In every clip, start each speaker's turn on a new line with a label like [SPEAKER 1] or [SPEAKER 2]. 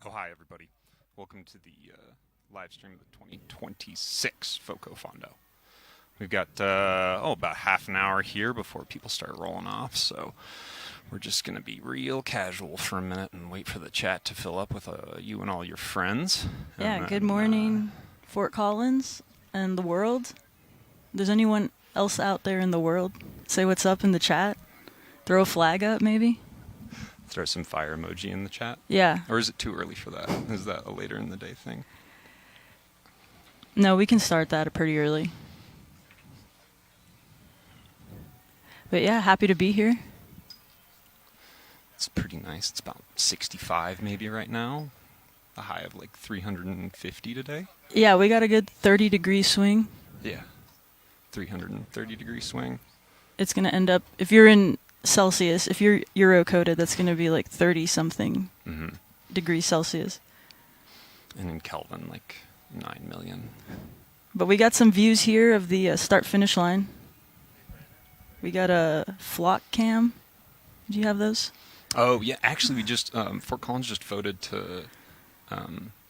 [SPEAKER 1] Oh, hi, everybody. Welcome to the live stream of the 2026 FoCo Fondo. We've got, about half an hour here before people start rolling off, so we're just going to be real casual for a minute and wait for the chat to fill up with you and all your friends.
[SPEAKER 2] Yeah,
[SPEAKER 1] And
[SPEAKER 2] good
[SPEAKER 1] then,
[SPEAKER 2] morning, Fort Collins and the world. Does anyone else out there in the world say what's up in the chat? Throw a flag up, maybe?
[SPEAKER 1] throw some fire emoji in the chat.
[SPEAKER 2] Yeah.
[SPEAKER 1] Or is it too early for that? Is that a later in the day thing?
[SPEAKER 2] No, we can start that pretty early. But yeah, happy to be here.
[SPEAKER 1] It's pretty nice. It's about 65 maybe right now. A high of like 350 today.
[SPEAKER 2] Yeah, we got a good 30-degree swing.
[SPEAKER 1] Yeah. 330-degree swing.
[SPEAKER 2] It's going to end up, if you're in Celsius, if you're Euro-coded, that's going to be like 30-something degrees Celsius.
[SPEAKER 1] And in Kelvin, like 9 million.
[SPEAKER 2] But we got some views here of the start-finish line. We got a flock cam. Do you have those?
[SPEAKER 1] Oh, yeah. Actually, we just, Fort Collins just voted to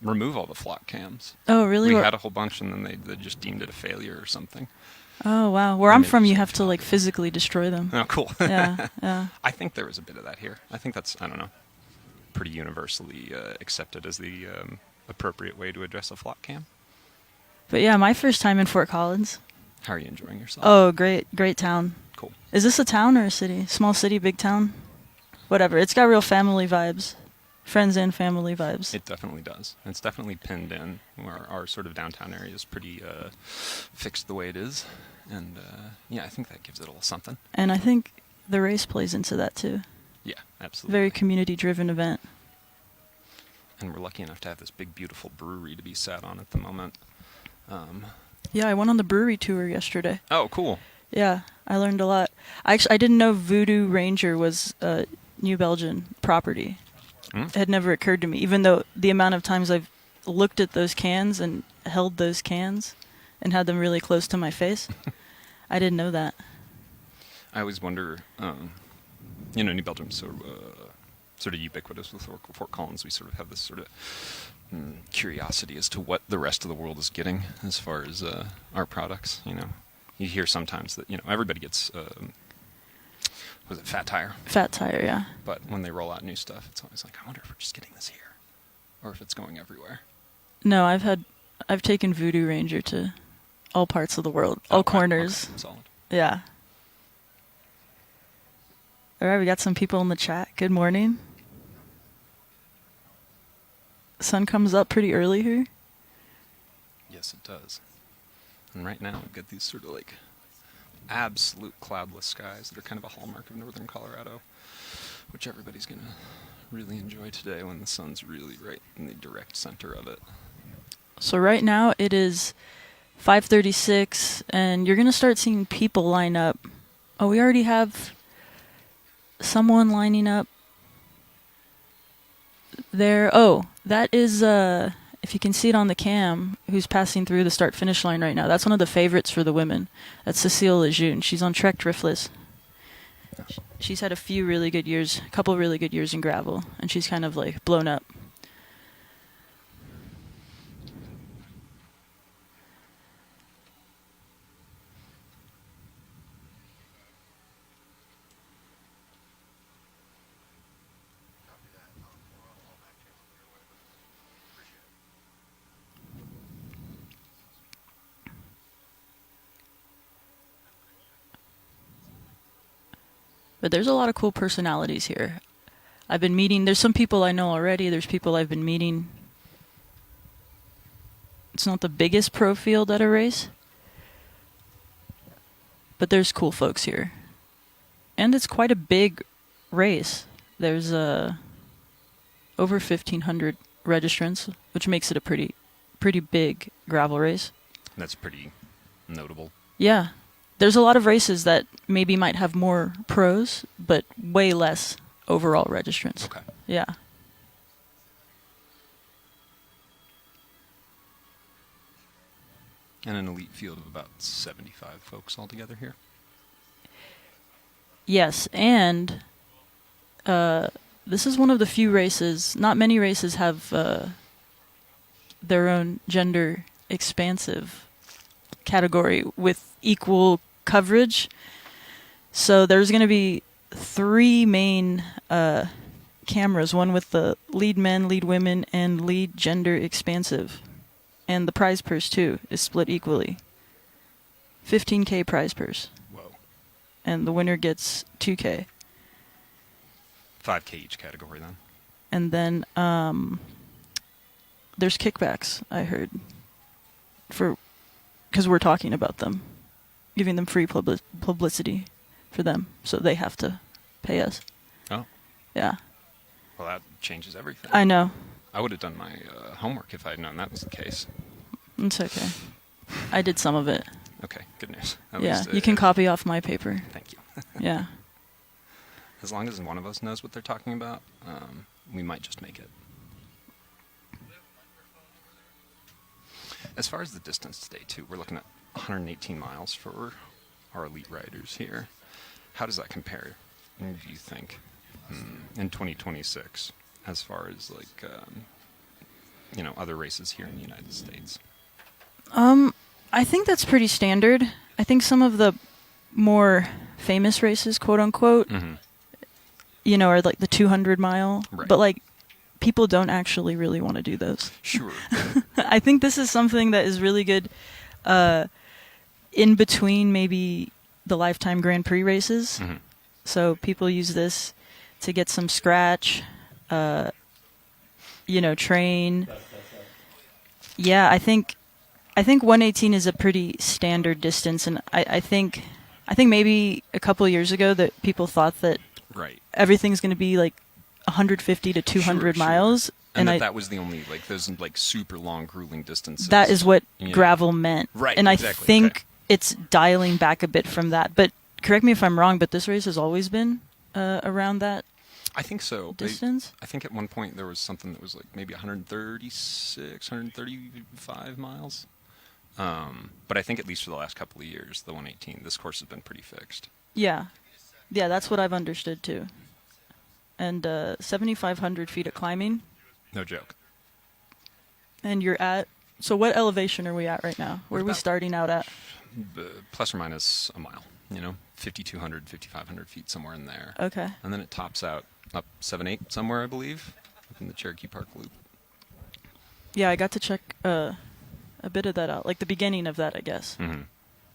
[SPEAKER 1] remove all the flock cams.
[SPEAKER 2] Oh, really?
[SPEAKER 1] We had a whole bunch, and then they just deemed it a failure or something.
[SPEAKER 2] Oh, wow. Where I'm from, you have to like physically destroy them.
[SPEAKER 1] Oh, cool.
[SPEAKER 2] Yeah, yeah.
[SPEAKER 1] I think there was a bit of that here. I think that's, I don't know, pretty universally accepted as the appropriate way to address a flock cam.
[SPEAKER 2] But yeah, my first time in Fort Collins.
[SPEAKER 1] How are you enjoying yourself?
[SPEAKER 2] Oh, great town.
[SPEAKER 1] Cool.
[SPEAKER 2] Is this a town or a city? Small city, big town? Whatever. It's got real family vibes. Friends and family vibes.
[SPEAKER 1] It definitely does. It's definitely pinned in. Our sort of downtown area is pretty fixed the way it is. And yeah, I think that gives it a little something.
[SPEAKER 2] And I think the race plays into that too.
[SPEAKER 1] Yeah, absolutely.
[SPEAKER 2] Very community-driven event.
[SPEAKER 1] And we're lucky enough to have this big, beautiful brewery to be sat on at the moment.
[SPEAKER 2] Yeah, I went on the brewery tour yesterday.
[SPEAKER 1] Oh, cool.
[SPEAKER 2] Yeah, I learned a lot. I didn't know Voodoo Ranger was a New Belgian property. It had never occurred to me, even though the amount of times I've looked at those cans and held those cans and had them really close to my face. I didn't know that.
[SPEAKER 1] I always wonder, New Belgium's sort of ubiquitous with Fort Collins. We sort of have this sort of curiosity as to what the rest of the world is getting as far as our products. You hear sometimes that everybody gets was it Fat Tire?
[SPEAKER 2] Fat Tire, yeah.
[SPEAKER 1] But when they roll out new stuff, it's always like, I wonder if we're just getting this here, or if it's going everywhere.
[SPEAKER 2] No, I've taken Voodoo Ranger to all parts of the world, all corners.
[SPEAKER 1] Okay, solid.
[SPEAKER 2] Yeah. All right, we got some people in the chat. Good morning. Sun comes up pretty early here.
[SPEAKER 1] Yes, it does. And right now we've got these sort of like absolute cloudless skies that are kind of a hallmark of northern Colorado, which everybody's going to really enjoy today when the sun's really right in the direct center of it.
[SPEAKER 2] So right now it is 5:36, and you're going to start seeing people line up. Oh, we already have someone lining up there. Oh, that is, if you can see it on the cam, who's passing through the start-finish line right now. That's one of the favorites for the women. That's Cecile Lejeune. She's on Trek Driftless. She's had a couple really good years in gravel, and she's kind of like blown up. But there's a lot of cool personalities here. There's some people I know already, there's people I've been meeting. It's not the biggest pro field at a race, but there's cool folks here. And it's quite a big race. There's over 1,500 registrants, which makes it a pretty big gravel race.
[SPEAKER 1] That's pretty notable.
[SPEAKER 2] Yeah. There's a lot of races that maybe might have more pros, but way less overall registrants.
[SPEAKER 1] Okay.
[SPEAKER 2] Yeah.
[SPEAKER 1] And an elite field of about 75 folks altogether here.
[SPEAKER 2] Yes, and this is one of the few races. Not many races have their own gender expansive category with equal coverage. So there's going to be 3 main cameras, one with the lead men, lead women, and lead gender expansive. And the prize purse, too, is split equally. $15K prize purse.
[SPEAKER 1] Whoa.
[SPEAKER 2] And the winner gets $2K.
[SPEAKER 1] $5K each category then.
[SPEAKER 2] And then there's kickbacks, I heard, because we're talking about them, giving them free publicity for them, so they have to pay us.
[SPEAKER 1] Oh.
[SPEAKER 2] Yeah.
[SPEAKER 1] Well, that changes everything.
[SPEAKER 2] I know.
[SPEAKER 1] I would have done my homework if I had known that was the case.
[SPEAKER 2] It's okay. I did some of it.
[SPEAKER 1] Okay, good news. At
[SPEAKER 2] Yeah,
[SPEAKER 1] least,
[SPEAKER 2] you can copy off my paper.
[SPEAKER 1] Thank you.
[SPEAKER 2] Yeah.
[SPEAKER 1] As long as one of us knows what they're talking about, we might just make it. As far as the distance today, too, we're looking at 118 miles for our elite riders here. How does that compare, do you think, in 2026, as far as, like, other races here in the United States?
[SPEAKER 2] I think that's pretty standard. I think some of the more famous races, quote unquote, are like the 200 mile.
[SPEAKER 1] Right.
[SPEAKER 2] But like people don't actually really want to do those.
[SPEAKER 1] Sure.
[SPEAKER 2] I think this is something that is really good in between maybe the Lifetime Grand Prix races.
[SPEAKER 1] Mm-hmm.
[SPEAKER 2] So people use this to get some scratch, train. Yeah, I think 118 is a pretty standard distance, and I think maybe a couple of years ago that people thought that
[SPEAKER 1] Right.
[SPEAKER 2] everything's going to be like 150 to 200
[SPEAKER 1] Sure.
[SPEAKER 2] miles,
[SPEAKER 1] And that was the only, like, those, like, super long, grueling distances.
[SPEAKER 2] that is what
[SPEAKER 1] Yeah.
[SPEAKER 2] gravel meant.
[SPEAKER 1] Right,
[SPEAKER 2] And
[SPEAKER 1] exactly,
[SPEAKER 2] I think
[SPEAKER 1] okay.
[SPEAKER 2] it's dialing back a bit from that. But correct me if I'm wrong, but this race has always been around that
[SPEAKER 1] I think so.
[SPEAKER 2] distance.
[SPEAKER 1] I think at one point there was something that was like maybe 136, 135 miles. But I think at least for the last couple of years, the 118, this course has been pretty fixed.
[SPEAKER 2] Yeah. Yeah, that's what I've understood too. And 7,500 feet of climbing.
[SPEAKER 1] No joke.
[SPEAKER 2] And you're at... So what elevation are we at right now? Where are we starting out at?
[SPEAKER 1] Plus or minus a mile, 5,200, 5,500 feet, somewhere in there.
[SPEAKER 2] Okay.
[SPEAKER 1] And then it tops out up 7-8 somewhere, I believe, up in the Cherokee Park Loop.
[SPEAKER 2] Yeah, I got to check a bit of that out. Like the beginning of that, I guess.
[SPEAKER 1] Mm-hmm.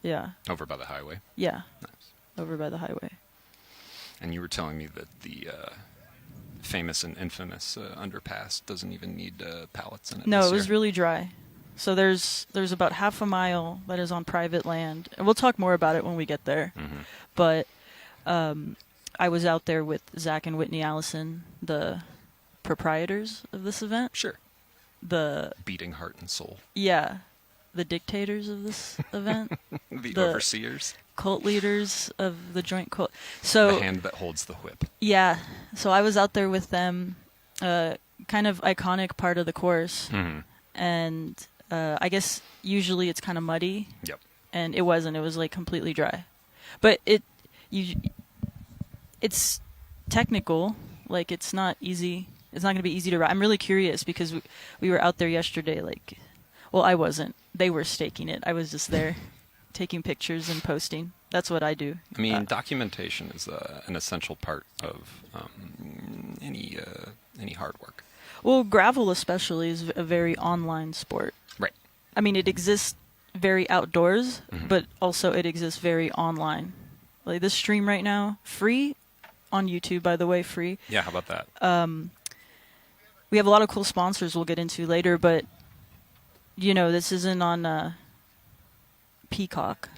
[SPEAKER 2] Yeah.
[SPEAKER 1] Over by the highway.
[SPEAKER 2] Yeah.
[SPEAKER 1] Nice.
[SPEAKER 2] Over by the highway.
[SPEAKER 1] And you were telling me that the famous and infamous underpass doesn't even need pallets in it.
[SPEAKER 2] No,
[SPEAKER 1] this
[SPEAKER 2] it was
[SPEAKER 1] year.
[SPEAKER 2] really dry. So there's about half a mile that is on private land. And we'll talk more about it when we get there.
[SPEAKER 1] Mm-hmm.
[SPEAKER 2] But I was out there with Zach and Whitney Allison, the proprietors of this event.
[SPEAKER 1] Sure.
[SPEAKER 2] The
[SPEAKER 1] Beating heart and soul.
[SPEAKER 2] the dictators of this event.
[SPEAKER 1] The overseers.
[SPEAKER 2] Cult leaders of the joint cult. So
[SPEAKER 1] The hand that holds the whip.
[SPEAKER 2] yeah, so I was out there with them, kind of iconic part of the course,
[SPEAKER 1] Mm-hmm.
[SPEAKER 2] and I guess usually it's kind of muddy,
[SPEAKER 1] Yep.
[SPEAKER 2] and it wasn't. It was like completely dry, but it's technical. Like it's not easy. It's not going to be easy to ride. I'm really curious because we were out there yesterday. Like, well, I wasn't. They were staking it. I was just there, taking pictures and posting. That's what I do.
[SPEAKER 1] I mean, documentation is an essential part of any hard work.
[SPEAKER 2] Well, gravel especially is a very online sport.
[SPEAKER 1] Right.
[SPEAKER 2] I mean, it exists very outdoors,
[SPEAKER 1] Mhm.
[SPEAKER 2] but also it exists very online. Like this stream right now, free on YouTube, by the way, free.
[SPEAKER 1] Yeah, how about that?
[SPEAKER 2] We have a lot of cool sponsors we'll get into later, but this isn't on Peacock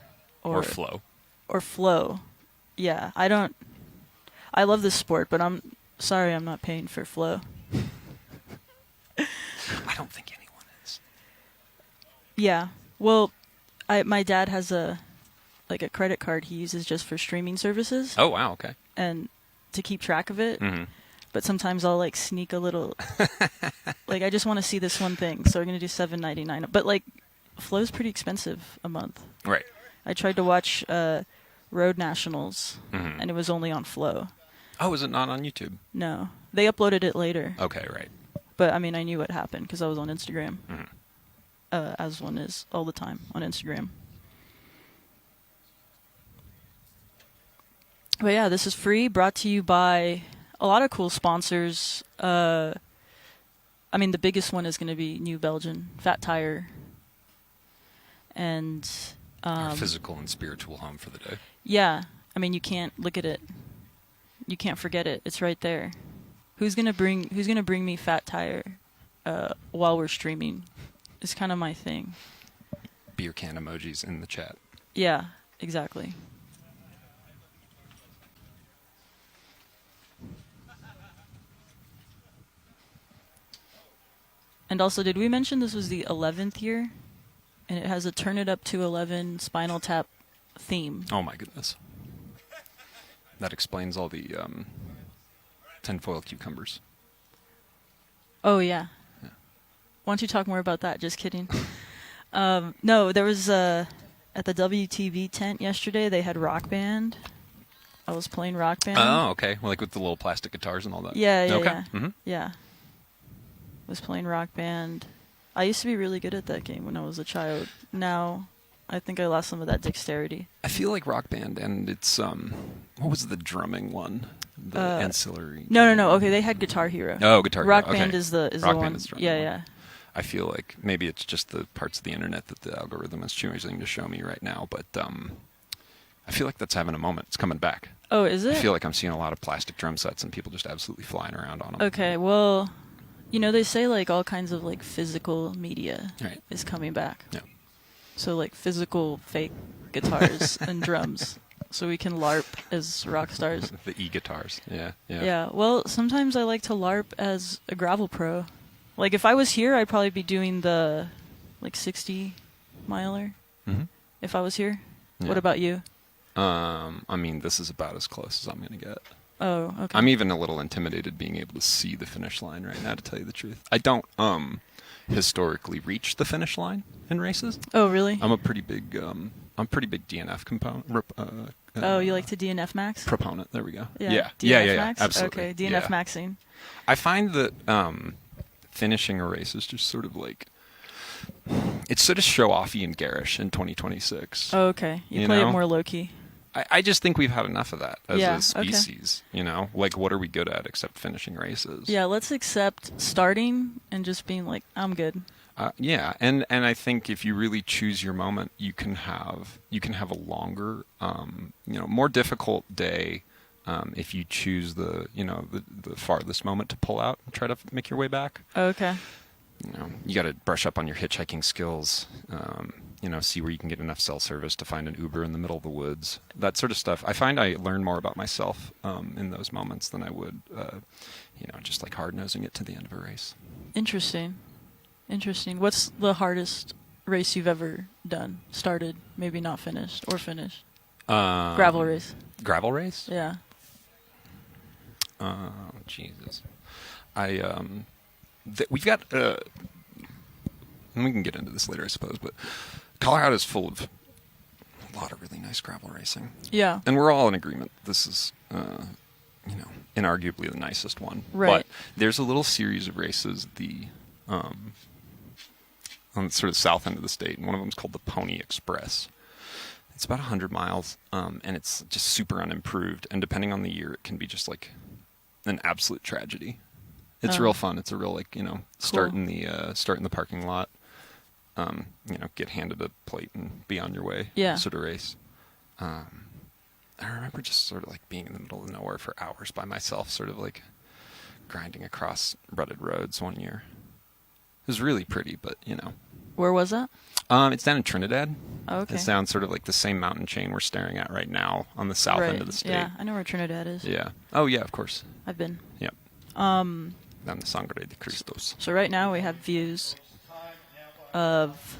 [SPEAKER 1] or Flow.
[SPEAKER 2] Or Flow. Yeah, I love this sport, but I'm sorry I'm not paying for Flow.
[SPEAKER 1] I don't think anyone is.
[SPEAKER 2] Yeah. Well, my dad has a credit card he uses just for streaming services.
[SPEAKER 1] Oh, wow, okay.
[SPEAKER 2] And to keep track of it.
[SPEAKER 1] Mm-hmm.
[SPEAKER 2] But sometimes I'll sneak a little I just want to see this one thing, so we're going to do $7.99. But Flow's pretty expensive a month.
[SPEAKER 1] Right.
[SPEAKER 2] I tried to watch Road Nationals
[SPEAKER 1] Mm-hmm.
[SPEAKER 2] and it was only on Flow.
[SPEAKER 1] Oh, is it not on YouTube?
[SPEAKER 2] No, they uploaded it later.
[SPEAKER 1] Okay, right.
[SPEAKER 2] But I mean, I knew what happened because I was on Instagram,
[SPEAKER 1] Mhm.
[SPEAKER 2] as one is all the time on Instagram. But yeah, this is free, brought to you by a lot of cool sponsors. I mean, the biggest one is going to be New Belgian, Fat Tire, and
[SPEAKER 1] Our physical and spiritual home for the day.
[SPEAKER 2] yeah. I mean, you can't look at it. You can't forget it. It's right there. Who's gonna bring me Fat Tire while we're streaming? It's kind of my thing.
[SPEAKER 1] Beer can emojis in the chat.
[SPEAKER 2] Yeah, exactly. And also, did we mention this was the 11th year? And it has a Turn It Up to 11 Spinal Tap theme.
[SPEAKER 1] Oh my goodness. That explains all the tinfoil cucumbers.
[SPEAKER 2] Oh, yeah.
[SPEAKER 1] Yeah.
[SPEAKER 2] Why don't you talk more about that? Just kidding. No, there was at the WTV tent yesterday, they had Rock Band. I was playing Rock Band.
[SPEAKER 1] Oh, okay. Well, like with the little plastic guitars and all that.
[SPEAKER 2] Yeah, yeah,
[SPEAKER 1] okay.
[SPEAKER 2] yeah.
[SPEAKER 1] Mm-hmm.
[SPEAKER 2] Yeah. Was playing Rock Band. I used to be really good at that game when I was a child. Now, I think I lost some of that dexterity.
[SPEAKER 1] I feel like Rock Band, and it's what was the drumming one? The ancillary.
[SPEAKER 2] No. Okay, they had Guitar Hero.
[SPEAKER 1] Oh, Guitar Hero.
[SPEAKER 2] Rock
[SPEAKER 1] Okay.
[SPEAKER 2] Band is the
[SPEAKER 1] Rock
[SPEAKER 2] one.
[SPEAKER 1] Band is the drumming
[SPEAKER 2] Yeah,
[SPEAKER 1] one.
[SPEAKER 2] yeah.
[SPEAKER 1] I feel like maybe it's just the parts of the internet that the algorithm is choosing to show me right now, but I feel like that's having a moment. It's coming back.
[SPEAKER 2] Oh, is it?
[SPEAKER 1] I feel like I'm seeing a lot of plastic drum sets and people just absolutely flying around on them.
[SPEAKER 2] Okay, well, you know, they say like all kinds of like physical media
[SPEAKER 1] Right.
[SPEAKER 2] is coming back.
[SPEAKER 1] Yeah.
[SPEAKER 2] So like physical fake guitars and drums, so we can LARP as rock stars.
[SPEAKER 1] The e-guitars. Yeah. Yeah.
[SPEAKER 2] Yeah. Well, sometimes I like to LARP as a gravel pro. Like if I was here, I'd probably be doing the like 60 miler.
[SPEAKER 1] Mm-hmm.
[SPEAKER 2] If I was here.
[SPEAKER 1] Yeah.
[SPEAKER 2] What about you?
[SPEAKER 1] I mean, this is about as close as I'm going to get.
[SPEAKER 2] Oh, okay.
[SPEAKER 1] I'm even a little intimidated being able to see the finish line right now, to tell you the truth. I don't historically reach the finish line in races.
[SPEAKER 2] Oh, really?
[SPEAKER 1] I'm a pretty big DNF component.
[SPEAKER 2] Oh, you like to DNF max?
[SPEAKER 1] Proponent. There we go.
[SPEAKER 2] Yeah.
[SPEAKER 1] Yeah.
[SPEAKER 2] DNF max?
[SPEAKER 1] Absolutely.
[SPEAKER 2] Okay, DNF
[SPEAKER 1] yeah.
[SPEAKER 2] maxing.
[SPEAKER 1] I find that finishing a race is just sort of like, it's sort of show-offy and garish in 2026.
[SPEAKER 2] Oh, okay. You play it more low-key.
[SPEAKER 1] I just think we've had enough of that as
[SPEAKER 2] Yeah,
[SPEAKER 1] a species, you know? Like, what are we good at except finishing races?
[SPEAKER 2] Yeah, let's accept starting and just being like, I'm good.
[SPEAKER 1] Yeah, and I think if you really choose your moment, you can have a longer, more difficult day if you choose the farthest moment to pull out and try to make your way back.
[SPEAKER 2] Okay.
[SPEAKER 1] You got to brush up on your hitchhiking skills. See where you can get enough cell service to find an Uber in the middle of the woods. That sort of stuff. I find I learn more about myself in those moments than I would, just like hard-nosing it to the end of a race.
[SPEAKER 2] Interesting. What's the hardest race you've ever done? Started, maybe not finished, or finished? Gravel race.
[SPEAKER 1] Gravel race?
[SPEAKER 2] Yeah.
[SPEAKER 1] Oh, Jesus. We've got, and we can get into this later, I suppose, but Colorado's full of a lot of really nice gravel racing.
[SPEAKER 2] Yeah.
[SPEAKER 1] And we're all in agreement. This is, inarguably the nicest one.
[SPEAKER 2] Right.
[SPEAKER 1] But there's a little series of races, on the sort of south end of the state, and one of them is called the Pony Express. It's about 100 miles, and it's just super unimproved. And depending on the year, it can be just like an absolute tragedy. It's real fun. It's a real start in the parking lot, get handed a plate and be on your way.
[SPEAKER 2] Yeah.
[SPEAKER 1] Sort of race. I remember just sort of like being in the middle of nowhere for hours by myself, sort of like grinding across rutted roads one year. It was really pretty, but
[SPEAKER 2] Where was that?
[SPEAKER 1] It's down in Trinidad.
[SPEAKER 2] Oh, okay.
[SPEAKER 1] It's down sort of like the same mountain chain we're staring at right now on the south end of the state.
[SPEAKER 2] Yeah, I know where Trinidad is.
[SPEAKER 1] Yeah. Oh yeah, of course.
[SPEAKER 2] I've been.
[SPEAKER 1] Yep. Down the Sangre de Cristos.
[SPEAKER 2] So right now we have views of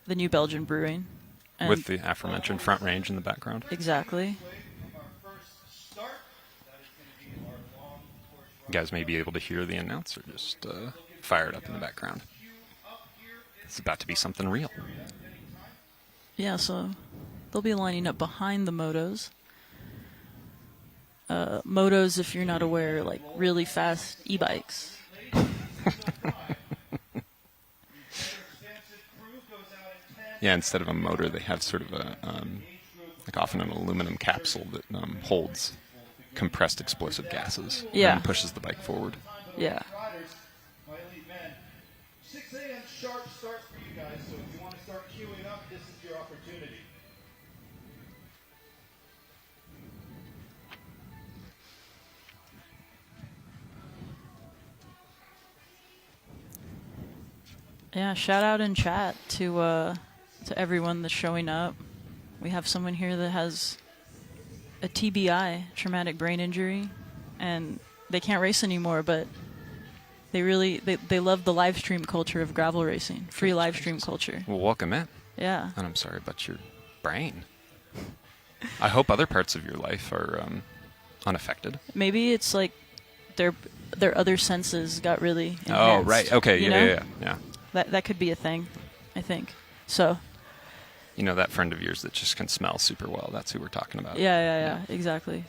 [SPEAKER 2] the New Belgian brewing. And
[SPEAKER 1] With the aforementioned Front Range in the background.
[SPEAKER 2] exactly.
[SPEAKER 1] You guys may be able to hear the announcer just fired up in the background. It's about to be something real.
[SPEAKER 2] Yeah, so they'll be lining up behind the motos. motos, if you're not aware, like really fast e-bikes.
[SPEAKER 1] Yeah, instead of a motor, they have sort of a, like often an aluminum capsule that holds compressed explosive gases and pushes the bike forward.
[SPEAKER 2] Yeah.
[SPEAKER 3] 6 a.m. sharp start for you guys, so if you want to start queuing up, this is your opportunity.
[SPEAKER 2] Yeah, shout out in chat to everyone that's showing up. We have someone here that has a TBI, traumatic brain injury, and they can't race anymore, but they love the live stream culture of gravel racing, free live stream culture.
[SPEAKER 1] Well, welcome in.
[SPEAKER 2] Yeah.
[SPEAKER 1] And I'm sorry about your brain. I hope other parts of your life are unaffected.
[SPEAKER 2] Maybe it's like their other senses got really enhanced.
[SPEAKER 1] Oh, right. Okay.
[SPEAKER 2] You know?
[SPEAKER 1] Yeah.
[SPEAKER 2] That could be a thing, I think. So.
[SPEAKER 1] You know that friend of yours that just can smell super well? That's who we're talking about.
[SPEAKER 2] Yeah. Exactly.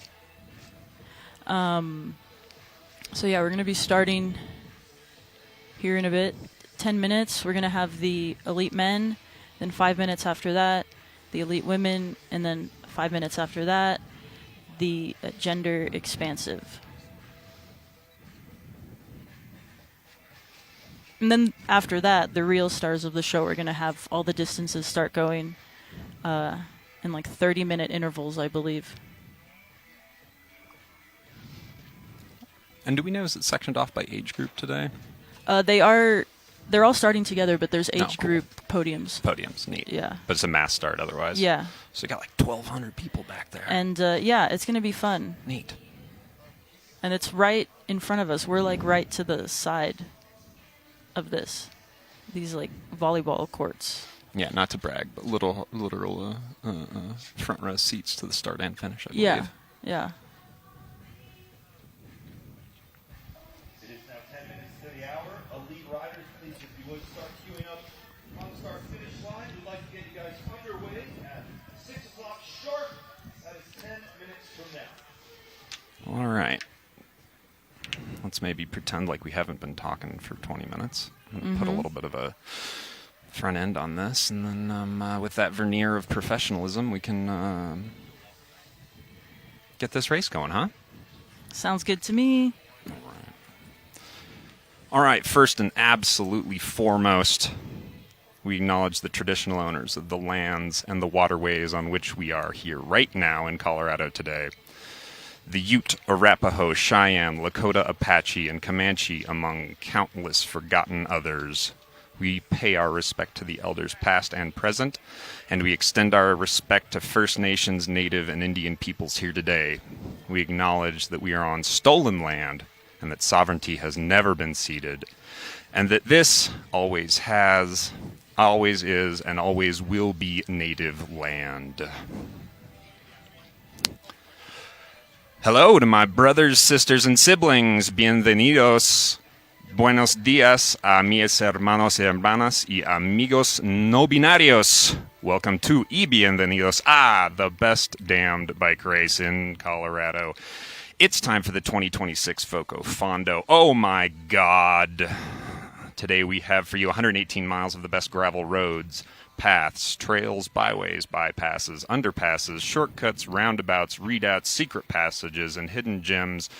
[SPEAKER 2] So yeah, we're going to be starting here in a bit. 10 minutes, we're going to have the elite men, then 5 minutes after that, the elite women, and then 5 minutes after that, the gender expansive. And then after that, the real stars of the show are going to have all the distances start going in like 30-minute intervals, I believe.
[SPEAKER 1] And do we know, is it sectioned off by age group today?
[SPEAKER 2] They're all starting together, but there's age
[SPEAKER 1] cool.
[SPEAKER 2] group podiums.
[SPEAKER 1] Podiums, neat.
[SPEAKER 2] Yeah.
[SPEAKER 1] But it's a mass start otherwise.
[SPEAKER 2] Yeah.
[SPEAKER 1] So you got like 1,200 people back there.
[SPEAKER 2] And yeah, it's going to be fun.
[SPEAKER 1] Neat.
[SPEAKER 2] And it's right in front of us. We're like right to the side of these like volleyball courts.
[SPEAKER 1] Yeah, not to brag, but literal front row seats to the start and finish, I believe.
[SPEAKER 2] Yeah.
[SPEAKER 3] It is now 10 minutes to the hour. Elite riders, please, if you would, start queuing up on the start-finish line. We'd like to get you guys underway at 6 o'clock sharp. That is 10 minutes from now.
[SPEAKER 1] All right. Let's maybe pretend like we haven't been talking for 20 minutes. Put a little bit of a front end on this, and then with that veneer of professionalism, we can get this race going, huh?
[SPEAKER 2] Sounds good to me.
[SPEAKER 1] All right, first and absolutely foremost, we acknowledge the traditional owners of the lands and the waterways on which we are here right now in Colorado today. The Ute, Arapaho, Cheyenne, Lakota, Apache, and Comanche, among countless forgotten others. We pay our respect to the elders past and present, and we extend our respect to First Nations, Native, and Indian peoples here today. We acknowledge that we are on stolen land, and that sovereignty has never been ceded, and that this always has, always is, and always will be native land. Hello to my brothers, sisters, and siblings. Bienvenidos. Buenos días a mis hermanos y hermanas y amigos no binarios. Welcome to y bienvenidos a the best damned bike race in Colorado. It's time for the 2026 FoCo Fondo. Oh my God. Today we have for you 118 miles of the best gravel roads, paths, trails, byways, bypasses, underpasses, shortcuts, roundabouts, readouts, secret passages, and hidden gems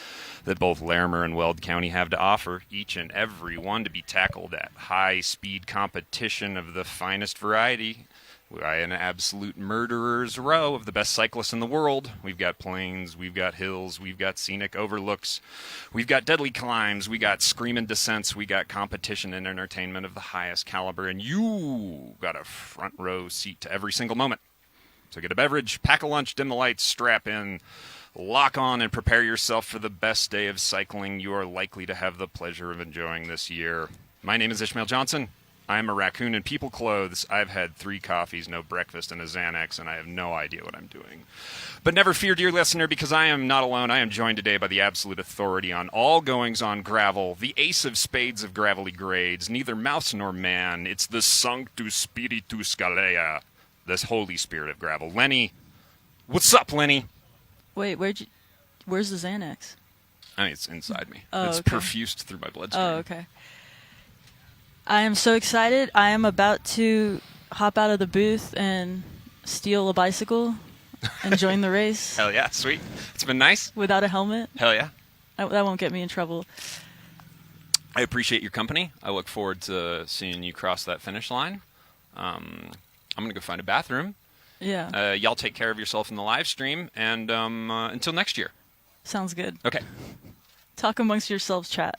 [SPEAKER 1] that both Larimer and Weld County have to offer, each and every one to be tackled at high-speed competition of the finest variety. By an absolute murderer's row of the best cyclists in the world. We've got plains, we've got hills, we've got scenic overlooks, we've got deadly climbs, we got screaming descents, we got competition and entertainment of the highest caliber, and you got a front row seat to every single moment. So get a beverage, pack a lunch, dim the lights, strap in, lock on, and prepare yourself for the best day of cycling you are likely to have the pleasure of enjoying this year. My name is Ishmael Johnson. I'm a raccoon in people clothes. I've had 3 coffees, no breakfast, and a Xanax, and I have no idea what I'm doing. But never fear, dear listener, because I am not alone. I am joined today by the absolute authority on all goings on gravel, the ace of spades of gravelly grades, neither mouse nor man. It's the Sanctus Spiritus Galea, the Holy Spirit of gravel. Lenny, what's up, Lenny?
[SPEAKER 2] Wait, where'd Where's the Xanax?
[SPEAKER 1] I mean, it's inside me.
[SPEAKER 2] Oh,
[SPEAKER 1] It's
[SPEAKER 2] okay.
[SPEAKER 1] perfused through my bloodstream.
[SPEAKER 2] Oh, okay. I am so excited. I am about to hop out of the booth and steal a bicycle and join the race
[SPEAKER 1] Hell yeah, sweet. It's been nice.
[SPEAKER 2] without a helmet.
[SPEAKER 1] Hell yeah.
[SPEAKER 2] That won't get me in trouble.
[SPEAKER 1] I appreciate your company. I look forward to seeing you cross that finish line. I'm going to go find a bathroom.
[SPEAKER 2] Yeah.
[SPEAKER 1] Y'all take care of yourself in the live stream, and until next year.
[SPEAKER 2] Sounds good.
[SPEAKER 1] Okay.
[SPEAKER 2] Talk amongst yourselves, chat.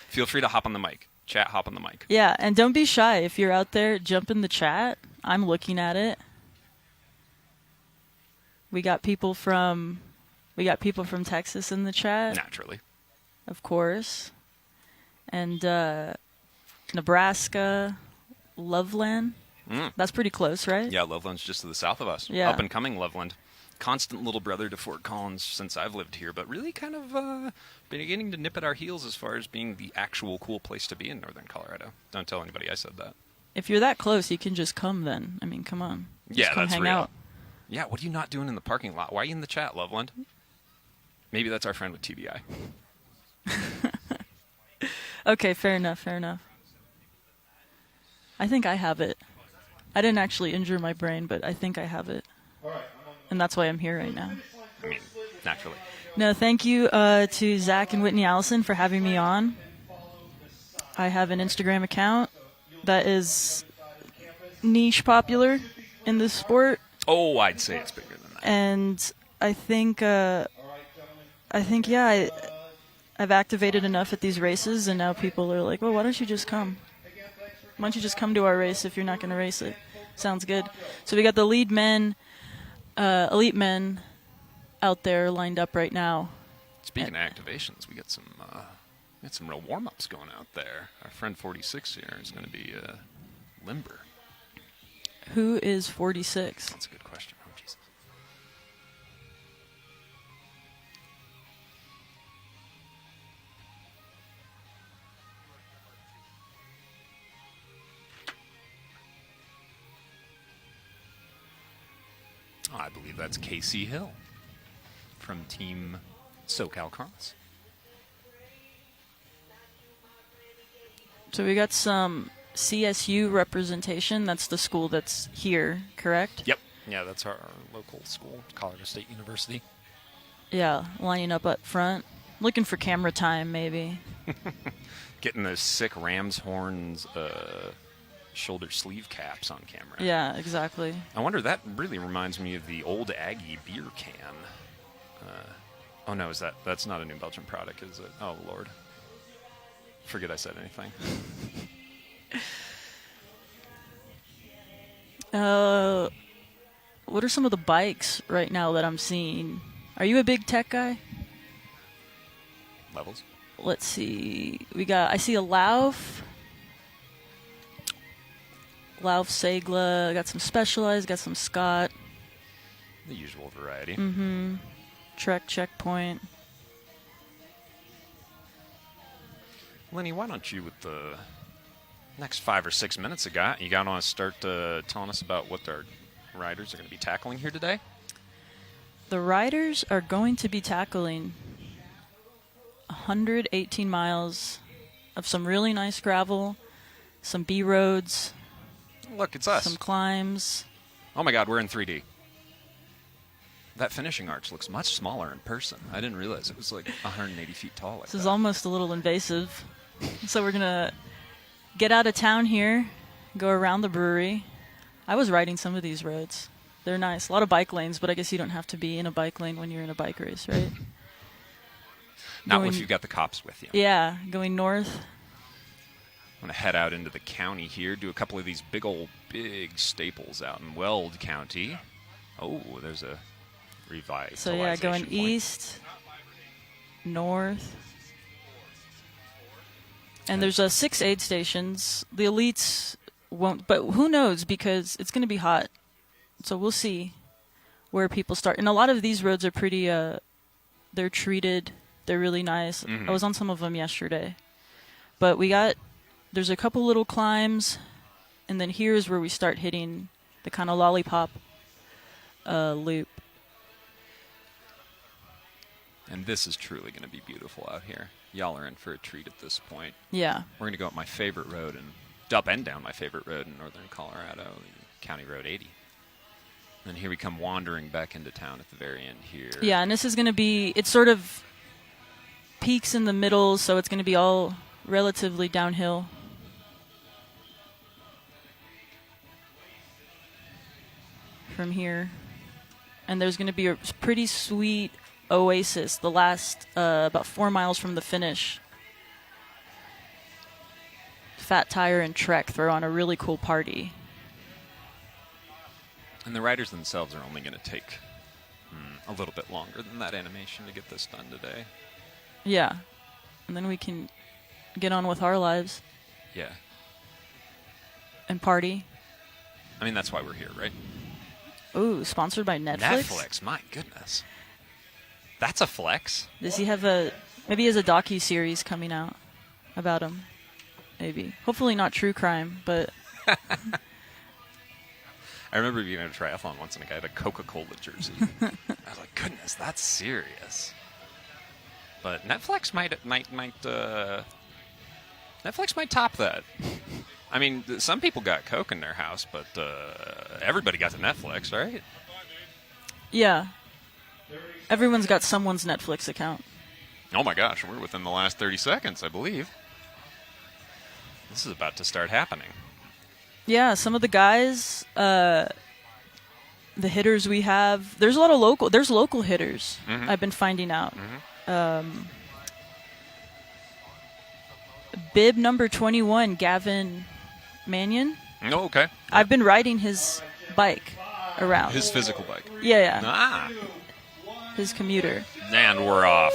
[SPEAKER 1] Feel free to hop on the mic. Chat, hop on the mic.
[SPEAKER 2] Yeah, and don't be shy. If you're out there, jump in the chat. I'm looking at it. We got people from Texas in the chat,
[SPEAKER 1] Naturally.
[SPEAKER 2] of course. And Nebraska, Loveland. That's pretty close, right?
[SPEAKER 1] Yeah, Loveland's just to the south of us.
[SPEAKER 2] Yeah.
[SPEAKER 1] Up and coming Loveland. Constant little brother to Fort Collins since I've lived here, but really kind of beginning to nip at our heels as far as being the actual cool place to be in northern Colorado. Don't tell anybody I said that.
[SPEAKER 2] If you're that close, you can just come then. I mean, come on. Just
[SPEAKER 1] Yeah,
[SPEAKER 2] come
[SPEAKER 1] that's
[SPEAKER 2] hang
[SPEAKER 1] real.
[SPEAKER 2] out.
[SPEAKER 1] Yeah, what are you not doing in the parking lot? Why are you in the chat, Loveland? Maybe that's our friend with TBI.
[SPEAKER 2] Okay, fair enough. I think I have it. I didn't actually injure my brain, but I think I have it. And that's why I'm here right now.
[SPEAKER 1] I mean, naturally.
[SPEAKER 2] No, thank you to Zach and Whitney Allison for having me on. I have an Instagram account that is niche popular in this sport,
[SPEAKER 1] Oh, I'd say it's bigger than that.
[SPEAKER 2] and I think yeah, I've activated enough at these races, and now people are like, well, why don't you just come? Why don't you just come to our race if you're not going to race it? Sounds good. So we got the elite men out there lined up right now.
[SPEAKER 1] Speaking of activations, we got some real warm-ups going out there. Our friend 46 here is going to be limber.
[SPEAKER 2] Who is 46?
[SPEAKER 1] That's a good question. Oh, Jesus. Oh, I believe that's Casey Hill from Team SoCal Cross.
[SPEAKER 2] So we got some CSU representation. That's the school that's here, correct?
[SPEAKER 1] Yep. Yeah, that's our local school, Colorado State University.
[SPEAKER 2] Yeah, lining up front. Looking for camera time, maybe.
[SPEAKER 1] Getting those sick ram's horns shoulder sleeve caps on camera.
[SPEAKER 2] Yeah, exactly.
[SPEAKER 1] I wonder, that really reminds me of the old Aggie beer can. Oh no, that's not a New Belgium product, is it? Oh Lord. Forget I said anything.
[SPEAKER 2] What are some of the bikes right now that I'm seeing? Are you a big tech guy?
[SPEAKER 1] Levels?
[SPEAKER 2] Let's see. I see a Lauf Segla, got some Specialized, got some Scott,
[SPEAKER 1] The usual variety.
[SPEAKER 2] Trek Checkpoint.
[SPEAKER 1] Lenny, why don't you, with the next 5 or 6 minutes you got on to start telling us about what our riders are going to be tackling here today?
[SPEAKER 2] The riders are going to be tackling 118 miles of some really nice gravel, some B roads,
[SPEAKER 1] Look, it's us.
[SPEAKER 2] some climbs.
[SPEAKER 1] Oh my God, we're in 3D. That finishing arch looks much smaller in person. I didn't realize it was like 180 feet tall. Like
[SPEAKER 2] This is
[SPEAKER 1] that.
[SPEAKER 2] almost a little invasive. So we're going to get out of town here, go around the brewery. I was riding some of these roads. They're nice. A lot of bike lanes, but I guess you don't have to be in a bike lane when you're in a bike race, right?
[SPEAKER 1] Not
[SPEAKER 2] going-
[SPEAKER 1] if you've got the cops with you.
[SPEAKER 2] Yeah, going north.
[SPEAKER 1] I'm going to head out into the county here, do a couple of these big staples out in Weld County. Oh, there's a revitalization
[SPEAKER 2] So yeah, going
[SPEAKER 1] point.
[SPEAKER 2] east, north. And there's 6 aid stations. The elites won't, but who knows, because it's going to be hot. So we'll see where people start. And a lot of these roads are pretty, they're treated. They're really nice. I was on some of them yesterday. But there's a couple little climbs, and then here's where we start hitting the kind of lollipop loop.
[SPEAKER 1] And this is truly going to be beautiful out here. Y'all are in for a treat at this point.
[SPEAKER 2] Yeah.
[SPEAKER 1] We're going to go up my favorite road and up and down my favorite road in northern Colorado, County Road 80. And here we come wandering back into town at the very end here.
[SPEAKER 2] Yeah, and this is going to be, it sort of peaks in the middle, so it's going to be all relatively downhill. From here. And there's going to be a pretty sweet oasis the last about 4 miles from the finish. Fat Tire and Trek throw on a really cool party.
[SPEAKER 1] And the riders themselves are only going to take a little bit longer than that animation to get this done today.
[SPEAKER 2] Yeah. And then we can get on with our lives
[SPEAKER 1] Yeah.
[SPEAKER 2] and party.
[SPEAKER 1] I mean, that's why we're here, right?
[SPEAKER 2] Ooh, sponsored by Netflix?
[SPEAKER 1] Netflix, my goodness. That's a flex.
[SPEAKER 2] Does he have maybe he has a docu-series coming out about him. Maybe. Hopefully not true crime, but...
[SPEAKER 1] I remember being at a triathlon once and a guy had a Coca-Cola jersey. I was like, goodness, that's serious. But Netflix Netflix might top that. I mean, some people got Coke in their house, but everybody got the Netflix, right?
[SPEAKER 2] Yeah. Everyone's got someone's Netflix account.
[SPEAKER 1] Oh my gosh, we're within the last 30 seconds, I believe. This is about to start happening.
[SPEAKER 2] Yeah, some of the guys, the hitters we have, there's a lot of local hitters, I've been finding out. Bib number 21, Gavin Mannion.
[SPEAKER 1] Oh, okay.
[SPEAKER 2] I've been riding his bike around.
[SPEAKER 1] His physical bike.
[SPEAKER 2] Yeah.
[SPEAKER 1] Ah,
[SPEAKER 2] His commuter.
[SPEAKER 1] and we're off.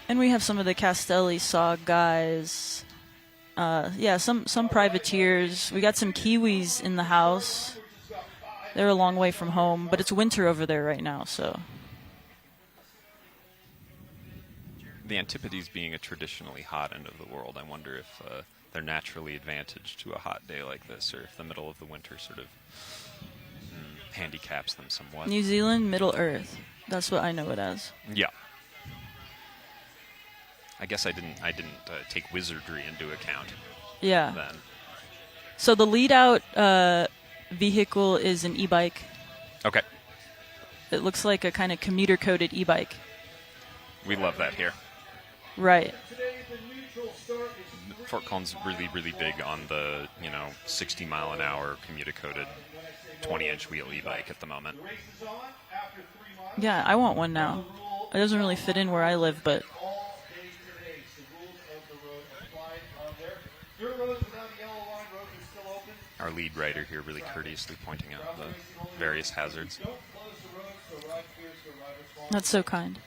[SPEAKER 2] And we have some of the Castelli Saw guys. Some privateers. We got some Kiwis in the house. They're a long way from home, but it's winter over there right now, so.
[SPEAKER 1] The Antipodes being a traditionally hot end of the world, I wonder if they're naturally advantaged to a hot day like this, or if the middle of the winter sort of handicaps them somewhat.
[SPEAKER 2] New Zealand, Middle Earth. That's what I know it as.
[SPEAKER 1] Yeah. I guess I didn't take wizardry into account
[SPEAKER 2] Yeah.
[SPEAKER 1] then.
[SPEAKER 2] So the lead-out vehicle is an e-bike.
[SPEAKER 1] Okay.
[SPEAKER 2] It looks like a kind of commuter-coated e-bike.
[SPEAKER 1] We love that here.
[SPEAKER 2] Right.
[SPEAKER 1] Fort Collins really, really big on the, 60-mile-an-hour commuter-coated 20-inch wheel e-bike at the moment.
[SPEAKER 2] Yeah, I want one now. It doesn't really fit in where I live, but...
[SPEAKER 1] Our lead rider here really courteously pointing out the various hazards.
[SPEAKER 2] That's so kind.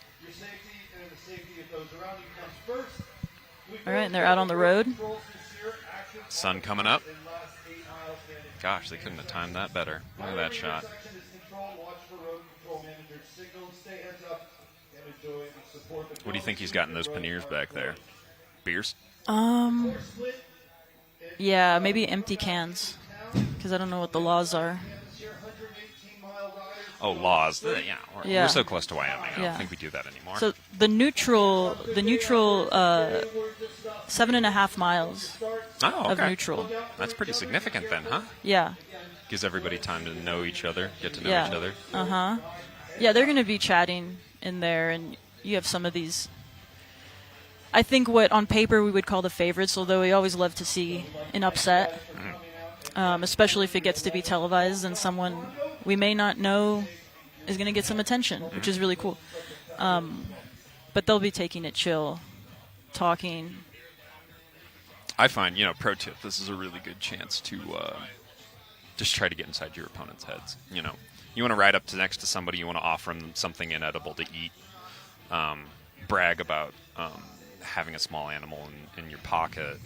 [SPEAKER 2] All right, and they're out on the road.
[SPEAKER 1] Sun coming up. Gosh, they couldn't have timed that better. Look at that shot. What do you think he's got in those panniers back there? Beers?
[SPEAKER 2] Yeah, maybe empty cans, because I don't know what the laws are.
[SPEAKER 1] Oh, laws.
[SPEAKER 2] Yeah.
[SPEAKER 1] We're so close to Wyoming. I
[SPEAKER 2] Yeah.
[SPEAKER 1] don't think we do that anymore.
[SPEAKER 2] So the neutral, 7.5 miles
[SPEAKER 1] oh,
[SPEAKER 2] of
[SPEAKER 1] okay.
[SPEAKER 2] neutral.
[SPEAKER 1] That's pretty significant then, huh?
[SPEAKER 2] Yeah.
[SPEAKER 1] Gives everybody time to know each other, get to know
[SPEAKER 2] Yeah.
[SPEAKER 1] each other.
[SPEAKER 2] Yeah, they're going to be chatting in there, and you have some of these. I think what on paper we would call the favorites, although we always love to see an upset, especially if it gets to be televised and someone we may not know is going to get some attention, which is really cool. But they'll be taking it chill, talking.
[SPEAKER 1] I find, pro tip, this is a really good chance to just try to get inside your opponent's heads. You want to ride up to next to somebody, you want to offer them something inedible to eat, brag about having a small animal in your pocket,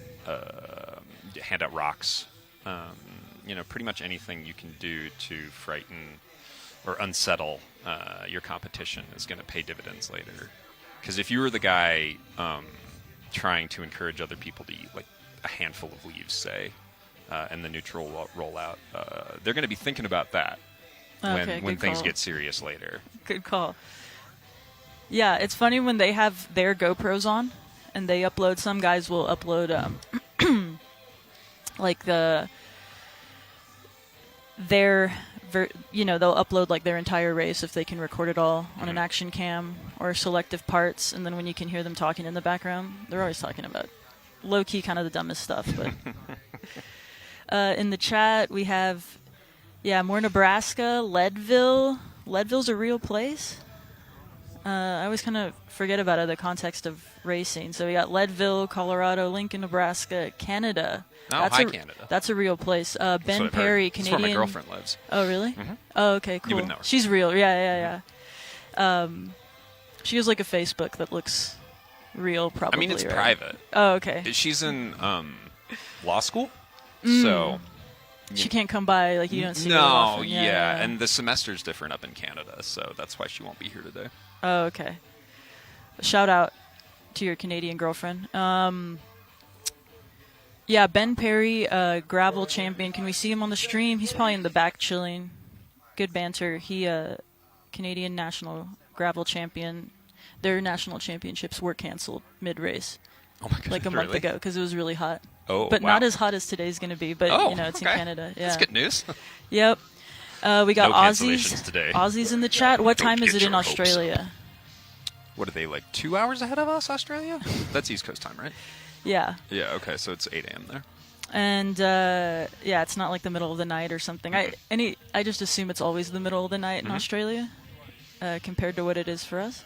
[SPEAKER 1] hand out rocks, pretty much anything you can do to frighten or unsettle your competition is going to pay dividends later. Because if you were the guy trying to encourage other people to eat like a handful of leaves, say, and the neutral rollout, they're going to be thinking about that.
[SPEAKER 2] Okay,
[SPEAKER 1] when
[SPEAKER 2] good
[SPEAKER 1] things
[SPEAKER 2] call.
[SPEAKER 1] get serious later.
[SPEAKER 2] Good call. Yeah, it's funny when they have their GoPros on and they upload. Some guys will upload like they'll upload like their entire race if they can record it all on an action cam or selective parts, and then when you can hear them talking in the background, they're always talking about low-key kind of the dumbest stuff. But in the chat we have more Nebraska, Leadville. Leadville's a real place. I always kind of forget about it in the context of racing. So we got Leadville, Colorado, Lincoln, Nebraska, Canada.
[SPEAKER 1] Oh, hi, Canada.
[SPEAKER 2] That's a real place.
[SPEAKER 1] That's
[SPEAKER 2] Ben
[SPEAKER 1] what I've
[SPEAKER 2] Perry,
[SPEAKER 1] heard.
[SPEAKER 2] Canadian.
[SPEAKER 1] That's where my girlfriend lives.
[SPEAKER 2] Oh, really? Oh, okay, cool.
[SPEAKER 1] You would know her.
[SPEAKER 2] She's real. Yeah. She has like a Facebook that looks real, probably.
[SPEAKER 1] I mean, it's
[SPEAKER 2] right?
[SPEAKER 1] private.
[SPEAKER 2] Oh, okay.
[SPEAKER 1] She's in law school, so
[SPEAKER 2] She can't come by, like you don't see her
[SPEAKER 1] no,
[SPEAKER 2] often.
[SPEAKER 1] yeah, and the semester's different up in Canada, so that's why she won't be here today.
[SPEAKER 2] Oh, okay. Shout out to your Canadian girlfriend. Ben Perry, gravel champion. Can we see him on the stream? He's probably in the back chilling. Good banter. He, Canadian national gravel champion. Their national championships were canceled mid-race,
[SPEAKER 1] Oh my goodness,
[SPEAKER 2] like a month
[SPEAKER 1] really?
[SPEAKER 2] ago, because it was really hot.
[SPEAKER 1] Oh,
[SPEAKER 2] But
[SPEAKER 1] wow.
[SPEAKER 2] not as hot as today's going to be. But
[SPEAKER 1] Oh,
[SPEAKER 2] it's in
[SPEAKER 1] okay.
[SPEAKER 2] Canada. Yeah.
[SPEAKER 1] That's good news.
[SPEAKER 2] Yep. We got
[SPEAKER 1] No
[SPEAKER 2] Aussies.
[SPEAKER 1] cancellations today.
[SPEAKER 2] Aussies in the chat. What
[SPEAKER 1] Don't
[SPEAKER 2] time is
[SPEAKER 1] get
[SPEAKER 2] it in
[SPEAKER 1] your hopes
[SPEAKER 2] Australia?
[SPEAKER 1] What are they, like 2 hours ahead of us, Australia? That's East Coast time, right?
[SPEAKER 2] Yeah.
[SPEAKER 1] Yeah, okay, so it's 8 a.m. there.
[SPEAKER 2] And it's not like the middle of the night or something. I just assume it's always the middle of the night in Australia, compared to what it is for us.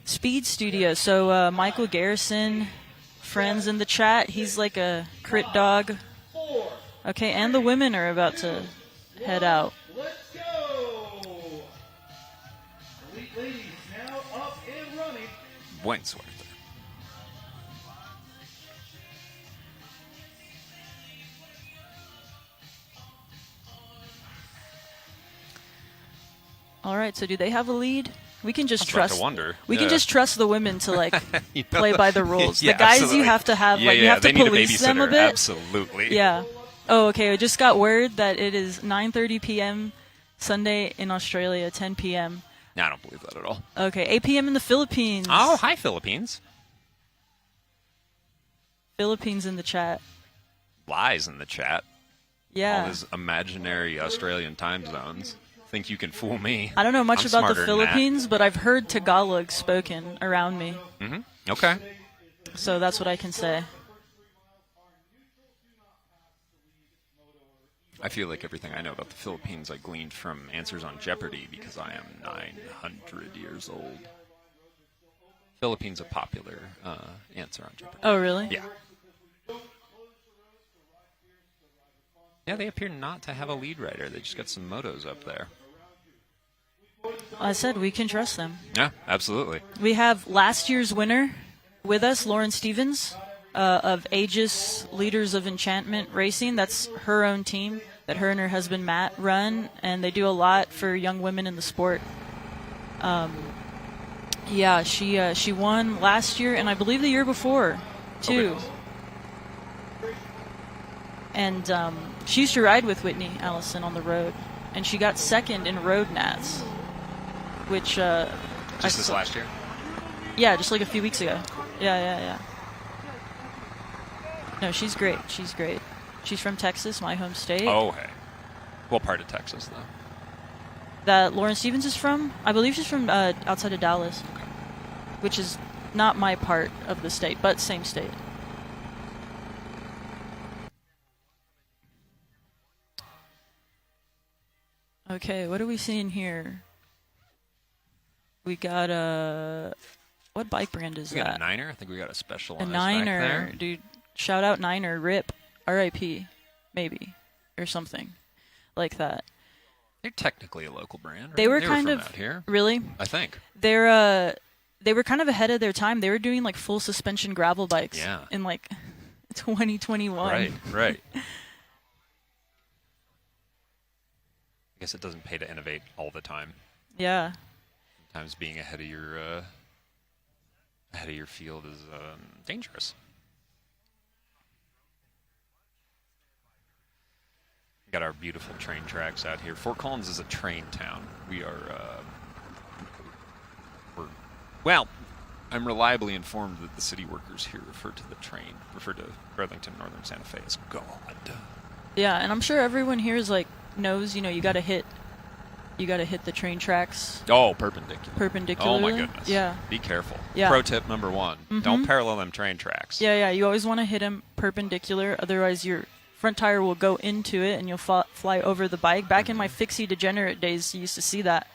[SPEAKER 2] Speed Studio. So Michael Garrison, friends in the chat. He's like a crit dog. Okay, and the women are about to head out.
[SPEAKER 3] Let's go! Elite ladies now up and running.
[SPEAKER 1] Buen suerte.
[SPEAKER 2] All right, so do they have a lead? We can just
[SPEAKER 1] I'm starting
[SPEAKER 2] trust.
[SPEAKER 1] to wonder.
[SPEAKER 2] We can
[SPEAKER 1] Yeah.
[SPEAKER 2] just trust the women to like
[SPEAKER 1] You know?
[SPEAKER 2] play by the rules.
[SPEAKER 1] Yeah,
[SPEAKER 2] the guys
[SPEAKER 1] absolutely.
[SPEAKER 2] you have to have,
[SPEAKER 1] Yeah,
[SPEAKER 2] like you
[SPEAKER 1] yeah,
[SPEAKER 2] have to
[SPEAKER 1] they need
[SPEAKER 2] police
[SPEAKER 1] a
[SPEAKER 2] them a
[SPEAKER 1] babysitter.
[SPEAKER 2] bit.
[SPEAKER 1] Absolutely.
[SPEAKER 2] Yeah. Oh, okay. I just got word that it is 9:30 p.m. Sunday in Australia, 10 p.m.
[SPEAKER 1] No, I don't believe that at all.
[SPEAKER 2] Okay, 8 p.m. in the Philippines.
[SPEAKER 1] Oh, hi, Philippines.
[SPEAKER 2] Philippines in the chat.
[SPEAKER 1] Lies in the chat. All
[SPEAKER 2] Yeah.
[SPEAKER 1] these imaginary Australian time zones. Think you can fool me.
[SPEAKER 2] I don't know much
[SPEAKER 1] I'm
[SPEAKER 2] about the
[SPEAKER 1] smarter than that.
[SPEAKER 2] Philippines, but I've heard Tagalog spoken around me,
[SPEAKER 1] Okay.
[SPEAKER 2] so that's what I can say.
[SPEAKER 1] I feel like everything I know about the Philippines I gleaned from Answers on Jeopardy because I am 900 years old. Philippines a popular answer on Jeopardy.
[SPEAKER 2] Oh, really?
[SPEAKER 1] Yeah. Yeah, they appear not to have a lead writer. They just got some motos up there.
[SPEAKER 2] I said we can trust them.
[SPEAKER 1] Yeah, absolutely.
[SPEAKER 2] We have last year's winner with us, Lauren Stevens, of Aegis Leaders of Enchantment Racing. That's her own team that her and her husband Matt run, and they do a lot for young women in the sport. She won last year, and I believe the year before, too.
[SPEAKER 1] Okay.
[SPEAKER 2] And she used to ride with Whitney Allison on the road, and she got second in Road Nats, which
[SPEAKER 1] Just this last year?
[SPEAKER 2] Yeah, just like a few weeks ago. Yeah. No, she's great. She's great. She's from Texas, my home state.
[SPEAKER 1] Oh, hey. What part of Texas, though?
[SPEAKER 2] That Lauren Stevens is from? I believe she's from outside of Dallas, which is not my part of the state, but same state. Okay, what are we seeing here? We got what bike brand is
[SPEAKER 1] We got
[SPEAKER 2] that?
[SPEAKER 1] a Niner. I think we got a special
[SPEAKER 2] A
[SPEAKER 1] on us back
[SPEAKER 2] Niner,
[SPEAKER 1] there.
[SPEAKER 2] dude. Shout out Niner, RIP, RIP, maybe, or something like that.
[SPEAKER 1] They're technically a local brand, right?
[SPEAKER 2] They were kind
[SPEAKER 1] from
[SPEAKER 2] of
[SPEAKER 1] out here,
[SPEAKER 2] really.
[SPEAKER 1] I think.
[SPEAKER 2] They were kind of ahead of their time. They were doing like full suspension gravel bikes in like 2021.
[SPEAKER 1] Right. I guess it doesn't pay to innovate all the time.
[SPEAKER 2] Yeah.
[SPEAKER 1] Sometimes being ahead of your field is dangerous. got our beautiful train tracks out here. Fort Collins is a train town. We are, well, I'm reliably informed that the city workers here refer to Burlington, Northern Santa Fe as God.
[SPEAKER 2] Yeah, and I'm sure everyone here is like knows, you gotta hit the train tracks
[SPEAKER 1] Oh, perpendicular.
[SPEAKER 2] perpendicularly.
[SPEAKER 1] Oh my goodness.
[SPEAKER 2] Yeah.
[SPEAKER 1] Be careful.
[SPEAKER 2] Yeah.
[SPEAKER 1] Pro tip number 1: don't parallel them train tracks.
[SPEAKER 2] Yeah, you always want to hit them perpendicular, otherwise your front tire will go into it and you'll fly over the bike. Back in my fixie degenerate days, you used to see that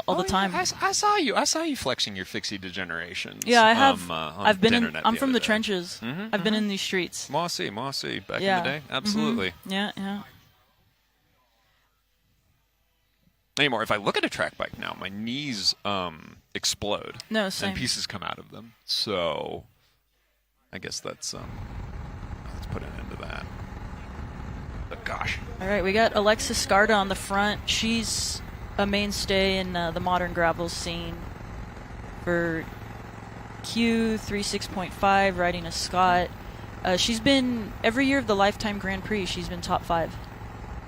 [SPEAKER 2] all the time.
[SPEAKER 1] Yeah, I saw you flexing your fixie degeneration.
[SPEAKER 2] Yeah, I have.
[SPEAKER 1] On
[SPEAKER 2] I've been
[SPEAKER 1] the
[SPEAKER 2] in.
[SPEAKER 1] internet
[SPEAKER 2] I'm
[SPEAKER 1] the
[SPEAKER 2] from
[SPEAKER 1] other
[SPEAKER 2] the
[SPEAKER 1] day.
[SPEAKER 2] trenches. I've been in these streets.
[SPEAKER 1] Mossy, back
[SPEAKER 2] Yeah.
[SPEAKER 1] in the day, absolutely.
[SPEAKER 2] Yeah.
[SPEAKER 1] Anymore, if I look at a track bike now, my knees explode.
[SPEAKER 2] No, same.
[SPEAKER 1] And pieces come out of them. So, I guess that's let's put an end to that. But gosh,
[SPEAKER 2] All right, we got Alexis Scarda on the front. She's a mainstay in the modern gravel scene for Q36.5, riding a Scott. She's been, every year of the Lifetime Grand Prix, she's been top 5.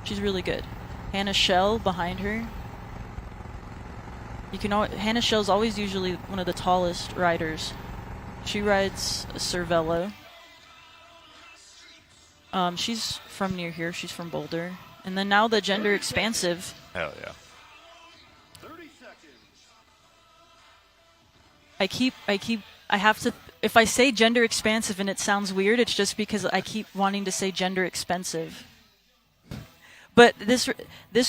[SPEAKER 2] She's really good. Hannah Shell behind her. Hannah Shell's always usually one of the tallest riders. She rides a Cervelo. She's from near here. She's from Boulder. And then now the gender expansive.
[SPEAKER 1] hell yeah.
[SPEAKER 3] 30 seconds.
[SPEAKER 2] I have to, if I say gender expansive and it sounds weird, it's just because I keep wanting to say gender expensive. But this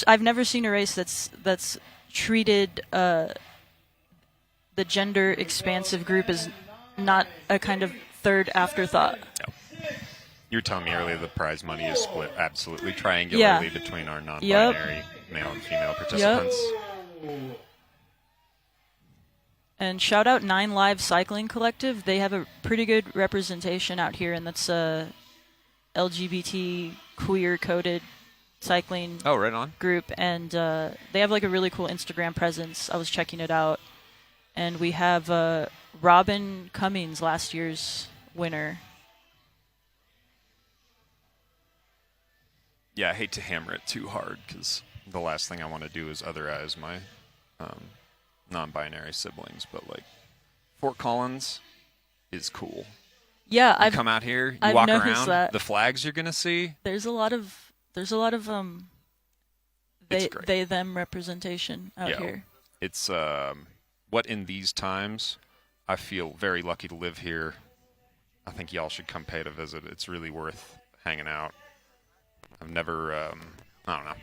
[SPEAKER 2] I've never seen a race that's treated the gender expansive group as not a kind of third afterthought.
[SPEAKER 1] No. You were telling me earlier the prize money is split absolutely triangularly between our non-binary male and female participants.
[SPEAKER 2] And shout out 9 Live Cycling Collective. They have a pretty good representation out here, and that's a LGBT queer coded cycling
[SPEAKER 1] Oh, right on.
[SPEAKER 2] group, and they have like a really cool Instagram presence. I was checking it out, and we have Robin Cummings, last year's winner.
[SPEAKER 1] Yeah, I hate to hammer it too hard because the last thing I want to do is otherize my non-binary siblings. But like, Fort Collins is cool.
[SPEAKER 2] Yeah,
[SPEAKER 1] You come out here, you
[SPEAKER 2] I've
[SPEAKER 1] walk
[SPEAKER 2] noticed
[SPEAKER 1] around,
[SPEAKER 2] that.
[SPEAKER 1] the flags you're gonna see.
[SPEAKER 2] There's a lot of
[SPEAKER 1] It's great.
[SPEAKER 2] they them representation out
[SPEAKER 1] Yeah.
[SPEAKER 2] here.
[SPEAKER 1] It's what in these times, I feel very lucky to live here. I think y'all should come pay to visit. It's really worth hanging out. I've never, I don't know,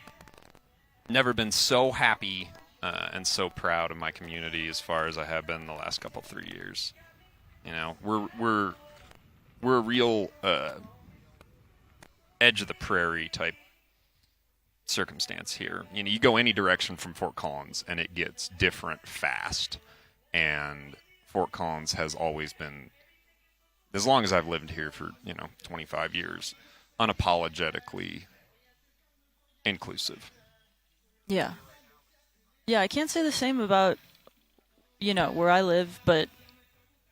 [SPEAKER 1] never been so happy and so proud of my community as far as I have been the last 3 years. You know, we're a real edge of the prairie type circumstance here. You know, you go any direction from Fort Collins and it gets different fast. And Fort Collins has always been, as long as I've lived here for, 25 years, unapologetically inclusive.
[SPEAKER 2] Yeah, I can't say the same about where I live, but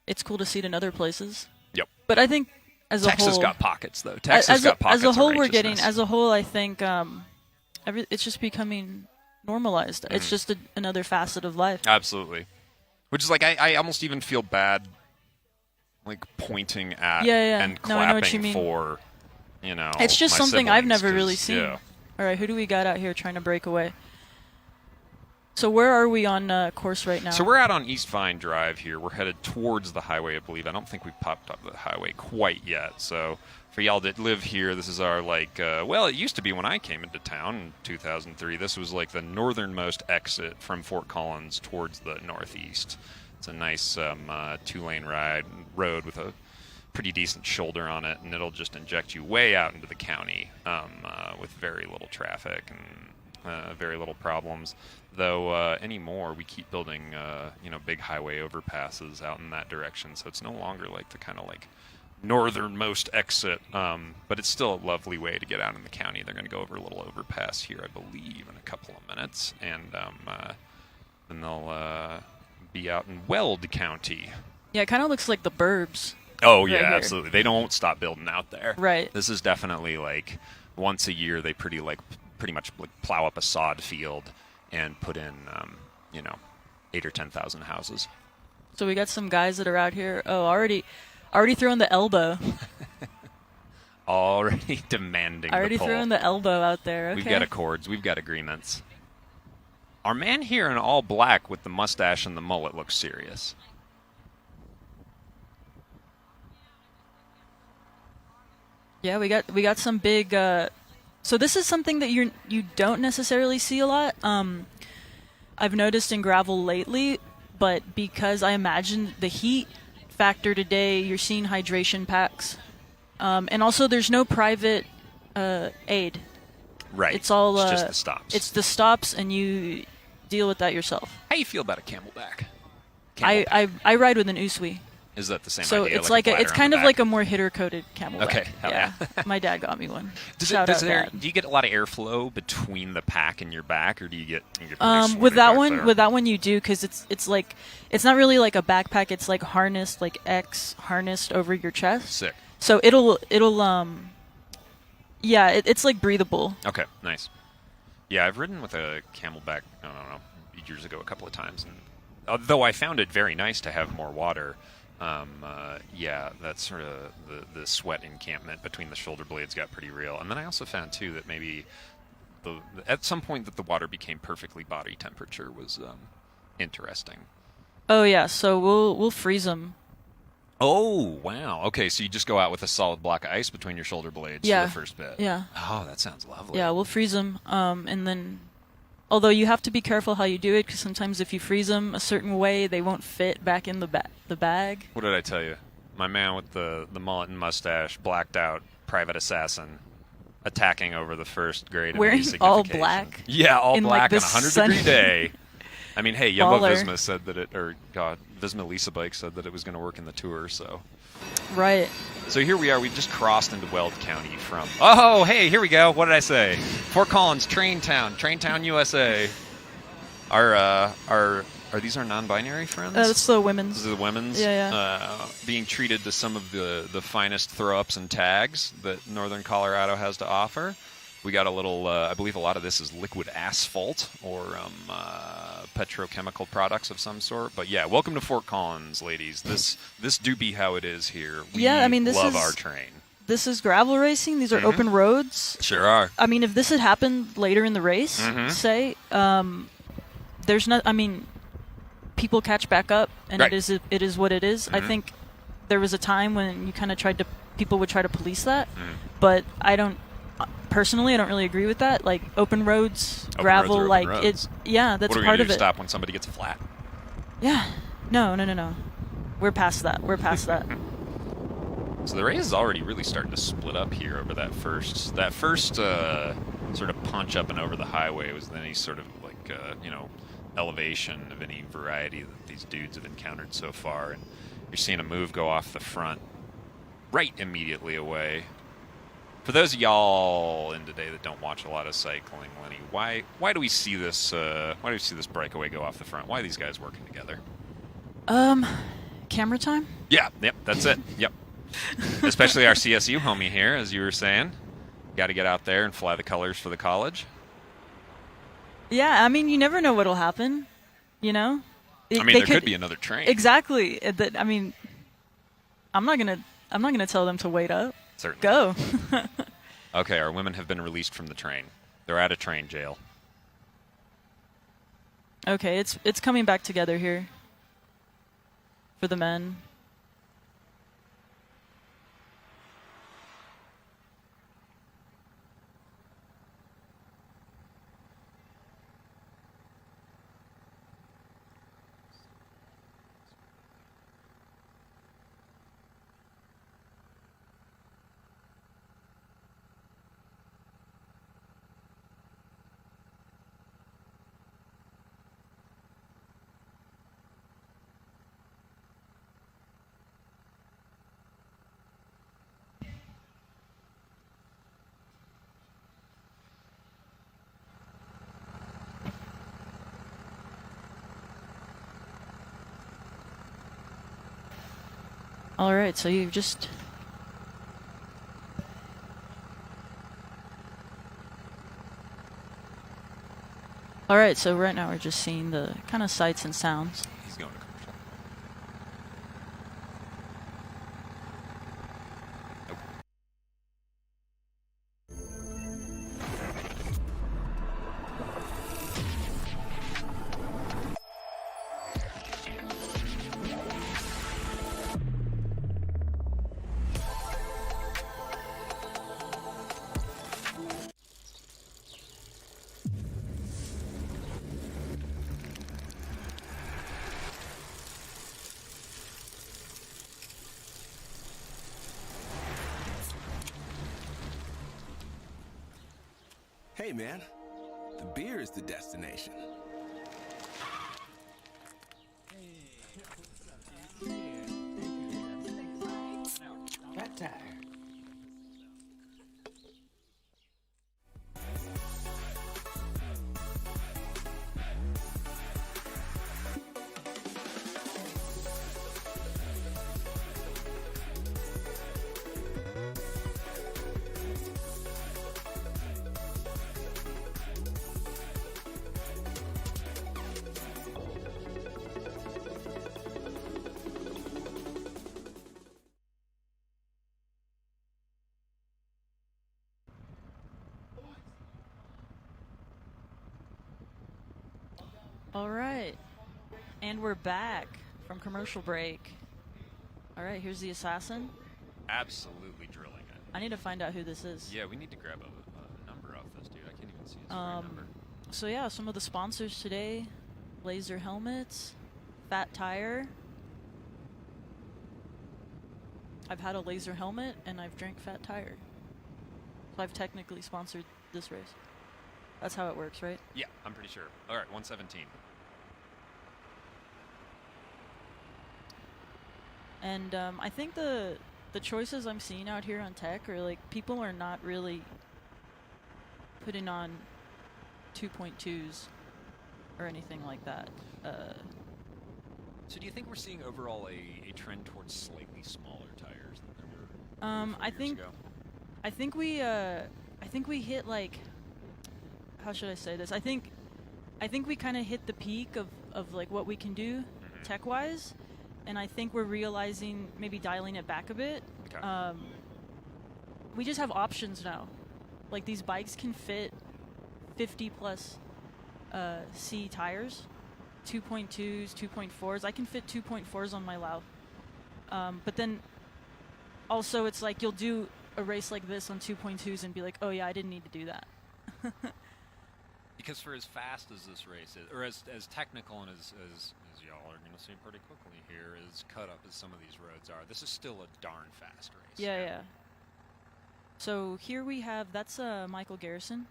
[SPEAKER 2] it's cool to see it in other places.
[SPEAKER 1] Yep.
[SPEAKER 2] But I think as a
[SPEAKER 1] Texas
[SPEAKER 2] whole,
[SPEAKER 1] got pockets though. Texas got pockets.
[SPEAKER 2] As a whole,
[SPEAKER 1] of
[SPEAKER 2] we're getting.
[SPEAKER 1] righteousness.
[SPEAKER 2] As a whole, I think it's just becoming normalized. It's just another facet of life.
[SPEAKER 1] Absolutely. Which is like I almost even feel bad, like pointing at
[SPEAKER 2] Yeah.
[SPEAKER 1] and
[SPEAKER 2] No, I know what you
[SPEAKER 1] clapping
[SPEAKER 2] mean.
[SPEAKER 1] for,
[SPEAKER 2] It's just
[SPEAKER 1] my
[SPEAKER 2] something I've
[SPEAKER 1] siblings,
[SPEAKER 2] never really
[SPEAKER 1] 'cause,
[SPEAKER 2] seen.
[SPEAKER 1] Yeah.
[SPEAKER 2] All right, who do we got out here trying to break away? So where are we on course right now?
[SPEAKER 1] So we're out on East Vine Drive here. We're headed towards the highway, I believe. I don't think we've popped up the highway quite yet. So for y'all that live here, this is our it used to be when I came into town in 2003. This was like the northernmost exit from Fort Collins towards the northeast. It's a nice 2-lane road with a pretty decent shoulder on it, and it'll just inject you way out into the county with very little traffic and very little problems. Though anymore, we keep building big highway overpasses out in that direction, so it's no longer like the kind of like northernmost exit, but it's still a lovely way to get out in the county. They're going to go over a little overpass here, I believe, in a couple of minutes, and then they'll be out in Weld County.
[SPEAKER 2] Yeah, it kind of looks like the Burbs.
[SPEAKER 1] Oh, yeah,
[SPEAKER 2] right here.
[SPEAKER 1] absolutely. They don't stop building out there.
[SPEAKER 2] Right.
[SPEAKER 1] This is definitely like once a year they pretty much like plow up a sod field and put in 8 or 10,000 houses.
[SPEAKER 2] So we got some guys that are out here. Oh, already throwing the elbow.
[SPEAKER 1] Already demanding
[SPEAKER 2] Already
[SPEAKER 1] the pull.
[SPEAKER 2] throwing the elbow out there. Okay.
[SPEAKER 1] We've got accords. We've got agreements. Our man here in all black with the mustache and the mullet looks serious.
[SPEAKER 2] Yeah, we got some big. So this is something that you don't necessarily see a lot. I've noticed in gravel lately, but because I imagine the heat factor today, you're seeing hydration packs, and also there's no private aid.
[SPEAKER 1] Right.
[SPEAKER 2] It's all
[SPEAKER 1] it's just the stops.
[SPEAKER 2] It's the stops, and you deal with that yourself.
[SPEAKER 1] How you feel about a camelback?
[SPEAKER 2] I ride with an Usui.
[SPEAKER 1] Is that the same
[SPEAKER 2] So
[SPEAKER 1] idea?
[SPEAKER 2] it's
[SPEAKER 1] it's
[SPEAKER 2] kind of like a more hitter coated camelback.
[SPEAKER 1] Okay, hell yeah.
[SPEAKER 2] My dad got me one.
[SPEAKER 1] Do
[SPEAKER 2] Dad.
[SPEAKER 1] you get a lot of airflow between the pack and your back, or do you get
[SPEAKER 2] with that one you do, because it's like it's not really like a backpack. It's like harnessed, like X harnessed over your chest.
[SPEAKER 1] Sick.
[SPEAKER 2] So it'll it's like breathable.
[SPEAKER 1] Okay, nice. Yeah, I've ridden with a camelback, I don't know, years ago a couple of times, and although I found it very nice to have more water, that's sort of the sweat encampment between the shoulder blades got pretty real. And then I also found too that maybe at some point that the water became perfectly body temperature was interesting.
[SPEAKER 2] Oh yeah, so we'll freeze them.
[SPEAKER 1] Oh wow! Okay, so you just go out with a solid block of ice between your shoulder blades for the first bit.
[SPEAKER 2] Yeah.
[SPEAKER 1] Oh, that sounds lovely.
[SPEAKER 2] Yeah, we'll freeze them, and then. Although you have to be careful how you do it, because sometimes if you freeze them a certain way, they won't fit back in the bag.
[SPEAKER 1] What did I tell you? My man with the mullet and mustache, blacked out, private assassin, attacking over the first grade.
[SPEAKER 2] Wearing all black.
[SPEAKER 1] Yeah, all
[SPEAKER 2] in
[SPEAKER 1] black
[SPEAKER 2] like
[SPEAKER 1] on a 100-degree day. I mean, hey, Jumbo
[SPEAKER 2] Baller.
[SPEAKER 1] Visma said that Visma Lisa Bike said that it was going to work in the tour, so.
[SPEAKER 2] Right.
[SPEAKER 1] So here we are. We've just crossed into Weld County from. Oh, hey, here we go. What did I say? Fort Collins, Train Town, USA. Are these our non-binary friends?
[SPEAKER 2] That's the women's.
[SPEAKER 1] This is the women's.
[SPEAKER 2] Yeah.
[SPEAKER 1] Being treated to some of the finest throw-ups and tags that Northern Colorado has to offer. We got a little. I believe a lot of this is liquid asphalt or petrochemical products of some sort. But yeah, welcome to Fort Collins, ladies. This do be how it is here. We
[SPEAKER 2] this
[SPEAKER 1] love
[SPEAKER 2] is
[SPEAKER 1] our train.
[SPEAKER 2] This is gravel racing. These are open roads.
[SPEAKER 1] Sure are.
[SPEAKER 2] I mean, if this had happened later in the race, say, there's not. I mean, people catch back up, and
[SPEAKER 1] Right.
[SPEAKER 2] it is what it is. I think there was a time when you kind of people would try to police that, but I don't. Personally, I don't really agree with that. Like open roads, gravel,
[SPEAKER 1] roads are
[SPEAKER 2] like
[SPEAKER 1] open roads.
[SPEAKER 2] it's that's
[SPEAKER 1] What are we
[SPEAKER 2] part
[SPEAKER 1] gonna
[SPEAKER 2] of
[SPEAKER 1] do?
[SPEAKER 2] it.
[SPEAKER 1] Stop when somebody gets a flat?
[SPEAKER 2] Yeah, no. We're past that.
[SPEAKER 1] So the race is already really starting to split up here over that first sort of punch up and over the highway was any sort of like elevation of any variety that these dudes have encountered so far, and you're seeing a move go off the front right immediately away. For those of y'all in today that don't watch a lot of cycling, Lenny, why do we see this breakaway go off the front? Why are these guys working together?
[SPEAKER 2] Camera time.
[SPEAKER 1] Yeah, yep, that's it. Yep. Especially our CSU homie here, as you were saying. Got to get out there and fly the colors for the college.
[SPEAKER 2] Yeah, I mean, you never know what'll happen. You know.
[SPEAKER 1] There could be another train.
[SPEAKER 2] Exactly. I mean, I'm not gonna tell them to wait up.
[SPEAKER 1] Certainly.
[SPEAKER 2] Go.
[SPEAKER 1] Okay, our women have been released from the train. They're out of train jail.
[SPEAKER 2] Okay, it's coming back together here for the men. All right, so you've just All right, so right now we're just seeing the kind of sights and sounds.
[SPEAKER 1] He's going to commercial. Nope.
[SPEAKER 4] Hey, man. The beer is the destination.
[SPEAKER 5] Fat tire.
[SPEAKER 2] All right, and we're back from commercial break. All right, here's the assassin.
[SPEAKER 1] Absolutely drilling it.
[SPEAKER 2] I need to find out who this is.
[SPEAKER 1] Yeah, we need to grab a number off this dude. I can't even see his right number.
[SPEAKER 2] So yeah, some of the sponsors today: Laser Helmets, Fat Tire. I've had a laser helmet and I've drank Fat Tire. So I've technically sponsored this race. That's how it works, right?
[SPEAKER 1] Yeah, I'm pretty sure. All right, 117.
[SPEAKER 2] And I think the choices I'm seeing out here on tech are like people are not really putting on 2.2s or anything like that.
[SPEAKER 1] So do you think we're seeing overall a trend towards slightly smaller tires than there were
[SPEAKER 2] I
[SPEAKER 1] 4 years
[SPEAKER 2] think
[SPEAKER 1] ago?
[SPEAKER 2] I think we hit like, how should I say this? I think we kind of hit the peak of like what we can do tech wise, and I think we're realizing maybe dialing it back a bit.
[SPEAKER 1] Okay.
[SPEAKER 2] We just have options now. Like these bikes can fit 50 plus C tires, 2.2s, 2.4s. I can fit 2.4s on my Lau. But then also it's like you'll do a race like this on 2.2s and be like, oh yeah, I didn't need to do that.
[SPEAKER 1] Because for as fast as this race is, or as technical and as y'all are going to see pretty quickly here, as cut up as some of these roads are, this is still a darn fast race.
[SPEAKER 2] Yeah. So here we have, that's Michael Garrison.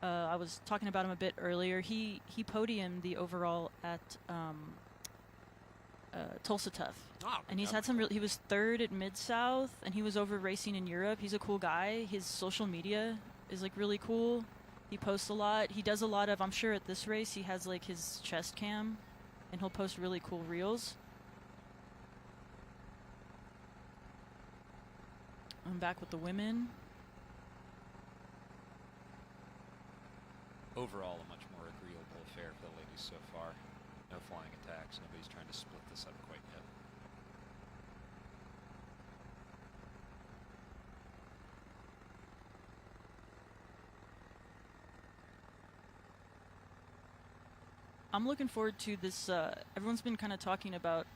[SPEAKER 2] I was talking about him a bit earlier. He podiumed the overall at Tulsa Tough.
[SPEAKER 1] Oh,
[SPEAKER 2] And he's had some. He was third at Mid South, and he was over racing in Europe. He's a cool guy. His social media is like really cool. He posts a lot. He does a lot of. I'm sure at this race he has like his chest cam, and he'll post really cool reels. I'm back with the women.
[SPEAKER 1] Overall, a much more agreeable affair for the ladies so far. No flying attacks. Nobody's trying to split this up quite yet.
[SPEAKER 2] I'm looking forward to this. Everyone's been kind of talking about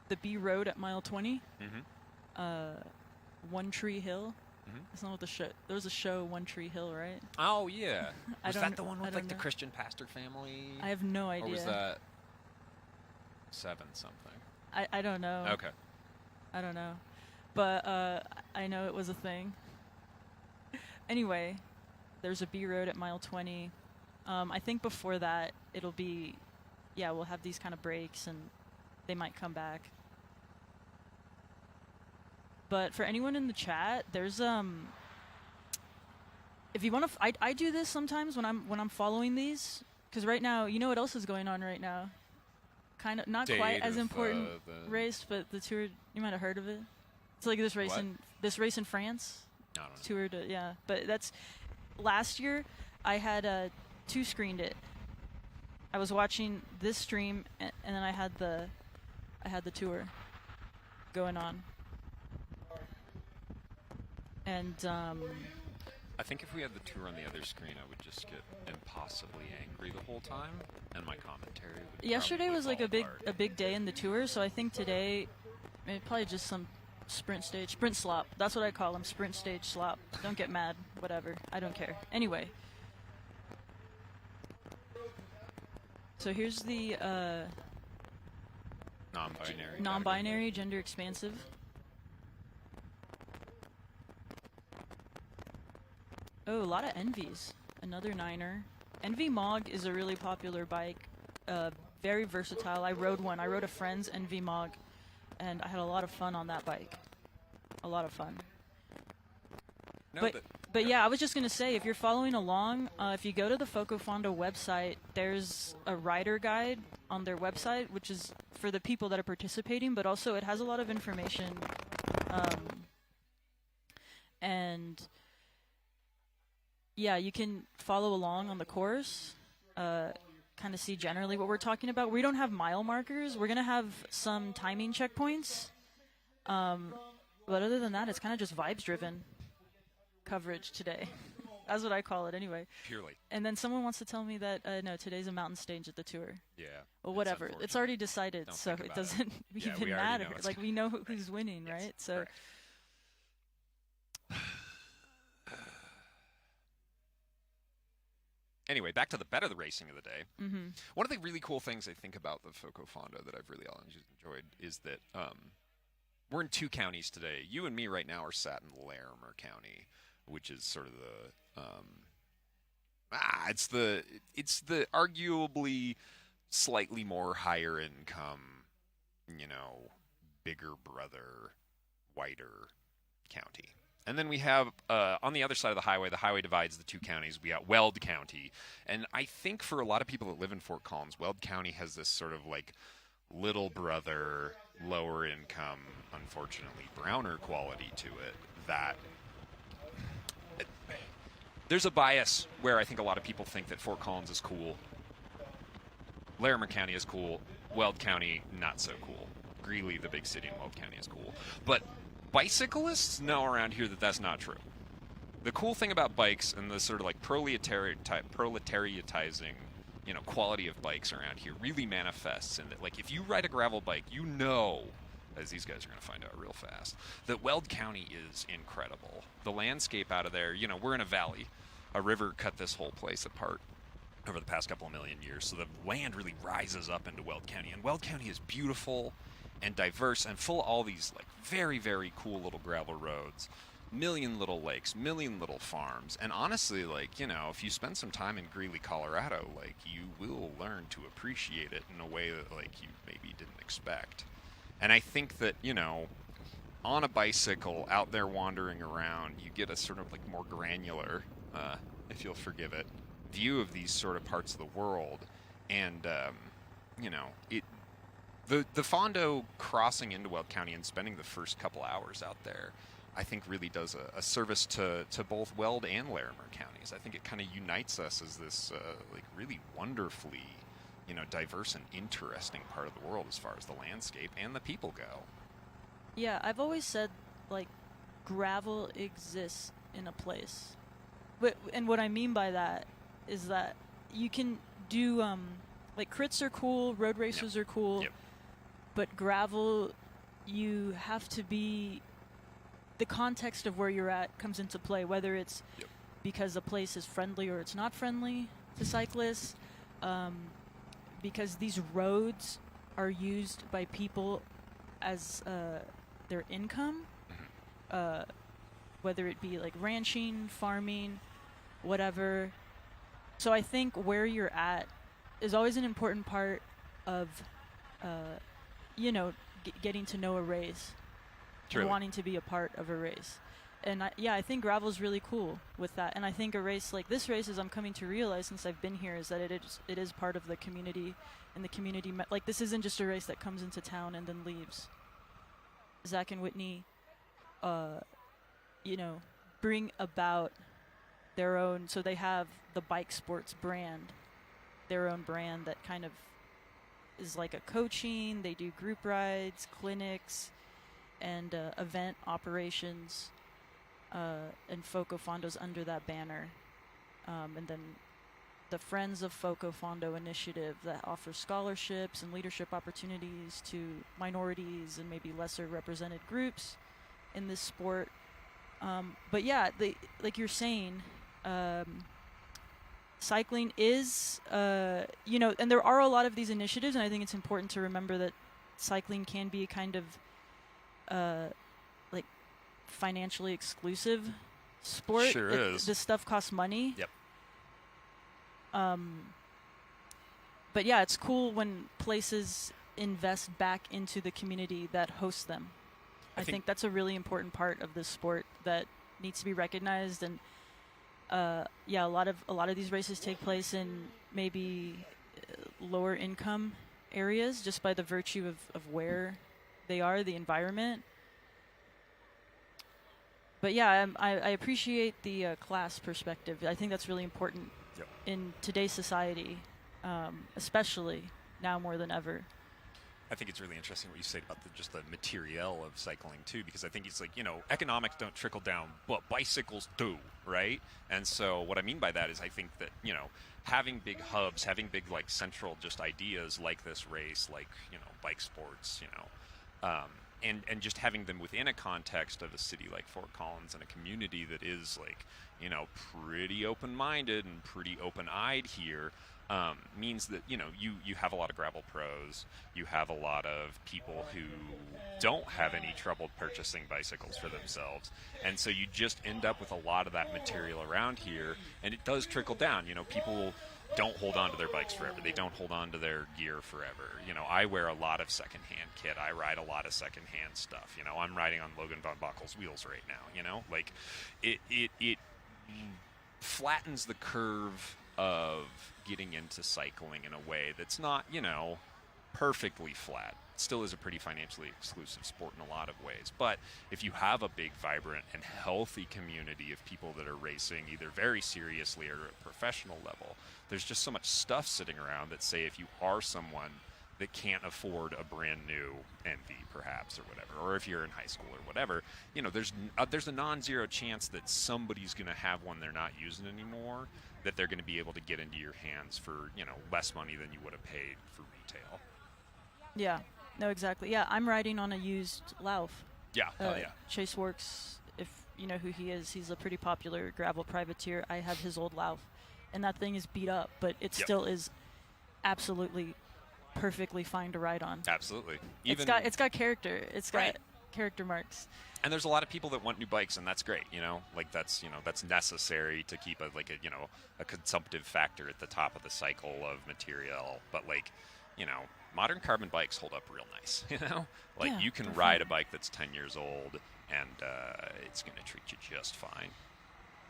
[SPEAKER 2] the B Road at mile 20. One Tree Hill. That's not what the show. There was a show, One Tree Hill, right?
[SPEAKER 1] Oh yeah. Was that the one
[SPEAKER 2] I
[SPEAKER 1] with
[SPEAKER 2] don't
[SPEAKER 1] like the
[SPEAKER 2] know.
[SPEAKER 1] Christian pastor family?
[SPEAKER 2] I have no idea.
[SPEAKER 1] Or was that 7 something?
[SPEAKER 2] I don't know.
[SPEAKER 1] Okay.
[SPEAKER 2] I don't know. But I know it was a thing. Anyway, there's a B Road at mile 20. I think before that, it'll be, yeah, we'll have these kind of breaks and they might come back. But for anyone in the chat, there's if you want to, I do this sometimes when I'm following these, because right now, you know what else is going on right now? Kind of not quite as important race, but the Tour. You might have heard of it. It's like this race
[SPEAKER 1] What?
[SPEAKER 2] in France.
[SPEAKER 1] I don't know.
[SPEAKER 2] Tour to, yeah, but that's last year. I had two screened it. I was watching this stream, and then I had the tour going on. And
[SPEAKER 1] I think if we had the tour on the other screen, I would just get impossibly angry the whole time, and my commentary would
[SPEAKER 2] yesterday
[SPEAKER 1] probably
[SPEAKER 2] was like
[SPEAKER 1] fall
[SPEAKER 2] a big day in the tour, so I think today probably just some sprint slop. That's what I call them, sprint stage slop. Don't get mad, whatever. I don't care. Anyway. So here's the
[SPEAKER 1] non-binary,
[SPEAKER 2] gender expansive. Oh, a lot of Envies. Another Niner. Envy Mog is a really popular bike. Very versatile. I rode one. I rode a friend's Envy Mog, and I had a lot of fun on that bike. A lot of fun. But yeah, I was just going to say, if you're following along, if you go to the FoCo Fondo website, there's a rider guide on their website, which is for the people that are participating, but also it has a lot of information. And yeah, you can follow along on the course, kind of see generally what we're talking about. We don't have mile markers. We're going to have some timing checkpoints. But other than that, it's kind of just vibes-driven coverage today. That's what I call it anyway.
[SPEAKER 1] Purely.
[SPEAKER 2] And then someone wants to tell me that, no, today's a mountain stage at the tour.
[SPEAKER 1] Yeah.
[SPEAKER 2] Well, whatever. It's already decided,
[SPEAKER 1] Don't
[SPEAKER 2] so
[SPEAKER 1] think
[SPEAKER 2] it
[SPEAKER 1] about
[SPEAKER 2] doesn't
[SPEAKER 1] it. Yeah,
[SPEAKER 2] even
[SPEAKER 1] we already know
[SPEAKER 2] matter.
[SPEAKER 1] it's
[SPEAKER 2] Like, we know who's winning,
[SPEAKER 1] Yes,
[SPEAKER 2] right? So.
[SPEAKER 1] correct. Anyway, back to the racing of the day.
[SPEAKER 2] Mm-hmm.
[SPEAKER 1] One of the really cool things I think about the FoCo Fondo that I've really enjoyed is that we're in two counties today. You and me right now are sat in Larimer County, which is sort of it's the arguably slightly more higher income, bigger brother, whiter county. And then we have, on the other side of the highway divides the two counties. We got Weld County. And I think for a lot of people that live in Fort Collins, Weld County has this sort of like little brother, lower income, unfortunately browner quality to it that there's a bias where I think a lot of people think that Fort Collins is cool. Larimer County is cool. Weld County, not so cool. Greeley, the big city in Weld County, is cool. But bicyclists know around here that that's not true. The cool thing about bikes and the sort of like proletariatizing, quality of bikes around here really manifests in that, like, if you ride a gravel bike, as these guys are going to find out real fast, that Weld County is incredible. The landscape out of there, we're in a valley. A river cut this whole place apart over the past couple of million years, so the land really rises up into Weld County. And Weld County is beautiful and diverse and full of all these like very, very cool little gravel roads, million little lakes, million little farms. And honestly, like, if you spend some time in Greeley, Colorado, like, you will learn to appreciate it in a way that, like, you maybe didn't expect. And I think that, on a bicycle out there wandering around, you get a sort of like more granular, if you'll forgive it, view of these sort of parts of the world. And, The Fondo crossing into Weld County and spending the first couple hours out there, I think really does a service to both Weld and Larimer counties. I think it kind of unites us as this like really wonderfully, diverse and interesting part of the world as far as the landscape and the people go.
[SPEAKER 2] Yeah, I've always said, like, gravel exists in a place. And what I mean by that is that you can do, like, crits are cool, road races are cool.
[SPEAKER 1] Yep.
[SPEAKER 2] But gravel, you have to be... The context of where you're at comes into play, whether it's because the place is friendly or it's not friendly to cyclists, because these roads are used by people as their income, whether it be like ranching, farming, whatever. So I think where you're at is always an important part of... getting to know a race and wanting to be a part of a race. And I think gravel is really cool with that. And I think a race like this race, as I'm coming to realize since I've been here, is that it is part of the community. And the community, like, this isn't just a race that comes into town and then leaves. Zach and Whitney, bring about their own. So they have the bike sports brand, their own brand that kind of is like a coaching. They do group rides, clinics, and event operations. And FoCo Fondo's under that banner. And then the Friends of FoCo Fondo initiative that offers scholarships and leadership opportunities to minorities and maybe lesser represented groups in this sport. But yeah, like you're saying, cycling is, and there are a lot of these initiatives, and I think it's important to remember that cycling can be kind of like financially exclusive sport.
[SPEAKER 1] Sure is.
[SPEAKER 2] This stuff costs money.
[SPEAKER 1] Yep.
[SPEAKER 2] But yeah, it's cool when places invest back into the community that hosts them. I think that's a really important part of this sport that needs to be recognized. And a lot of these races take place in maybe lower income areas just by the virtue of where they are, the environment. But yeah, I appreciate the class perspective. I think that's really important in today's society, especially now more than ever.
[SPEAKER 1] I think it's really interesting what you said about just the material of cycling too, because I think it's like, economics don't trickle down, but bicycles do, right? And so what I mean by that is I think that, having big hubs, having big like central just ideas like this race, like, bike sports, and just having them within a context of a city like Fort Collins and a community that is like, pretty open-minded and pretty open-eyed here, means that, you have a lot of gravel pros, you have a lot of people who don't have any trouble purchasing bicycles for themselves, and so you just end up with a lot of that material around here, and it does trickle down. People don't hold on to their bikes forever. They don't hold on to their gear forever. I wear a lot of secondhand kit. I ride a lot of secondhand stuff. I'm riding on Logan von Bockel's wheels right now. Like it flattens the curve of getting into cycling in a way that's not, perfectly flat. It still is a pretty financially exclusive sport in a lot of ways. But if you have a big, vibrant, and healthy community of people that are racing either very seriously or at a professional level, there's just so much stuff sitting around that say if you are someone that can't afford a brand new Envy, perhaps, or whatever, or if you're in high school or whatever, there's a non-zero chance that somebody's going to have one they're not using anymore that they're going to be able to get into your hands for, less money than you would have paid for retail.
[SPEAKER 2] Yeah, no, exactly. Yeah, I'm riding on a used Lauf.
[SPEAKER 1] Yeah,
[SPEAKER 2] Chase Works, if you know who he is, he's a pretty popular gravel privateer. I have his old Lauf, and that thing is beat up, but it still is absolutely perfectly fine to ride on.
[SPEAKER 1] Absolutely.
[SPEAKER 2] It's got character. It's got character marks.
[SPEAKER 1] And there's a lot of people that want new bikes, and that's great. That's necessary to keep a consumptive factor at the top of the cycle of material. But modern carbon bikes hold up real nice. You can
[SPEAKER 2] definitely
[SPEAKER 1] ride a bike that's 10 years old, and it's going to treat you just fine.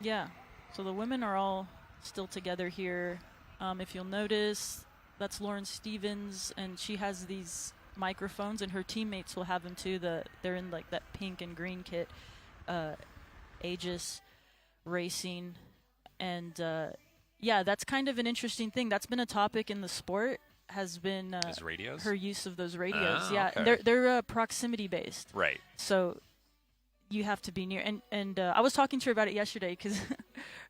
[SPEAKER 2] Yeah. So the women are all still together here. If you'll notice, that's Lauren Stevens, and she has these microphones, and her teammates will have them too. They're in like that pink and green kit, Aegis Racing, and that's kind of an interesting thing. That's been a topic in the sport. Has been
[SPEAKER 1] His radios?
[SPEAKER 2] Her use of those radios.
[SPEAKER 1] Okay.
[SPEAKER 2] They're proximity based.
[SPEAKER 1] Right.
[SPEAKER 2] So you have to be near. And I was talking to her about it yesterday because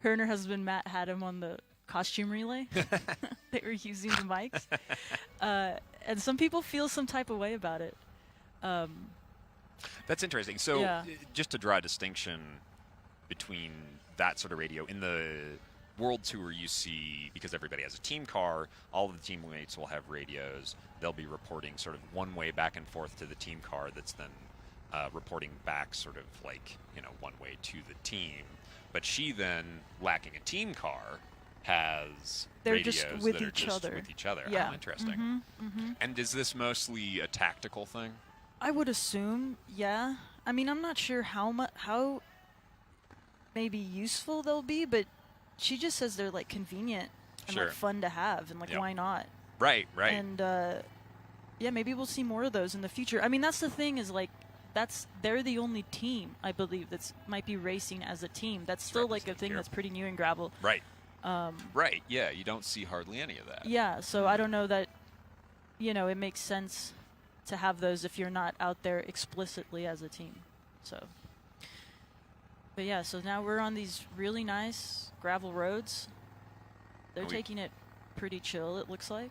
[SPEAKER 2] her and her husband Matt had him on the costume relay. They were using the mics, and some people feel some type of way about it.
[SPEAKER 1] That's interesting. So just to draw a distinction between that sort of radio in the World Tour, you see, because everybody has a team car, all of the teammates will have radios. They'll be reporting sort of one way back and forth to the team car that's then reporting back sort of like, one way to the team. But she then, lacking a team car, has
[SPEAKER 2] They're
[SPEAKER 1] radios
[SPEAKER 2] just with
[SPEAKER 1] that are
[SPEAKER 2] each
[SPEAKER 1] just
[SPEAKER 2] other.
[SPEAKER 1] with each other.
[SPEAKER 2] Yeah.
[SPEAKER 1] How interesting. And is this mostly a tactical thing?
[SPEAKER 2] I would assume, yeah. I mean, I'm not sure how maybe useful they'll be, but she just says they're like convenient and like fun to have, and like why not?
[SPEAKER 1] Right.
[SPEAKER 2] And maybe we'll see more of those in the future. I mean, that's the thing is like they're the only team I believe that's might be racing as a team. That's still like a thing that's pretty new in gravel.
[SPEAKER 1] Right. Right. Yeah, you don't see hardly any of that.
[SPEAKER 2] Yeah, so I don't know that it makes sense to have those if you're not out there explicitly as a team. So, but yeah, so now we're on these really nice gravel roads. They're taking it pretty chill, it looks like.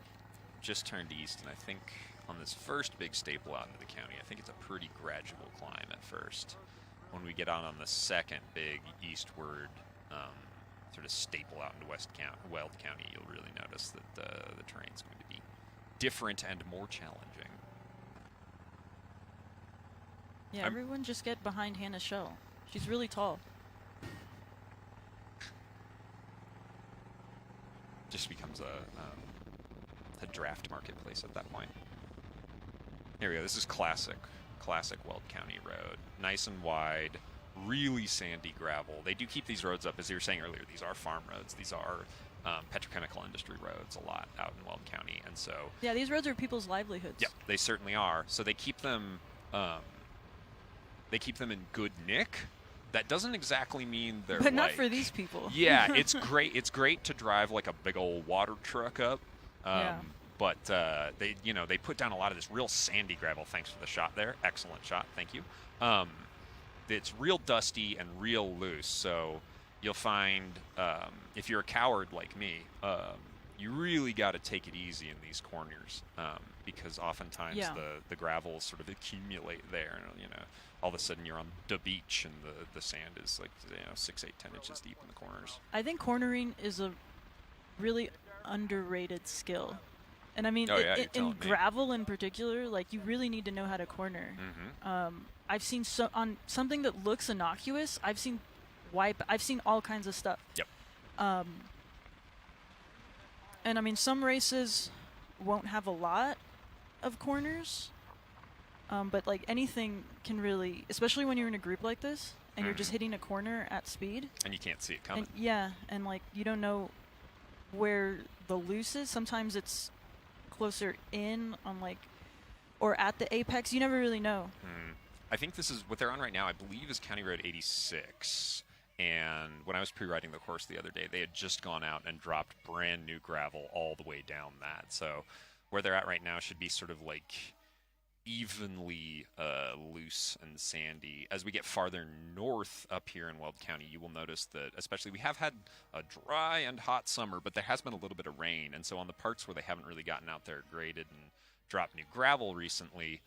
[SPEAKER 1] Just turned east, and I think on this first big staple out into the county, I think it's a pretty gradual climb at first. When we get on the second big eastward sort of staple out into Weld County, you'll really notice that the terrain's going to be different and more challenging.
[SPEAKER 2] Yeah, everyone just get behind Hannah Shell. She's really tall.
[SPEAKER 1] Just becomes a draft marketplace at that point. Here we go. This is classic Weld County road. Nice and wide, really sandy gravel. They do keep these roads up, as you were saying earlier. These are farm roads. These are petrochemical industry roads a lot out in Weld County, and so
[SPEAKER 2] yeah, these roads are people's livelihoods.
[SPEAKER 1] Yeah, they certainly are. So they keep them in good nick. That doesn't exactly mean they're
[SPEAKER 2] but not for these people.
[SPEAKER 1] Yeah, it's great. It's great to drive like a big old water truck up. But they put down a lot of this real sandy gravel. Thanks for the shot there. Excellent shot. Thank you. It's real dusty and real loose. So you'll find if you're a coward like me, you really got to take it easy in these corners because oftentimes the gravel sort of accumulate there. And, all of a sudden you're on the beach and the sand is like 6, 8, 10 inches deep in the corners.
[SPEAKER 2] I think cornering is a really underrated skill. And I mean, in gravel in particular, like you really need to know how to corner.
[SPEAKER 1] Mm-hmm.
[SPEAKER 2] I've seen on something that looks innocuous. I've seen all kinds of stuff.
[SPEAKER 1] Yep.
[SPEAKER 2] And I mean, some races won't have a lot of corners, but like anything can really, especially when you're in a group like this and you're just hitting a corner at speed.
[SPEAKER 1] And you can't see it coming.
[SPEAKER 2] And like you don't know where the loose is. Sometimes it's closer in on or at the apex. You never really know.
[SPEAKER 1] I think this is what they're on right now. I believe is County Road 86. And when I was pre-riding the course the other day, they had just gone out and dropped brand new gravel all the way down that. So where they're at right now should be sort of like evenly loose and sandy. As we get farther north up here in Weld County, you will notice that especially we have had a dry and hot summer, but there has been a little bit of rain. And so on the parts where they haven't really gotten out there graded and dropped new gravel recently,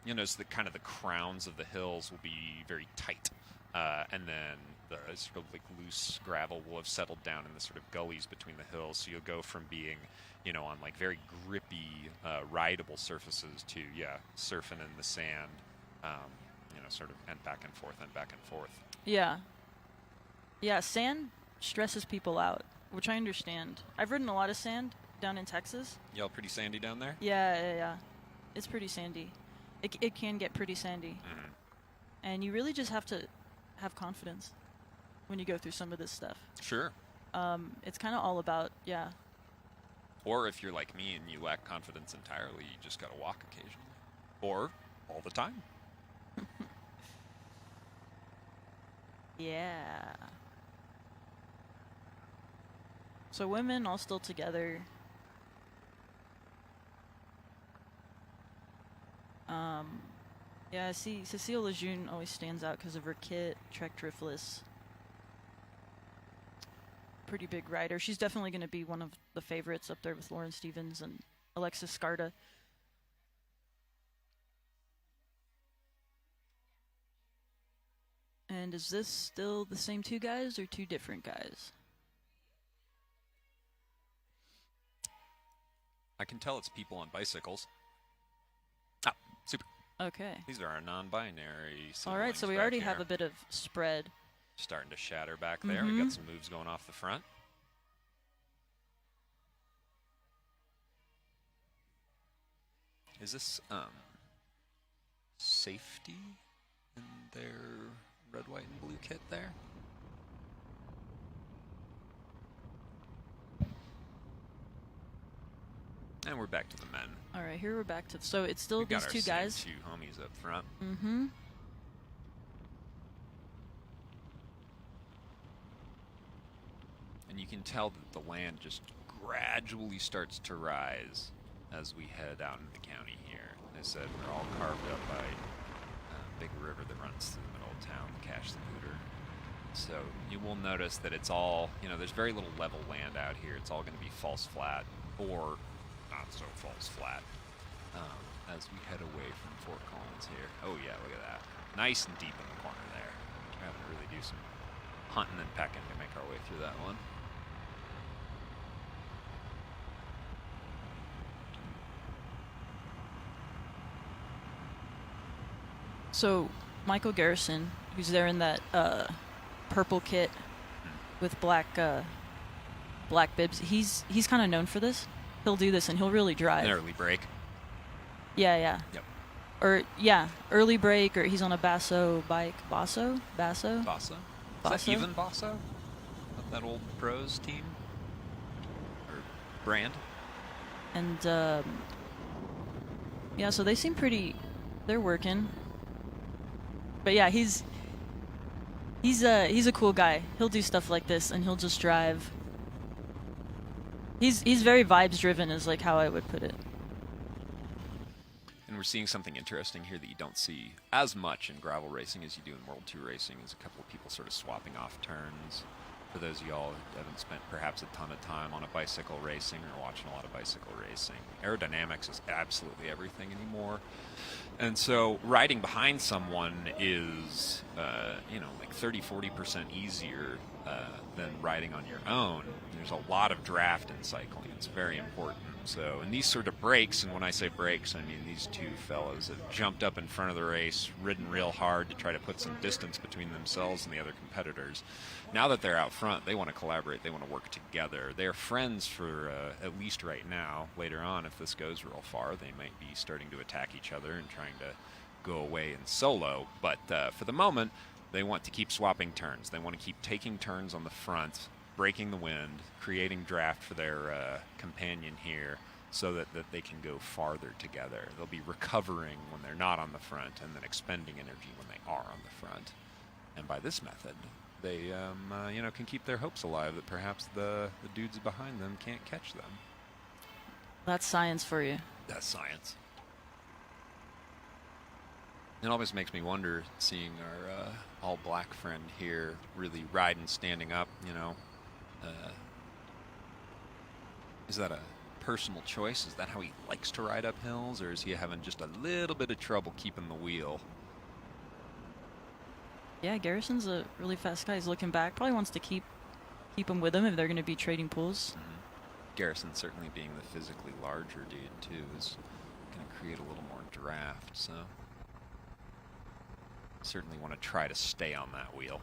[SPEAKER 1] you'll notice that kind of the crowns of the hills will be very tight. And then the sort of like loose gravel will have settled down in the sort of gullies between the hills. So you'll go from being, on like very grippy, rideable surfaces to, surfing in the sand, sort of and back and forth and back and forth.
[SPEAKER 2] Yeah. Yeah, sand stresses people out, which I understand. I've ridden a lot of sand down in Texas.
[SPEAKER 1] Y'all pretty sandy down there?
[SPEAKER 2] Yeah. It's pretty sandy. It can get pretty sandy.
[SPEAKER 1] Mm-hmm.
[SPEAKER 2] And you really just have to have confidence when you go through some of this stuff.
[SPEAKER 1] Sure.
[SPEAKER 2] It's kind of all about,
[SPEAKER 1] Or if you're like me and you lack confidence entirely, you just got to walk occasionally. Or all the time.
[SPEAKER 2] Yeah. So women all still together. Yeah, I see Cecile Lejeune always stands out because of her kit, Trek Driftless. Pretty big rider. She's definitely going to be one of the favorites up there with Lauren Stevens and Alexis Scarta. And is this still the same two guys or two different guys?
[SPEAKER 1] I can tell it's people on bicycles. Ah, super.
[SPEAKER 2] Okay.
[SPEAKER 1] These are our non-binary.
[SPEAKER 2] All right, so we already have a bit of spread.
[SPEAKER 1] Starting to shatter back there. We got some moves going off the front. Is this safety in their red, white, and blue kit there? And we're back to the men.
[SPEAKER 2] All right, here we're back to. So it's still
[SPEAKER 1] We got
[SPEAKER 2] these
[SPEAKER 1] our
[SPEAKER 2] two
[SPEAKER 1] same
[SPEAKER 2] guys.
[SPEAKER 1] two homies up front.
[SPEAKER 2] Mm-hmm.
[SPEAKER 1] And you can tell that the land just gradually starts to rise as we head out into the county here. As I said, we're all carved up by a big river that runs through the middle of town, the Cache the Booter. So you will notice that it's all, there's very little level land out here. It's all going to be false flat or not so false flat as we head away from Fort Collins here. Oh yeah, look at that. Nice and deep in the corner there. We're having to really do some hunting and pecking to make our way through that one.
[SPEAKER 2] So Michael Garrison, who's there in that purple kit with black bibs, he's kind of known for this. He'll do this and he'll really drive.
[SPEAKER 1] An early break.
[SPEAKER 2] Yeah.
[SPEAKER 1] Yep.
[SPEAKER 2] Or early break, or he's on a Basso bike. Basso.
[SPEAKER 1] Basso? Is
[SPEAKER 2] Basso?
[SPEAKER 1] that even Basso? Of that old pros team? Or brand?
[SPEAKER 2] And so they seem pretty. They're working. But yeah, he's a cool guy. He'll do stuff like this, and he'll just drive. He's very vibes driven, is like how I would put it.
[SPEAKER 1] And we're seeing something interesting here that you don't see as much in gravel racing as you do in World 2 racing, is a couple of people sort of swapping off turns. For those of y'all who haven't spent perhaps a ton of time on a bicycle racing or watching a lot of bicycle racing, aerodynamics is absolutely everything anymore. And so riding behind someone is, like 30-40% easier than riding on your own. There's a lot of draft in cycling. It's very important. So in these sort of breaks, and when I say breaks, I mean these two fellas have jumped up in front of the race, ridden real hard to try to put some distance between themselves and the other competitors. Now that they're out front, they want to collaborate. They want to work together. They're friends for at least right now. Later on, if this goes real far, they might be starting to attack each other and trying to go away in solo. But for the moment, they want to keep swapping turns. They want to keep taking turns on the front, breaking the wind, creating draft for their companion here so that they can go farther together. They'll be recovering when they're not on the front and then expending energy when they are on the front. And by this method, they can keep their hopes alive that perhaps the dudes behind them can't catch them.
[SPEAKER 2] That's science for you.
[SPEAKER 1] That's science. It always makes me wonder, seeing our all-black friend here really riding, standing up, is that a personal choice? Is that how he likes to ride up hills, or is he having just a little bit of trouble keeping the wheel?
[SPEAKER 2] Yeah, Garrison's a really fast guy. He's looking back. Probably wants to keep him with him if they're going to be trading pools.
[SPEAKER 1] Mm-hmm. Garrison, certainly being the physically larger dude, too, is going to create a little more draft, so certainly want to try to stay on that wheel.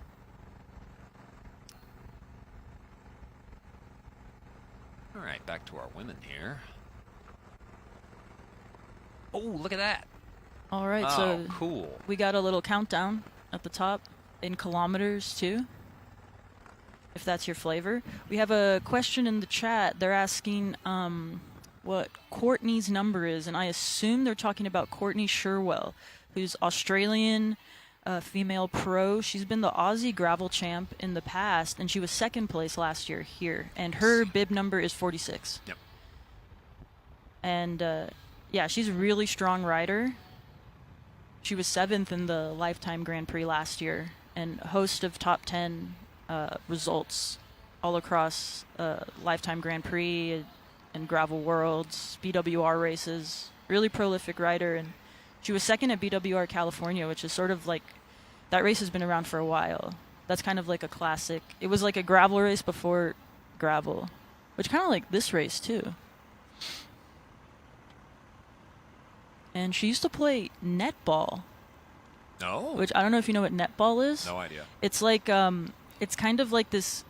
[SPEAKER 1] All right, back to our women here. Oh, look at that.
[SPEAKER 2] All right,
[SPEAKER 1] Oh,
[SPEAKER 2] so
[SPEAKER 1] cool.
[SPEAKER 2] we got a little countdown at the top in kilometers, too, if that's your flavor. We have a question in the chat. They're asking what Courtney's number is, and I assume they're talking about Courtney Sherwell, who's Australian female pro. She's been the Aussie gravel champ in the past, and she was second place last year here, and her bib number is 46.
[SPEAKER 1] Yep.
[SPEAKER 2] And she's a really strong rider. She was 7th in the Lifetime Grand Prix last year, and a host of top 10 results all across Lifetime Grand Prix and Gravel Worlds, BWR races. Really prolific rider, and she was second at BWR California, which is sort of like, that race has been around for a while. That's kind of like a classic. It was like a gravel race before gravel, which kind of like this race too. And she used to play netball.
[SPEAKER 1] No.
[SPEAKER 2] Which I don't know if you know what netball is.
[SPEAKER 1] No idea.
[SPEAKER 2] It's like it's kind of like this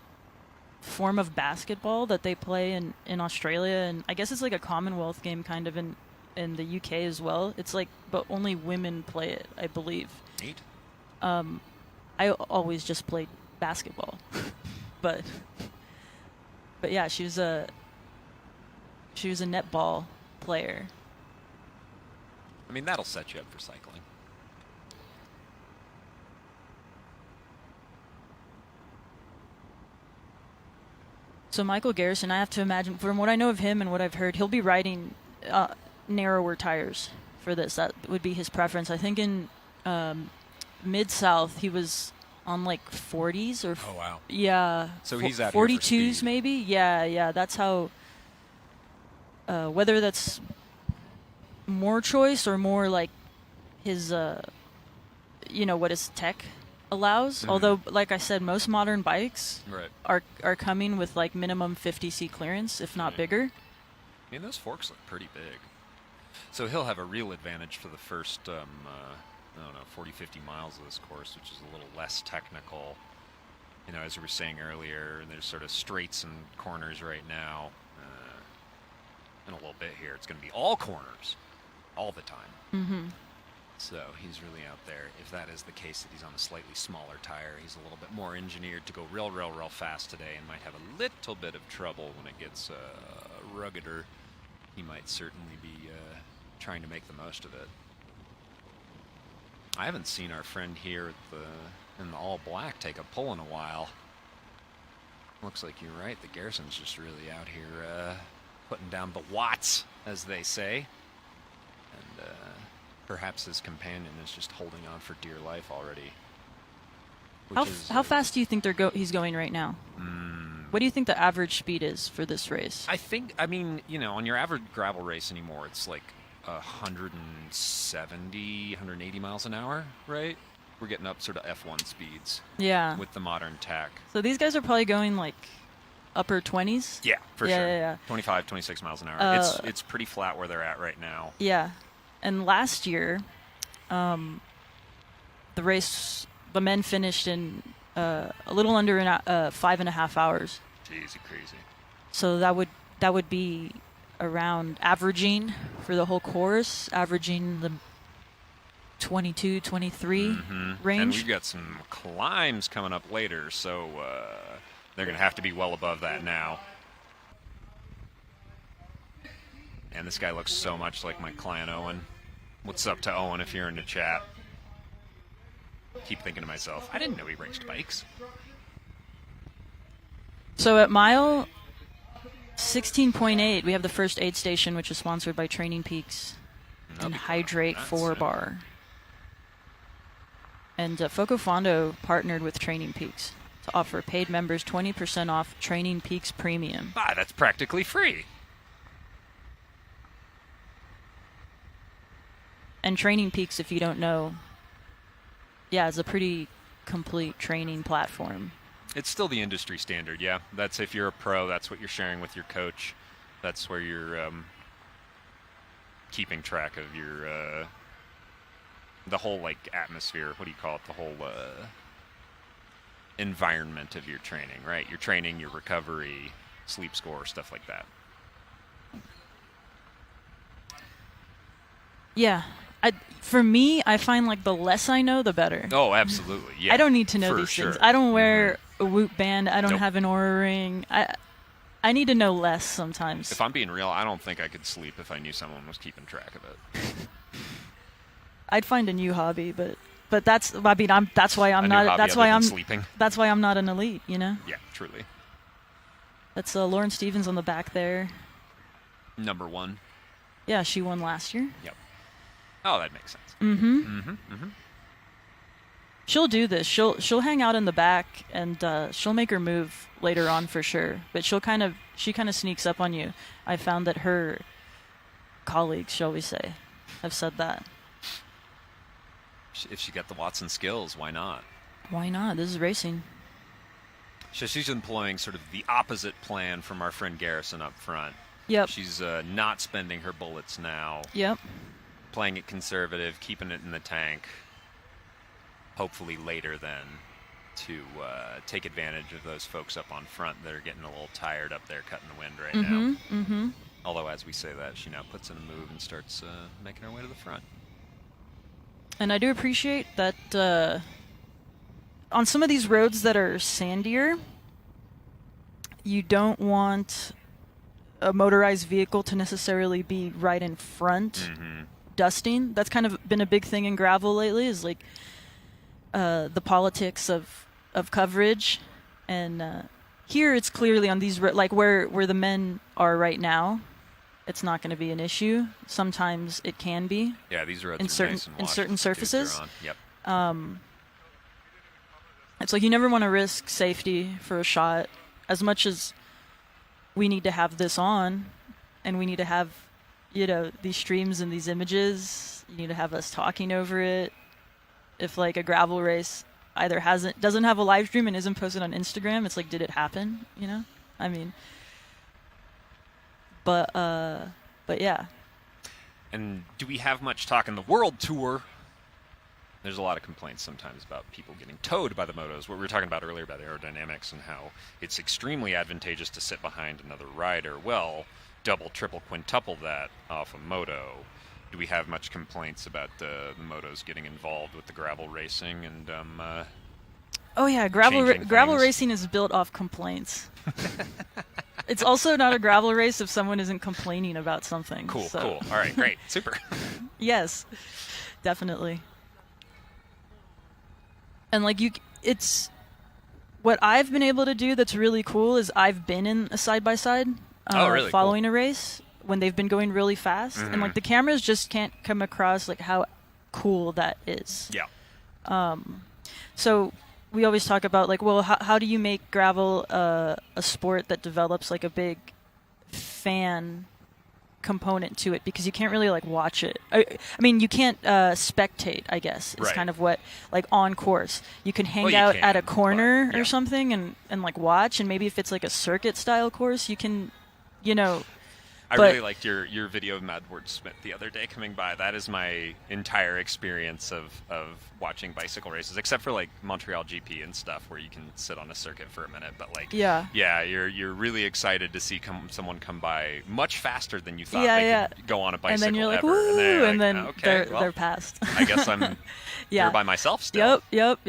[SPEAKER 2] form of basketball that they play in Australia, and I guess it's like a Commonwealth game kind of in the UK as well. It's like, but only women play it, I believe.
[SPEAKER 1] Neat.
[SPEAKER 2] I always just played basketball, but yeah, she was a netball player.
[SPEAKER 1] I mean, that'll set you up for cycling.
[SPEAKER 2] So Michael Garrison, I have to imagine, from what I know of him and what I've heard, he'll be riding narrower tires for this. That would be his preference. I think in Mid-South he was on like 40s or
[SPEAKER 1] Oh, wow.
[SPEAKER 2] yeah.
[SPEAKER 1] So he's out here for
[SPEAKER 2] 42s
[SPEAKER 1] speed.
[SPEAKER 2] maybe. Yeah. That's how. Whether that's more choice or more like his, what his tech allows.
[SPEAKER 1] Mhm.
[SPEAKER 2] Although, like I said, most modern bikes
[SPEAKER 1] Right.
[SPEAKER 2] are coming with like minimum 50C clearance, if not
[SPEAKER 1] Yeah.
[SPEAKER 2] bigger.
[SPEAKER 1] I mean, those forks look pretty big. So he'll have a real advantage for the first, 40, 50 miles of this course, which is a little less technical. You know, as we were saying earlier, there's sort of straights and corners right now. In a little bit here, it's going to be all corners, all the time.
[SPEAKER 2] Mm-hmm.
[SPEAKER 1] So he's really out there. If that is the case, that he's on a slightly smaller tire, he's a little bit more engineered to go real fast today, and might have a little bit of trouble when it gets ruggeder. He might certainly be trying to make the most of it. I haven't seen our friend here in the all black take a pull in a while. Looks like you're right. The Garrison's just really out here putting down the watts, as they say. And perhaps his companion is just holding on for dear life already.
[SPEAKER 2] How fast do you think he's going right now? What do you think the average speed is for this race?
[SPEAKER 1] I mean, on your average gravel race anymore, it's like 170, 180 miles an hour, right? We're getting up sort of F1 speeds
[SPEAKER 2] Yeah.
[SPEAKER 1] with the modern tech.
[SPEAKER 2] So these guys are probably going like upper 20s?
[SPEAKER 1] Yeah, for
[SPEAKER 2] Yeah,
[SPEAKER 1] sure.
[SPEAKER 2] yeah, yeah.
[SPEAKER 1] 25, 26 miles an hour. It's pretty flat where they're at right now.
[SPEAKER 2] Yeah. And last year, the men finished in a little under 5.5 hours.
[SPEAKER 1] Jeez, crazy.
[SPEAKER 2] So that would be around averaging for the whole course, averaging the 22, 23 range.
[SPEAKER 1] And we've got some climbs coming up later, so they're going to have to be well above that now. And this guy looks so much like my client Owen. What's up to Owen if you're in the chat? Keep thinking to myself, I didn't know he raced bikes.
[SPEAKER 2] So at mile 16.8, we have the first aid station, which is sponsored by Training Peaks and Hydrate 4 Bar. And FoCo Fondo partnered with Training Peaks to offer paid members 20% off Training Peaks Premium.
[SPEAKER 1] Ah, that's practically free.
[SPEAKER 2] And Training Peaks, if you don't know, is a pretty complete training platform.
[SPEAKER 1] It's still the industry standard, yeah. That's if you're a pro, that's what you're sharing with your coach. That's where you're keeping track of your the whole like atmosphere. What do you call it? The whole environment of your training, right? Your training, your recovery, sleep score, stuff like that.
[SPEAKER 2] Yeah. For me, I find like the less I know, the better.
[SPEAKER 1] Oh, absolutely. Yeah.
[SPEAKER 2] I don't need to know
[SPEAKER 1] for
[SPEAKER 2] these
[SPEAKER 1] sure.
[SPEAKER 2] things. I don't wear a Whoop band. I don't
[SPEAKER 1] Nope.
[SPEAKER 2] have an Oura ring. I need to know less sometimes.
[SPEAKER 1] If I'm being real, I don't think I could sleep if I knew someone was keeping track of it.
[SPEAKER 2] I'd find a new hobby, but that's why I'm
[SPEAKER 1] A new
[SPEAKER 2] not.
[SPEAKER 1] hobby
[SPEAKER 2] That's
[SPEAKER 1] other
[SPEAKER 2] why
[SPEAKER 1] than
[SPEAKER 2] I'm.
[SPEAKER 1] sleeping.
[SPEAKER 2] That's why I'm not an elite. You know.
[SPEAKER 1] Yeah, truly.
[SPEAKER 2] That's Lauren Stevens on the back there.
[SPEAKER 1] Number one.
[SPEAKER 2] Yeah, she won last year.
[SPEAKER 1] Yep. Oh, that makes sense.
[SPEAKER 2] She'll do this. She'll hang out in the back and she'll make her move later on for sure. But she kind of sneaks up on you. I found that her colleagues, shall we say, have said that.
[SPEAKER 1] If she got the Watson skills, why not?
[SPEAKER 2] Why not? This is racing.
[SPEAKER 1] So she's employing sort of the opposite plan from our friend Garrison up front.
[SPEAKER 2] Yep.
[SPEAKER 1] She's not spending her bullets now.
[SPEAKER 2] Yep.
[SPEAKER 1] Playing it conservative, keeping it in the tank. Hopefully later then to take advantage of those folks up on front that are getting a little tired up there cutting the wind right now.
[SPEAKER 2] Mm-hmm.
[SPEAKER 1] Although as we say that, she now puts in a move and starts making her way to the front.
[SPEAKER 2] And I do appreciate that on some of these roads that are sandier, you don't want a motorized vehicle to necessarily be right in front dusting. That's kind of been a big thing in gravel lately, is like the politics of coverage. And here it's clearly on these like where the men are right now, it's not going to be an issue. Sometimes it can be.
[SPEAKER 1] Yeah, these roads
[SPEAKER 2] in
[SPEAKER 1] are
[SPEAKER 2] certain
[SPEAKER 1] nice and
[SPEAKER 2] in
[SPEAKER 1] washed.
[SPEAKER 2] certain
[SPEAKER 1] The dudes are
[SPEAKER 2] surfaces.
[SPEAKER 1] on. Yep.
[SPEAKER 2] It's like you never want to risk safety for a shot. As much as we need to have this on, and we need to have, these streams and these images, you need to have us talking over it. If like a gravel race either doesn't have a live stream and isn't posted on Instagram, it's like, did it happen? I mean, but yeah.
[SPEAKER 1] And do we have much talk in the world tour? There's a lot of complaints sometimes about people getting towed by the motos. What we were talking about earlier about aerodynamics and how it's extremely advantageous to sit behind another rider. Well, double, triple, quintuple that off a moto. Do we have much complaints about the motos getting involved with the gravel racing and
[SPEAKER 2] Oh yeah, gravel
[SPEAKER 1] changing things?
[SPEAKER 2] racing is built off complaints. It's also not a gravel race if someone isn't complaining about something.
[SPEAKER 1] Cool,
[SPEAKER 2] so.
[SPEAKER 1] cool. All right, great, super.
[SPEAKER 2] Yes, definitely. And like it's what I've been able to do that's really cool is I've been in a side-by-side
[SPEAKER 1] Really
[SPEAKER 2] following
[SPEAKER 1] cool.
[SPEAKER 2] a race when they've been going really fast, and like the cameras just can't come across like how cool that is.
[SPEAKER 1] Yeah.
[SPEAKER 2] So we always talk about like, well, how do you make gravel a sport that develops like a big fan component to it, because you can't really like watch it. I mean, you can't spectate, I guess, is
[SPEAKER 1] Right.
[SPEAKER 2] kind of what, like on course. You can hang
[SPEAKER 1] Well, you
[SPEAKER 2] out
[SPEAKER 1] can,
[SPEAKER 2] at a corner
[SPEAKER 1] but, yeah.
[SPEAKER 2] or something and like watch, and maybe if it's like a circuit style course, you can,
[SPEAKER 1] I
[SPEAKER 2] but-
[SPEAKER 1] really liked your video of Mad Wordsmith the other day coming by. That is my entire experience of watching bicycle races, except for like Montreal GP and stuff where you can sit on a circuit for a minute. But like,
[SPEAKER 2] Yeah.
[SPEAKER 1] you're really excited to see someone come by much faster than you thought
[SPEAKER 2] Yeah,
[SPEAKER 1] they
[SPEAKER 2] yeah.
[SPEAKER 1] could go on a bicycle
[SPEAKER 2] and then you're like,
[SPEAKER 1] ever.
[SPEAKER 2] woo,
[SPEAKER 1] you're
[SPEAKER 2] and then
[SPEAKER 1] okay, well,
[SPEAKER 2] they're past.
[SPEAKER 1] I guess I'm
[SPEAKER 2] Yeah.
[SPEAKER 1] here by myself still.
[SPEAKER 2] Yep.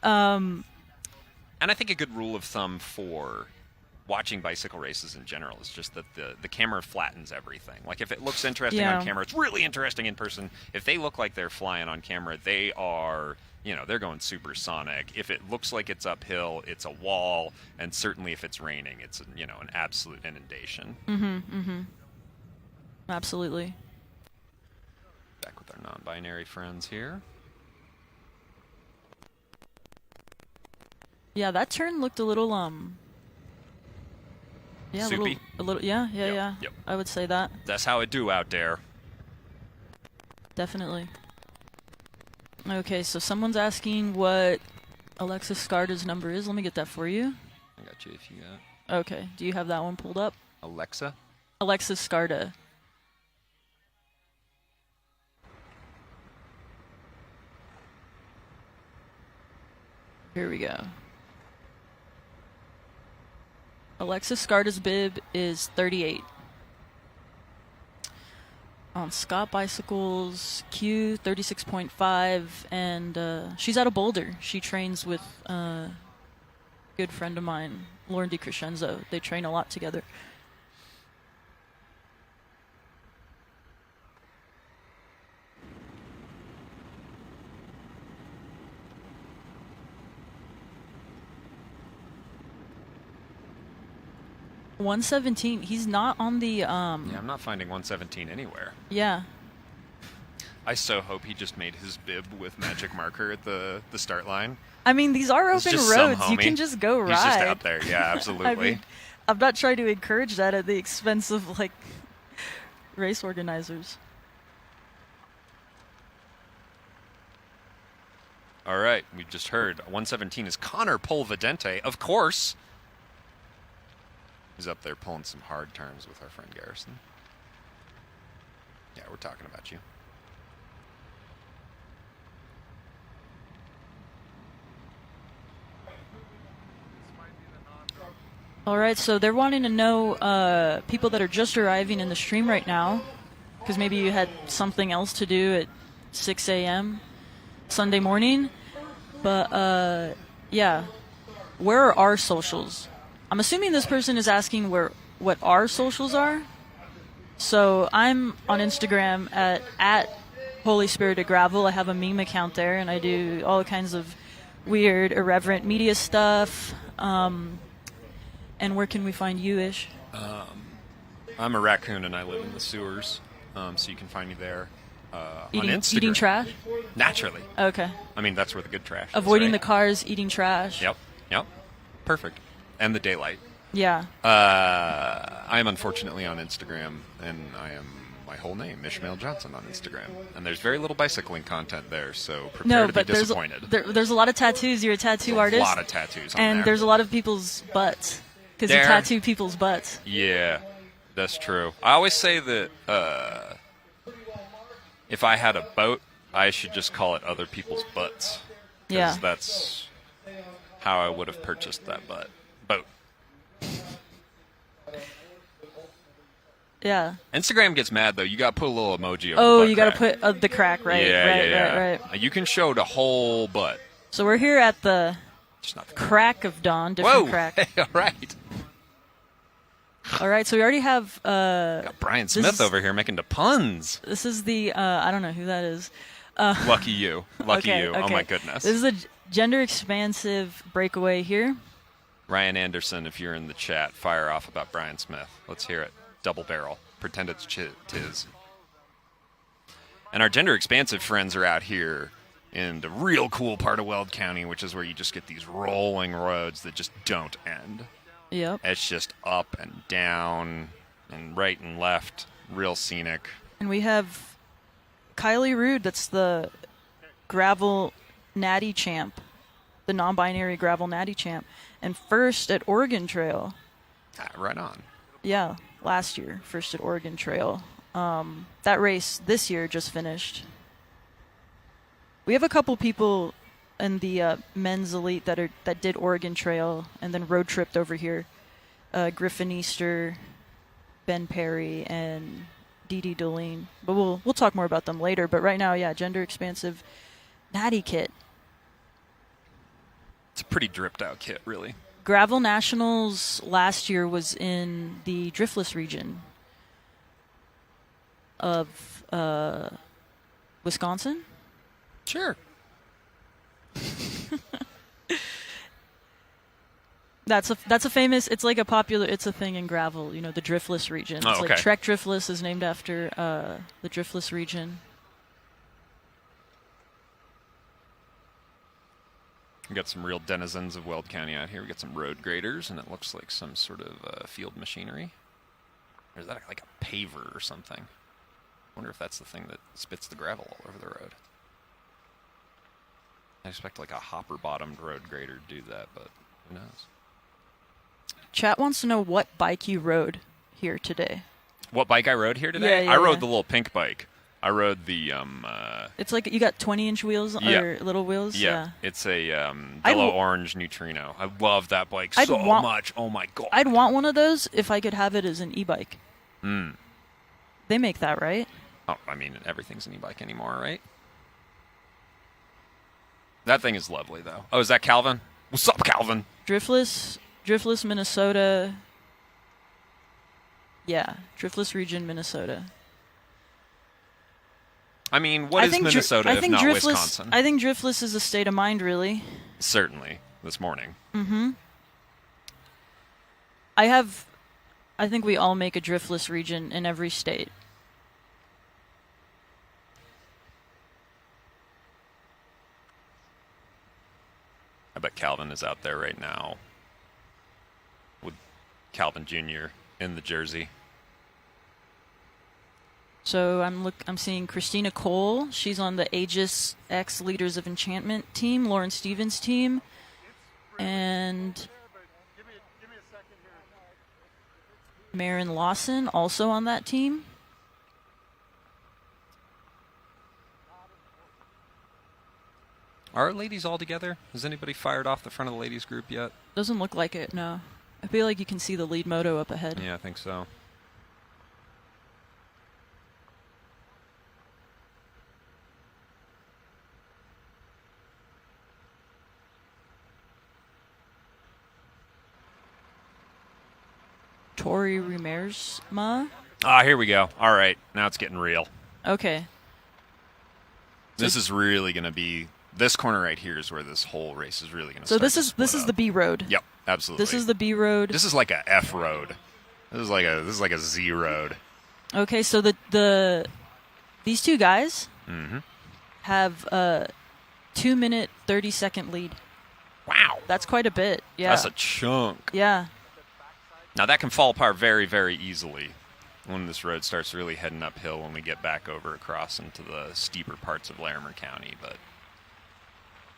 [SPEAKER 1] And I think a good rule of thumb for watching bicycle races in general is just that the camera flattens everything. Like if it looks interesting
[SPEAKER 2] Yeah.
[SPEAKER 1] on camera, it's really interesting in person. If they look like they're flying on camera, they are, they're going supersonic. If it looks like it's uphill, it's a wall, and certainly if it's raining, it's an absolute inundation.
[SPEAKER 2] Absolutely.
[SPEAKER 1] Back with our non-binary friends here.
[SPEAKER 2] Yeah, that turn looked a little yeah,
[SPEAKER 1] Soupy?
[SPEAKER 2] a little yeah.
[SPEAKER 1] Yep.
[SPEAKER 2] I would say that.
[SPEAKER 1] That's how it do out there.
[SPEAKER 2] Definitely. Okay, so someone's asking what Alexis Scarda's number is. Let me get that for you.
[SPEAKER 1] I got you if you got
[SPEAKER 2] Okay, do you have that one pulled up?
[SPEAKER 1] Alexa.
[SPEAKER 2] Alexis Scarda. Here we go. Alexis Scarda's bib is 38. On Scott Bicycles, Q 36.5, and she's out of Boulder. She trains with a good friend of mine, Lauren DiCrescenzo. They train a lot together. $117. He's not on the
[SPEAKER 1] Yeah, I'm not finding 117 anywhere.
[SPEAKER 2] yeah.
[SPEAKER 1] I so hope he just made his bib with magic marker at the start line.
[SPEAKER 2] I mean, these are
[SPEAKER 1] It's
[SPEAKER 2] open
[SPEAKER 1] just some
[SPEAKER 2] roads. You
[SPEAKER 1] homie.
[SPEAKER 2] can just go ride.
[SPEAKER 1] He's just out there. Yeah, absolutely.
[SPEAKER 2] I mean, I'm not trying to encourage that at the expense of like race organizers.
[SPEAKER 1] All right, we just heard 117 is Connor Polvidente, of course. He's up there pulling some hard turns with our friend Garrison. Yeah, we're talking about you.
[SPEAKER 2] All right, so they're wanting to know people that are just arriving in the stream right now, because maybe you had something else to do at 6 a.m. Sunday morning. But yeah, where are our socials? I'm assuming this person is asking where what our socials are. So I'm on Instagram at Holy Spirit of Gravel. I have a meme account there, and I do all kinds of weird, irreverent media stuff. And where can we find you, Ish?
[SPEAKER 1] I'm a raccoon and I live in the sewers, so you can find me there. On Instagram.
[SPEAKER 2] Eating trash?
[SPEAKER 1] Naturally.
[SPEAKER 2] Okay.
[SPEAKER 1] I mean, that's where the good trash is,
[SPEAKER 2] Avoiding the
[SPEAKER 1] right?
[SPEAKER 2] cars, eating trash.
[SPEAKER 1] Yep. Perfect. And the daylight.
[SPEAKER 2] Yeah.
[SPEAKER 1] I am unfortunately on Instagram, and I am my whole name, Ishmael Johnson, on Instagram. And there's very little bicycling content there, so prepare
[SPEAKER 2] No,
[SPEAKER 1] to
[SPEAKER 2] but
[SPEAKER 1] be disappointed.
[SPEAKER 2] there's a lot of tattoos. You're a tattoo artist.
[SPEAKER 1] A lot of tattoos on
[SPEAKER 2] and
[SPEAKER 1] there.
[SPEAKER 2] there's a lot of people's butts. Because you
[SPEAKER 1] There.
[SPEAKER 2] tattoo people's butts.
[SPEAKER 1] Yeah, that's true. I always say that if I had a boat, I should just call it other people's butts.
[SPEAKER 2] Yeah.
[SPEAKER 1] Because that's how I would have purchased that boat.
[SPEAKER 2] Yeah.
[SPEAKER 1] Instagram gets mad, though. You got to put a little emoji over
[SPEAKER 2] Oh,
[SPEAKER 1] the butt
[SPEAKER 2] you got to
[SPEAKER 1] crack.
[SPEAKER 2] put the crack, right?
[SPEAKER 1] Yeah.
[SPEAKER 2] Right.
[SPEAKER 1] You can show the whole butt.
[SPEAKER 2] So we're here at the
[SPEAKER 1] Just not the
[SPEAKER 2] crack of dawn. Different
[SPEAKER 1] Whoa!
[SPEAKER 2] crack.
[SPEAKER 1] All right.
[SPEAKER 2] All right, so we already have...
[SPEAKER 1] Got Brian Smith
[SPEAKER 2] is-
[SPEAKER 1] over here making the puns.
[SPEAKER 2] This is the... I don't know who that is.
[SPEAKER 1] Lucky you. Lucky
[SPEAKER 2] Okay,
[SPEAKER 1] you. Oh,
[SPEAKER 2] okay.
[SPEAKER 1] my goodness.
[SPEAKER 2] This is a gender-expansive breakaway here.
[SPEAKER 1] Ryan Anderson, if you're in the chat, fire off about Brian Smith. Let's hear it. Double barrel. Pretend it's Tiz. And our gender expansive friends are out here in the real cool part of Weld County, which is where you just get these rolling roads that just don't end.
[SPEAKER 2] Yep.
[SPEAKER 1] It's just up and down and right and left. Real scenic.
[SPEAKER 2] And we have Kylie Rude, that's the gravel natty champ, the non-binary gravel natty champ, and first at Oregon Trail.
[SPEAKER 1] Right on.
[SPEAKER 2] Yeah, last year, first at Oregon Trail. That race this year just finished. We have a couple people in the men's elite that did Oregon Trail and then road tripped over here. Griffin Easter, Ben Perry, and Dee Dee Dolene. But we'll talk more about them later. But right now, yeah, gender expansive natty kit.
[SPEAKER 1] It's a pretty dripped out kit, really.
[SPEAKER 2] Gravel Nationals last year was in the driftless region of Wisconsin.
[SPEAKER 1] Sure.
[SPEAKER 2] That's a famous. It's like a popular. It's a thing in gravel. You know, the driftless region.
[SPEAKER 1] Oh,
[SPEAKER 2] It's
[SPEAKER 1] okay.
[SPEAKER 2] like Trek Driftless is named after the driftless region.
[SPEAKER 1] We got some real denizens of Weld County out here. We got some road graders, and it looks like some sort of field machinery. Or is that like a paver or something? I wonder if that's the thing that spits the gravel all over the road. I expect like a hopper-bottomed road grader to do that, but who knows?
[SPEAKER 2] Chat wants to know what bike you rode here today.
[SPEAKER 1] What bike I rode here today?
[SPEAKER 2] Yeah,
[SPEAKER 1] I rode
[SPEAKER 2] yeah.
[SPEAKER 1] the little pink bike. I rode the
[SPEAKER 2] It's like you got 20-inch wheels
[SPEAKER 1] Yeah.
[SPEAKER 2] or little wheels.
[SPEAKER 1] yeah. It's a
[SPEAKER 2] I'd
[SPEAKER 1] yellow
[SPEAKER 2] w-
[SPEAKER 1] orange neutrino. I love that bike
[SPEAKER 2] I'd
[SPEAKER 1] so
[SPEAKER 2] want-
[SPEAKER 1] much. Oh my god.
[SPEAKER 2] I'd want one of those if I could have it as an e-bike.
[SPEAKER 1] Mm.
[SPEAKER 2] They make that, right?
[SPEAKER 1] Oh, I mean, everything's an e-bike anymore, right? That thing is lovely, though. Oh, is that Calvin? What's up, Calvin?
[SPEAKER 2] Driftless, Minnesota. Yeah, Driftless region, Minnesota.
[SPEAKER 1] I mean, what is Minnesota if not Wisconsin?
[SPEAKER 2] I think driftless is a state of mind, really.
[SPEAKER 1] Certainly, this morning.
[SPEAKER 2] I think we all make a driftless region in every state.
[SPEAKER 1] I bet Calvin is out there right now with Calvin Jr. in the jersey.
[SPEAKER 2] So I'm seeing Christina Cole. She's on the Aegis X Leaders of Enchantment team, Lauren Stevens' team, and Marin Lawson also on that team.
[SPEAKER 1] Are our ladies all together? Has anybody fired off the front of the ladies group yet?
[SPEAKER 2] Doesn't look like it, no. I feel like you can see the lead moto up ahead.
[SPEAKER 1] Yeah, I think so.
[SPEAKER 2] Tori Rumersma.
[SPEAKER 1] Ah, here we go. All right, now it's getting real.
[SPEAKER 2] Okay.
[SPEAKER 1] This is really going to be this corner right here is where this whole race is really going to.
[SPEAKER 2] So this is the B road.
[SPEAKER 1] Yep, absolutely.
[SPEAKER 2] This is the B road.
[SPEAKER 1] This is like a F road. This is like a Z road.
[SPEAKER 2] Okay, so these two guys have a 2-minute 30-second lead.
[SPEAKER 1] Wow,
[SPEAKER 2] That's quite a bit. Yeah.
[SPEAKER 1] that's a chunk.
[SPEAKER 2] Yeah.
[SPEAKER 1] Now that can fall apart very, very easily when this road starts really heading uphill when we get back over across into the steeper parts of Larimer County. But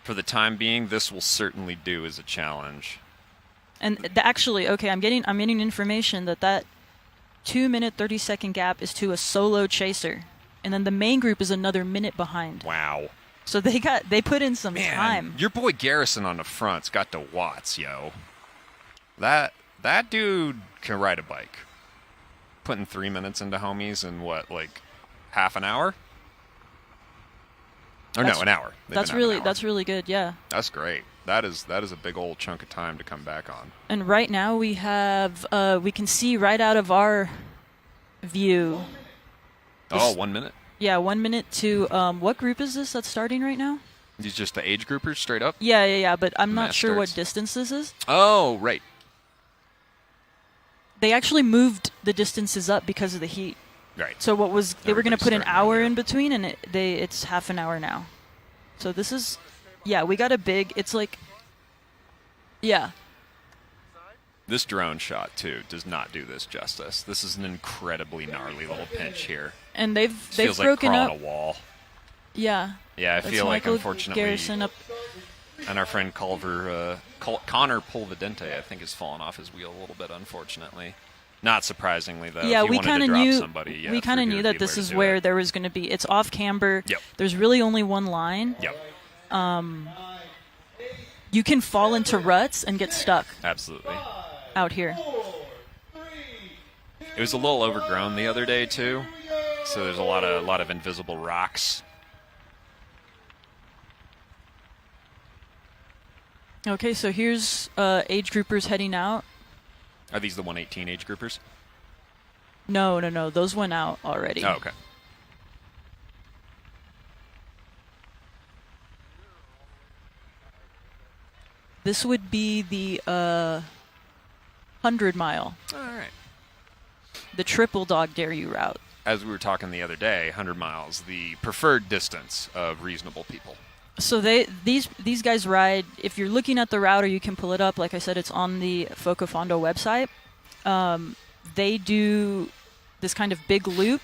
[SPEAKER 1] for the time being, this will certainly do as a challenge.
[SPEAKER 2] And actually, okay, I'm getting information that 2-minute 30-second gap is to a solo chaser, and then the main group is another minute behind.
[SPEAKER 1] Wow.
[SPEAKER 2] So they put in some
[SPEAKER 1] Man,
[SPEAKER 2] time.
[SPEAKER 1] your boy Garrison on the front's got the watts, yo. That dude can ride a bike. Putting 3 minutes into homies in what, like half an hour? Or no, an hour.
[SPEAKER 2] That's really good. Yeah.
[SPEAKER 1] That's great. That is a big old chunk of time to come back on.
[SPEAKER 2] And right now we have we can see right out of our view.
[SPEAKER 1] Oh, 1 minute.
[SPEAKER 2] Yeah, 1 minute to what group is this that's starting right now?
[SPEAKER 1] These just the age groupers straight up?
[SPEAKER 2] Yeah. But I'm not
[SPEAKER 1] Mass
[SPEAKER 2] sure what
[SPEAKER 1] starts.
[SPEAKER 2] distance this is.
[SPEAKER 1] Oh, right.
[SPEAKER 2] They actually moved the distances up because of the heat.
[SPEAKER 1] Right.
[SPEAKER 2] So they were going to
[SPEAKER 1] Everybody's
[SPEAKER 2] put an
[SPEAKER 1] starting
[SPEAKER 2] hour
[SPEAKER 1] earlier.
[SPEAKER 2] in between, and it's half an hour now. So this is, yeah, we got a big. It's like, yeah.
[SPEAKER 1] This drone shot too does not do this justice. This is an incredibly gnarly little pinch here.
[SPEAKER 2] And they've
[SPEAKER 1] Feels like
[SPEAKER 2] broken
[SPEAKER 1] crawling
[SPEAKER 2] up.
[SPEAKER 1] a wall.
[SPEAKER 2] Yeah.
[SPEAKER 1] Yeah, I
[SPEAKER 2] That's
[SPEAKER 1] feel like
[SPEAKER 2] Michael
[SPEAKER 1] unfortunately,
[SPEAKER 2] Garrison up.
[SPEAKER 1] and our friend Connor Pulvidente, I think, has fallen off his wheel a little bit. Unfortunately, not surprisingly though.
[SPEAKER 2] Yeah,
[SPEAKER 1] if you
[SPEAKER 2] we
[SPEAKER 1] wanted
[SPEAKER 2] kind
[SPEAKER 1] to
[SPEAKER 2] of
[SPEAKER 1] drop
[SPEAKER 2] knew.
[SPEAKER 1] somebody, yeah,
[SPEAKER 2] We kind of
[SPEAKER 1] Fruit
[SPEAKER 2] knew
[SPEAKER 1] would
[SPEAKER 2] that
[SPEAKER 1] be
[SPEAKER 2] this
[SPEAKER 1] to
[SPEAKER 2] is
[SPEAKER 1] do
[SPEAKER 2] where
[SPEAKER 1] it.
[SPEAKER 2] there was going to be. It's off camber.
[SPEAKER 1] Yep.
[SPEAKER 2] There's really only one line.
[SPEAKER 1] Yep.
[SPEAKER 2] You can fall into ruts and get stuck
[SPEAKER 1] Absolutely.
[SPEAKER 2] out here.
[SPEAKER 1] It was a little overgrown the other day too, so there's a lot of invisible rocks.
[SPEAKER 2] Okay, so here's age groupers heading out.
[SPEAKER 1] Are these the 118 age groupers?
[SPEAKER 2] No. Those went out already.
[SPEAKER 1] Oh, okay.
[SPEAKER 2] This would be the 100-mile,
[SPEAKER 1] All right.
[SPEAKER 2] the triple dog dare you route.
[SPEAKER 1] As we were talking the other day, 100 miles, the preferred distance of reasonable people.
[SPEAKER 2] So these guys ride. If you're looking at the route, or you can pull it up. Like I said, it's on the FoCo Fondo website. They do this kind of big loop.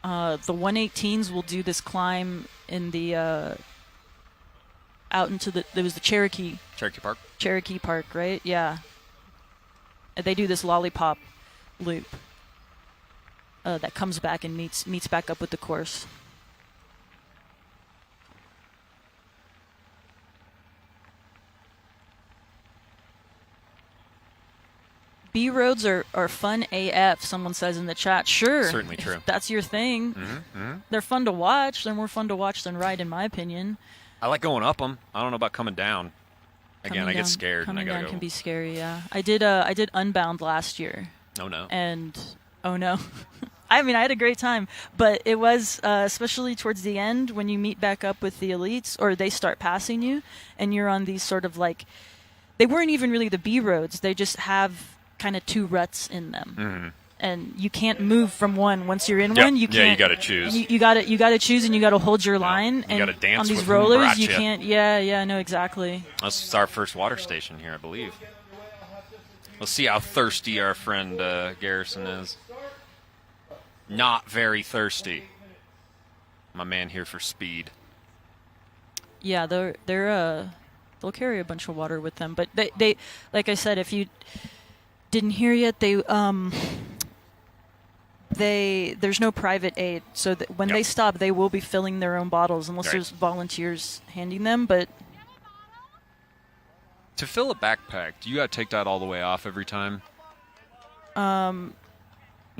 [SPEAKER 2] The 118s will do this climb in the out into there was the Cherokee Park, right? Yeah. And they do this lollipop loop that comes back and meets back up with the course. B roads are fun AF, someone says in the chat. Sure.
[SPEAKER 1] Certainly
[SPEAKER 2] if
[SPEAKER 1] true.
[SPEAKER 2] that's your thing. They're fun to watch. They're more fun to watch than ride, in my opinion.
[SPEAKER 1] I like going up them. I don't know about coming down. Again,
[SPEAKER 2] Coming
[SPEAKER 1] I get
[SPEAKER 2] down-
[SPEAKER 1] scared and I
[SPEAKER 2] Coming
[SPEAKER 1] gotta
[SPEAKER 2] down
[SPEAKER 1] go.
[SPEAKER 2] can be scary, yeah. I did Unbound last year,
[SPEAKER 1] Oh no.
[SPEAKER 2] and oh no. I mean, I had a great time, but it was, especially towards the end when you meet back up with the elites, or they start passing you, and you're on these sort of like, they weren't even really the B roads. They just have kind of two ruts in them, and you can't move from one. Once you're in
[SPEAKER 1] Yep.
[SPEAKER 2] one, you
[SPEAKER 1] Yeah, you
[SPEAKER 2] can't.
[SPEAKER 1] gotta choose.
[SPEAKER 2] You gotta choose, and you gotta hold your line.
[SPEAKER 1] you
[SPEAKER 2] and
[SPEAKER 1] gotta dance
[SPEAKER 2] on these
[SPEAKER 1] with whom
[SPEAKER 2] rollers.
[SPEAKER 1] brought
[SPEAKER 2] You
[SPEAKER 1] ya.
[SPEAKER 2] can't. Yeah, no, exactly.
[SPEAKER 1] This is our first water station here, I believe. Let's see how thirsty our friend Garrison is. Not very thirsty. My man here for speed.
[SPEAKER 2] Yeah, they'll carry a bunch of water with them, but they like I said, if you didn't hear yet, there's no private aid, so that when
[SPEAKER 1] Yep.
[SPEAKER 2] they stop, they will be filling their own bottles unless
[SPEAKER 1] Right.
[SPEAKER 2] there's volunteers handing them. But
[SPEAKER 1] To fill a backpack, do you gotta take that all the way off every time?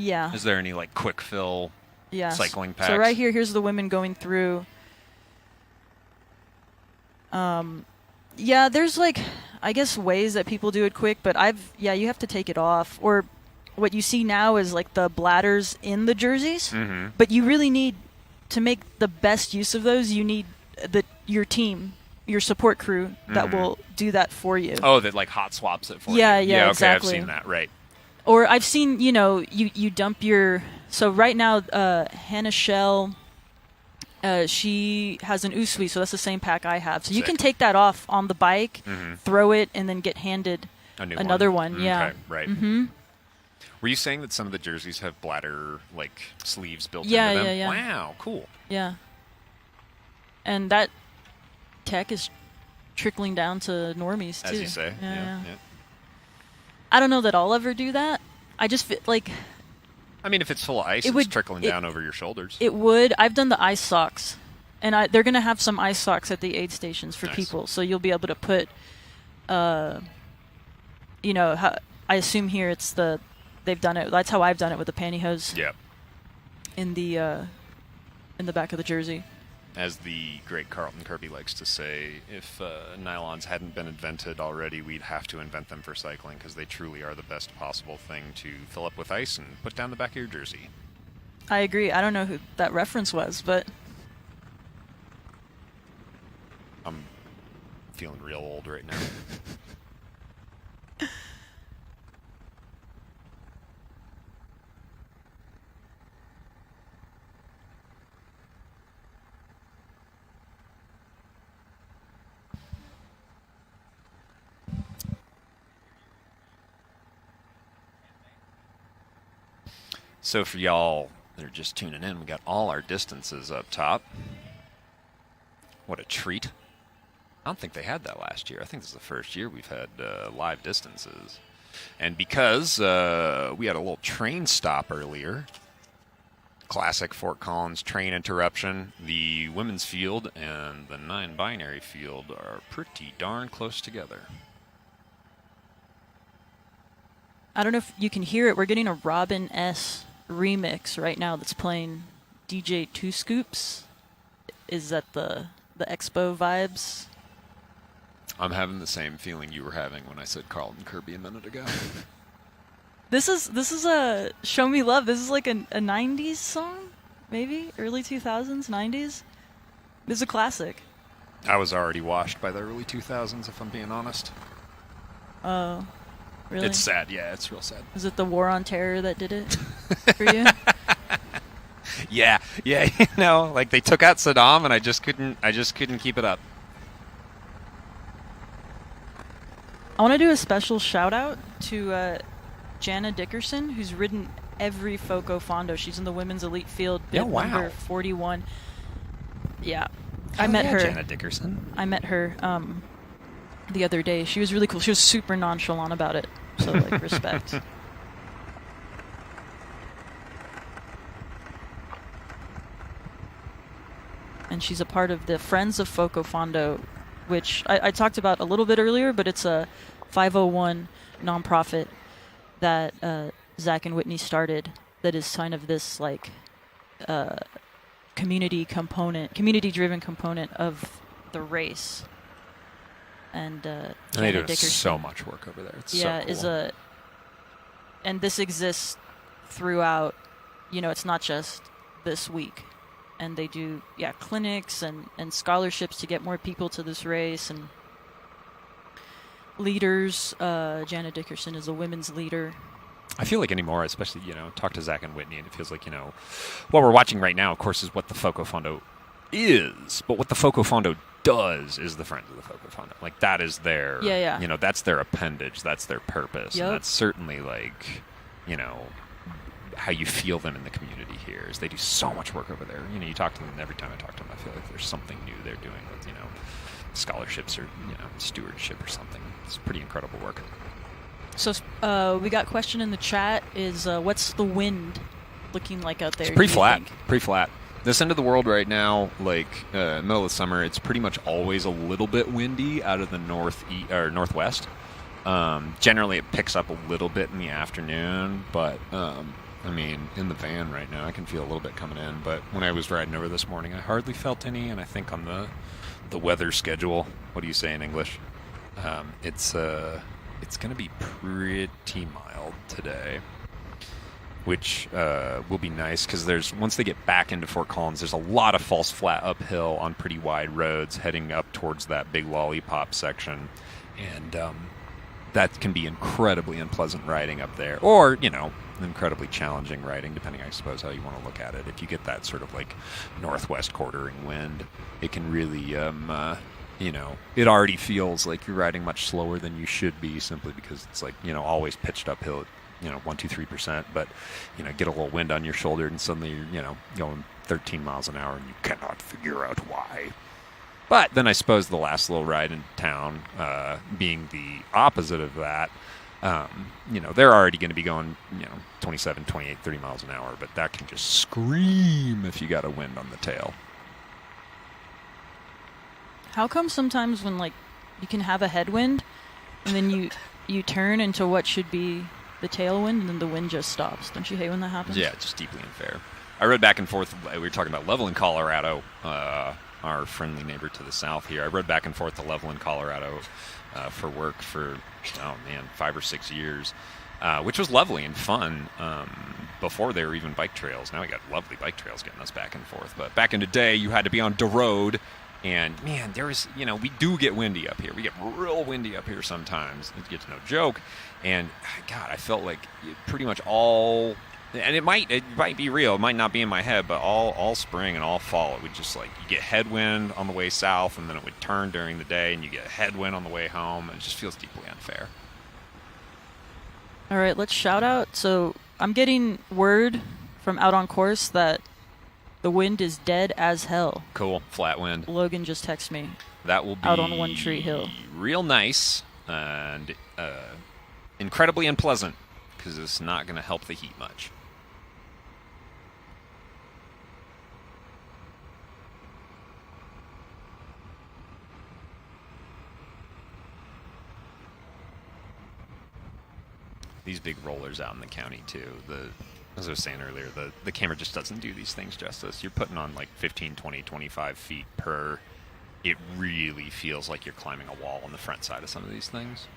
[SPEAKER 2] yeah,
[SPEAKER 1] Is there any like quick fill?
[SPEAKER 2] yeah.
[SPEAKER 1] cycling
[SPEAKER 2] So
[SPEAKER 1] packs?
[SPEAKER 2] right here's the women going through. Yeah, there's like, I guess, ways that people do it quick, but you have to take it off, or what you see now is like the bladders in the jerseys,
[SPEAKER 6] Mm-hmm.
[SPEAKER 2] but you really need to make the best use of those. You need your team, your support crew that will do that for you.
[SPEAKER 6] Oh, that like hot swaps it for
[SPEAKER 2] Yeah,
[SPEAKER 6] you.
[SPEAKER 2] yeah,
[SPEAKER 6] Okay,
[SPEAKER 2] exactly.
[SPEAKER 6] I've seen that. Right.
[SPEAKER 2] Or I've seen, you dump your. So right now, Hannah Shell, she has an Usui, so that's the same pack I have. So you
[SPEAKER 6] Sick.
[SPEAKER 2] can take that off on the bike,
[SPEAKER 6] Mm-hmm.
[SPEAKER 2] throw it, and then get handed
[SPEAKER 6] A new
[SPEAKER 2] another one. Yeah.
[SPEAKER 6] Okay, right. Mm-hmm. Were you saying that some of the jerseys have bladder like sleeves built
[SPEAKER 2] Yeah,
[SPEAKER 6] into them?
[SPEAKER 2] yeah, yeah.
[SPEAKER 6] Wow, cool.
[SPEAKER 2] Yeah. And that tech is trickling down to normies too.
[SPEAKER 6] As you say.
[SPEAKER 2] Yeah.
[SPEAKER 6] Yeah.
[SPEAKER 2] I don't know that I'll ever do that. I just feel like
[SPEAKER 6] I mean, if it's full of ice,
[SPEAKER 2] It
[SPEAKER 6] it's
[SPEAKER 2] would-
[SPEAKER 6] trickling
[SPEAKER 2] it-
[SPEAKER 6] down over your shoulders.
[SPEAKER 2] it would. I've done the ice socks, and they're gonna have some ice socks at the aid stations for
[SPEAKER 6] Nice.
[SPEAKER 2] people, so you'll be able to put, I assume here they've done it. That's how I've done it with the pantyhose
[SPEAKER 6] Yeah.
[SPEAKER 2] in the back of the jersey.
[SPEAKER 6] As the great Carlton Kirby likes to say, if nylons hadn't been invented already, we'd have to invent them for cycling because they truly are the best possible thing to fill up with ice and put down the back of your jersey.
[SPEAKER 2] I agree. I don't know who that reference was, but
[SPEAKER 6] I'm feeling real old right now. So for y'all that are just tuning in, we got all our distances up top. What a treat. I don't think they had that last year. I think this is the first year we've had live distances. And because we had a little train stop earlier, classic Fort Collins train interruption, the women's field and the non-binary field are pretty darn close together.
[SPEAKER 2] I don't know if you can hear it. We're getting a Robin S. remix right now that's playing DJ Two Scoops. Is that the expo vibes?
[SPEAKER 1] I'm having the same feeling you were having when I said Carlton Kirby a minute ago.
[SPEAKER 2] This is a Show Me Love. This is like a 90s song, maybe early 2000s, 90s. This is a classic.
[SPEAKER 6] I was already washed by the early 2000s, if I'm being honest.
[SPEAKER 2] Oh, really?
[SPEAKER 1] It's sad. Yeah, it's real sad.
[SPEAKER 2] Is it the War on Terror that did it for you?
[SPEAKER 6] Yeah, you know, like they took out Saddam, and I just couldn't keep it up.
[SPEAKER 2] I want to do a special shout out to Jana Dickerson, who's ridden every FoCo Fondo. She's in the women's elite field, bib
[SPEAKER 6] Oh, wow.
[SPEAKER 2] number 41. Yeah, I met her.
[SPEAKER 6] Jana Dickerson.
[SPEAKER 2] I met her the other day. She was really cool. She was super nonchalant about it. So, like, respect. And she's a part of the Friends of FoCo Fondo, which I talked about a little bit earlier, but it's a 501 nonprofit that Zach and Whitney started that is kind of this, like, community-driven component of the race. And
[SPEAKER 6] And they
[SPEAKER 2] Jana
[SPEAKER 6] do
[SPEAKER 2] Dickerson,
[SPEAKER 6] so much work over there. It's
[SPEAKER 2] yeah,
[SPEAKER 6] so
[SPEAKER 2] is
[SPEAKER 6] cool.
[SPEAKER 2] and this exists throughout. It's not just this week, and they do clinics and scholarships to get more people to this race and leaders. Jana Dickerson is a women's leader.
[SPEAKER 6] I feel like anymore, especially, talk to Zach and Whitney, and it feels like, what we're watching right now, of course, is what the FoCo Fondo is. But what the FoCo Fondo does is the Friends of the FoCo Fondo. Like, that is their,
[SPEAKER 2] Yeah.
[SPEAKER 6] that's their appendage. That's their purpose.
[SPEAKER 2] Yep.
[SPEAKER 6] And that's certainly, like, how you feel them in the community here is they do so much work over there. You talk to them, and every time I talk to them, I feel like there's something new they're doing with, scholarships or, stewardship or something. It's pretty incredible work.
[SPEAKER 2] So we got a question in the chat is what's the wind looking like out there?
[SPEAKER 6] It's pretty
[SPEAKER 2] do you
[SPEAKER 6] flat.
[SPEAKER 2] think?
[SPEAKER 6] Pretty flat. This end of the world right now, like middle of the summer, it's pretty much always a little bit windy out of the northwest. Generally, it picks up a little bit in the afternoon, but in the van right now, I can feel a little bit coming in. But when I was riding over this morning, I hardly felt any. And I think on the weather schedule, what do you say in English? It's going to be pretty mild today. which will be nice because once they get back into Fort Collins, there's a lot of false flat uphill on pretty wide roads heading up towards that big lollipop section, and that can be incredibly unpleasant riding up there, or incredibly challenging riding, depending, I suppose, how you want to look at it. If you get that sort of like northwest quartering wind, it can really, it already feels like you're riding much slower than you should be, simply because it's like, always pitched uphill at, 1, 2, 3%, but, get a little wind on your shoulder and suddenly you're, going 13 miles an hour and you cannot figure out why. But then I suppose the last little ride in town, being the opposite of that, they're already going to be going, 27, 28, 30 miles an hour, but that can just scream if you got a wind on the tail.
[SPEAKER 2] How come sometimes when, like, you can have a headwind and then you turn into what should be the tailwind and then the wind just stops? Don't you hate when that happens?
[SPEAKER 6] Yeah, it's just deeply unfair. I rode back and forth. We were talking about Level in Colorado, our friendly neighbor to the south here. I rode back and forth to Level in Colorado for work for, 5 or 6 years, which was lovely and fun before they were even bike trails. Now we got lovely bike trails getting us back and forth. But back in the day, you had to be on the road, and, man, we do get windy up here. We get real windy up here sometimes. It gets no joke. And, God, I felt like pretty much all... And it might be real. It might not be in my head, but all spring and all fall, it would just you get headwind on the way south, and then it would turn during the day, and you get headwind on the way home. It just feels deeply unfair.
[SPEAKER 2] All right, let's shout out. So I'm getting word from out on course that the wind is dead as hell.
[SPEAKER 6] Cool, flat wind.
[SPEAKER 2] Logan just texted me.
[SPEAKER 6] That will be
[SPEAKER 2] out on One Tree Hill.
[SPEAKER 6] Real nice and incredibly unpleasant because it's not going to help the heat much. These big rollers out in the county too. As I was saying earlier, the camera just doesn't do these things justice. You're putting on like 15, 20, 25 feet per. It really feels like you're climbing a wall on the front side of some of these things.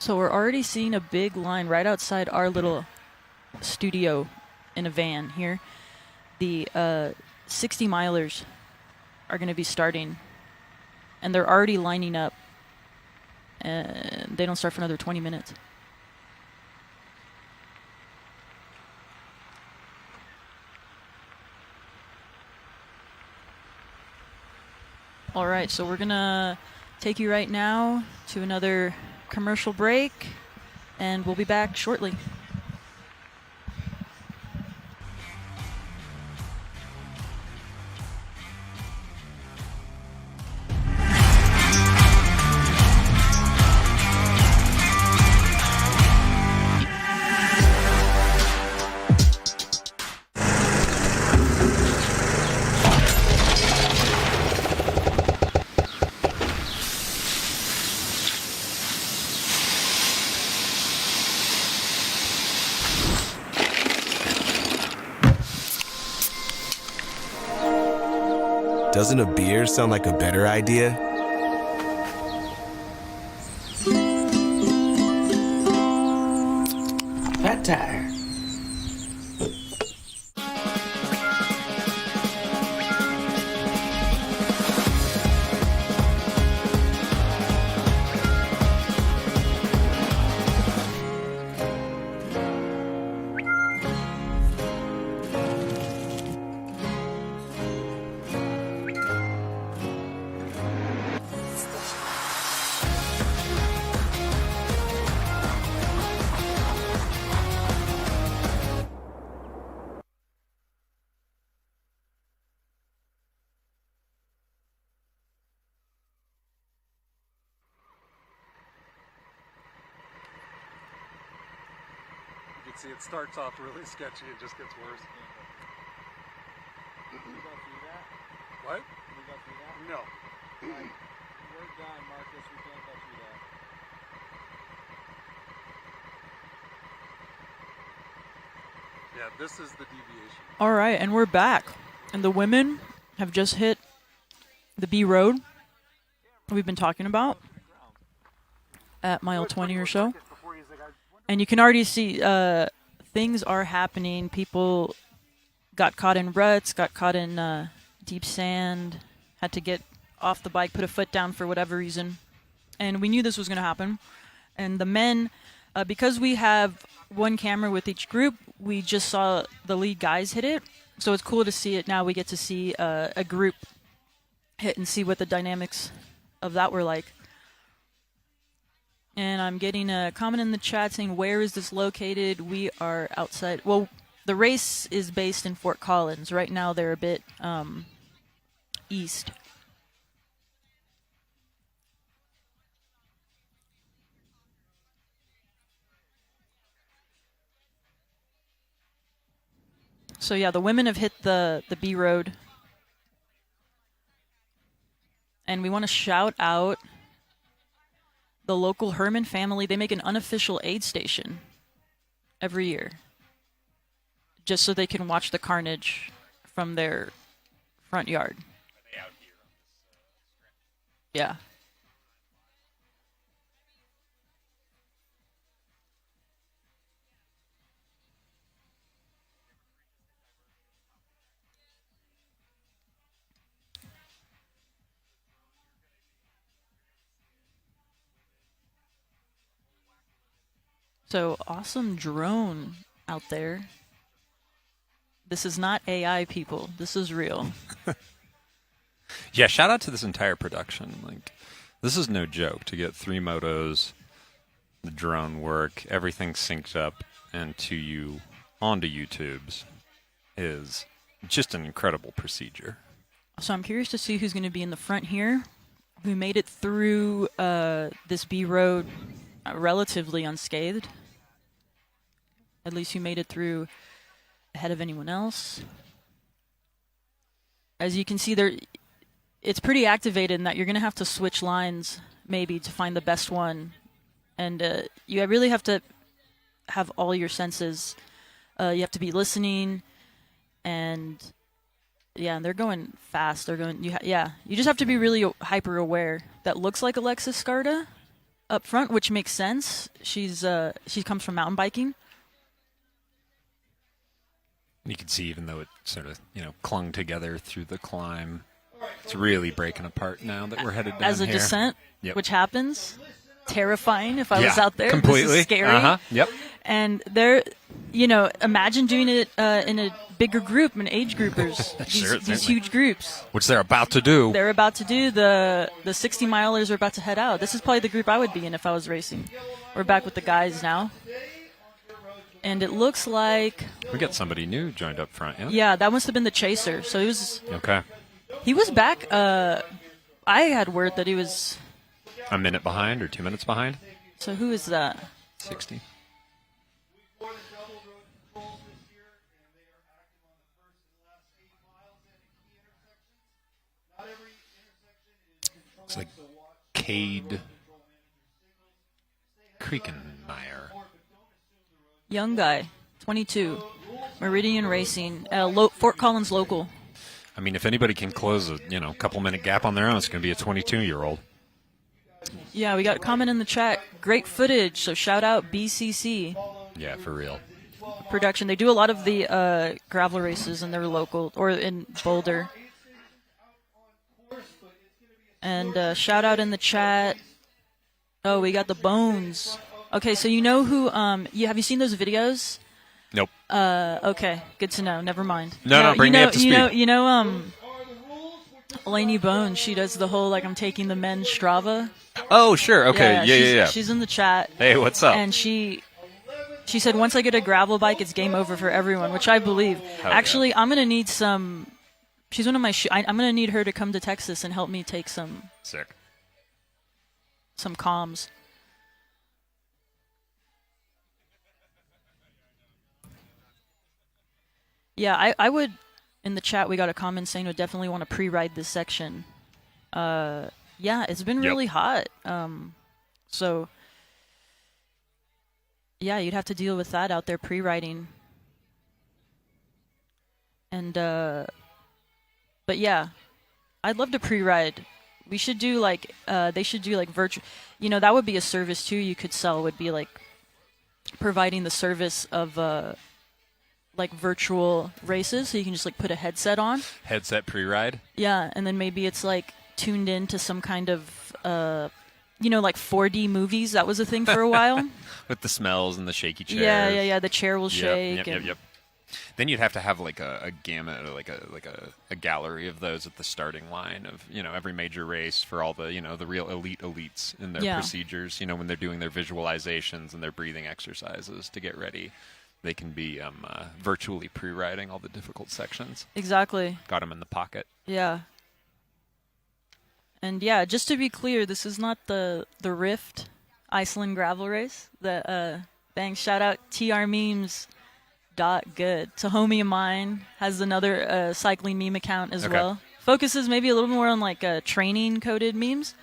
[SPEAKER 2] So we're already seeing a big line right outside our little studio in a van here. The 60 milers are going to be starting, and they're already lining up, and they don't start for another 20 minutes. All right, so we're going to take you right now to another commercial break, and we'll be back shortly.
[SPEAKER 4] Doesn't a beer sound like a better idea?
[SPEAKER 5] Fat tire.
[SPEAKER 7] sketchy. It starts off really sketchy and just gets worse.
[SPEAKER 8] Can we go through that?
[SPEAKER 7] What?
[SPEAKER 8] Can we go through that?
[SPEAKER 7] No.
[SPEAKER 8] Alright, we're done, Marcus. We can't go through that.
[SPEAKER 7] Yeah, this is the deviation.
[SPEAKER 2] All right, and we're back. And the women have just hit the B road we've been talking about at mile 20 or so. And you can already see things are happening. People got caught in ruts, got caught in deep sand, had to get off the bike, put a foot down for whatever reason. And we knew this was going to happen. And the men, because we have one camera with each group, we just saw the lead guys hit it. So it's cool to see it now. We get to see a group hit and see what the dynamics of that were like. And I'm getting a comment in the chat saying, where is this located? We are outside. Well, the race is based in Fort Collins. Right now they're a bit east. So yeah, the women have hit the B road. And we want to shout out the local Herman family. They make an unofficial aid station every year, just so they can watch the carnage from their front yard.
[SPEAKER 6] Are they out here on this
[SPEAKER 2] Yeah. So awesome drone out there. This is not AI, people. This is real.
[SPEAKER 6] Yeah, shout out to this entire production. Like, this is no joke to get 3 motos, the drone work, everything synced up, and to you onto YouTube's is just an incredible procedure.
[SPEAKER 2] So I'm curious to see who's going to be in the front here. Who made it through this B road relatively unscathed. At least who made it through ahead of anyone else. As you can see there, it's pretty activated in that you're going to have to switch lines maybe to find the best one. And you really have to have all your senses. You have to be listening. And yeah, they're going fast. They're going, you just have to be really hyper aware. That looks like Alexis Scarda up front, which makes sense. She comes from mountain biking.
[SPEAKER 6] You can see, even though it sort of, clung together through the climb, it's really breaking apart now that we're headed down
[SPEAKER 2] As a
[SPEAKER 6] here.
[SPEAKER 2] descent,
[SPEAKER 6] Yep.
[SPEAKER 2] which happens. Terrifying if I was
[SPEAKER 6] Yeah,
[SPEAKER 2] out there.
[SPEAKER 6] completely.
[SPEAKER 2] This is scary.
[SPEAKER 6] Uh-huh. Yep.
[SPEAKER 2] And imagine doing it in a bigger group, in age groupers.
[SPEAKER 6] Sure,
[SPEAKER 2] these
[SPEAKER 6] certainly.
[SPEAKER 2] huge groups.
[SPEAKER 6] Which they're about to do.
[SPEAKER 2] They're about to do the 60 milers are about to head out. This is probably the group I would be in if I was racing. We're back with the guys now. And it looks like
[SPEAKER 6] We got somebody new joined up front, yeah?
[SPEAKER 2] yeah, that must have been the chaser. So
[SPEAKER 6] Okay.
[SPEAKER 2] he was back. I had word that he was.
[SPEAKER 6] A minute behind or 2 minutes behind?
[SPEAKER 2] So who is that?
[SPEAKER 6] 60. It's like Cade Kriekenmeyer.
[SPEAKER 2] Young guy, 22, Meridian Racing, Fort Collins local.
[SPEAKER 6] I mean, if anybody can close a couple minute gap on their own, it's going to be a 22-year-old.
[SPEAKER 2] Yeah, we got a comment in the chat. Great footage. So shout out BCC
[SPEAKER 6] Yeah, for real.
[SPEAKER 2] production. They do a lot of the gravel races in their local or in Boulder. And shout out in the chat. Oh, we got the Bones. Okay, so you know who? Have you seen those videos?
[SPEAKER 6] Nope.
[SPEAKER 2] Okay, good to know. Never mind.
[SPEAKER 6] No, bring me up to speed.
[SPEAKER 2] You know, Lainey Bones. She does the whole I'm taking the men's Strava.
[SPEAKER 6] Oh, sure. Okay. Yeah.
[SPEAKER 2] She's in the chat.
[SPEAKER 6] Hey, what's up?
[SPEAKER 2] And she said once I get a gravel bike, it's game over for everyone, which I believe.
[SPEAKER 6] Hell
[SPEAKER 2] Actually, I'm gonna need some. She's one of my. I'm gonna need her to come to Texas and help me take some
[SPEAKER 6] Sick.
[SPEAKER 2] comms. Yeah, I would. In the chat, we got a comment saying would definitely want to pre-ride this section. Yeah, it's been really hot. So yeah, you'd have to deal with that out there pre-riding. And but yeah, I'd love to pre-ride. We should do like they should do like virtual. You know, that would be a service too. You could sell would be like providing the service of like virtual races, so you can just like put a headset on.
[SPEAKER 6] Headset pre-ride?
[SPEAKER 2] Yeah, and then maybe it's like tuned into some kind of you know, like 4D movies. That was a thing for a while.
[SPEAKER 6] With the smells and the shaky chairs.
[SPEAKER 2] Yeah. The chair will shake.
[SPEAKER 6] Yep. Then you'd have to have like a gamut, or like a gallery of those at the starting line of, you know, every major race for all the, you know, the real elites in their procedures, you know, when they're doing their visualizations and their breathing exercises to get ready. They can be virtually pre-riding all the difficult sections.
[SPEAKER 2] Exactly.
[SPEAKER 6] Got them in the pocket.
[SPEAKER 2] Yeah. And yeah, just to be clear, this is not the Rift Iceland gravel race. The shout out TRmemes.good. It's a homie of mine, has another cycling meme account as well. Focuses maybe a little more on like training coded memes,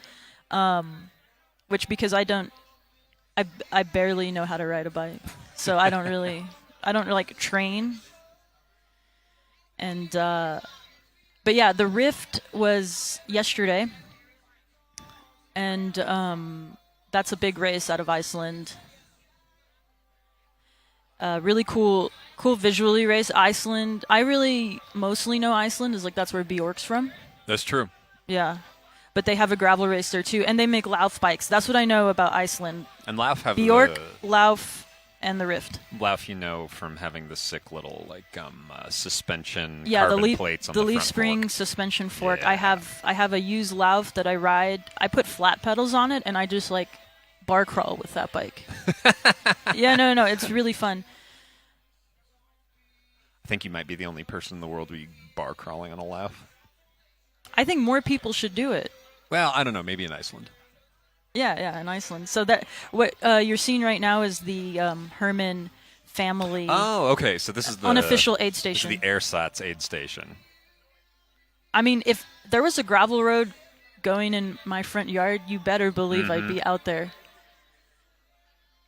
[SPEAKER 2] which because I barely know how to ride a bike. So I don't like train. And but yeah, the Rift was yesterday. And that's a big race out of Iceland. Really cool visually race. Iceland, I really mostly know Iceland is like that's where Bjork's from.
[SPEAKER 6] That's true.
[SPEAKER 2] Yeah. But they have a gravel race there too, and they make Lauf bikes. That's what I know about Iceland.
[SPEAKER 6] And Lauf have
[SPEAKER 2] Bjork, Lauf, and the Rift.
[SPEAKER 6] Lauf, you know, from having the sick little like suspension
[SPEAKER 2] carbon
[SPEAKER 6] carbon plates on the
[SPEAKER 2] leaf
[SPEAKER 6] front
[SPEAKER 2] spring
[SPEAKER 6] fork.
[SPEAKER 2] suspension fork.
[SPEAKER 6] Yeah.
[SPEAKER 2] I have a used Lauf that I ride. I put flat pedals on it, and I just like bar crawl with that bike. Yeah, no, it's really fun.
[SPEAKER 6] I think you might be the only person in the world where you bar crawling on a Lauf.
[SPEAKER 2] I think more people should do it.
[SPEAKER 6] Well, I don't know. Maybe in Iceland.
[SPEAKER 2] Yeah, in Iceland. So that what you're seeing right now is the Herman family.
[SPEAKER 6] Oh, okay. So this is the
[SPEAKER 2] unofficial aid station.
[SPEAKER 6] This is the Airsats aid station.
[SPEAKER 2] I mean, if there was a gravel road going in my front yard, you better believe I'd be out there.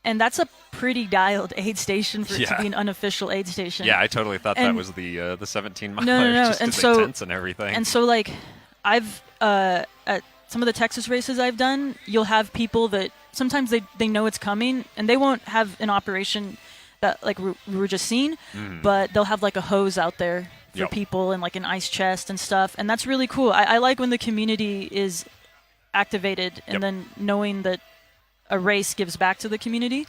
[SPEAKER 2] And that's a pretty dialed aid station for it to be an unofficial aid station.
[SPEAKER 6] Yeah, I totally thought that was the 17 miler.
[SPEAKER 2] No.
[SPEAKER 6] Just
[SPEAKER 2] And
[SPEAKER 6] the
[SPEAKER 2] so
[SPEAKER 6] tents and everything.
[SPEAKER 2] And so, like, I've at some of the Texas races I've done, you'll have people that sometimes they know it's coming, and they won't have an operation that like we were just seeing, but they'll have like a hose out there for people and like an ice chest and stuff, and that's really cool. I like when the community is activated and then knowing that a race gives back to the community.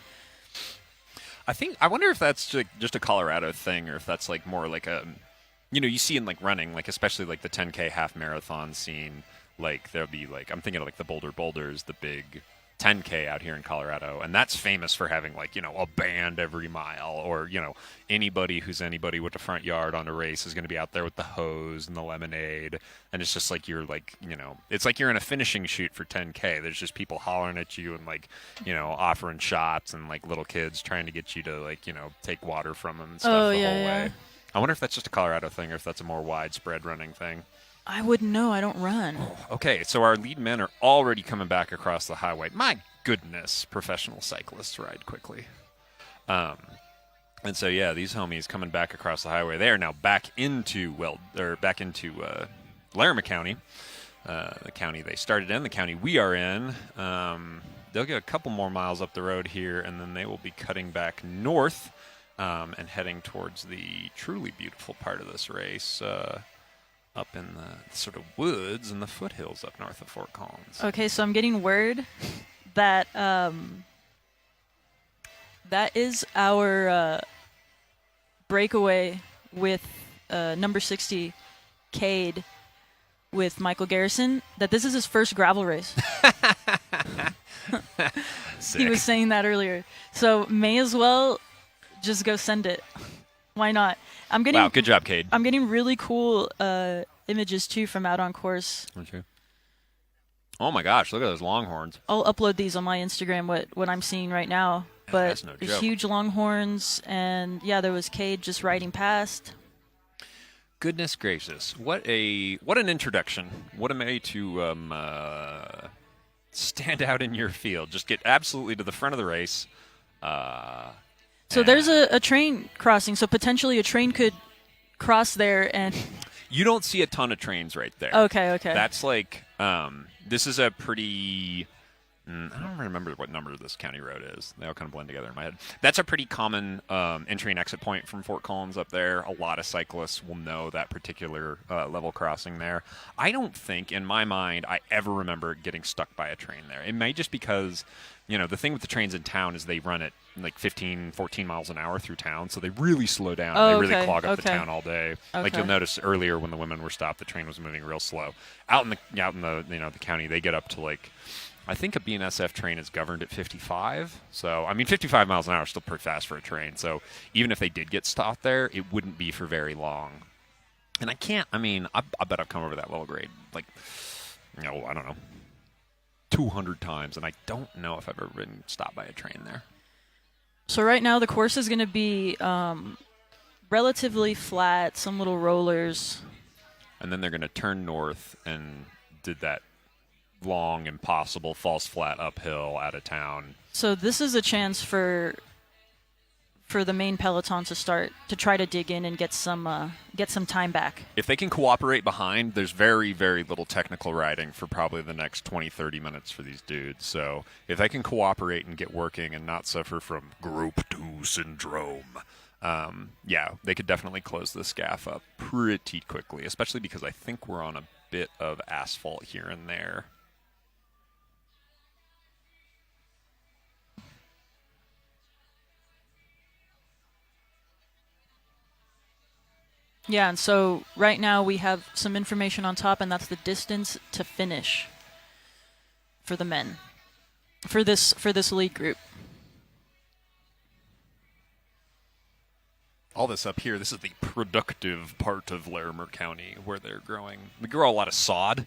[SPEAKER 6] I wonder if that's just a Colorado thing, or if that's like more like a, you know, you see in like running, like especially like the 10K half marathon scene, like there'll be like, I'm thinking of like the Boulder Boulders, the big 10K out here in Colorado, and that's famous for having like, you know, a band every mile, or, you know, anybody with a front yard on a race is going to be out there with the hose and the lemonade, and it's just like you're like, you know, it's like you're in a finishing shoot for 10K. There's just people hollering at you and like, you know, offering shots, and like little kids trying to get you to like, you know, take water from them and stuff the whole way. I wonder if that's just a Colorado thing, or if that's a more widespread running thing.
[SPEAKER 2] I wouldn't know. I don't run.
[SPEAKER 6] Okay, so our lead men are already coming back across the highway. My goodness, professional cyclists ride quickly. And so yeah, these homies coming back across the highway. They are now back into Laramie County, the county they started in, the county we are in. They'll get a couple more miles up the road here, and then they will be cutting back north and heading towards the truly beautiful part of this race. Up in the sort of woods and the foothills up north of Fort Collins.
[SPEAKER 2] Okay, so I'm getting word that that is our breakaway with number 60, Cade, with Michael Garrison, that this is his first gravel race. He was saying that earlier. So may as well just go send it. Why not?
[SPEAKER 6] Wow, good job, Cade.
[SPEAKER 2] I'm getting really cool images, too, from out on course.
[SPEAKER 6] Okay. Oh, my gosh, look at those longhorns.
[SPEAKER 2] I'll upload these on my Instagram, what I'm seeing right now. But
[SPEAKER 6] that's no
[SPEAKER 2] there's
[SPEAKER 6] joke.
[SPEAKER 2] huge longhorns, and, yeah, there was Cade just riding past.
[SPEAKER 6] Goodness gracious! What an introduction! What a way to stand out in your field. Just get absolutely to the front of the race.
[SPEAKER 2] So there's a train crossing. So potentially a train could cross there, and
[SPEAKER 6] you don't see a ton of trains right there.
[SPEAKER 2] Okay.
[SPEAKER 6] That's like this is a pretty. I don't remember what number this county road is. They all kind of blend together in my head. That's a pretty common entry and exit point from Fort Collins up there. A lot of cyclists will know that particular level crossing there. I don't think, in my mind, I ever remember getting stuck by a train there. It may just because, the thing with the trains in town is they run at like 15, 14 miles an hour through town, so they really slow down.
[SPEAKER 2] Oh,
[SPEAKER 6] they really
[SPEAKER 2] okay,
[SPEAKER 6] clog up the
[SPEAKER 2] okay.
[SPEAKER 6] town all day. Like
[SPEAKER 2] Okay.
[SPEAKER 6] you'll notice earlier when the women were stopped, the train was moving real slow. Out in the the county, they get up to like. I think a BNSF train is governed at 55. So, 55 miles an hour is still pretty fast for a train. So, even if they did get stopped there, it wouldn't be for very long. And I bet I've come over that level grade, like, I don't know, 200 times. And I don't know if I've ever been stopped by a train there.
[SPEAKER 2] So right now the course is going to be relatively flat, some little rollers.
[SPEAKER 6] And then they're going to turn north and did that long, impossible, false flat uphill out of town.
[SPEAKER 2] So this is a chance for the main peloton to try to dig in and get some time back.
[SPEAKER 6] If they can cooperate behind, there's very, very little technical ring for probably the next 20, 30 minutes for these dudes. So if they can cooperate and get working and not suffer from Group 2 syndrome, they could definitely close this gaff up pretty quickly, especially because I think we're on a bit of asphalt here and there.
[SPEAKER 2] Yeah, and so right now we have some information on top, and that's the distance to finish for the men, for this lead group.
[SPEAKER 6] All this up here, this is the productive part of Larimer County where they're growing. We grow a lot of sod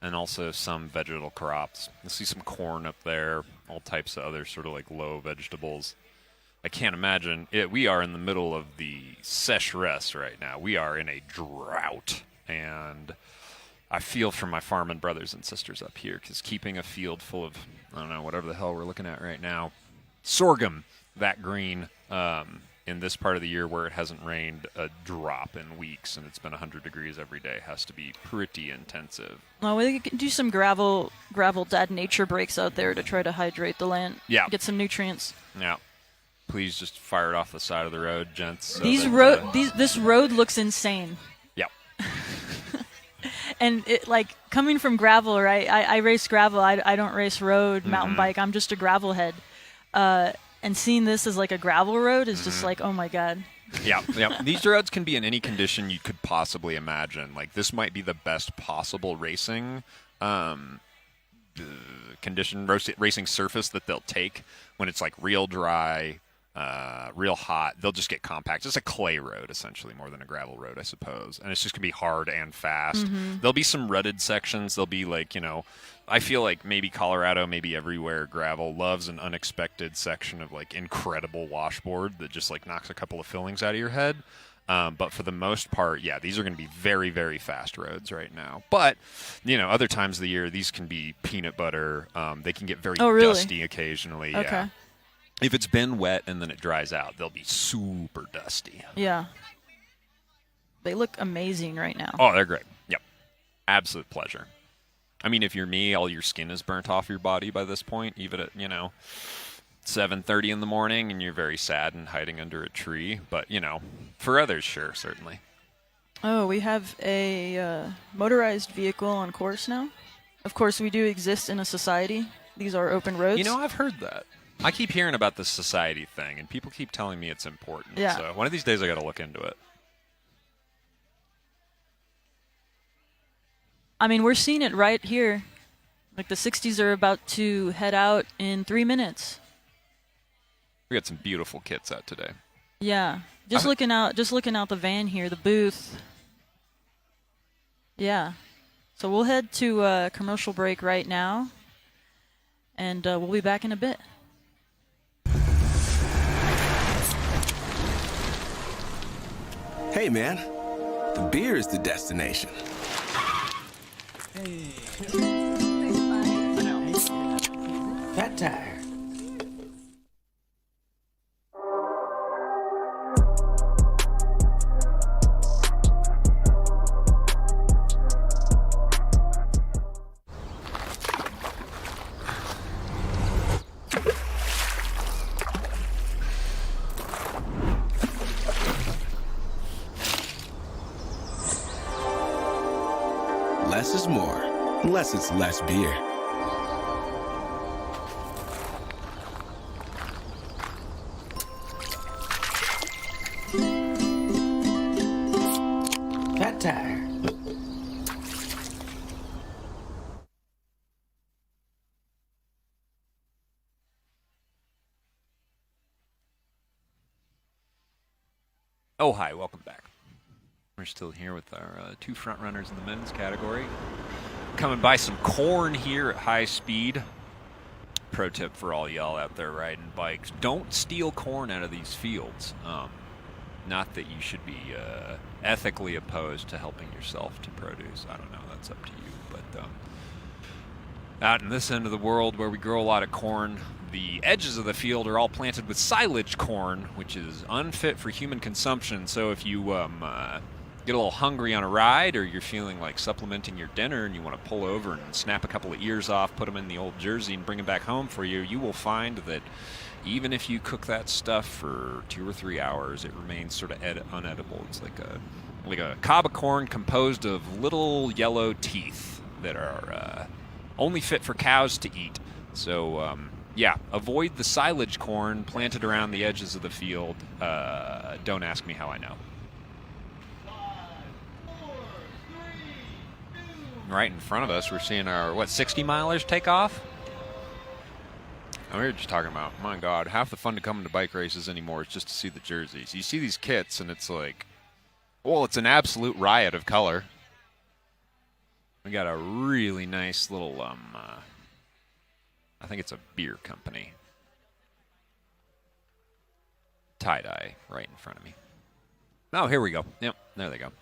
[SPEAKER 6] and also some vegetal crops. You'll see some corn up there, all types of other sort of like low vegetables. I can't imagine it. We are in the middle of the sécheresse right now. We are in a drought, and I feel for my farming brothers and sisters up here because keeping a field full of, I don't know, whatever the hell we're looking at right now, sorghum that green in this part of the year where it hasn't rained a drop in weeks and it's been 100 degrees every day has to be pretty intensive.
[SPEAKER 2] Well, we can do some gravel dad nature breaks out there to try to hydrate the land.
[SPEAKER 6] Yeah.
[SPEAKER 2] Get some nutrients.
[SPEAKER 6] Yeah. Please just fire it off the side of the road, gents. So
[SPEAKER 2] this road looks insane.
[SPEAKER 6] Yep.
[SPEAKER 2] And it, like, coming from gravel, right? I race gravel. I don't race road, mountain bike. I'm just a gravel head. And seeing this as like a gravel road is just like, oh my God.
[SPEAKER 6] Yeah. These roads can be in any condition you could possibly imagine. Like, this might be the best possible racing racing surface that they'll take when it's like real dry, real hot. They'll just get compact. It's a clay road, essentially, more than a gravel road, I suppose. And it's just going to be hard and fast. There'll be some rutted sections. There'll be like, I feel like maybe Colorado, maybe everywhere, gravel loves an unexpected section of like incredible washboard that just like knocks a couple of fillings out of your head. But for the most part, yeah, these are going to be very, very fast roads right now. But, other times of the year, these can be peanut butter. They can get very dusty occasionally.
[SPEAKER 2] Okay.
[SPEAKER 6] Yeah. If it's been wet and then it dries out, they'll be super dusty.
[SPEAKER 2] Yeah. They look amazing right now.
[SPEAKER 6] Oh, they're great. Yep. Absolute pleasure. I mean, if you're me, all your skin is burnt off your body by this point, even at, 7:30 in the morning, and you're very sad and hiding under a tree. But, for others, sure, certainly.
[SPEAKER 2] Oh, we have a motorized vehicle on course now. Of course, we do exist in a society. These are open roads.
[SPEAKER 6] I've heard that. I keep hearing about this society thing, and people keep telling me it's important.
[SPEAKER 2] Yeah.
[SPEAKER 6] So one of these days I got to look into it.
[SPEAKER 2] I mean, we're seeing it right here. Like, the 60s are about to head out in 3 minutes.
[SPEAKER 6] We got some beautiful kits out today.
[SPEAKER 2] Yeah. Just looking out the van here, the booth. Yeah. So we'll head to a commercial break right now, and we'll be back in a bit.
[SPEAKER 4] Hey, man. The beer is the destination.
[SPEAKER 5] Fat tire.
[SPEAKER 4] Less is more, unless it's less beer.
[SPEAKER 5] Fat tire.
[SPEAKER 6] Oh, hi, welcome back. We're still here with our two front runners in the men's category. Coming by some corn here at high speed. Pro tip for all y'all out there riding bikes: don't steal corn out of these fields. Not that you should be ethically opposed to helping yourself to produce. I don't know, that's up to you. But out in this end of the world where we grow a lot of corn, the edges of the field are all planted with silage corn, which is unfit for human consumption. So if you get a little hungry on a ride, or you're feeling like supplementing your dinner and you want to pull over and snap a couple of ears off, put them in the old jersey and bring them back home for you, you will find that even if you cook that stuff for 2 or 3 hours, it remains sort of unedible. It's like a cob of corn composed of little yellow teeth that are only fit for cows to eat. So yeah, avoid the silage corn planted around the edges of the field. Don't ask me how I know. Right in front of us, we're seeing our, 60-milers take off? And we were just talking about, my God, half the fun to come to bike races anymore is just to see the jerseys. You see these kits, and it's like, well, it's an absolute riot of color. We got a really nice little, I think it's a beer company. Tie-dye right in front of me. Oh, here we go. Yep, there they go.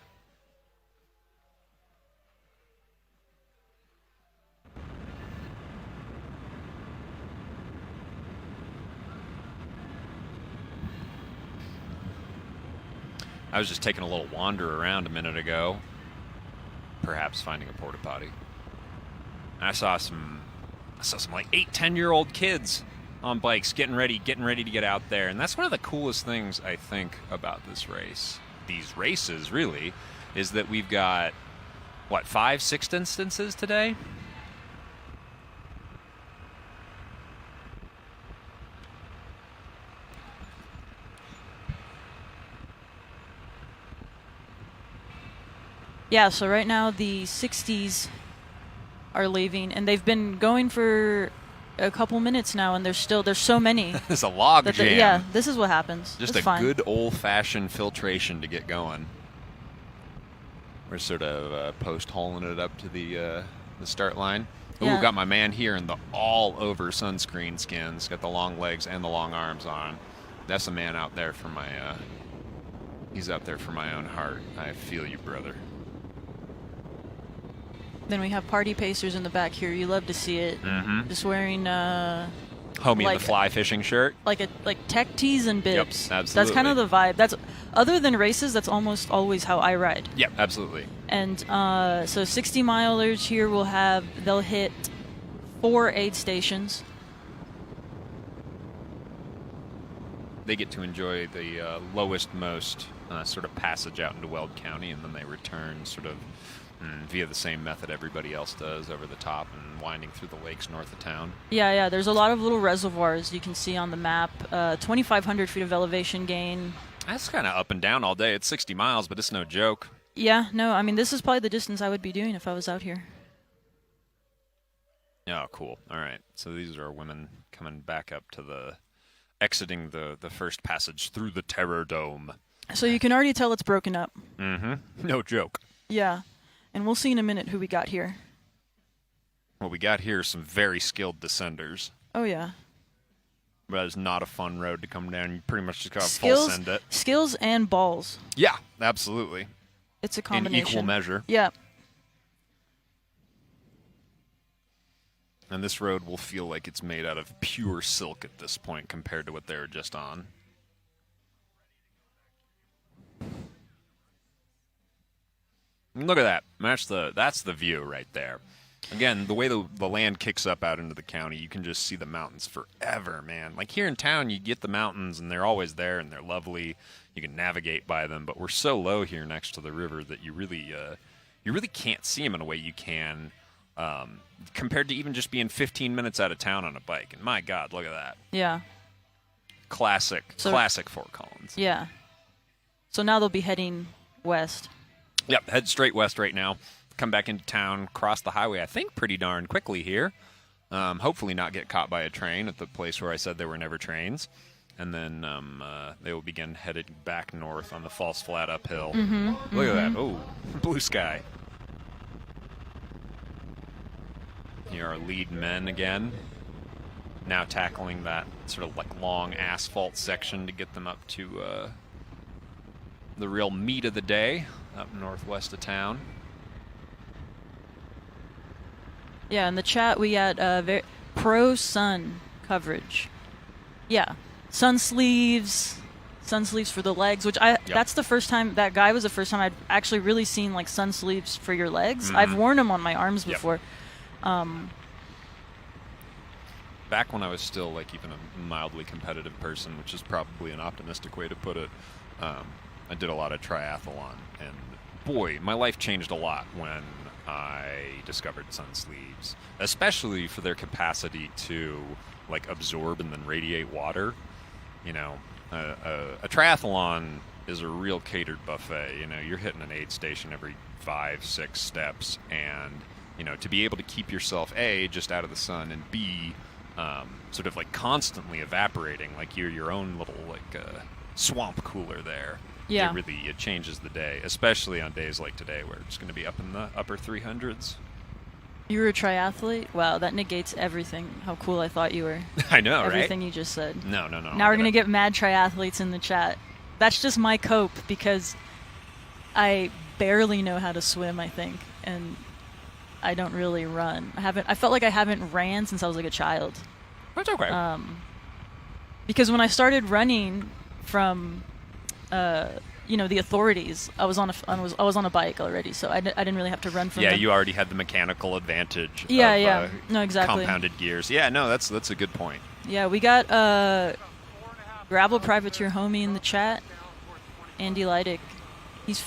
[SPEAKER 6] I was just taking a little wander around a minute ago, perhaps finding a porta potty. I saw some like 8-10-year-old kids on bikes getting ready to get out there, and that's one of the coolest things I think about this race. These races, really, is that we've got 5-6 instances today.
[SPEAKER 2] Yeah, so right now the 60s are leaving, and they've been going for a couple minutes now, and there's so many.
[SPEAKER 6] It's a log jam.
[SPEAKER 2] Yeah, this is what happens.
[SPEAKER 6] Just
[SPEAKER 2] it's
[SPEAKER 6] a
[SPEAKER 2] fine.
[SPEAKER 6] good old-fashioned filtration to get going. We're sort of post-holing it up to the start line. Ooh,
[SPEAKER 2] Yeah.
[SPEAKER 6] got my man here in the all-over sunscreen skins. Got the long legs and the long arms on. That's a man out there for my... he's out there for my own heart. I feel you, brother.
[SPEAKER 2] Then we have party pacers in the back here. You love to see it.
[SPEAKER 6] Mm-hmm.
[SPEAKER 2] Just wearing
[SPEAKER 6] Homie in
[SPEAKER 2] like-
[SPEAKER 6] the fly fishing shirt.
[SPEAKER 2] like tech tees and bibs.
[SPEAKER 6] Yep,
[SPEAKER 2] That's kind of
[SPEAKER 6] absolutely.
[SPEAKER 2] the vibe. That's other than races. That's almost always how I ride.
[SPEAKER 6] Yep, absolutely.
[SPEAKER 2] And so 60 milers here they'll hit 4 aid stations.
[SPEAKER 6] They get to enjoy the lowest most sort of passage out into Weld County, and then they return sort of via the same method everybody else does, over the top and winding through the lakes north of town.
[SPEAKER 2] Yeah. There's a lot of little reservoirs you can see on the map. 2,500 feet of elevation gain.
[SPEAKER 6] That's kind of up and down all day. It's 60 miles, but it's no joke.
[SPEAKER 2] Yeah, no, I mean, this is probably the distance I would be doing if I was out here.
[SPEAKER 6] Oh, cool. All right. So these are women coming back up to exiting the first passage through the Terror Dome.
[SPEAKER 2] So you can already tell it's broken up.
[SPEAKER 6] Mm-hmm. No joke.
[SPEAKER 2] Yeah. And we'll see in a minute who we got here.
[SPEAKER 6] What we got here are some very skilled descenders.
[SPEAKER 2] Oh, yeah.
[SPEAKER 6] But it's not a fun road to come down. You pretty much just got to full send it.
[SPEAKER 2] Skills and balls.
[SPEAKER 6] Yeah, absolutely.
[SPEAKER 2] It's a
[SPEAKER 6] in
[SPEAKER 2] combination.
[SPEAKER 6] equal measure.
[SPEAKER 2] Yeah.
[SPEAKER 6] And this road will feel like it's made out of pure silk at this point compared to what they were just on. Look at that. That's the view right there. Again, the way the land kicks up out into the county, you can just see the mountains forever, man. Like here in town, you get the mountains, and they're always there, and they're lovely. You can navigate by them, but we're so low here next to the river that you really can't see them in a way you can compared to even just being 15 minutes out of town on a bike. And my God, look at that.
[SPEAKER 2] Yeah.
[SPEAKER 6] Classic Fort Collins.
[SPEAKER 2] Yeah. So now they'll be heading west.
[SPEAKER 6] Yep, head straight west right now. Come back into town, cross the highway, I think pretty darn quickly here. Hopefully not get caught by a train at the place where I said there were never trains. And then they will begin headed back north on the false flat uphill. Look at that. Oh, blue sky. Here are lead men again. Now tackling that sort of like long asphalt section to get them up to the real meat of the day up northwest of town.
[SPEAKER 2] Yeah, in the chat we had pro-sun coverage. Yeah, sun sleeves for the legs, which that's the first time, that guy was the first time I'd actually really seen like sun sleeves for your legs. I've worn them on my arms before.
[SPEAKER 6] Back when I was still like even a mildly competitive person, which is probably an optimistic way to put it, I did a lot of triathlon, and boy, my life changed a lot when I discovered sun sleeves, especially for their capacity to like absorb and then radiate water. You know, a triathlon is a real catered buffet. You know, you're hitting an aid station every 5-6 steps, and you know, to be able to keep yourself A, just out of the sun, and B, sort of like constantly evaporating, like you're your own little like swamp cooler there.
[SPEAKER 2] Yeah.
[SPEAKER 6] It changes the day, especially on days like today where it's going to be up in the upper 300s.
[SPEAKER 2] You were a triathlete? Wow, that negates everything. How cool I thought you were.
[SPEAKER 6] I know, right?
[SPEAKER 2] Everything you just said.
[SPEAKER 6] No.
[SPEAKER 2] Now we're going to get mad triathletes in the chat. That's just my cope because I barely know how to swim, I think, and I don't really run. I felt like I haven't ran since I was like a child.
[SPEAKER 6] That's okay.
[SPEAKER 2] Because when I started running from the authorities, I was on a bike already, so I didn't really have to run from them.
[SPEAKER 6] You already had the mechanical advantage of
[SPEAKER 2] no, exactly.
[SPEAKER 6] compounded gears. Yeah, no, that's a good point.
[SPEAKER 2] Yeah, we got Gravel Privateer Homie in the chat, Andy Leidick. He's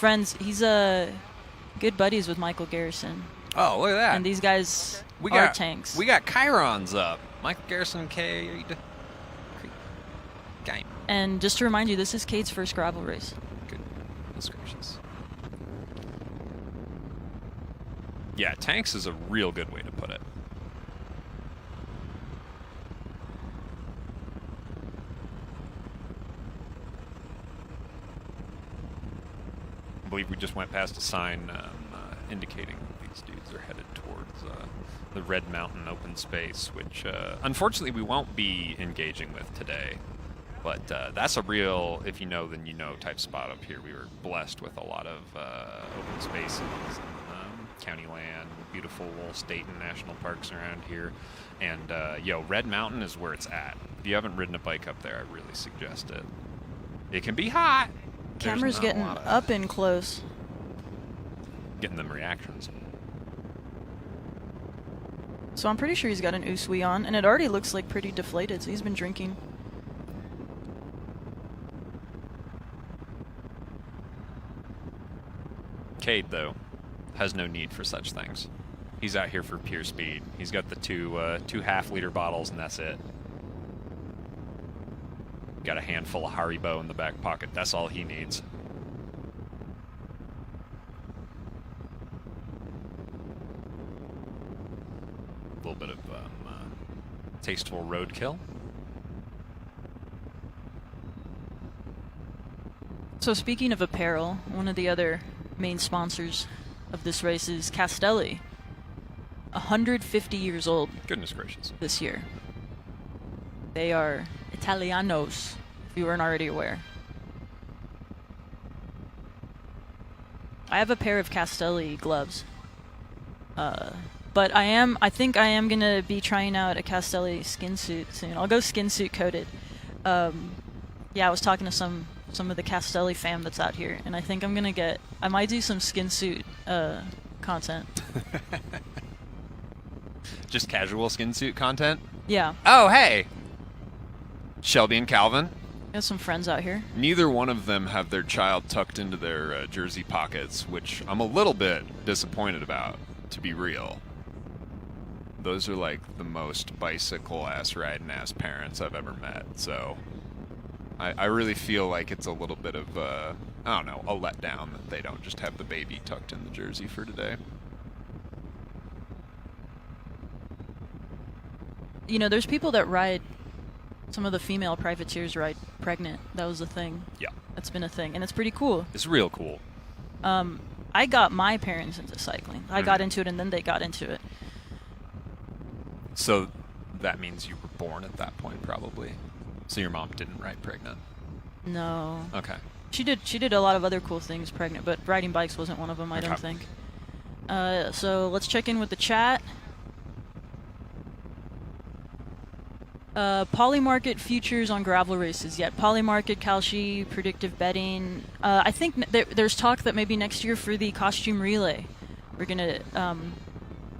[SPEAKER 2] good buddies with Michael Garrison.
[SPEAKER 6] Oh, look at that.
[SPEAKER 2] And these guys are tanks.
[SPEAKER 6] We got Chirons up. Michael Garrison, Cade. Game.
[SPEAKER 2] And just to remind you, this is Cade's first gravel race.
[SPEAKER 6] Goodness gracious. Yeah, tanks is a real good way to put it. I believe we just went past a sign indicating these dudes are headed towards the Red Mountain open space, which unfortunately we won't be engaging with today. But that's a real, if you know, then you know type spot up here. We were blessed with a lot of open spaces, county land, beautiful state and national parks around here. And, Red Mountain is where it's at. If you haven't ridden a bike up there, I really suggest it. It can be hot.
[SPEAKER 2] Camera's getting up and close.
[SPEAKER 6] Getting them reactions.
[SPEAKER 2] So I'm pretty sure he's got an Usui on, and it already looks like pretty deflated, so he's been drinking.
[SPEAKER 6] Cade, though, has no need for such things. He's out here for pure speed. He's got the two half-liter bottles, and that's it. Got a handful of Haribo in the back pocket. That's all he needs. A little bit of tasteful roadkill.
[SPEAKER 2] So speaking of apparel, one of the other main sponsors of this race is Castelli. 150 years old.
[SPEAKER 6] Goodness gracious.
[SPEAKER 2] This year. They are Italianos, if you weren't already aware. I have a pair of Castelli gloves. But I think I am gonna be trying out a Castelli skin suit soon. I'll go skin suit coated. Yeah, I was talking to some of the Castelli fam that's out here, and I think I might do some skin suit content.
[SPEAKER 6] Just casual skin suit content?
[SPEAKER 2] Yeah,
[SPEAKER 6] Oh, hey! Shelby and Calvin.
[SPEAKER 2] I have some friends out here.
[SPEAKER 6] Neither one of them have their child tucked into their jersey pockets, which I'm a little bit disappointed about, to be real. Those are like the most bicycle-ass riding-ass parents I've ever met, so I really feel like it's a little bit of, I don't know, a letdown that they don't just have the baby tucked in the jersey for today.
[SPEAKER 2] You know, there's people that ride. Some of the female privateers ride pregnant. That was a thing.
[SPEAKER 6] Yeah.
[SPEAKER 2] That's been a thing, and it's pretty cool.
[SPEAKER 6] It's real cool.
[SPEAKER 2] I got my parents into cycling. I got into it, and then they got into it.
[SPEAKER 6] So that means you were born at that point, probably. So your mom didn't ride pregnant.
[SPEAKER 2] No.
[SPEAKER 6] Okay.
[SPEAKER 2] She did a lot of other cool things pregnant, but riding bikes wasn't one of them, I don't think. So let's check in with the chat. Polymarket futures on gravel races yet. Polymarket, Kalshi, predictive betting. I think there's talk that maybe next year for the costume relay, we're going to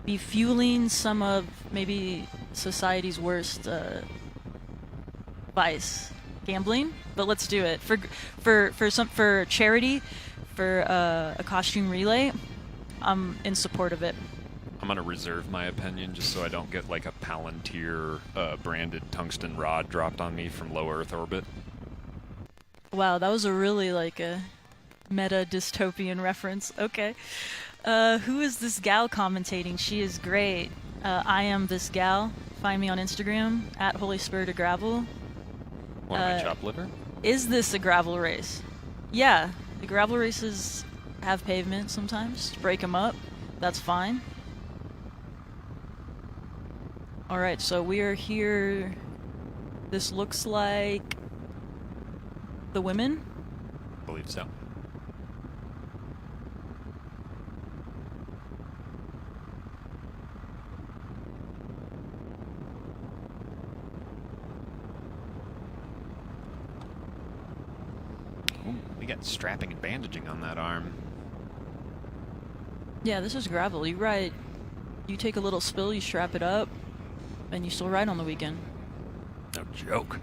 [SPEAKER 2] be fueling some of maybe society's worst vice, gambling. But let's do it for charity, for a costume relay. I'm in support of it.
[SPEAKER 6] I'm going to reserve my opinion just so I don't get like a Palantir branded tungsten rod dropped on me from low Earth orbit.
[SPEAKER 2] Wow, that was a really like a meta dystopian reference. Okay. Who is this gal commentating? She is great. I am this gal. Find me on Instagram at Holy Spirit of Gravel.
[SPEAKER 6] Want my chopped liver?
[SPEAKER 2] Is this a gravel race? Yeah, the gravel races have pavement sometimes. Break them up. That's fine. Alright, so we are here. This looks like the women.
[SPEAKER 6] I believe so. Ooh, we got strapping and bandaging on that arm.
[SPEAKER 2] Yeah, this is gravel. You take a little spill, you strap it up, and you still ride on the weekend.
[SPEAKER 6] No joke.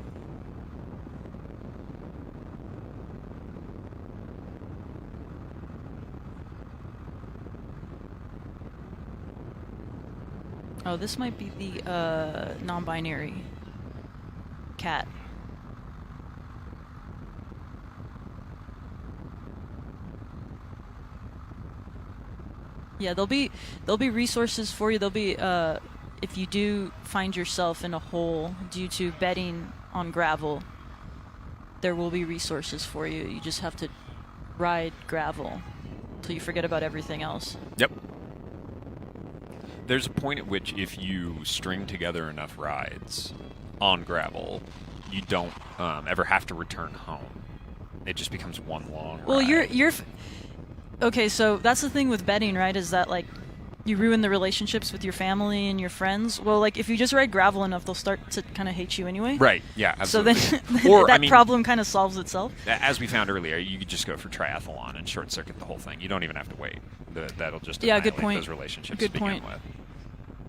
[SPEAKER 2] Oh, this might be the non-binary cat. Yeah, there'll be resources for you. There'll be if you do find yourself in a hole due to betting on gravel, there will be resources for you. You just have to ride gravel until you forget about everything else.
[SPEAKER 6] Yep. There's a point at which if you string together enough rides on gravel, you don't ever have to return home. It just becomes one long
[SPEAKER 2] Well,
[SPEAKER 6] ride.
[SPEAKER 2] Okay, so that's the thing with betting, right? Is that like you ruin the relationships with your family and your friends? Well, like if you just ride gravel enough, they'll start to kind of hate you anyway.
[SPEAKER 6] Right, yeah, absolutely.
[SPEAKER 2] So then
[SPEAKER 6] Or,
[SPEAKER 2] that problem kind of solves itself.
[SPEAKER 6] As we found earlier, you could just go for triathlon and short circuit the whole thing. You don't even have to wait. That'll just
[SPEAKER 2] Yeah, good
[SPEAKER 6] annihilate
[SPEAKER 2] point.
[SPEAKER 6] those relationships
[SPEAKER 2] Good
[SPEAKER 6] to begin
[SPEAKER 2] point.
[SPEAKER 6] with.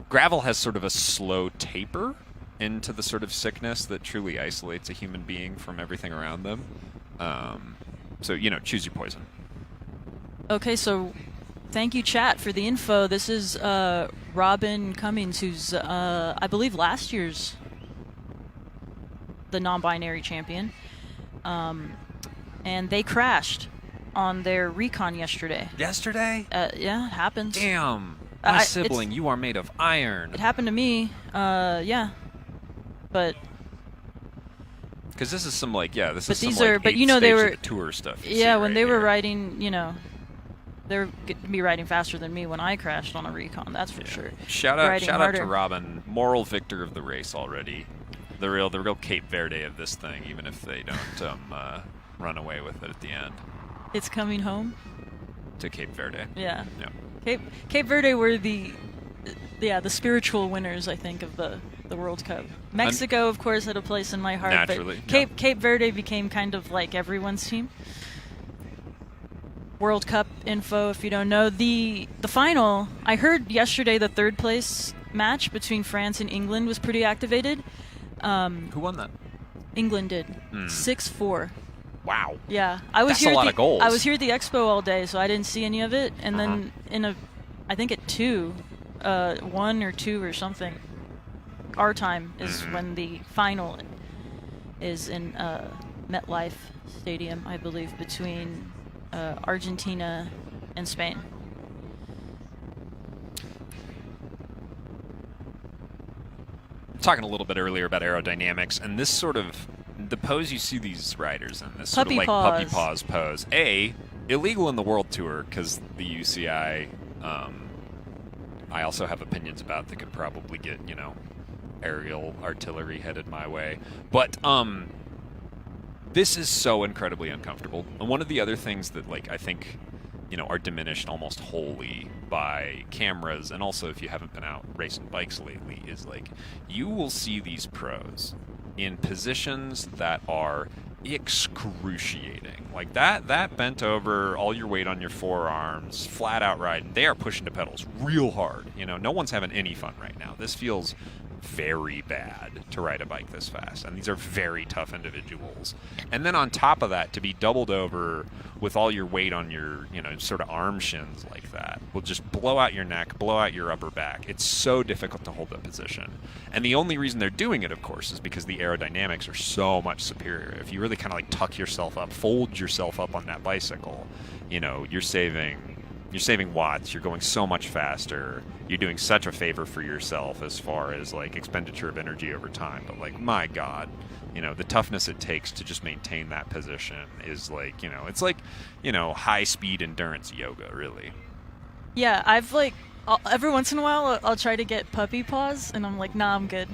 [SPEAKER 6] Gravel has sort of a slow taper into the sort of sickness that truly isolates a human being from everything around them. So, choose your poison.
[SPEAKER 2] Okay, so thank you, chat, for the info. This is Robin Cummings, who's, I believe, last year's the non-binary champion. And they crashed on their recon yesterday.
[SPEAKER 6] Yesterday?
[SPEAKER 2] Yeah, it happens.
[SPEAKER 6] Damn. My sibling, you are made of iron.
[SPEAKER 2] It happened to me. Yeah. But
[SPEAKER 6] because this is some this
[SPEAKER 2] But
[SPEAKER 6] is
[SPEAKER 2] these
[SPEAKER 6] some
[SPEAKER 2] are-
[SPEAKER 6] like
[SPEAKER 2] but
[SPEAKER 6] eighth
[SPEAKER 2] you know, they
[SPEAKER 6] stage of
[SPEAKER 2] were-
[SPEAKER 6] the tour stuff. you
[SPEAKER 2] yeah,
[SPEAKER 6] see
[SPEAKER 2] when
[SPEAKER 6] right
[SPEAKER 2] they were
[SPEAKER 6] here.
[SPEAKER 2] riding, they're going to be riding faster than me when I crashed on a recon. That's for sure.
[SPEAKER 6] Shout out
[SPEAKER 2] Riding
[SPEAKER 6] to
[SPEAKER 2] harder.
[SPEAKER 6] Robin, moral victor of the race already. The real Cape Verde of this thing, even if they don't run away with it at the end.
[SPEAKER 2] It's coming home.
[SPEAKER 6] to Cape Verde.
[SPEAKER 2] Yeah.
[SPEAKER 6] Yeah.
[SPEAKER 2] Cape Verde were the spiritual winners, I think, of the World Cup. Mexico, of course, had a place in my heart.
[SPEAKER 6] Naturally,
[SPEAKER 2] but Cape Verde became kind of like everyone's team. World Cup info, if you don't know. The final, I heard yesterday the third place match between France and England was pretty activated.
[SPEAKER 6] Who won that?
[SPEAKER 2] England did. 6-4.
[SPEAKER 6] Wow.
[SPEAKER 2] Yeah. I was
[SPEAKER 6] That's
[SPEAKER 2] here
[SPEAKER 6] a lot of goals.
[SPEAKER 2] I was here at the expo all day, so I didn't see any of it. And then I think at 2, 1 or 2 or something, our time is when the final is in MetLife Stadium, I believe, between Argentina and Spain.
[SPEAKER 6] Talking a little bit earlier about aerodynamics, and this sort of the pose you see these riders in, this sort of like puppy paws pose. Illegal in the World Tour because the UCI. I also have opinions about that could probably get aerial artillery headed my way, but this is so incredibly uncomfortable. And one of the other things that I think are diminished almost wholly by cameras, and also if you haven't been out racing bikes lately, is you will see these pros in positions that are excruciating. That bent over, all your weight on your forearms, flat out riding, they are pushing the pedals real hard. No one's having any fun right now. This feels very bad to ride a bike this fast, and these are very tough individuals. And then on top of that, to be doubled over with all your weight on your sort of arm shins like that will just blow out your neck, blow out your upper back. It's so difficult to hold that position, and the only reason they're doing it, of course, is because the aerodynamics are so much superior. If you really kind of tuck yourself up, fold yourself up on that bicycle, you're saving watts, you're going so much faster, you're doing such a favor for yourself as far as expenditure of energy over time. But my God, the toughness it takes to just maintain that position is it's high speed endurance yoga, really.
[SPEAKER 2] Yeah, I've every once in a while I'll try to get puppy paws, and I'm like, nah, I'm good.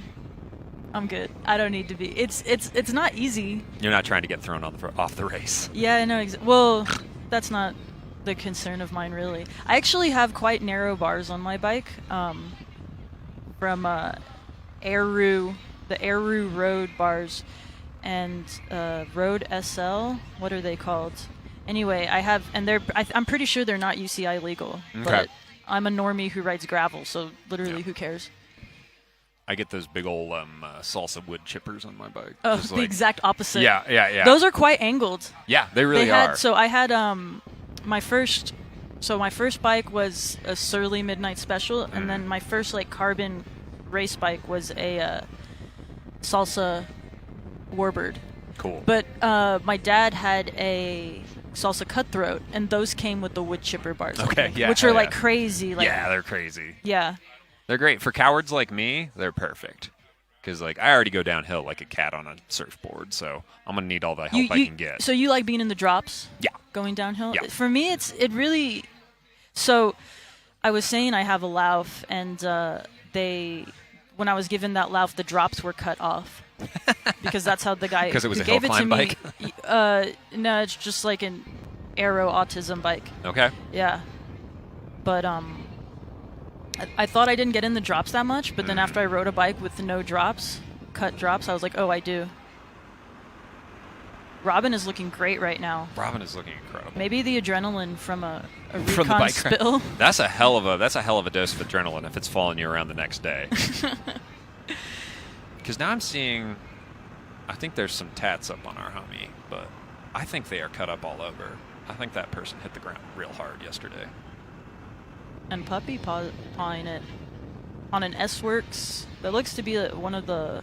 [SPEAKER 2] I don't need to be. It's not easy.
[SPEAKER 6] You're not trying to get thrown off the race.
[SPEAKER 2] Yeah, I know. Well, that's not the concern of mine, really. I actually have quite narrow bars on my bike from Aru, the Aru road bars, and Road SL. What are they called? Anyway, I have, and I'm pretty sure they're not UCI legal.
[SPEAKER 6] Okay.
[SPEAKER 2] But I'm a normie who rides gravel, so literally, who cares?
[SPEAKER 6] I get those big old salsa wood chippers on my bike.
[SPEAKER 2] Oh, the exact opposite.
[SPEAKER 6] Yeah.
[SPEAKER 2] Those are quite angled.
[SPEAKER 6] Yeah, they really are.
[SPEAKER 2] So I had my first bike was a Surly Midnight Special, and then my first carbon race bike was a Salsa Warbird.
[SPEAKER 6] Cool.
[SPEAKER 2] But my dad had a Salsa Cutthroat, and those came with the wood chipper bars.
[SPEAKER 6] Okay, yeah.
[SPEAKER 2] Which are crazy.
[SPEAKER 6] Yeah, they're crazy.
[SPEAKER 2] Yeah.
[SPEAKER 6] They're great. For cowards like me, they're perfect. Because I already go downhill like a cat on a surfboard, so I'm going to need all the help I can get.
[SPEAKER 2] So you like being in the drops?
[SPEAKER 6] Yeah.
[SPEAKER 2] Going downhill?
[SPEAKER 6] Yeah.
[SPEAKER 2] For me, it really... So I was saying I have a Lauf, and when I was given that Lauf, the drops were cut off. Because that's how the guy
[SPEAKER 6] because it was
[SPEAKER 2] who
[SPEAKER 6] a hill
[SPEAKER 2] gave it
[SPEAKER 6] climb
[SPEAKER 2] to me,
[SPEAKER 6] bike?
[SPEAKER 2] No, it's just like an aero autism bike.
[SPEAKER 6] Okay.
[SPEAKER 2] Yeah. But I thought I didn't get in the drops that much, but then after I rode a bike with no drops, cut drops, I was like, oh, I do. Robin is looking great right now.
[SPEAKER 6] Robin is looking incredible.
[SPEAKER 2] Maybe the adrenaline from a recon
[SPEAKER 6] from the bike
[SPEAKER 2] spill.
[SPEAKER 6] That's a hell of a dose of adrenaline if it's following you around the next day. Because now I'm seeing, I think there's some tats up on our homie, but I think they are cut up all over. I think that person hit the ground real hard yesterday.
[SPEAKER 2] And puppy pawing it on an S-Works. That looks to be one of the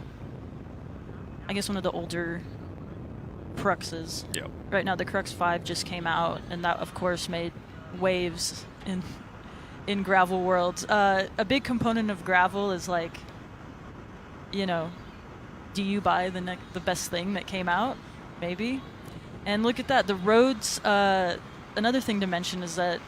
[SPEAKER 2] older Cruxes.
[SPEAKER 6] Yep.
[SPEAKER 2] Right now, the Crux 5 just came out, and that, of course, made waves in gravel world. A big component of gravel is do you buy the best thing that came out? Maybe. And look at that. The roads. Another thing to mention is that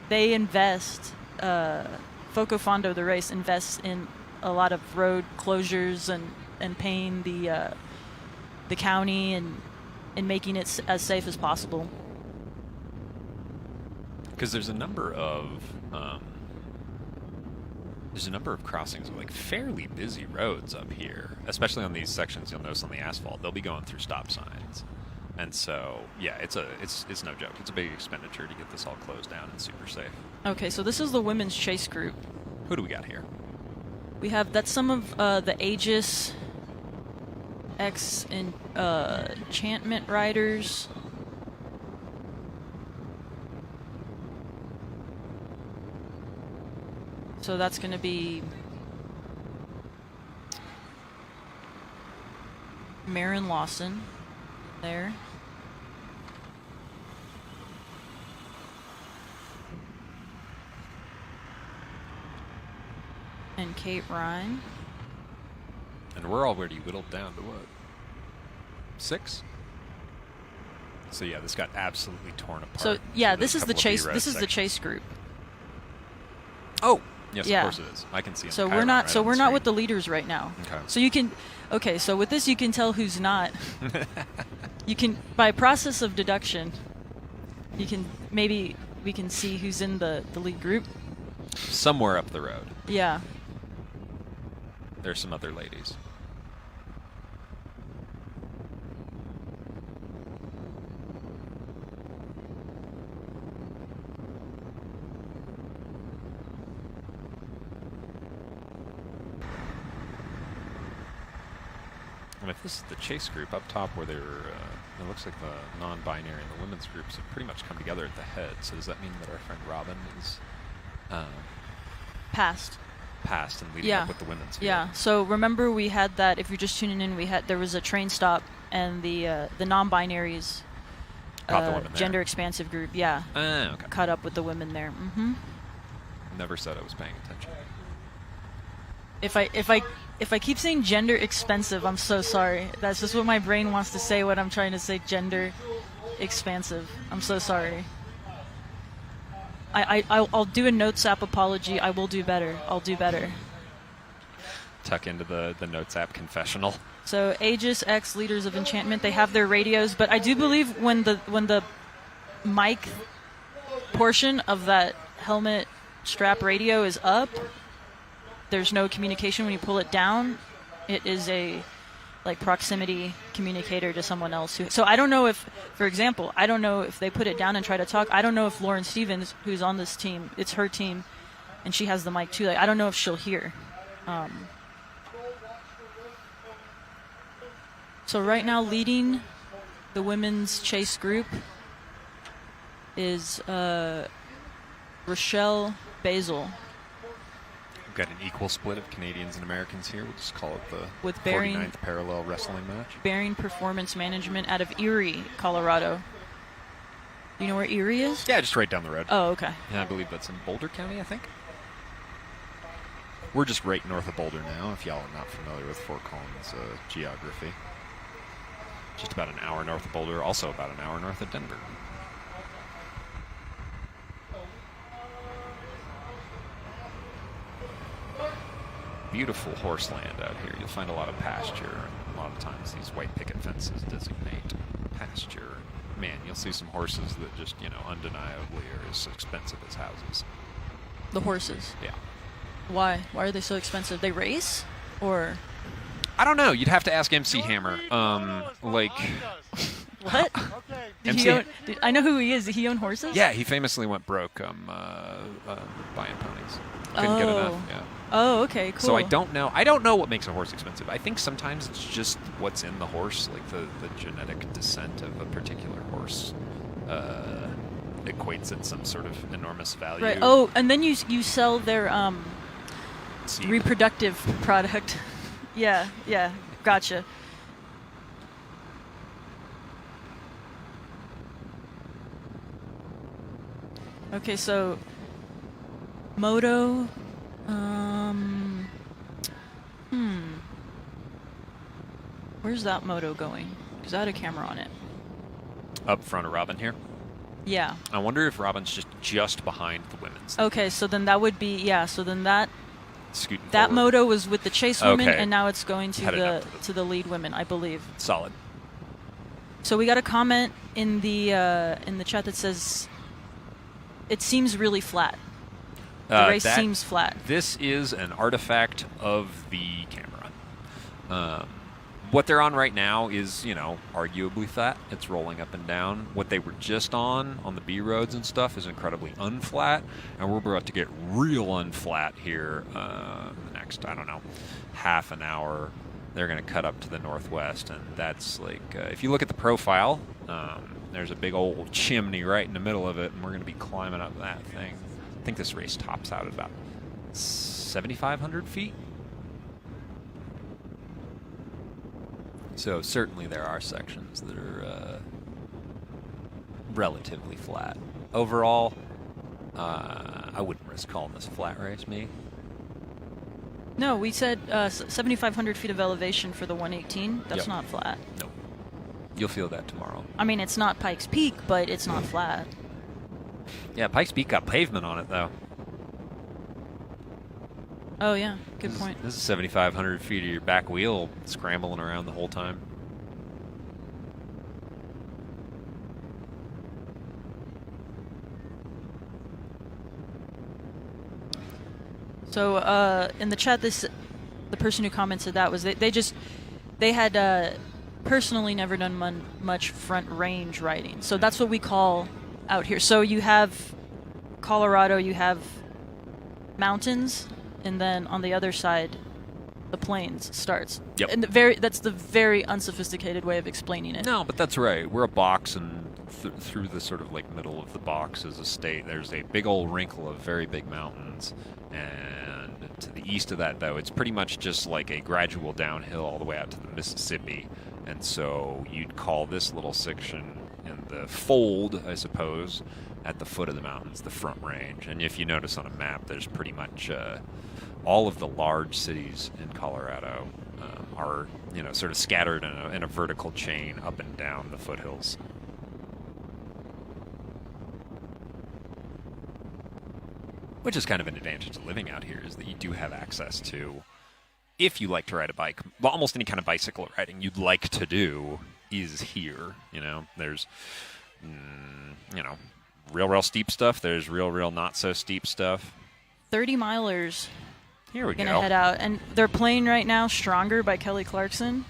[SPEAKER 2] they invest. FoCo Fondo, the race, invests in a lot of road closures and paying the county and making it as safe as possible.
[SPEAKER 6] Because there's a number of crossings of like fairly busy roads up here, especially on these sections. You'll notice on the asphalt, they'll be going through stop signs, and so yeah, it's no joke. It's a big expenditure to get this all closed down and super safe.
[SPEAKER 2] Okay, so this is the women's chase group.
[SPEAKER 6] Who do we got here?
[SPEAKER 2] We have that's some of the Aegis X enchantment riders. So that's going to be Marin Lawson there. And Kate Ryan.
[SPEAKER 6] And we're already whittled down to what? 6? So yeah, this got absolutely torn apart.
[SPEAKER 2] So yeah,
[SPEAKER 6] there's
[SPEAKER 2] this
[SPEAKER 6] a
[SPEAKER 2] is the
[SPEAKER 6] couple of
[SPEAKER 2] chase.
[SPEAKER 6] derez
[SPEAKER 2] This is the
[SPEAKER 6] sections.
[SPEAKER 2] chase group.
[SPEAKER 6] Oh, yes,
[SPEAKER 2] Yeah.
[SPEAKER 6] of course it is. I can see it.
[SPEAKER 2] So
[SPEAKER 6] on
[SPEAKER 2] we're
[SPEAKER 6] Chiron
[SPEAKER 2] not.
[SPEAKER 6] right
[SPEAKER 2] So
[SPEAKER 6] on
[SPEAKER 2] we're
[SPEAKER 6] the
[SPEAKER 2] not
[SPEAKER 6] screen.
[SPEAKER 2] with the leaders right now.
[SPEAKER 6] Okay.
[SPEAKER 2] So you can. Okay. So with this, you can tell who's not. You can, by process of deduction, you can maybe we can see who's in the lead group.
[SPEAKER 6] Somewhere up the road,
[SPEAKER 2] Yeah.
[SPEAKER 6] there's some other ladies. And if this is the chase group up top where they're, it looks like the non-binary and the women's groups have pretty much come together at the head. So does that mean that our friend Robin is
[SPEAKER 2] Passed.
[SPEAKER 6] passed and leading
[SPEAKER 2] Yeah.
[SPEAKER 6] up with the women's field?
[SPEAKER 2] Yeah. So remember, we had that. If you're just tuning in, there was a train stop, and the non-binaries,
[SPEAKER 6] Caught the women there.
[SPEAKER 2] gender expansive group, yeah,
[SPEAKER 6] Okay.
[SPEAKER 2] caught up with the women there. Mm-hmm.
[SPEAKER 6] Never said I was paying attention.
[SPEAKER 2] If I keep saying gender expensive, I'm so sorry. That's just what my brain wants to say when I'm trying to say gender expansive. I'm so sorry. I'll do a Notes app apology. I will do better. I'll do better.
[SPEAKER 6] Tuck into the Notes app confessional.
[SPEAKER 2] So Aegis X Leaders of Enchantment, they have their radios, but I do believe when the mic portion of that helmet strap radio is up, there's no communication. When you pull it down, it is a like proximity communicator to someone else. So I don't know if, for example, I don't know if they put it down and try to talk. I don't know if Lauren Stevens, who's on this team, it's her team, and she has the mic too. Like, I don't know if she'll hear. So right now, leading the women's chase group is Rochelle Basil.
[SPEAKER 6] We've got an equal split of Canadians and Americans here. We'll just call it the
[SPEAKER 2] With Bearing-
[SPEAKER 6] 49th parallel wrestling match.
[SPEAKER 2] Bearing Performance Management out of Erie, Colorado. You know where Erie is?
[SPEAKER 6] Yeah, just right down the road.
[SPEAKER 2] Oh, okay.
[SPEAKER 6] Yeah, I believe that's in Boulder County, I think. We're just right north of Boulder now, if y'all are not familiar with Fort Collins geography. Just about an hour north of Boulder, also about an hour north of Denver. Beautiful horse land out here. You'll find a lot of pasture, and a lot of times these white picket fences designate pasture. Man, you'll see some horses that just, undeniably are as expensive as houses.
[SPEAKER 2] The horses.
[SPEAKER 6] Yeah.
[SPEAKER 2] Why? Why are they so expensive? They race? Or
[SPEAKER 6] I don't know. You'd have to ask MC Hammer. Like,
[SPEAKER 2] what?
[SPEAKER 8] Okay.
[SPEAKER 2] I know who he is. Did he own horses?
[SPEAKER 6] yeah, he famously went broke buying ponies. Couldn't get enough. Yeah.
[SPEAKER 2] Oh, okay, cool.
[SPEAKER 6] So I don't know. I don't know what makes a horse expensive. I think sometimes it's just what's in the horse, like the genetic descent of a particular horse equates at some sort of enormous value.
[SPEAKER 2] Right. Oh, and then you sell their
[SPEAKER 6] Seed.
[SPEAKER 2] reproductive product. Yeah. Gotcha. Okay, so moto. Where's that moto going? Because I had a camera on it.
[SPEAKER 6] Up front of Robin here.
[SPEAKER 2] Yeah.
[SPEAKER 6] I wonder if Robin's just behind the women's.
[SPEAKER 2] Okay, so then that would be, yeah, so then that
[SPEAKER 6] Scooting
[SPEAKER 2] that
[SPEAKER 6] forward.
[SPEAKER 2] moto was with the chase women,
[SPEAKER 6] Okay.
[SPEAKER 2] and now it's going to
[SPEAKER 6] Headed up
[SPEAKER 2] to the lead women, I believe.
[SPEAKER 6] Solid.
[SPEAKER 2] So we got a comment in the chat that says it seems really flat. The race seems flat.
[SPEAKER 6] This is an artifact of the camera. What they're on right now is, arguably flat. It's rolling up and down. What they were just on the B roads and stuff is incredibly unflat, and we're about to get real unflat here the next, half an hour. They're going to cut up to the northwest, and that's like, if you look at the profile, there's a big old chimney right in the middle of it, and we're going to be climbing up that thing. I think this race tops out at about 7,500 feet. So certainly there are sections that are relatively flat. Overall, I wouldn't risk calling this a flat race, me.
[SPEAKER 2] No, we said 7,500 feet of elevation for the 118. That's not flat.
[SPEAKER 6] Nope. You'll feel that tomorrow.
[SPEAKER 2] I mean, it's not Pikes Peak, but it's not flat.
[SPEAKER 6] Yeah, Pikes Peak got pavement on it, though.
[SPEAKER 2] Oh, yeah. Good point.
[SPEAKER 6] This is 7,500 feet of your back wheel scrambling around the whole time.
[SPEAKER 2] So in the chat, the person who commented that was they had personally never done much front range riding. So that's what we call out here. So you have Colorado, you have mountains, and then on the other side, the plains starts.
[SPEAKER 6] Yep.
[SPEAKER 2] And that's the very unsophisticated way of explaining it.
[SPEAKER 6] No, but that's right. We're a box, and through the sort of like middle of the box is a state. There's a big old wrinkle of very big mountains, and to the east of that, though, it's pretty much just like a gradual downhill all the way out to the Mississippi. And so you'd call this little section in the fold, I suppose, at the foot of the mountains, the Front Range. And if you notice on a map, there's pretty much all of the large cities in Colorado are, sort of scattered in a vertical chain up and down the foothills. Which is kind of an advantage to living out here, is that you do have access to, if you like to ride a bike, well, almost any kind of bicycle riding you'd like to do is here. There's, real steep stuff. There's real not so steep stuff.
[SPEAKER 2] 30 milers.
[SPEAKER 6] Here we
[SPEAKER 2] gonna
[SPEAKER 6] go.
[SPEAKER 2] Head out, and they're playing right now "Stronger" by Kelly Clarkson,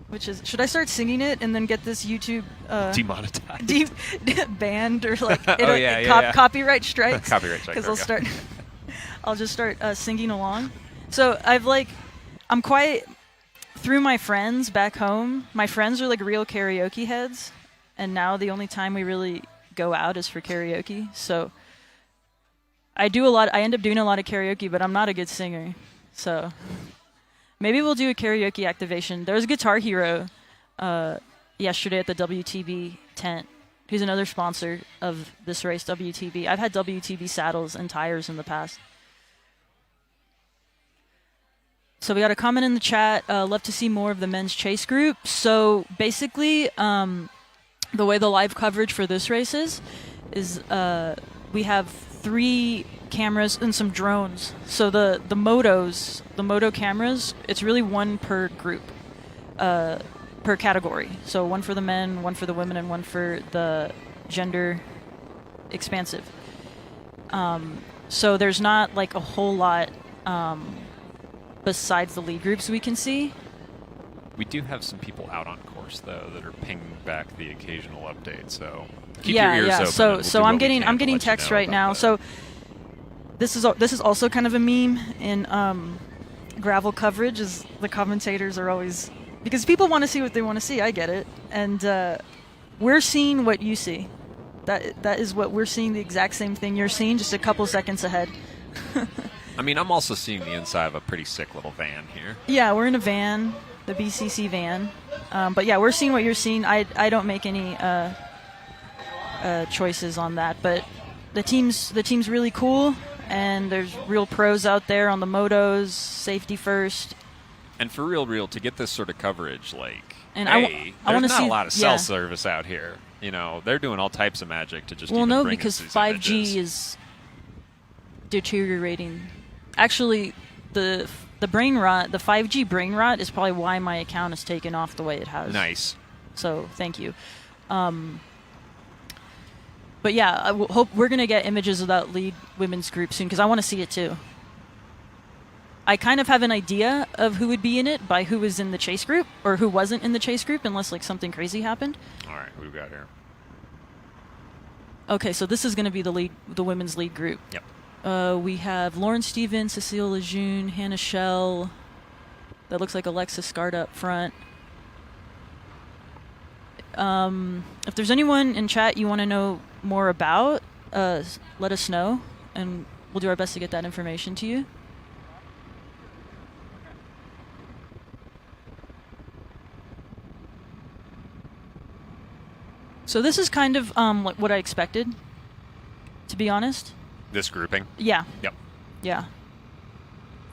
[SPEAKER 2] which is. Should I start singing it and then get this YouTube
[SPEAKER 6] demonetized,
[SPEAKER 2] banned or copyright strikes?
[SPEAKER 6] Copyright strikes.
[SPEAKER 2] Because I'll just start singing along. So I'm quite through my friends back home. My friends are like real karaoke heads, and now the only time we really go out is for karaoke. So I end up doing a lot of karaoke, but I'm not a good singer. So maybe we'll do a karaoke activation. There was a Guitar Hero yesterday at the WTB tent, who's another sponsor of this race, WTB. I've had WTB saddles and tires in the past. So we got a comment in the chat. Love to see more of the men's chase group. So basically, the way the live coverage for this race is we have 3 cameras and some drones. So the moto cameras, it's really one per group, per category. So one for the men, one for the women, and one for the gender expansive. So there's not like a whole lot besides the lead groups we can see.
[SPEAKER 6] We do have some people out on course though that are pinging back the occasional update. So keep
[SPEAKER 2] your
[SPEAKER 6] ears open.
[SPEAKER 2] So I'm getting text right now. So this is also kind of a meme in gravel coverage. Is the commentators are always, because people want to see what they want to see. I get it, and we're seeing what you see. That is what we're seeing. The exact same thing you're seeing, just a couple seconds ahead.
[SPEAKER 6] I mean, I'm also seeing the inside of a pretty sick little van here.
[SPEAKER 2] Yeah, we're in a van, the BCC van. But yeah, we're seeing what you're seeing. I don't make any choices on that, but the team's really cool, and there's real pros out there on the motos, safety first.
[SPEAKER 6] And for real, to get this sort of coverage,
[SPEAKER 2] and
[SPEAKER 6] there's not
[SPEAKER 2] see
[SPEAKER 6] a lot of cell service out here. They're doing all types of magic to just even bring
[SPEAKER 2] because
[SPEAKER 6] us these
[SPEAKER 2] 5G
[SPEAKER 6] images.
[SPEAKER 2] is deteriorating. Actually, the brain rot, the 5G brain rot, is probably why my account is taken off the way it has.
[SPEAKER 6] Nice.
[SPEAKER 2] So thank you. But yeah, hope we're gonna get images of that lead women's group soon because I want to see it too. I kind of have an idea of who would be in it by who was in the chase group or who wasn't in the chase group, unless like something crazy happened.
[SPEAKER 6] All right, who we got here?
[SPEAKER 2] Okay, so this is going to be the women's lead group.
[SPEAKER 6] Yep.
[SPEAKER 2] We have Lauren Stevens, Cecile Lejeune, Hannah Shell. That looks like Alexis Scarda up front. If there's anyone in chat you want to know more about, let us know, and we'll do our best to get that information to you. So this is kind of like what I expected, to be honest.
[SPEAKER 6] This grouping?
[SPEAKER 2] Yeah.
[SPEAKER 6] Yep.
[SPEAKER 2] Yeah.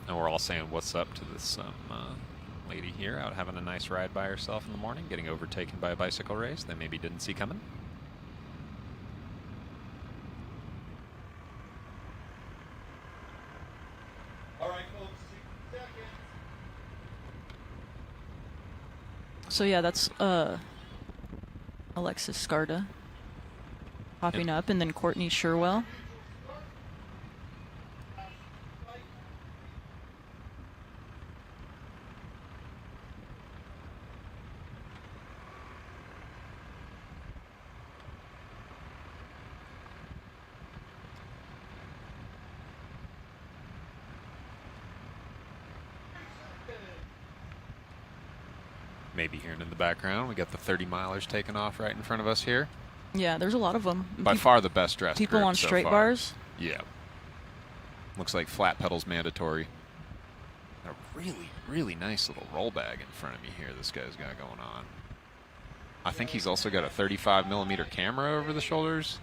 [SPEAKER 6] And we're all saying what's up to this lady here out having a nice ride by herself in the morning, getting overtaken by a bicycle race they maybe didn't see coming.
[SPEAKER 3] All right, folks, 60 seconds.
[SPEAKER 2] So yeah, that's Alexis Scarda popping up, and then Courtney Sherwell.
[SPEAKER 6] Maybe hearing in the background, we got the 30 milers taking off right in front of us here.
[SPEAKER 2] Yeah, there's a lot of them.
[SPEAKER 6] By far the best dressed
[SPEAKER 2] people
[SPEAKER 6] group
[SPEAKER 2] on
[SPEAKER 6] so
[SPEAKER 2] straight
[SPEAKER 6] far.
[SPEAKER 2] bars.
[SPEAKER 6] Yeah. Looks like flat pedals mandatory. A really, really nice little roll bag in front of me here this guy's got going on. I think he's also got a 35mm camera over the shoulders.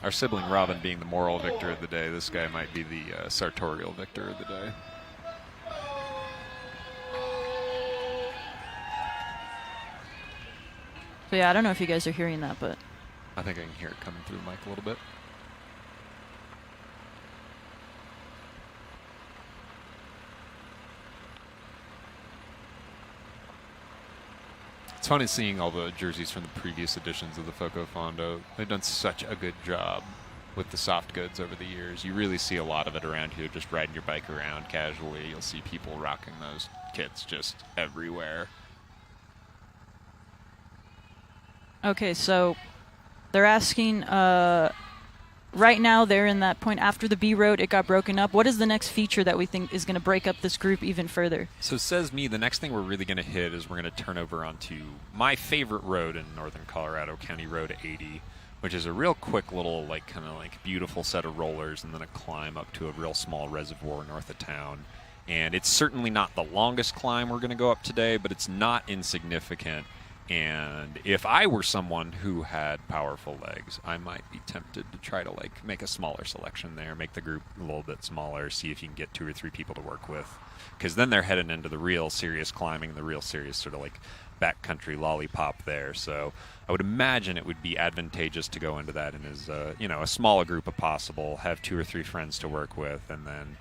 [SPEAKER 6] Our sibling Robin being the moral victor of the day, this guy might be the sartorial victor of the day.
[SPEAKER 2] So yeah, I don't know if you guys are hearing that, but
[SPEAKER 6] I think I can hear it coming through the mic a little bit. It's funny seeing all the jerseys from the previous editions of the FoCo Fondo. They've done such a good job with the soft goods over the years. You really see a lot of it around here, just riding your bike around casually. You'll see people rocking those kits just everywhere.
[SPEAKER 2] okay, so they're asking, right now they're in that point after the B road, it got broken up. What is the next feature that we think is going to break up this group even further?
[SPEAKER 6] So says me, the next thing we're really going to hit is we're going to turn over onto my favorite road in northern Colorado, County Road 80, which is a real quick little, like, kind of like beautiful set of rollers and then a climb up to a real small reservoir north of town. And it's certainly not the longest climb we're going to go up today, but it's not insignificant. And if I were someone who had powerful legs, I might be tempted to try to like make a smaller selection there, make the group a little bit smaller, see if you can get 2 or 3 people to work with. Because then they're heading into the real serious climbing, the real serious sort of like backcountry lollipop there. So I would imagine it would be advantageous to go into that in as a smaller group as possible, have 2 or 3 friends to work with, and then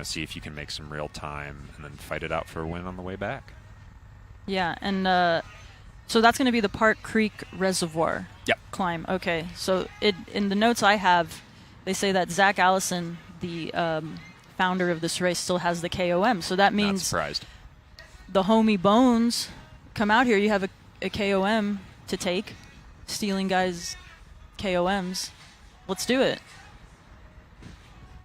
[SPEAKER 6] see if you can make some real time and then fight it out for a win on the way back.
[SPEAKER 2] Yeah, and so that's going to be the Park Creek Reservoir
[SPEAKER 6] Yep.
[SPEAKER 2] climb. Okay, so in the notes I have, they say that Zach Allison, the founder of this race, still has the KOM. So that
[SPEAKER 6] Not
[SPEAKER 2] means
[SPEAKER 6] surprised.
[SPEAKER 2] the homie Bones come out here. You have a KOM to take, stealing guys' KOMs. Let's do it.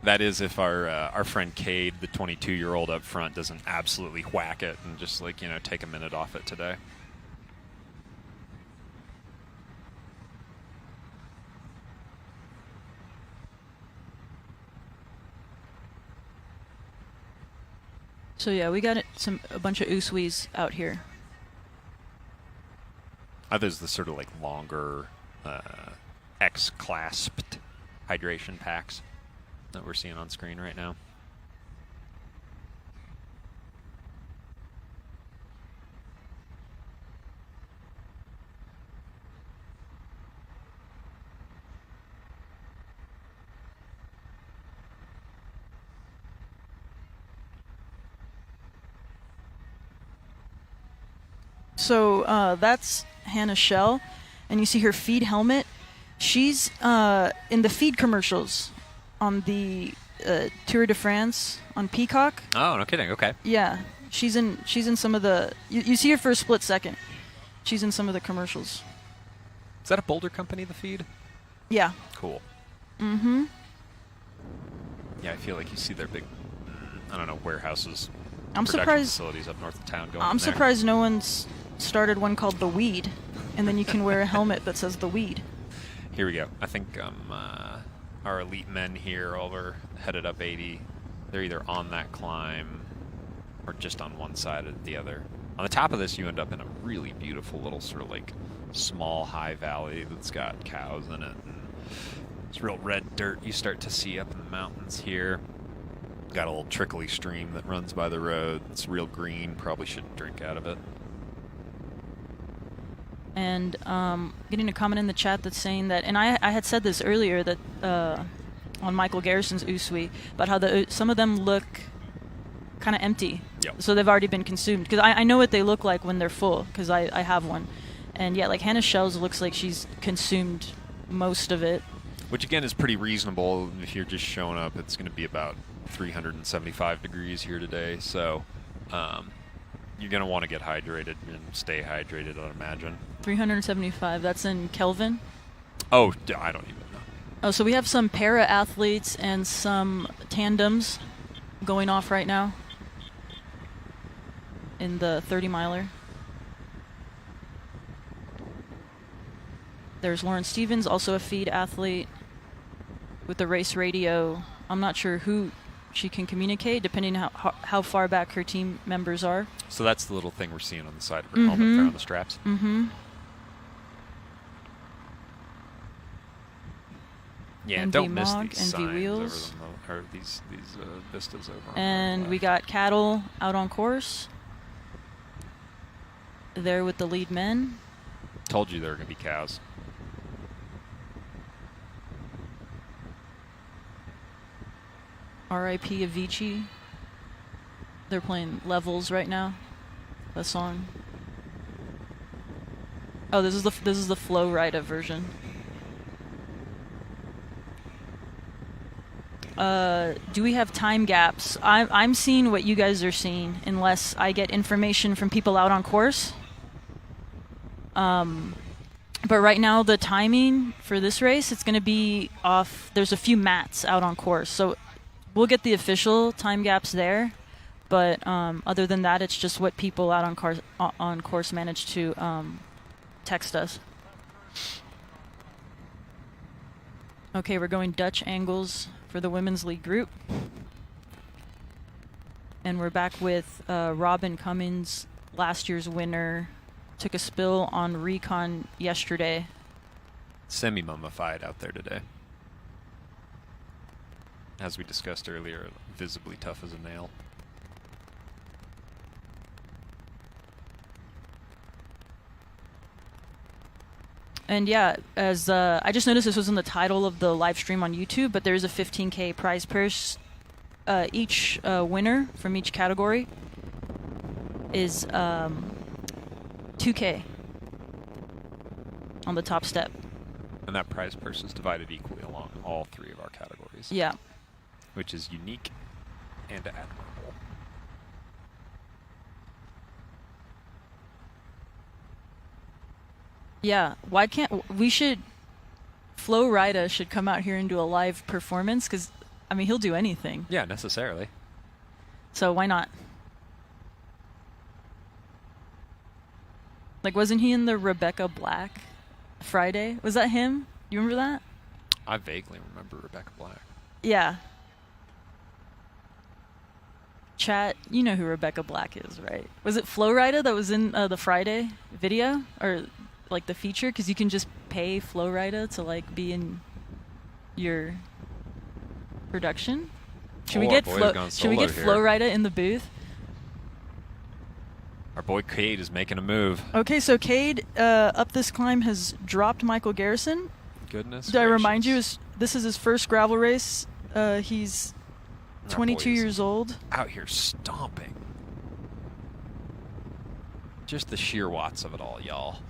[SPEAKER 6] That is if our friend Cade, the 22-year-old up front, doesn't absolutely whack it and just take a minute off it today.
[SPEAKER 2] So yeah, we got a bunch of Uswees out here.
[SPEAKER 6] Others the sort of like longer X-clasped hydration packs that we're seeing on screen right now.
[SPEAKER 2] So that's Hannah Shell, and you see her feed helmet. She's in the feed commercials on the Tour de France on Peacock.
[SPEAKER 6] Oh, no kidding. Okay.
[SPEAKER 2] Yeah, she's in some of the. You see her for a split second. She's in some of the commercials.
[SPEAKER 6] Is that a Boulder company, the feed?
[SPEAKER 2] Yeah.
[SPEAKER 6] Cool.
[SPEAKER 2] Mm-hmm.
[SPEAKER 6] Yeah, I feel like you see their big, I don't know, warehouses.
[SPEAKER 2] I'm
[SPEAKER 6] production
[SPEAKER 2] surprised.
[SPEAKER 6] Facilities up north of town going
[SPEAKER 2] I'm
[SPEAKER 6] in there.
[SPEAKER 2] surprised no one's started one called the Weed, and then you can wear a helmet that says the Weed.
[SPEAKER 6] Here we go. I think our elite men here all are headed up 80. They're either on that climb or just on one side or the other. On the top of this, you end up in a really beautiful little sort of like small high valley that's got cows in it. And it's real red dirt you start to see up in the mountains here. Got a little trickly stream that runs by the road. It's real green. Probably shouldn't drink out of it.
[SPEAKER 2] And getting a comment in the chat that's saying that, and I had said this earlier that on Michael Garrison's Usui, about how some of them look kind of empty.
[SPEAKER 6] Yep.
[SPEAKER 2] So they've already been consumed. Because I know what they look like when they're full, because I have one. And yeah, like Hannah Shells looks like she's consumed most of it.
[SPEAKER 6] Which again is pretty reasonable. If you're just showing up, it's going to be about 375 degrees here today. So you're going to want to get hydrated and stay hydrated, I'd imagine.
[SPEAKER 2] 375, that's in Kelvin?
[SPEAKER 6] Oh, I don't even know.
[SPEAKER 2] Oh, so we have some para-athletes and some tandems going off right now in the 30-miler. There's Lauren Stevens, also a feed athlete with the race radio. I'm not sure who she can communicate, depending on how far back her team members are.
[SPEAKER 6] So that's the little thing we're seeing on the side of her helmet there on the straps.
[SPEAKER 2] Mm-hmm.
[SPEAKER 6] Yeah,
[SPEAKER 2] NV
[SPEAKER 6] don't miss
[SPEAKER 2] Mog,
[SPEAKER 6] these
[SPEAKER 2] NV
[SPEAKER 6] signs
[SPEAKER 2] Wheels.
[SPEAKER 6] over them, though, or these vistas over on the
[SPEAKER 2] And
[SPEAKER 6] left.
[SPEAKER 2] we got Cattle out on course. There with the lead men.
[SPEAKER 6] Told you there were going to be cows.
[SPEAKER 2] R.I.P. Avicii. They're playing Levels right now. The song. Oh, this is the Flow Rida version. Do we have time gaps? I'm seeing what you guys are seeing, unless I get information from people out on course. But right now, the timing for this race, it's going to be off. There's a few mats out on course, so we'll get the official time gaps there. But other than that, it's just what people out on course manage to text us. Okay, we're going Dutch angles for the women's league group. And we're back with Robin Cummins, last year's winner. Took a spill on Recon yesterday.
[SPEAKER 6] Semi-mummified out there today. As we discussed earlier, visibly tough as a nail.
[SPEAKER 2] And yeah, as I just noticed this was in the title of the live stream on YouTube, but there's a 15K prize purse. Each winner from each category is 2K on the top step.
[SPEAKER 6] And that prize purse is divided equally along all three of our categories.
[SPEAKER 2] Yeah.
[SPEAKER 6] Which is unique and admirable.
[SPEAKER 2] Yeah, why can't we should Flo Rida should come out here and do a live performance, because I mean he'll do anything.
[SPEAKER 6] Yeah, necessarily.
[SPEAKER 2] So why not? Like, wasn't he in the Rebecca Black Friday? Was that him? You remember that?
[SPEAKER 6] I vaguely remember Rebecca Black.
[SPEAKER 2] Yeah. Chat, you know who Rebecca Black is, right? Was it Flo Rida that was in the Friday video? Or like the feature? Because you can just pay Flo Rida to like be in your production. Should we get Flo Rida in the booth?
[SPEAKER 6] Our boy Cade is making a move.
[SPEAKER 2] Okay, so Cade up this climb has dropped Michael Garrison.
[SPEAKER 6] Goodness.
[SPEAKER 2] Did I remind you? This is his first gravel race. He's 22 years old.
[SPEAKER 6] Out here stomping. Just the sheer watts of it all, y'all.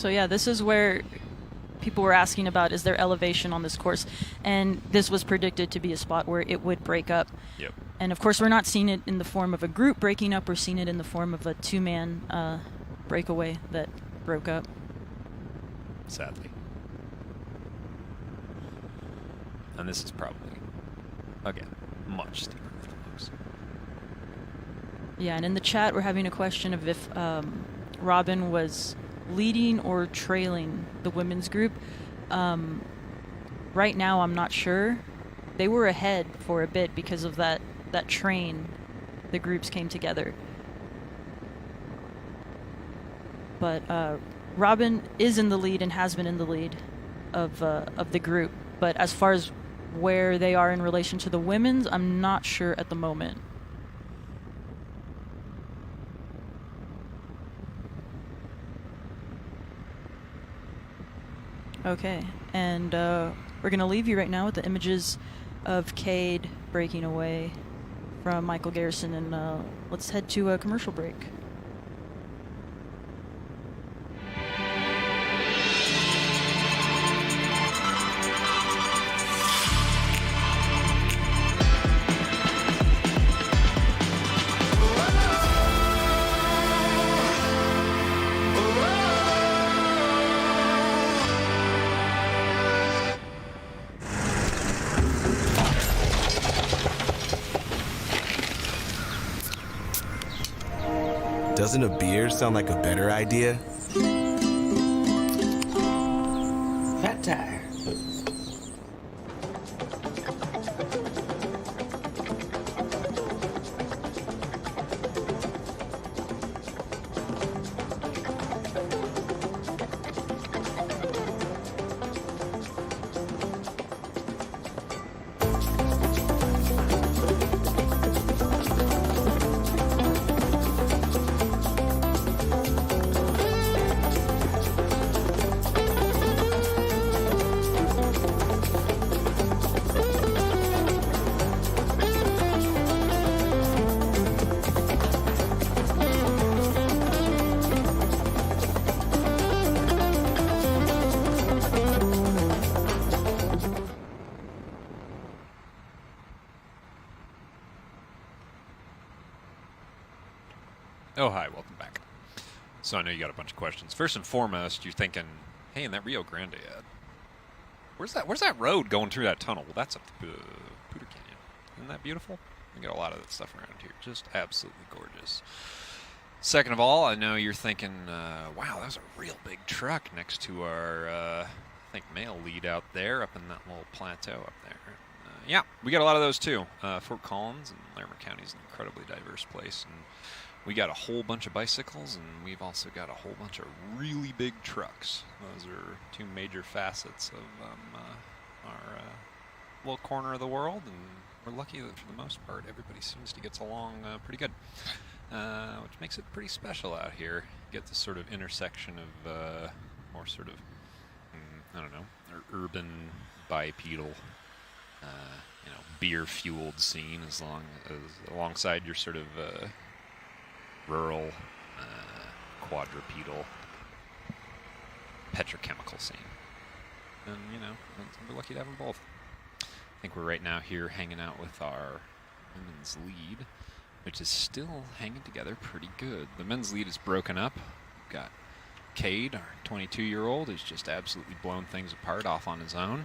[SPEAKER 2] So yeah, this is where people were asking about, is there elevation on this course? And this was predicted to be a spot where it would break up.
[SPEAKER 6] Yep.
[SPEAKER 2] And of course, we're not seeing it in the form of a group breaking up. We're seeing it in the form of a two-man breakaway that broke up.
[SPEAKER 6] Sadly. And this is probably, again, much steeper than those.
[SPEAKER 2] Yeah, and in the chat, we're having a question of if Robin was leading or trailing the women's group. Right now, I'm not sure. They were ahead for a bit because of that train. The groups came together. But Robin is in the lead and has been in the lead of the group. But as far as where they are in relation to the women's, I'm not sure at the moment. Okay, and we're going to leave you right now with the images of Cade breaking away from Michael Garrison, and let's head to a commercial break.
[SPEAKER 4] Doesn't a beer sound like a better idea?
[SPEAKER 5] Fat tire.
[SPEAKER 6] Oh, hi, welcome back. So I know you got a bunch of questions. First and foremost, you're thinking, hey, in that Rio Grande ad, where's that road going through that tunnel? Well, that's up the Poudre Canyon. Isn't that beautiful? We got a lot of that stuff around here. Just absolutely gorgeous. Second of all, I know you're thinking, wow, that was a real big truck next to our, I think, male lead out there, up in that little plateau up there. Yeah, we got a lot of those too. Fort Collins and Larimer County is an incredibly diverse place, and we got a whole bunch of bicycles, and we've also got a whole bunch of really big trucks. Those are two major facets of our little corner of the world, and we're lucky that for the most part everybody seems to get along pretty good, which makes it pretty special out here. You get this sort of intersection of more sort of, I don't know, urban bipedal, beer-fueled scene, alongside your sort of rural, quadrupedal, petrochemical scene. And, we're lucky to have them both. I think we're right now here hanging out with our women's lead, which is still hanging together pretty good. The men's lead is broken up. We've got Cade, our 22-year-old, who's just absolutely blown things apart off on his own,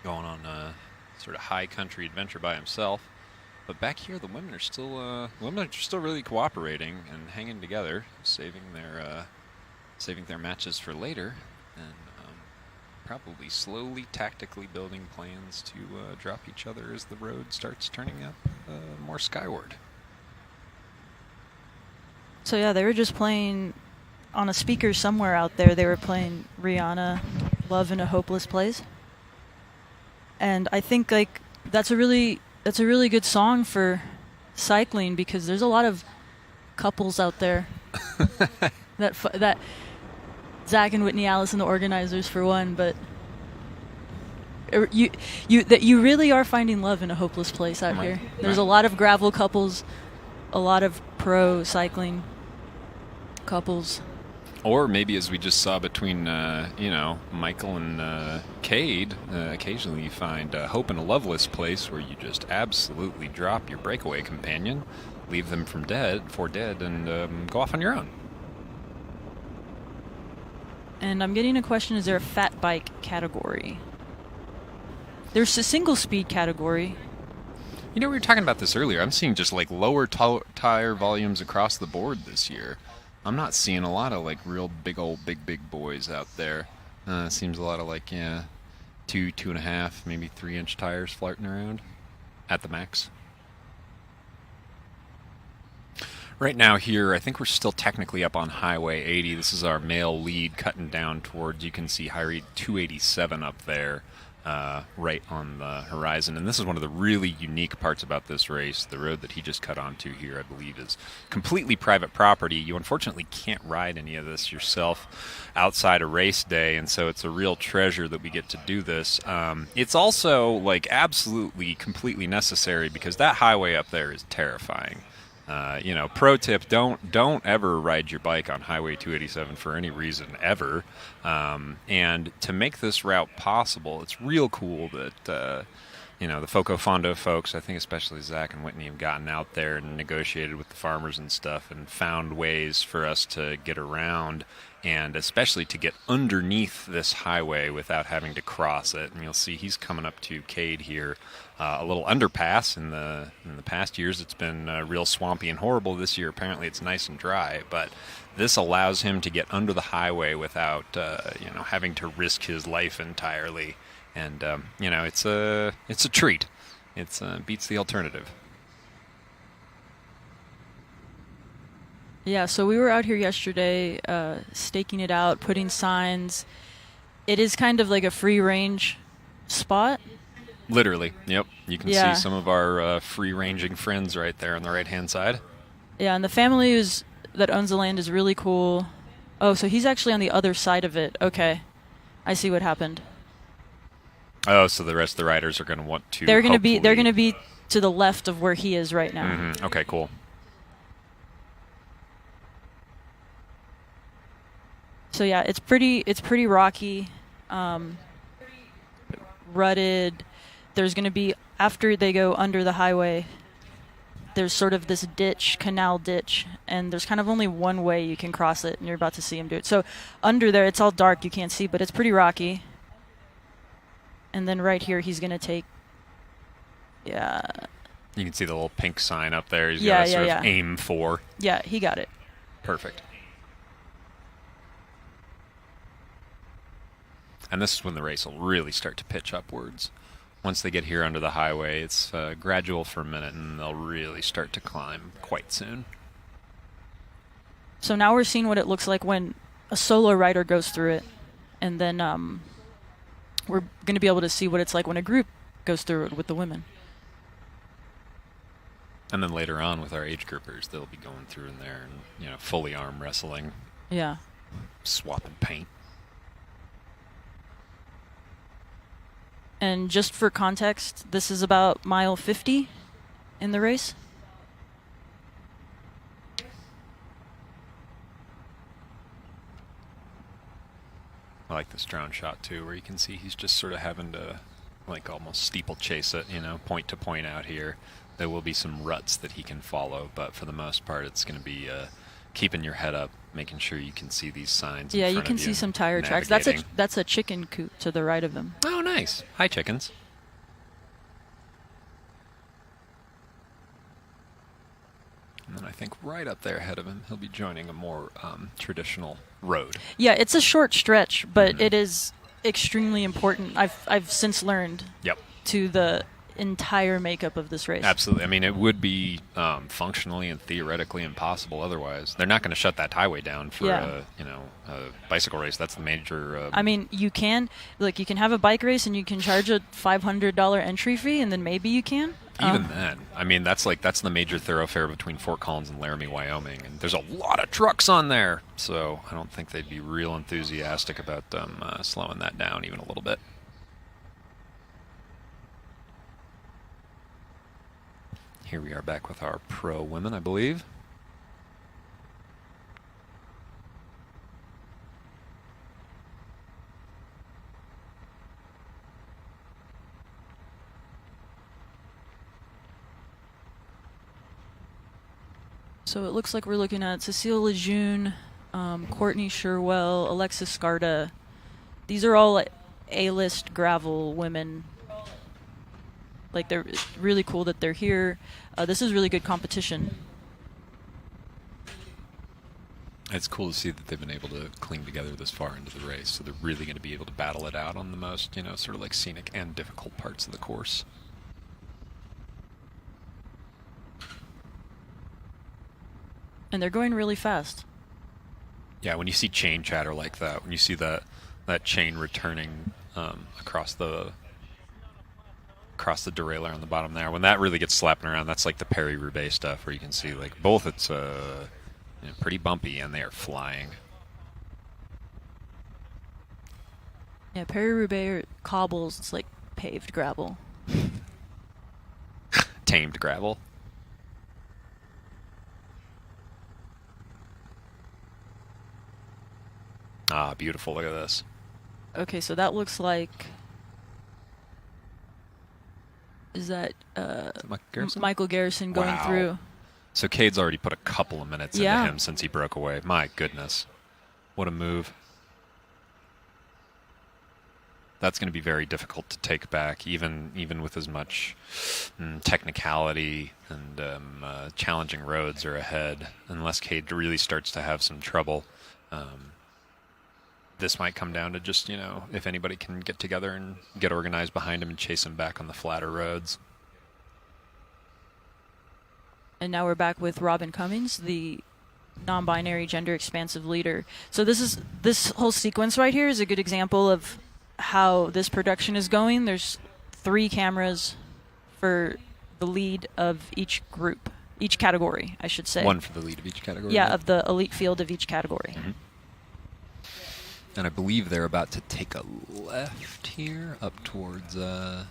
[SPEAKER 6] going on a sort of high country adventure by himself. But back here, the women are still really cooperating and hanging together, saving their matches for later, and probably slowly, tactically building plans to drop each other as the road starts turning up more skyward.
[SPEAKER 2] So yeah, they were just playing on a speaker somewhere out there. They were playing Rihanna, "Love in a Hopeless Place," and I think that's a really good song for cycling, because there's a lot of couples out there that Zach and Whitney Allison, the organizers, for one, but you really are finding love in a hopeless place out here. There's a lot of gravel couples, a lot of pro cycling couples.
[SPEAKER 1] Or maybe, as we just saw between, Michael and Cade, occasionally you find hope in a loveless place where you just absolutely drop your breakaway companion, leave them for dead, and go off on your own.
[SPEAKER 2] And I'm getting a question, is there a fat bike category? There's a single speed category.
[SPEAKER 1] You know, we were talking about this earlier. I'm seeing just like lower tire volumes across the board this year. I'm not seeing a lot of like real big boys out there. Seems a lot of like, 2.5, maybe 3-inch tires floating around at the max. Right now here, I think we're still technically up on Highway 80. This is our male lead cutting down towards, you can see Highway 287 up there, right on the horizon. And this is one of the really unique parts about this race. The road that he just cut onto here, I believe, is completely private property. You unfortunately can't ride any of this yourself outside a race day, and so it's a real treasure that we get to do this. It's also like absolutely completely necessary because that highway up there is terrifying. Pro tip, don't ever ride your bike on Highway 287 for any reason, ever. And to make this route possible, it's real cool that, the FoCo Fondo folks, I think especially Zach and Whitney, have gotten out there and negotiated with the farmers and stuff and found ways for us to get around and especially to get underneath this highway without having to cross it. And you'll see he's coming up to Cade here. A little underpass. In the past years, it's been real swampy and horrible. This year, apparently, it's nice and dry. But this allows him to get under the highway without, having to risk his life entirely. And it's a treat. It's beats the alternative.
[SPEAKER 2] Yeah, so we were out here yesterday, staking it out, putting signs. It is kind of like a free range spot.
[SPEAKER 1] Literally, yep. You can see some of our free-ranging friends right there on the right-hand side.
[SPEAKER 2] Yeah, and the family that owns the land is really cool. Oh, so he's actually on the other side of it. Okay, I see what happened.
[SPEAKER 1] Oh, so the rest of the riders are going to want to.
[SPEAKER 2] They're going to be to the left of where he is right now.
[SPEAKER 1] Mm-hmm. Okay, cool.
[SPEAKER 2] So yeah, it's pretty rocky, rutted. There's going to be, after they go under the highway, there's sort of this canal ditch, and there's kind of only one way you can cross it, and you're about to see him do it. So under there, it's all dark, you can't see, but it's pretty rocky. And then right here, he's going to take, yeah.
[SPEAKER 1] You can see the little pink sign up there. He's got to sort of aim for.
[SPEAKER 2] Yeah, he got it.
[SPEAKER 1] Perfect. And this is when the race will really start to pitch upwards. Once they get here under the highway, it's gradual for a minute, and they'll really start to climb quite soon.
[SPEAKER 2] So now we're seeing what it looks like when a solo rider goes through it, and then we're going to be able to see what it's like when a group goes through it with the women.
[SPEAKER 1] And then later on with our age groupers, they'll be going through in there and, fully arm wrestling.
[SPEAKER 2] Yeah.
[SPEAKER 1] Swapping paint.
[SPEAKER 2] And just for context, this is about mile 50 in the race.
[SPEAKER 1] I like this drone shot too, where you can see he's just sort of having to like almost steeplechase it, point to point out here. There will be some ruts that he can follow, but for the most part it's going to be keeping your head up, making sure you can see these signs.
[SPEAKER 2] Yeah, you can see some tire tracks. That's a chicken coop to the right of him.
[SPEAKER 1] Oh, nice. Hi, chickens. And then I think right up there ahead of him, he'll be joining a more traditional road.
[SPEAKER 2] Yeah, it's a short stretch, but it is extremely important. I've since learned.
[SPEAKER 1] Yep.
[SPEAKER 2] To the entire makeup of this race.
[SPEAKER 1] Absolutely. I mean, it would be functionally and theoretically impossible otherwise. They're not going to shut that highway down for a bicycle race. That's the major.
[SPEAKER 2] I mean, you can have a bike race and you can charge a $500 entry fee, and then maybe you can.
[SPEAKER 1] Even then, I mean, that's the major thoroughfare between Fort Collins and Laramie, Wyoming, and there's a lot of trucks on there. So I don't think they'd be real enthusiastic about them slowing that down even a little bit. Here we are back with our pro women, I believe.
[SPEAKER 2] So it looks like we're looking at Cecile Lejeune, Courtney Sherwell, Alexis Scarda. These are all like A-list gravel women. Like, they're really cool that they're here. This is really good competition.
[SPEAKER 1] It's cool to see that they've been able to cling together this far into the race, so they're really going to be able to battle it out on the most, sort of like scenic and difficult parts of the course.
[SPEAKER 2] And they're going really fast.
[SPEAKER 1] Yeah, when you see chain chatter like that, when you see that chain returning across the derailleur on the bottom there, when that really gets slapping around, that's like the Paris-Roubaix stuff, where you can see like both it's pretty bumpy and they are flying.
[SPEAKER 2] Yeah, Paris-Roubaix are cobbles. It's like paved gravel.
[SPEAKER 1] Tamed gravel. Ah, beautiful. Look at this.
[SPEAKER 2] Okay, so that looks like... Is that Michael Garrison going
[SPEAKER 1] Wow.
[SPEAKER 2] through?
[SPEAKER 1] So Cade's already put a couple of minutes
[SPEAKER 2] Yeah.
[SPEAKER 1] into him since he broke away. My goodness. What a move. That's going to be very difficult to take back, even with as much technicality and challenging roads are ahead, unless Cade really starts to have some trouble. This might come down to just, if anybody can get together and get organized behind him and chase him back on the flatter roads.
[SPEAKER 2] And now we're back with Robin Cummings, the non-binary gender expansive leader. So this whole sequence right here is a good example of how this production is going. There's 3 cameras for the lead of each group, each category, I should say.
[SPEAKER 1] 1 for the lead of each category.
[SPEAKER 2] Yeah,
[SPEAKER 1] right?
[SPEAKER 2] of the elite field of each category.
[SPEAKER 1] Mm-hmm. And I believe they're about to take a left here up towards up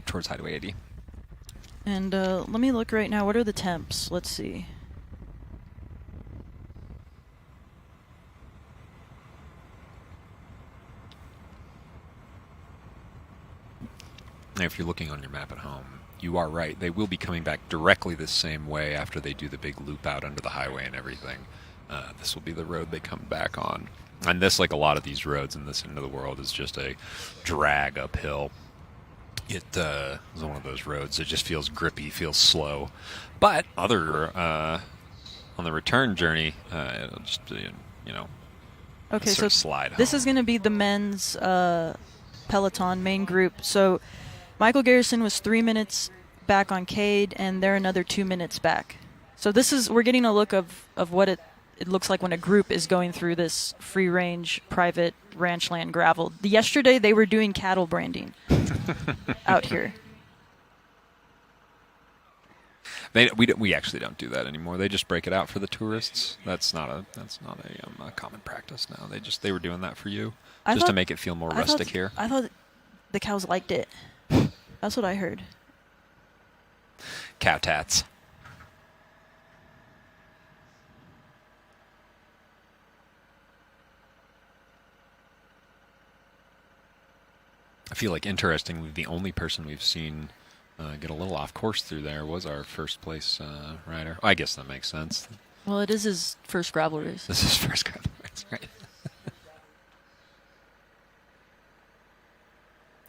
[SPEAKER 1] towards Highway 80.
[SPEAKER 2] And let me look right now. What are the temps? Let's see.
[SPEAKER 1] Now, if you're looking on your map at home, you are right. They will be coming back directly the same way after they do the big loop out under the highway and everything. This will be the road they come back on. And this, like a lot of these roads in this end of the world, is just a drag uphill. It is one of those roads that just feels grippy, feels slow. But on the return journey, it'll just,
[SPEAKER 2] Okay,
[SPEAKER 1] sort
[SPEAKER 2] so
[SPEAKER 1] of slide
[SPEAKER 2] this
[SPEAKER 1] home.
[SPEAKER 2] is going to be the men's peloton main group. So Michael Garrison was 3 minutes back on Cade, and they're another 2 minutes back. So we're getting a look of what it looks like when a group is going through this free-range, private ranch land gravel. Yesterday, they were doing cattle branding out here.
[SPEAKER 1] We actually don't do that anymore. They just break it out for the tourists. That's not a common practice now. They were doing that for you, to make it feel more rustic here.
[SPEAKER 2] I thought the cows liked it. That's what I heard.
[SPEAKER 1] Cow tats. I feel like, interestingly, the only person we've seen get a little off course through there was our first place rider. I guess that makes sense.
[SPEAKER 2] Well, it is his first gravel race.
[SPEAKER 1] This is his first gravel race, right?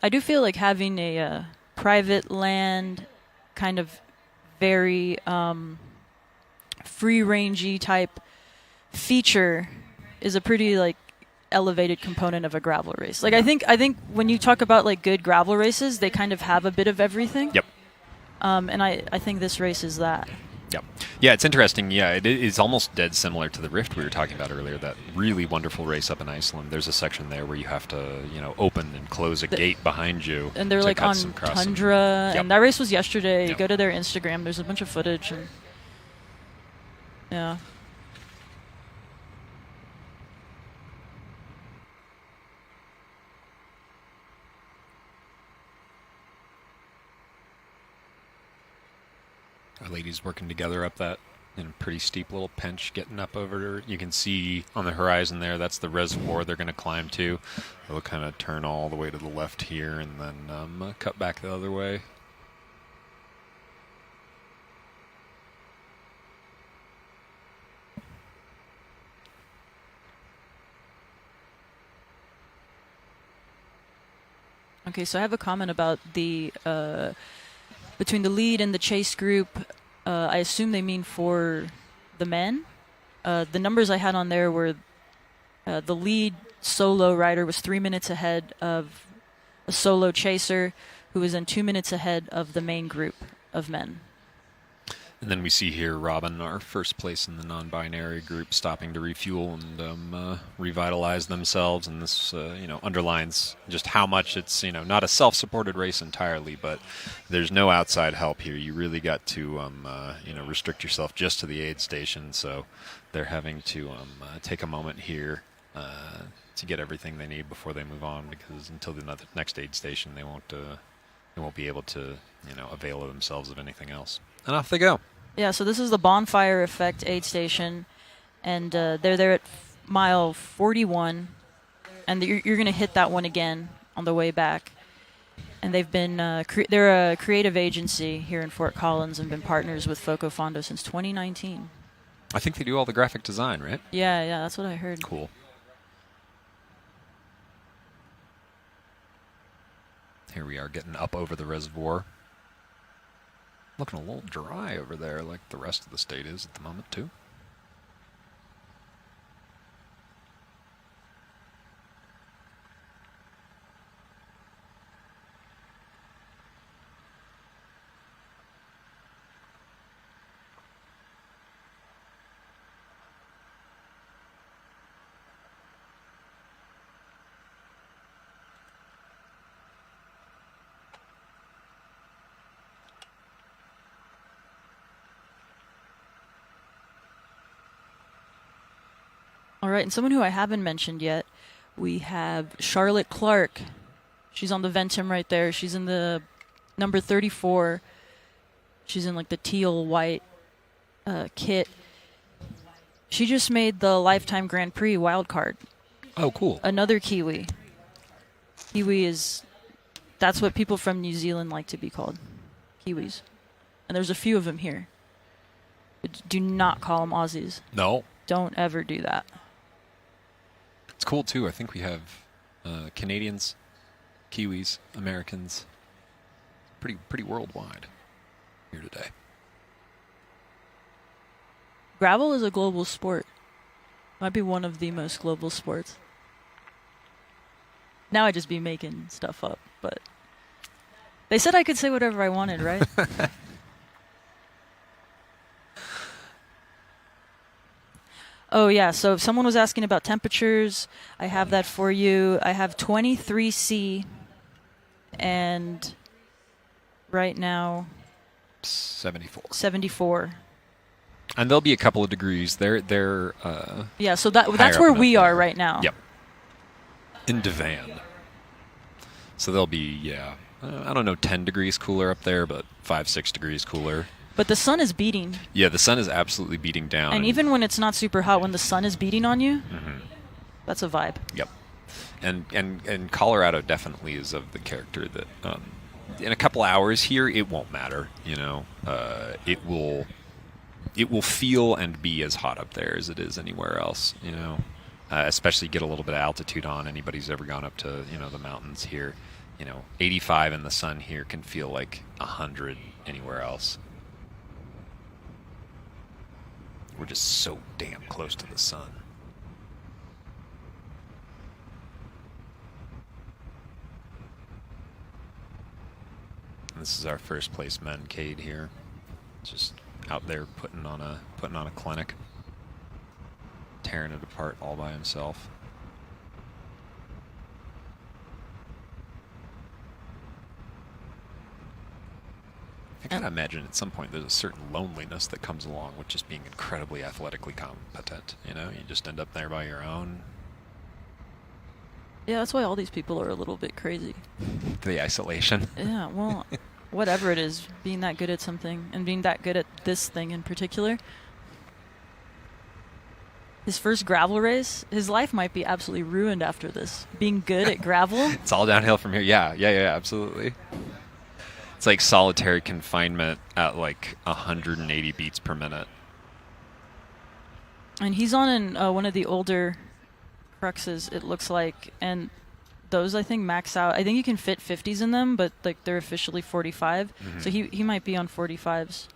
[SPEAKER 2] I do feel like having a private land, kind of very free-rangey type feature is a pretty elevated component of a gravel race. I think when you talk about good gravel races, they kind of have a bit of everything.
[SPEAKER 1] Yep.
[SPEAKER 2] And I think this race is that.
[SPEAKER 1] Yep. Yeah, it's interesting. Yeah, it is almost dead similar to the Rift we were talking about earlier, that really wonderful race up in Iceland. There's a section there where you have to, open and close a gate behind you.
[SPEAKER 2] And they're
[SPEAKER 1] to
[SPEAKER 2] on
[SPEAKER 1] cut across
[SPEAKER 2] tundra.
[SPEAKER 1] Yep.
[SPEAKER 2] And that race was yesterday.
[SPEAKER 1] Yep.
[SPEAKER 2] Go to their Instagram. There's a bunch of footage. And yeah.
[SPEAKER 1] Our ladies working together up that pretty steep little pinch, getting up over. You can see on the horizon there, that's the reservoir they're going to climb to. They'll kind of turn all the way to the left here and then cut back the other way.
[SPEAKER 2] Okay, so I have a comment about the between the lead and the chase group. I assume they mean for the men. The numbers I had on there were the lead solo rider was 3 minutes ahead of a solo chaser, who was then 2 minutes ahead of the main group of men.
[SPEAKER 6] And then we see here Robin, our first place in the non-binary group, stopping to refuel and revitalize themselves. And this, underlines just how much it's, not a self-supported race entirely, but there's no outside help here. You really got to, restrict yourself just to the aid station. So they're having to take a moment here to get everything they need before they move on, because until the next aid station, they won't be able to, avail themselves of anything else. And off they go.
[SPEAKER 2] Yeah, so this is the Bonfire Effect aid station, and they're there at mile 41, and you're going to hit that one again on the way back. And they've been they're a creative agency here in Fort Collins and been partners with FoCo Fondo since 2019.
[SPEAKER 6] I think they do all the graphic design, right?
[SPEAKER 2] Yeah, that's what I heard.
[SPEAKER 6] Cool. Here we are getting up over the reservoir. Looking a little dry over there, like the rest of the state is at the moment, too.
[SPEAKER 2] All right, and someone who I haven't mentioned yet, we have Charlotte Clark. She's on the Ventum right there. She's in the number 34. She's in like the teal white kit. She just made the Lifetime Grand Prix wild card.
[SPEAKER 6] Oh, cool.
[SPEAKER 2] Another Kiwi. That's what people from New Zealand like to be called. Kiwis. And there's a few of them here. But do not call them Aussies.
[SPEAKER 6] No.
[SPEAKER 2] Don't ever do that.
[SPEAKER 6] It's cool, too. I think we have Canadians, Kiwis, Americans. Pretty worldwide here today.
[SPEAKER 2] Gravel is a global sport. Might be one of the most global sports. Now I just be making stuff up, but they said I could say whatever I wanted, right? Oh, yeah, so if someone was asking about temperatures, I have that for you. I have 23C, and right now 74.
[SPEAKER 6] And there'll be a couple of degrees. They're
[SPEAKER 2] yeah, so that's
[SPEAKER 6] higher
[SPEAKER 2] where
[SPEAKER 6] up
[SPEAKER 2] we
[SPEAKER 6] up
[SPEAKER 2] are
[SPEAKER 6] there.
[SPEAKER 2] right now.
[SPEAKER 6] Yep. In Devan. So there'll be, I don't know, 10 degrees cooler up there, but 5-6 degrees cooler.
[SPEAKER 2] But the sun is beating.
[SPEAKER 6] Yeah, the sun is absolutely beating down.
[SPEAKER 2] And even when it's not super hot, when the sun is beating on you,
[SPEAKER 6] Mm-hmm.
[SPEAKER 2] that's a vibe.
[SPEAKER 6] Yep. And Colorado definitely is of the character that in a couple hours here, it won't matter. It will feel and be as hot up there as it is anywhere else. Especially get a little bit of altitude on. Anybody's ever gone up to the mountains here, 85 in the sun here can feel like 100 anywhere else. We're just so damn close to the sun. This is our first place men, Cade here, just out there putting on a clinic, tearing it apart all by himself. I gotta imagine at some point there's a certain loneliness that comes along with just being incredibly athletically competent. You just end up there by your own.
[SPEAKER 2] Yeah, that's why all these people are a little bit crazy.
[SPEAKER 6] The isolation.
[SPEAKER 2] Yeah, well, whatever it is, being that good at something and being that good at this thing in particular. His first gravel race, his life might be absolutely ruined after this. Being good at gravel.
[SPEAKER 6] It's all downhill from here. Yeah, absolutely. It's like solitary confinement at like 180 beats per minute.
[SPEAKER 2] And he's on one of the older Cruxes, it looks like. And those I think max out. I think you can fit 50s in them, but like they're officially 45. So he might be on 45s.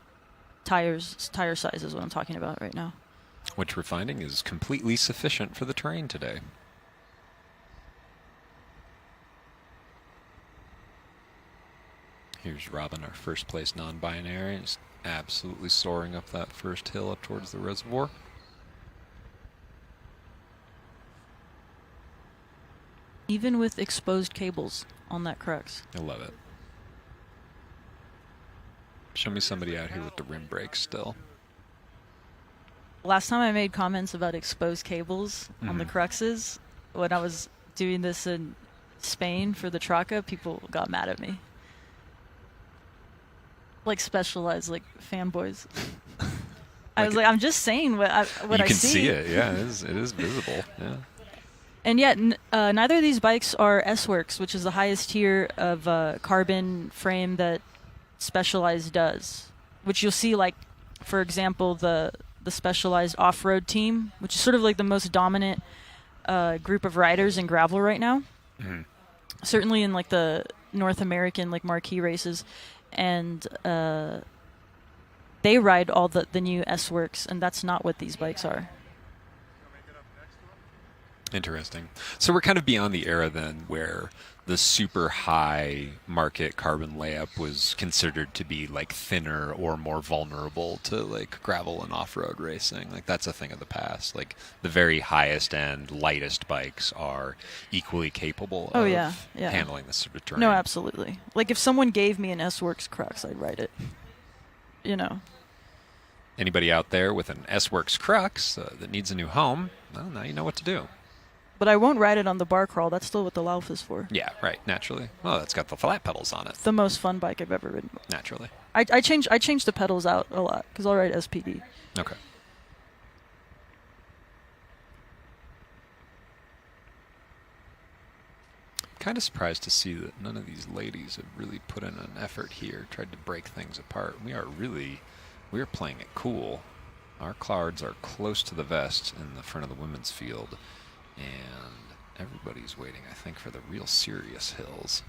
[SPEAKER 2] Tire size is what I'm talking about right now.
[SPEAKER 6] Which we're finding is completely sufficient for the terrain today. Here's Robin, our first place non-binary, just absolutely soaring up that first hill up towards the reservoir.
[SPEAKER 2] Even with exposed cables on that crux.
[SPEAKER 6] I love it. Show me somebody out here with the rim brakes still.
[SPEAKER 2] Last time I made comments about exposed cables on the cruxes, when I was doing this in Spain for the Traca, people got mad at me. Like Specialized, like fanboys. I was like, I'm just saying what I see.
[SPEAKER 6] You can see it, yeah. It is visible, yeah.
[SPEAKER 2] And yet, neither of these bikes are S-Works, which is the highest tier of carbon frame that Specialized does. Which you'll see, like, for example, the Specialized off-road team, which is sort of like the most dominant group of riders in gravel right now. Certainly in like the North American like marquee races, and they ride all the new S-Works, and that's not what these bikes are.
[SPEAKER 6] Interesting. So we're kind of beyond the era then where the super high market carbon layup was considered to be like thinner or more vulnerable to like gravel and off-road racing. Like that's a thing of the past. Like the very highest end, lightest bikes are equally capable of handling this sort of terrain.
[SPEAKER 2] No, absolutely. Like if someone gave me an S-Works Crux, I'd ride it. You know.
[SPEAKER 6] Anybody out there with an S-Works Crux that needs a new home, well, now you know what to do.
[SPEAKER 2] But I won't ride it on the bar crawl. That's still what the Lauf is for.
[SPEAKER 6] Yeah, right. Naturally. Well, it's got the flat pedals on it.
[SPEAKER 2] It's the most fun bike I've ever ridden.
[SPEAKER 6] Naturally.
[SPEAKER 2] I change the pedals out a lot because I'll ride SPD.
[SPEAKER 6] Okay. Kind of surprised to see that none of these ladies have really put in an effort here, tried to break things apart. We're playing it cool. Our clouds are close to the vest in the front of the women's field. And everybody's waiting, I think, for the real serious hills.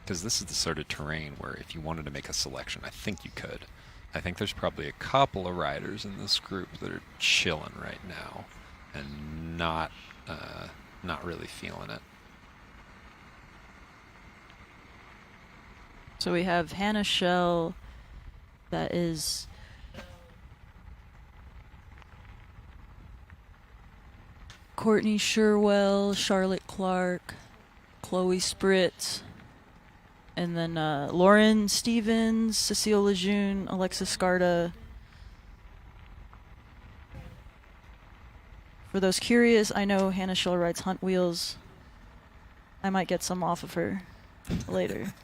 [SPEAKER 6] Because this is the sort of terrain where if you wanted to make a selection, I think you could. I think there's probably a couple of riders in this group that are chilling right now and not really feeling it.
[SPEAKER 2] So we have Hannah Shell, that is Courtney Sherwell, Charlotte Clark, Chloe Spritz, and then Lauren Stevens, Cecile Lejeune, Alexis Scarda. For those curious, I know Hannah Shell rides Hunt wheels. I might get some off of her later.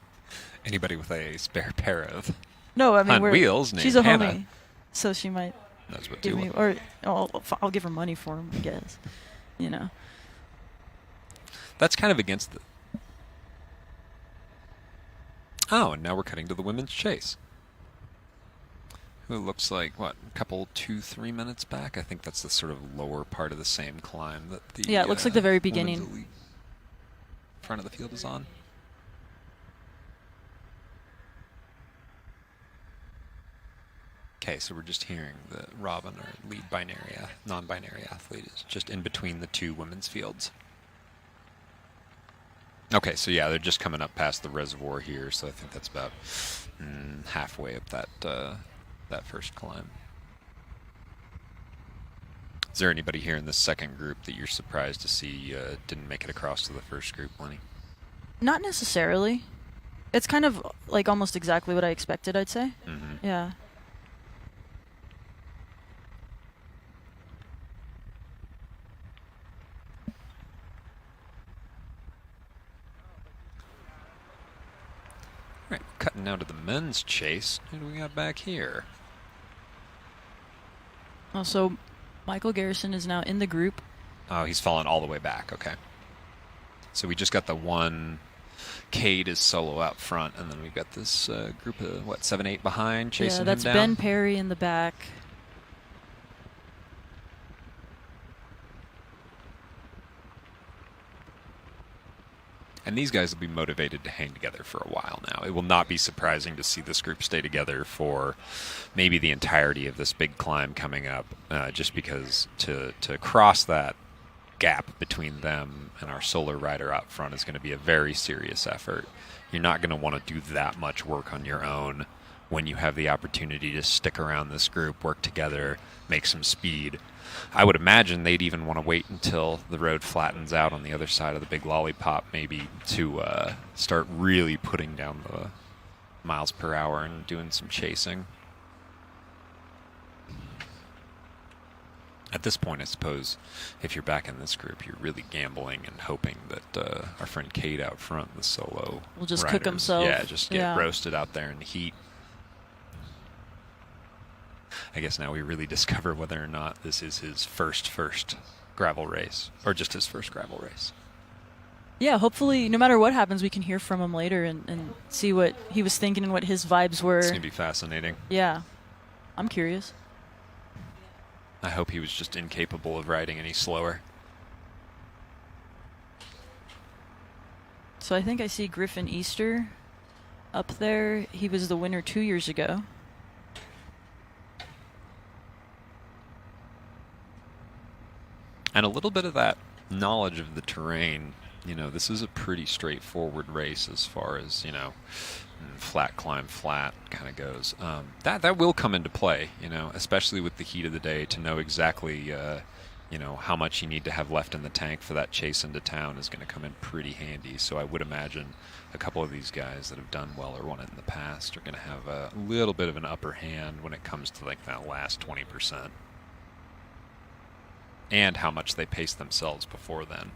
[SPEAKER 6] Anybody with a spare pair of
[SPEAKER 2] No, I mean
[SPEAKER 6] Hunt wheels named
[SPEAKER 2] she's a
[SPEAKER 6] Hannah
[SPEAKER 2] homie, so she might
[SPEAKER 6] knows what
[SPEAKER 2] give
[SPEAKER 6] to
[SPEAKER 2] me,
[SPEAKER 6] do.
[SPEAKER 2] or I'll give her money for them, I guess. You know.
[SPEAKER 6] That's kind of against the... Oh, and now we're cutting to the women's chase. Who looks like, what, a couple, 2-3 minutes back? I think that's the sort of lower part of the same climb that the...
[SPEAKER 2] Yeah, it looks like the very
[SPEAKER 6] women's
[SPEAKER 2] beginning.
[SPEAKER 6] elite front of the field is on. Okay, so we're just hearing that Robin, our lead non-binary athlete, is just in between the two women's fields. Okay, so yeah, they're just coming up past the reservoir here, so I think that's about halfway up that first climb. Is there anybody here in the second group that you're surprised to see didn't make it across to the first group, Lenny?
[SPEAKER 2] Not necessarily. It's kind of like almost exactly what I expected, I'd say.
[SPEAKER 6] Mm-hmm.
[SPEAKER 2] Yeah.
[SPEAKER 6] All right, cutting now to the men's chase. Who do we got back here?
[SPEAKER 2] Also, Michael Garrison is now in the group.
[SPEAKER 6] Oh, he's fallen all the way back. Okay. So we just got the one. Cade is solo out front, and then we've got this group of, 7-8 behind, chasing him down?
[SPEAKER 2] Yeah, that's Ben Perry in the back.
[SPEAKER 6] And these guys will be motivated to hang together for a while now. It will not be surprising to see this group stay together for maybe the entirety of this big climb coming up, just because to cross that gap between them and our solar rider out front is going to be a very serious effort. You're not going to want to do that much work on your own when you have the opportunity to stick around this group, work together, make some speed. I would imagine they'd even want to wait until the road flattens out on the other side of the big lollipop, maybe, to start really putting down the miles per hour and doing some chasing. At this point, I suppose, if you're back in this group, you're really gambling and hoping that our friend Kate out front, the solo
[SPEAKER 2] will just
[SPEAKER 6] riders,
[SPEAKER 2] cook himself.
[SPEAKER 6] Yeah, just get roasted out there in the heat. I guess now we really discover whether or not this is his first gravel race, or just his first gravel race.
[SPEAKER 2] Yeah, hopefully, no matter what happens, we can hear from him later and see what he was thinking and what his vibes were.
[SPEAKER 6] It's going to be fascinating.
[SPEAKER 2] Yeah, I'm curious.
[SPEAKER 6] I hope he was just incapable of riding any slower.
[SPEAKER 2] So I think I see Griffin Easter up there. He was the winner 2 years ago.
[SPEAKER 6] And a little bit of that knowledge of the terrain. You know, this is a pretty straightforward race as far as, you know, flat climb flat kind of goes. That will come into play, you know, especially with the heat of the day, to know exactly, you know, how much you need to have left in the tank for that chase into town is going to come in pretty handy. So I would imagine a couple of these guys that have done well or won it in the past are going to have a little bit of an upper hand when it comes to like that last 20%. And how much they pace themselves before then.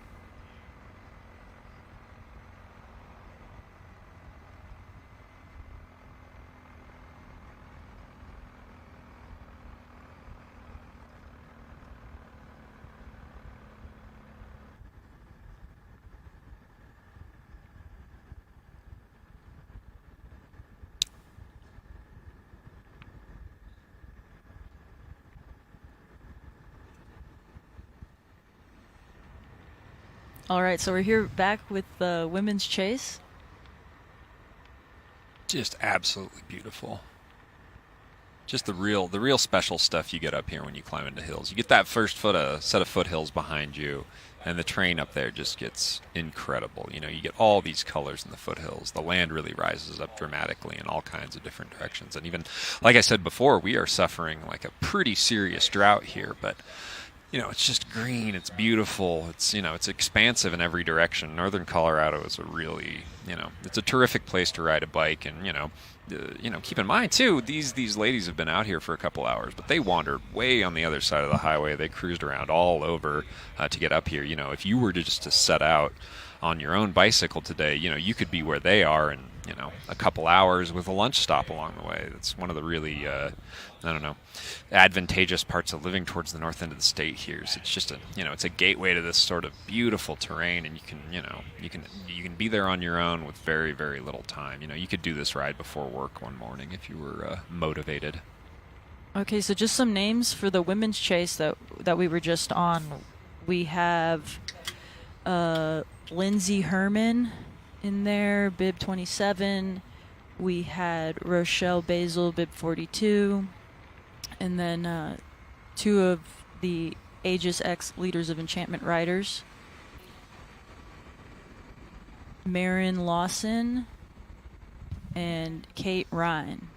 [SPEAKER 2] All right, so we're here back with the women's chase.
[SPEAKER 6] Just absolutely beautiful. Just the real special stuff you get up here when you climb into hills. You get that first set of foothills behind you, and the terrain up there just gets incredible. You know, you get all these colors in the foothills. The land really rises up dramatically in all kinds of different directions. And even, like I said before, we are suffering like a pretty serious drought here, but you know, it's just green, it's beautiful, it's, you know, it's expansive in every direction. Northern Colorado is a really, you know, it's a terrific place to ride a bike. And, you know, keep in mind, too, these ladies have been out here for a couple hours, but they wandered way on the other side of the highway. They cruised around all over to get up here. You know, if you were to set out on your own bicycle today, you know, you could be where they are in, you know, a couple hours with a lunch stop along the way. That's one of the really, advantageous parts of living towards the north end of the state here. So it's just it's a gateway to this sort of beautiful terrain, and you can be there on your own with very, very little time. You know, you could do this ride before work one morning if you were motivated.
[SPEAKER 2] Okay, so just some names for the women's chase that we were just on. We have Lindsay Herman in there, bib 27. We had Rochelle Basil, bib 42. And then two of the Aegis X Leaders of Enchantment riders. Marin Lawson and Kate Ryan.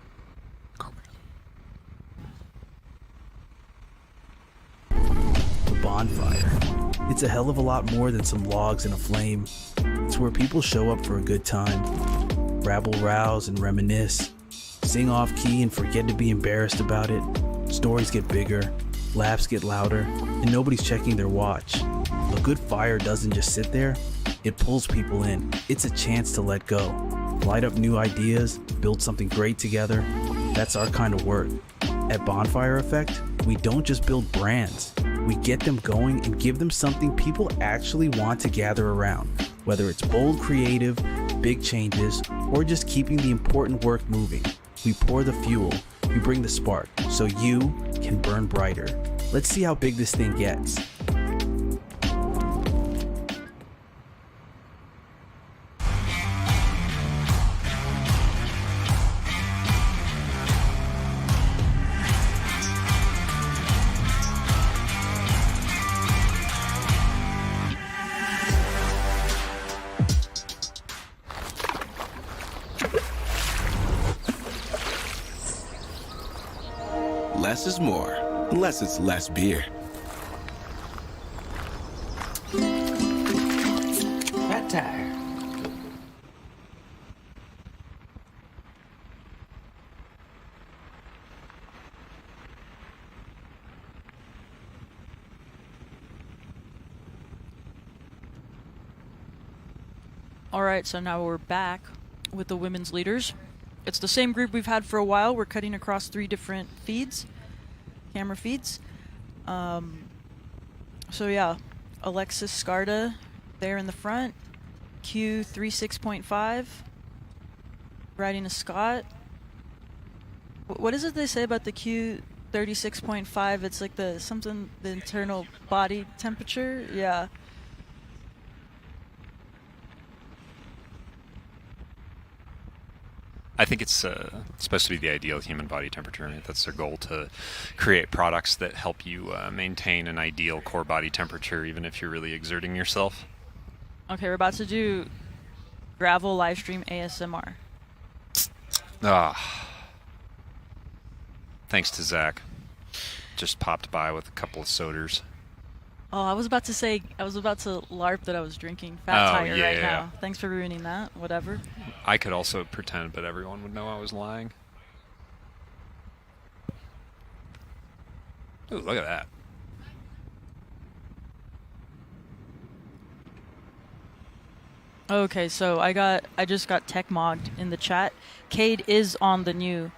[SPEAKER 9] The bonfire. It's a hell of a lot more than some logs and a flame. It's where people show up for a good time, rabble rouse and reminisce, sing off key and forget to be embarrassed about it. Stories get bigger, laughs get louder, and nobody's checking their watch. A good fire doesn't just sit there, it pulls people in. It's a chance to let go, light up new ideas, build something great together. That's our kind of work. At Bonfire Effect, we don't just build brands. We get them going and give them something people actually want to gather around. Whether it's bold creative, big changes, or just keeping the important work moving. We pour the fuel, we bring the spark, so you can burn brighter. Let's see how big this thing gets.
[SPEAKER 4] less is more. Less is less beer.
[SPEAKER 5] Fat tire.
[SPEAKER 2] All right, so now we're back with the women's leaders. It's the same group we've had for a while. We're cutting across 3 different feeds, camera feeds. So yeah, Alexis Scarda there in the front, Q36.5, riding a Scott. What is it they say about the Q36.5? It's like the internal body temperature. Yeah.
[SPEAKER 6] I think it's supposed to be the ideal human body temperature. I mean, that's their goal, to create products that help you maintain an ideal core body temperature, even if you're really exerting yourself.
[SPEAKER 2] Okay, we're about to do gravel live stream ASMR.
[SPEAKER 6] Thanks to Zach. Just popped by with a couple of sodas.
[SPEAKER 2] Oh, I was about to LARP that I was drinking Fat Tire right now. Thanks for ruining that. Whatever.
[SPEAKER 6] I could also pretend, but everyone would know I was lying. Ooh, look at that.
[SPEAKER 2] Okay, so I just got tech mogged in the chat. Cade is on the new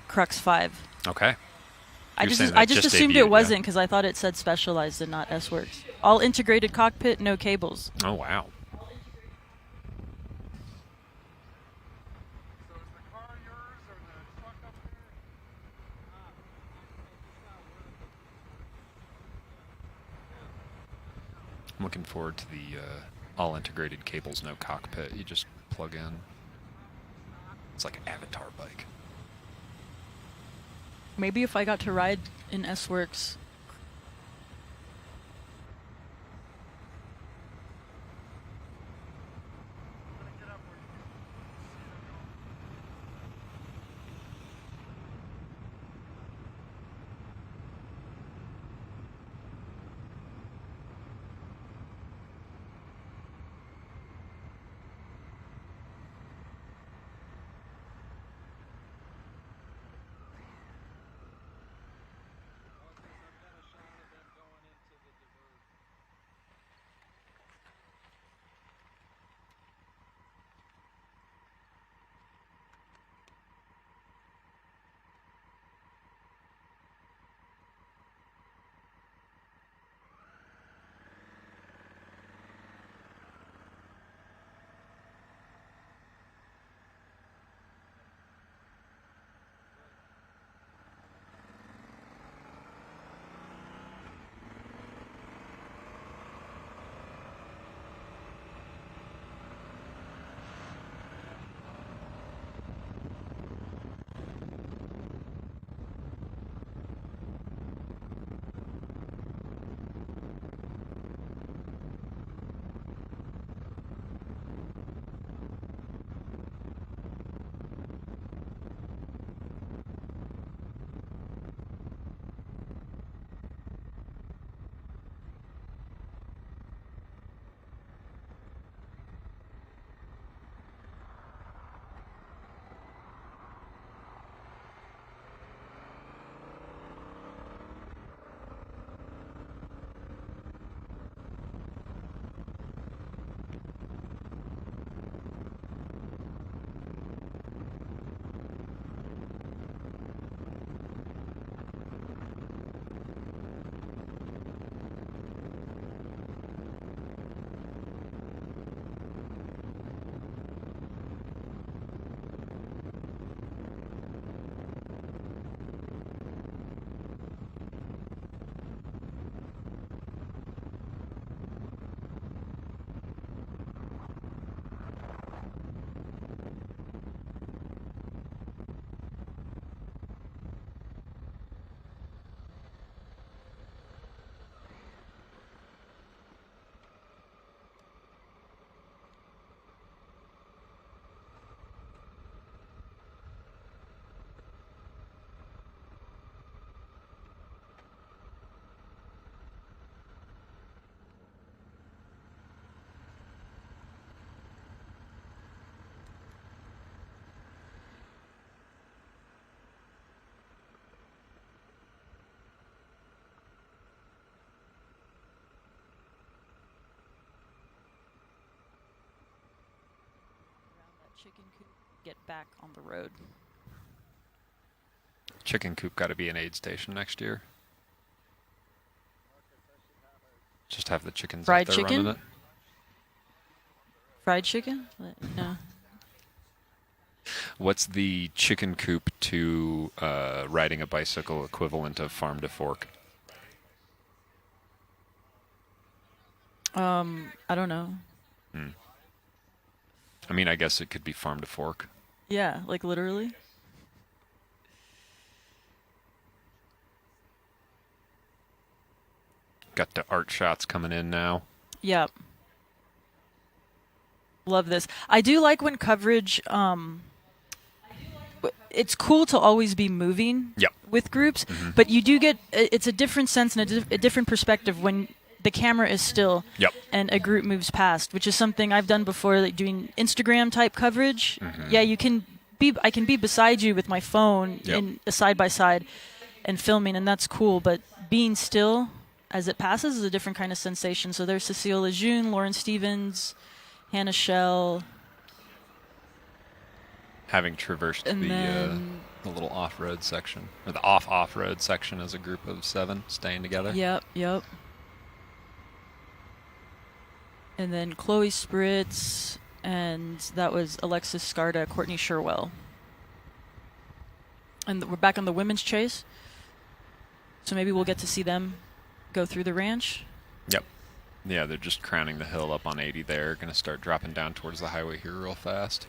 [SPEAKER 2] Crux 5.
[SPEAKER 6] Okay.
[SPEAKER 2] I just assumed it wasn't because I thought it said specialized and not S-Works. All integrated cockpit, no cables.
[SPEAKER 6] Oh, wow.
[SPEAKER 8] So is the car yours or the truck up there?
[SPEAKER 6] I'm looking forward to the all integrated cables, no cockpit. You just plug in. It's like an avatar bike.
[SPEAKER 2] Maybe if I got to ride in S-Works. chicken coop get back on the road.
[SPEAKER 6] Chicken coop got to be an aid station next year. Just have the chickens
[SPEAKER 2] Fried
[SPEAKER 6] out there
[SPEAKER 2] chicken?
[SPEAKER 6] running it.
[SPEAKER 2] Fried chicken? No.
[SPEAKER 6] What's the chicken coop to riding a bicycle equivalent of farm to fork?
[SPEAKER 2] I don't know.
[SPEAKER 6] I mean, I guess it could be farm to fork.
[SPEAKER 2] Yeah, like literally.
[SPEAKER 6] Got the art shots coming in now.
[SPEAKER 2] Yep. Love this. I do like when coverage, it's cool to always be moving
[SPEAKER 6] Yep.
[SPEAKER 2] with groups, but you do get, it's a different sense and a different perspective when the camera is still
[SPEAKER 6] Yep.
[SPEAKER 2] and a group moves past, which is something I've done before, like doing Instagram type coverage. Yeah, I can be beside you with my phone
[SPEAKER 6] Yep.
[SPEAKER 2] in a side by side and filming, and that's cool, but being still as it passes is a different kind of sensation. So there's Cecile Lejeune, Lauren Stevens, Hannah Shell.
[SPEAKER 6] Having traversed
[SPEAKER 2] And then-
[SPEAKER 6] the little off-road section, or the off-road section as a group of 7 staying together.
[SPEAKER 2] Yep. And then Chloe Spritz, and that was Alexis Scarda, Courtney Sherwell. And we're back on the women's chase. So maybe we'll get to see them go through the ranch.
[SPEAKER 6] Yep. Yeah, they're just crowning the hill up on 80 there. Going to start dropping down towards the highway here real fast.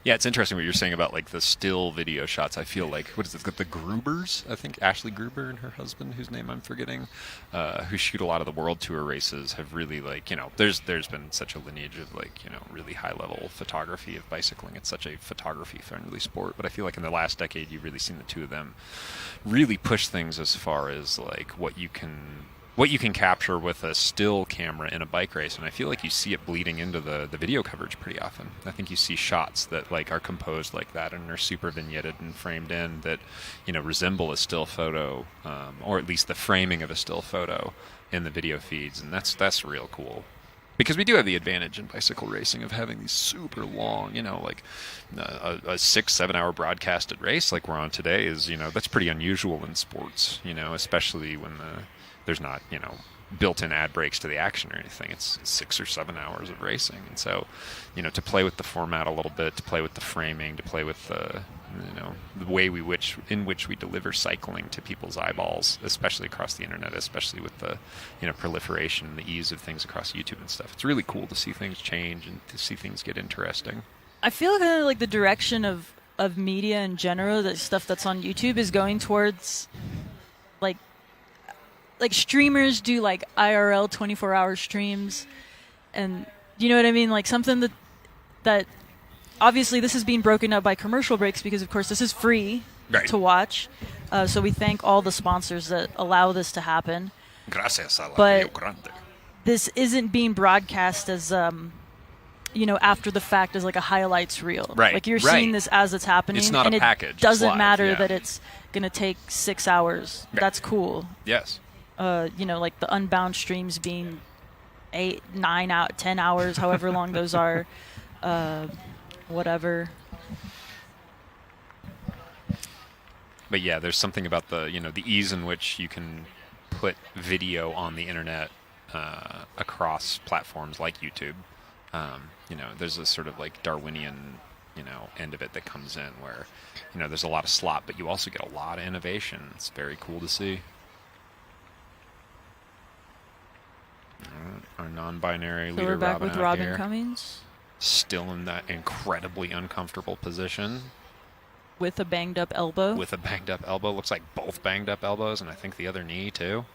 [SPEAKER 6] Yeah, it's interesting what you're saying about like the still video shots. I feel like, what is it, the Grubers? I think Ashley Gruber and her husband, whose name I'm forgetting, who shoot a lot of the World Tour races, have really like, you know, there's been such a lineage of like, you know, really high level photography of bicycling. It's such a photography friendly sport. But I feel like in the last decade, you've really seen the two of them really push things as far as like what you can capture with a still camera in a bike race, and I feel like you see it bleeding into the video coverage pretty often. I think you see shots that like are composed like that and are super vignetted and framed in that, you know, resemble a still photo, or at least the framing of a still photo in the video feeds, and that's real cool. Because we do have the advantage in bicycle racing of having these super long, you know, like a 6-7 hour broadcasted race like we're on today is, you know, that's pretty unusual in sports, you know, especially when there's not, you know, built-in ad breaks to the action or anything. It's 6 or 7 hours of racing. And so, you know, to play with the format a little bit, to play with the framing, to play with the, you know, the way in which we deliver cycling to people's eyeballs, especially across the internet, especially with the, you know, proliferation and the ease of things across YouTube and stuff. It's really cool to see things change and to see things get interesting.
[SPEAKER 2] I feel kind of like the direction of media in general, the stuff that's on YouTube, is going towards like streamers do like IRL 24-hour streams, and you know what I mean, like something that obviously this is being broken up by commercial breaks because of course this is free to watch, so we thank all the sponsors that allow this to happen.
[SPEAKER 6] Gracias a la
[SPEAKER 2] But
[SPEAKER 6] Rio Grande.
[SPEAKER 2] this isn't being broadcast as you know, after the fact, as like a highlights reel.
[SPEAKER 6] Right,
[SPEAKER 2] Like you're
[SPEAKER 6] right.
[SPEAKER 2] seeing this as it's happening.
[SPEAKER 6] It's not
[SPEAKER 2] and
[SPEAKER 6] a package,
[SPEAKER 2] It
[SPEAKER 6] it's
[SPEAKER 2] doesn't
[SPEAKER 6] live,
[SPEAKER 2] matter
[SPEAKER 6] yeah.
[SPEAKER 2] that it's going to take 6 hours.
[SPEAKER 6] Right.
[SPEAKER 2] That's cool.
[SPEAKER 6] Yes.
[SPEAKER 2] You know, like the Unbound streams being 8, 9 out, 10 hours, however long those are, whatever.
[SPEAKER 6] But yeah, there's something about the, you know, the ease in which you can put video on the internet across platforms like YouTube. You know, there's a sort of like Darwinian, you know, end of it that comes in where, you know, there's a lot of slop, but you also get a lot of innovation. It's very cool to see. Our non-binary
[SPEAKER 2] So
[SPEAKER 6] leader,
[SPEAKER 2] we're back
[SPEAKER 6] Robin,
[SPEAKER 2] with
[SPEAKER 6] out
[SPEAKER 2] Robin
[SPEAKER 6] here,
[SPEAKER 2] Cummings
[SPEAKER 6] still in that incredibly uncomfortable position
[SPEAKER 2] with a banged up elbow.
[SPEAKER 6] with a banged up elbow. Looks like both banged up elbows, and I think the other knee too.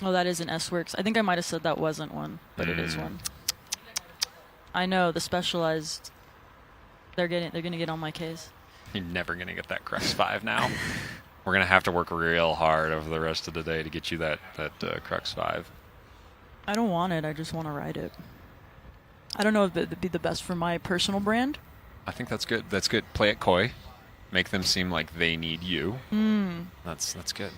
[SPEAKER 2] Oh, that is an S-Works. I think I might have said that wasn't one, but it is one. I know, the Specialized, they're gonna get on my case.
[SPEAKER 6] You're never gonna get that Crux 5 now. We're gonna have to work real hard over the rest of the day to get you that Crux 5.
[SPEAKER 2] I don't want it. I just want to ride it. I don't know if it'd be the best for my personal brand.
[SPEAKER 6] I think that's good. That's good. Play it coy. Make them seem like they need you. That's good.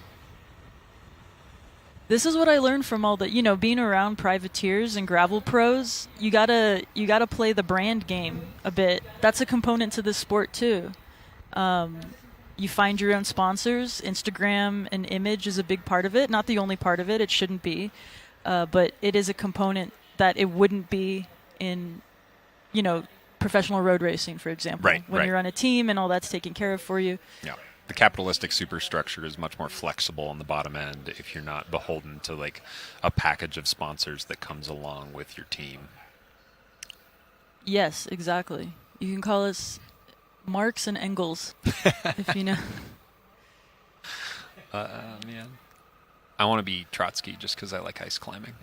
[SPEAKER 2] This is what I learned from all the, being around privateers and gravel pros. You gotta play the brand game a bit. That's a component to this sport too. You find your own sponsors. Instagram and image is a big part of it. Not the only part of it. It shouldn't be, but it is a component that it wouldn't be in, professional road racing, for example.
[SPEAKER 6] Right,
[SPEAKER 2] when
[SPEAKER 6] right.
[SPEAKER 2] you're on a team and all that's taken care of for you.
[SPEAKER 6] Yeah. The capitalistic superstructure is much more flexible on the bottom end if you're not beholden to like a package of sponsors that comes along with your team.
[SPEAKER 2] Yes, exactly. You can call us Marx and Engels, if you know.
[SPEAKER 6] Man. I want to be Trotsky just because I like ice climbing.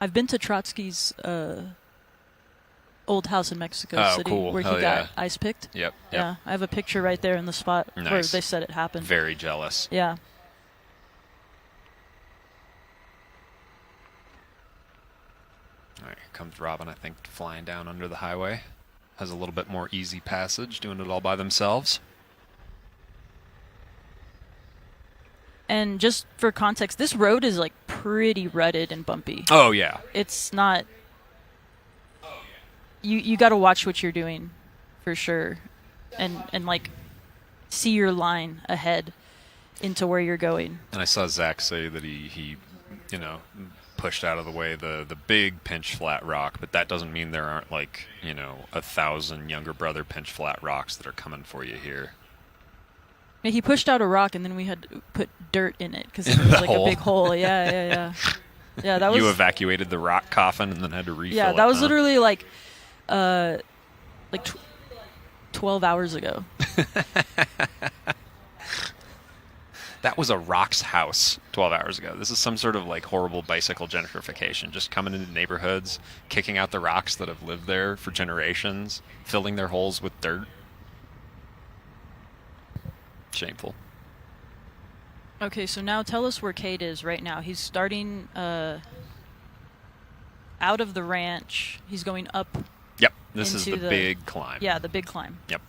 [SPEAKER 2] I've been to Trotsky's old house in Mexico City
[SPEAKER 6] cool.
[SPEAKER 2] where
[SPEAKER 6] Hell
[SPEAKER 2] he
[SPEAKER 6] yeah.
[SPEAKER 2] got ice picked.
[SPEAKER 6] Yep.
[SPEAKER 2] Yeah, I have a picture right there in the spot where
[SPEAKER 6] Nice.
[SPEAKER 2] they said it happened.
[SPEAKER 6] Very jealous.
[SPEAKER 2] Yeah.
[SPEAKER 6] All right, here comes Robin, I think, flying down under the highway. Has a little bit more easy passage, doing it all by themselves.
[SPEAKER 2] And just for context, this road is like pretty rutted and bumpy.
[SPEAKER 6] Oh, yeah.
[SPEAKER 2] It's not. You got to watch what you're doing, for sure, and like see your line ahead into where you're going.
[SPEAKER 6] And I saw Zach say that he pushed out of the way the big pinch flat rock, but that doesn't mean there aren't 1,000 younger brother pinch flat rocks that are coming for you here.
[SPEAKER 2] Yeah, he pushed out a rock, and then we had to put dirt in it because it
[SPEAKER 6] In
[SPEAKER 2] was
[SPEAKER 6] the
[SPEAKER 2] like
[SPEAKER 6] hole?
[SPEAKER 2] a big hole. Yeah. Yeah, that was.
[SPEAKER 6] You evacuated the rock coffin and then had to refill it.
[SPEAKER 2] Yeah, that was
[SPEAKER 6] huh?
[SPEAKER 2] literally 12 hours ago.
[SPEAKER 6] That was a rock's house 12 hours ago. This is some sort of horrible bicycle gentrification, just coming into neighborhoods, kicking out the rocks that have lived there for generations, filling their holes with dirt. Shameful.
[SPEAKER 2] Okay, so now tell us where Cade is right now. He's starting out of the ranch. He's going up.
[SPEAKER 6] Yep, this is
[SPEAKER 2] into
[SPEAKER 6] the big climb.
[SPEAKER 2] Yeah, the big climb.
[SPEAKER 6] Yep.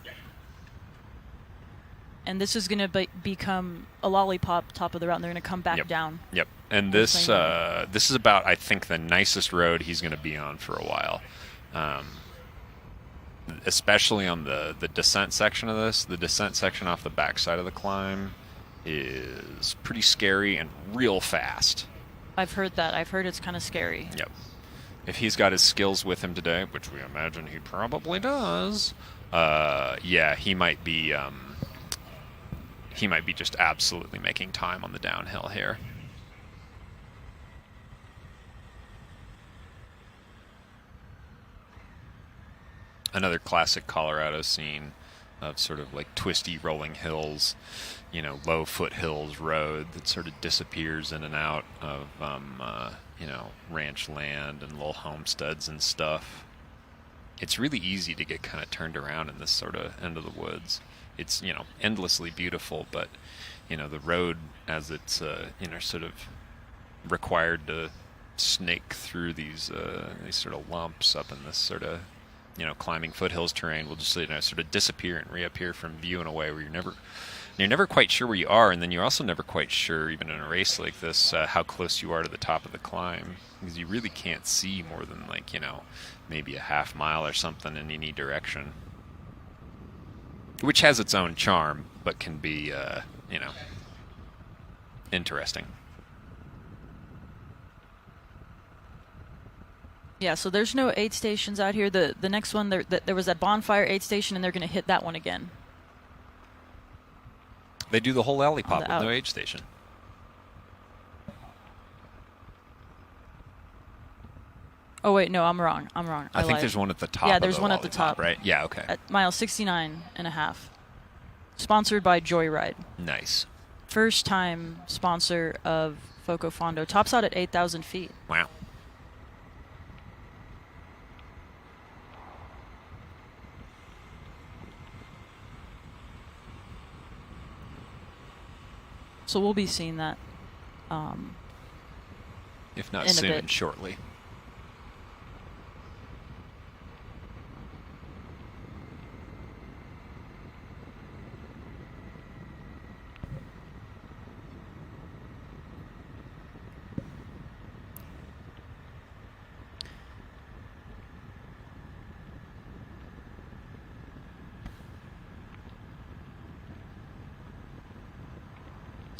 [SPEAKER 2] And this is going to become a lollipop top of the route, and they're going to come back
[SPEAKER 6] Yep.
[SPEAKER 2] down.
[SPEAKER 6] Yep. And this is about, I think, the nicest road he's going to be on for a while. Especially on the descent section of this. The descent section off the backside of the climb is pretty scary and real fast.
[SPEAKER 2] I've heard that. I've heard it's kind of scary.
[SPEAKER 6] Yep. If he's got his skills with him today, which we imagine he probably does, he might be just absolutely making time on the downhill here. Another classic Colorado scene of sort of twisty rolling hills, low foothills road that sort of disappears in and out of, ranch land and little homesteads and stuff. It's really easy to get kind of turned around in this sort of end of the woods. It's, endlessly beautiful, but, the road as it's, sort of required to snake through these sort of lumps up in this sort of, climbing foothills terrain will just, sort of disappear and reappear from view in a way where you're never quite sure where you are, and then you're also never quite sure, even in a race like this, how close you are to the top of the climb, because you really can't see more than maybe a half mile or something in any direction, which has its own charm, but can be, interesting.
[SPEAKER 2] Yeah, so there's no aid stations out here. The next one, there was that bonfire aid station, and they're going to hit that one again.
[SPEAKER 6] They do the whole alley pop with
[SPEAKER 2] out.
[SPEAKER 6] no aid station.
[SPEAKER 2] Oh, wait, no, I'm wrong. I
[SPEAKER 6] I think
[SPEAKER 2] lied.
[SPEAKER 6] there's one at the top.
[SPEAKER 2] Yeah,
[SPEAKER 6] of
[SPEAKER 2] there's
[SPEAKER 6] the
[SPEAKER 2] one at the
[SPEAKER 6] lollipop,
[SPEAKER 2] top.
[SPEAKER 6] right? Yeah, okay.
[SPEAKER 2] At mile 69 and a half. Sponsored by Joyride.
[SPEAKER 6] Nice.
[SPEAKER 2] First time sponsor of FoCo Fondo. Tops out at 8,000 feet.
[SPEAKER 6] Wow.
[SPEAKER 2] So we'll be seeing that.
[SPEAKER 6] If not
[SPEAKER 2] in a
[SPEAKER 6] soon,
[SPEAKER 2] bit.
[SPEAKER 6] shortly.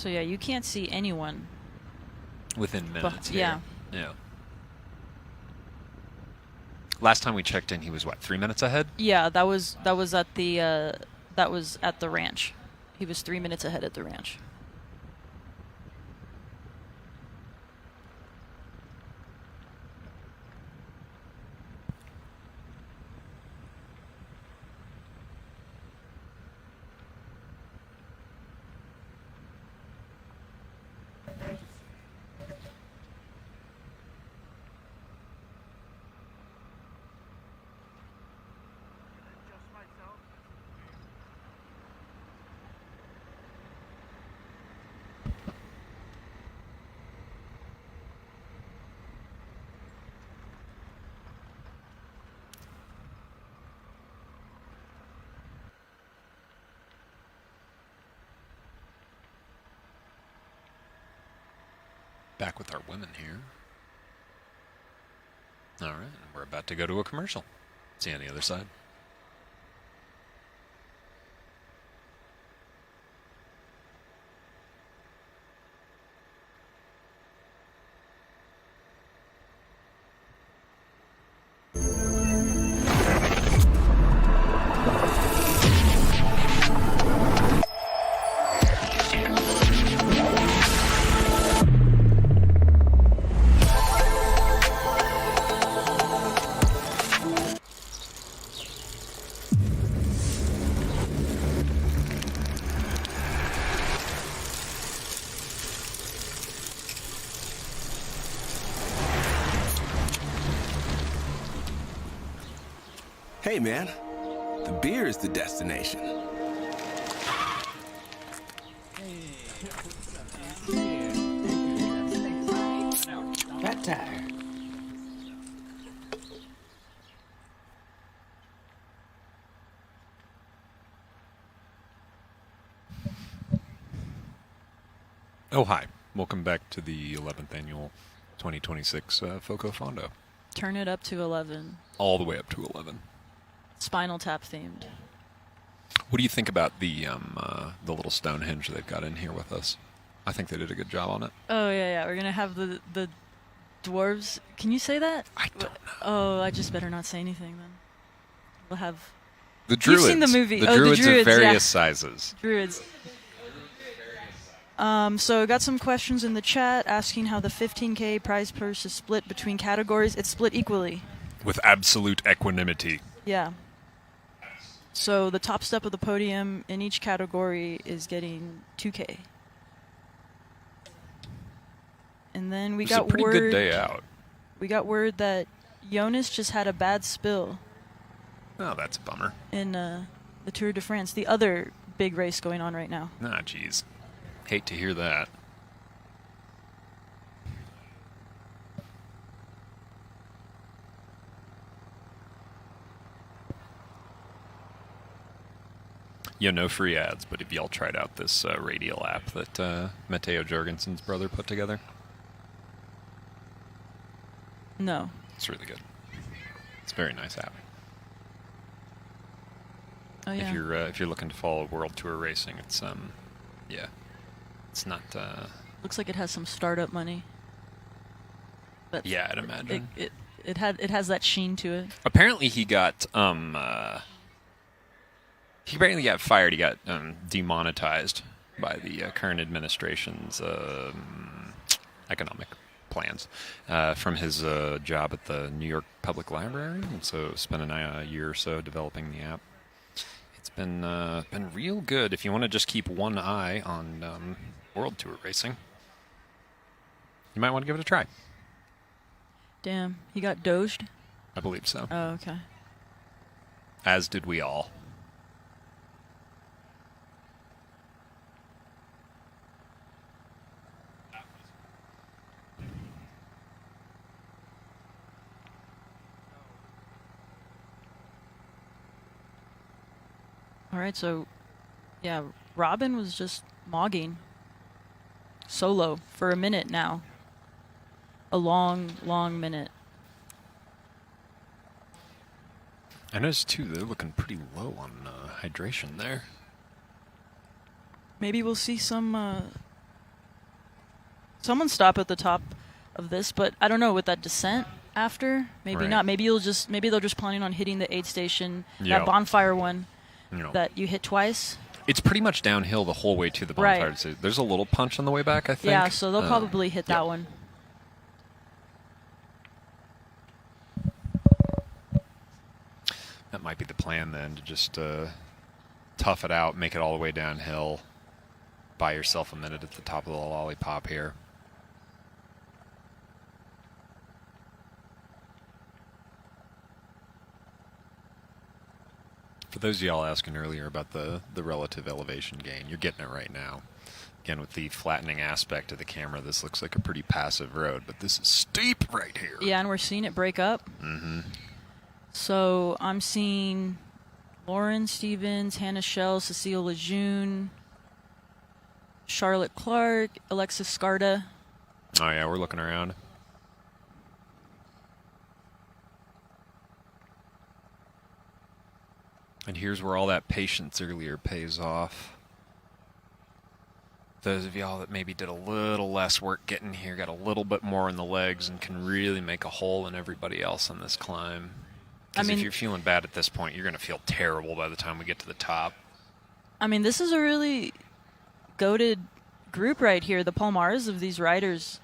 [SPEAKER 2] So yeah, you can't see anyone.
[SPEAKER 6] Within minutes here.
[SPEAKER 2] yeah.
[SPEAKER 6] Yeah. Last time we checked in, he was, what, 3 minutes ahead?
[SPEAKER 2] Yeah, that was at the ranch. He was 3 minutes ahead at the ranch.
[SPEAKER 6] Back with our women here. All right, we're about to go to a commercial. See you on the other side.
[SPEAKER 4] Hey, man, the beer is the destination.
[SPEAKER 5] Fat tire.
[SPEAKER 6] Oh, hi. Welcome back to the 11th annual 2026 FoCo Fondo.
[SPEAKER 2] Turn it up to 11.
[SPEAKER 6] All the way up to 11.
[SPEAKER 2] Spinal Tap themed.
[SPEAKER 6] What do you think about the little Stonehenge they've got in here with us? I think they did a good job on it.
[SPEAKER 2] Oh yeah. We're gonna have the dwarves. Can you say that?
[SPEAKER 6] I don't know.
[SPEAKER 2] Oh, I just better not say anything then. We'll have
[SPEAKER 6] The druids.
[SPEAKER 2] You've seen the movie.
[SPEAKER 6] The
[SPEAKER 2] Oh, the
[SPEAKER 6] druids
[SPEAKER 2] druids,
[SPEAKER 6] of various
[SPEAKER 2] yeah.
[SPEAKER 6] sizes.
[SPEAKER 2] druids. So I got some questions in the chat asking how the 15K prize purse is split between categories. It's split equally.
[SPEAKER 6] With absolute equanimity.
[SPEAKER 2] Yeah. So the top step of the podium in each category is getting 2K. And then we
[SPEAKER 6] It was
[SPEAKER 2] got
[SPEAKER 6] a pretty
[SPEAKER 2] word.
[SPEAKER 6] good day out.
[SPEAKER 2] We got word that Jonas just had a bad spill
[SPEAKER 6] Oh, that's a bummer.
[SPEAKER 2] in the Tour de France, the other big race going on right now.
[SPEAKER 6] Ah, jeez. Hate to hear that. Yeah, no free ads, but have y'all tried out this radial app that Matteo Jorgensen's brother put together?
[SPEAKER 2] No.
[SPEAKER 6] It's really good. It's a very nice app.
[SPEAKER 2] Oh yeah.
[SPEAKER 6] If you're looking to follow World Tour racing, it's yeah, it's not.
[SPEAKER 2] Looks like it has some startup money. But
[SPEAKER 6] Yeah, I'd imagine.
[SPEAKER 2] it has that sheen to it.
[SPEAKER 6] Apparently, he got he apparently got fired. He got demonetized by the current administration's economic plans from his job at the New York Public Library, and so spent a year or so developing the app. It's been real good if you want to just keep one eye on World Tour racing. You might want to give it a try.
[SPEAKER 2] Damn, he got doged.
[SPEAKER 6] I believe so.
[SPEAKER 2] Oh, okay.
[SPEAKER 6] As did we all.
[SPEAKER 2] All right, so yeah, Robin was just mogging solo for a minute now. A long, long minute.
[SPEAKER 6] I noticed too they're looking pretty low on hydration there.
[SPEAKER 2] Maybe we'll see some Someone stop at the top of this, but I don't know with that descent after. Maybe
[SPEAKER 6] Right.
[SPEAKER 2] not. Maybe they're just planning on hitting the aid station,
[SPEAKER 6] Yeah.
[SPEAKER 2] that bonfire one
[SPEAKER 6] You know,
[SPEAKER 2] that you hit twice.
[SPEAKER 6] it's pretty much downhill the whole way to the
[SPEAKER 2] Right.
[SPEAKER 6] bonfire. So there's a little punch on the way back, I think.
[SPEAKER 2] Yeah, so they'll probably hit
[SPEAKER 6] yeah.
[SPEAKER 2] that one.
[SPEAKER 6] That might be the plan then, to just tough it out, make it all the way downhill, buy yourself a minute at the top of the lollipop here. For those of y'all asking earlier about the relative elevation gain, you're getting it right now. Again, with the flattening aspect of the camera, this looks like a pretty passive road, but this is steep right here.
[SPEAKER 2] Yeah, and we're seeing it break up.
[SPEAKER 6] Mm-hmm.
[SPEAKER 2] So I'm seeing Lauren Stevens, Hannah Shell, Cecile Lejeune, Charlotte Clark, Alexis Scarda.
[SPEAKER 6] Oh yeah, we're looking around. And here's where all that patience earlier pays off. Those of y'all that maybe did a little less work getting here, got a little bit more in the legs, and can really make a hole in everybody else on this climb. Because if you're feeling bad at this point, you're going to feel terrible by the time we get to the top.
[SPEAKER 2] I mean, this is a really goated group right here. The Palmares of these riders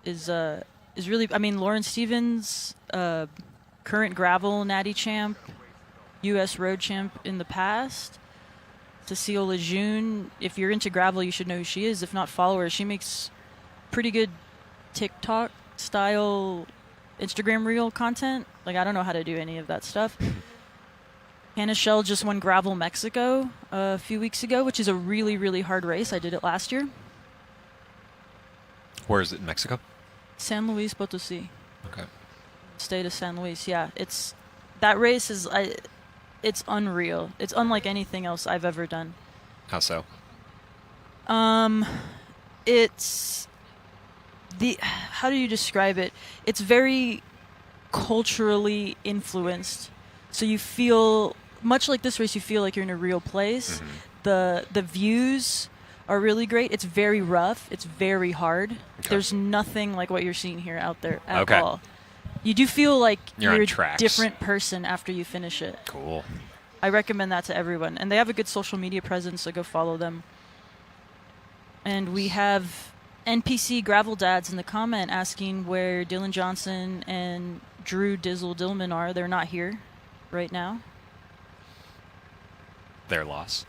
[SPEAKER 2] is really. I mean, Lauren Stevens, current gravel natty champ, U.S. road champ in the past. Cecile Lejeune, if you're into gravel, you should know who she is. If not, follow her. She makes pretty good TikTok style Instagram reel content. Like, I don't know how to do any of that stuff. Hannah Shell just won Gravel Mexico a few weeks ago, which is a really, really hard race. I did it last year.
[SPEAKER 6] Where is it, in Mexico?
[SPEAKER 2] San Luis Potosí.
[SPEAKER 6] Okay.
[SPEAKER 2] State of San Luis, yeah. That race is... It's unreal. It's unlike anything else I've ever done.
[SPEAKER 6] How so?
[SPEAKER 2] It's how do you describe it? It's very culturally influenced. So you feel much like this race. You feel like you're in a real place.
[SPEAKER 6] Mm-hmm.
[SPEAKER 2] The views are really great. It's very rough. It's very hard.
[SPEAKER 6] Okay.
[SPEAKER 2] There's nothing like what you're seeing here out there at
[SPEAKER 6] Okay.
[SPEAKER 2] all. You do feel like
[SPEAKER 6] You're on
[SPEAKER 2] a
[SPEAKER 6] tracks.
[SPEAKER 2] different person after you finish it.
[SPEAKER 6] Cool.
[SPEAKER 2] I recommend that to everyone. And they have a good social media presence, so go follow them. And we have NPC Gravel Dads in the comment asking where Dylan Johnson and Drew Dizzle Dillman are. They're not here right now.
[SPEAKER 6] Their loss.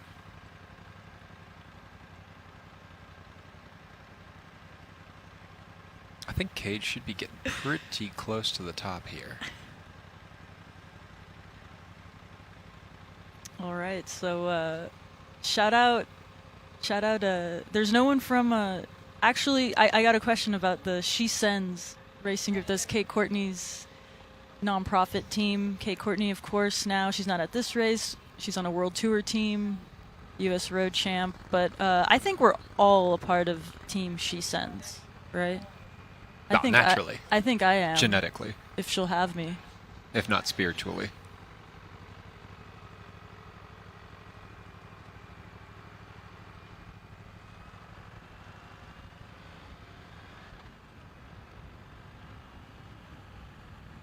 [SPEAKER 6] I think Cage should be getting pretty close to the top here.
[SPEAKER 2] All right, so shout out. There's no one from. Actually, I got a question about the She Sends racing group. That's Kate Courtney's nonprofit team. Kate Courtney, of course, now she's not at this race. She's on a world tour team, U.S. road champ. But I think we're all a part of Team She Sends, right?
[SPEAKER 6] Not naturally.
[SPEAKER 2] I think I am.
[SPEAKER 1] Genetically,
[SPEAKER 2] If she'll have me.
[SPEAKER 1] if not spiritually.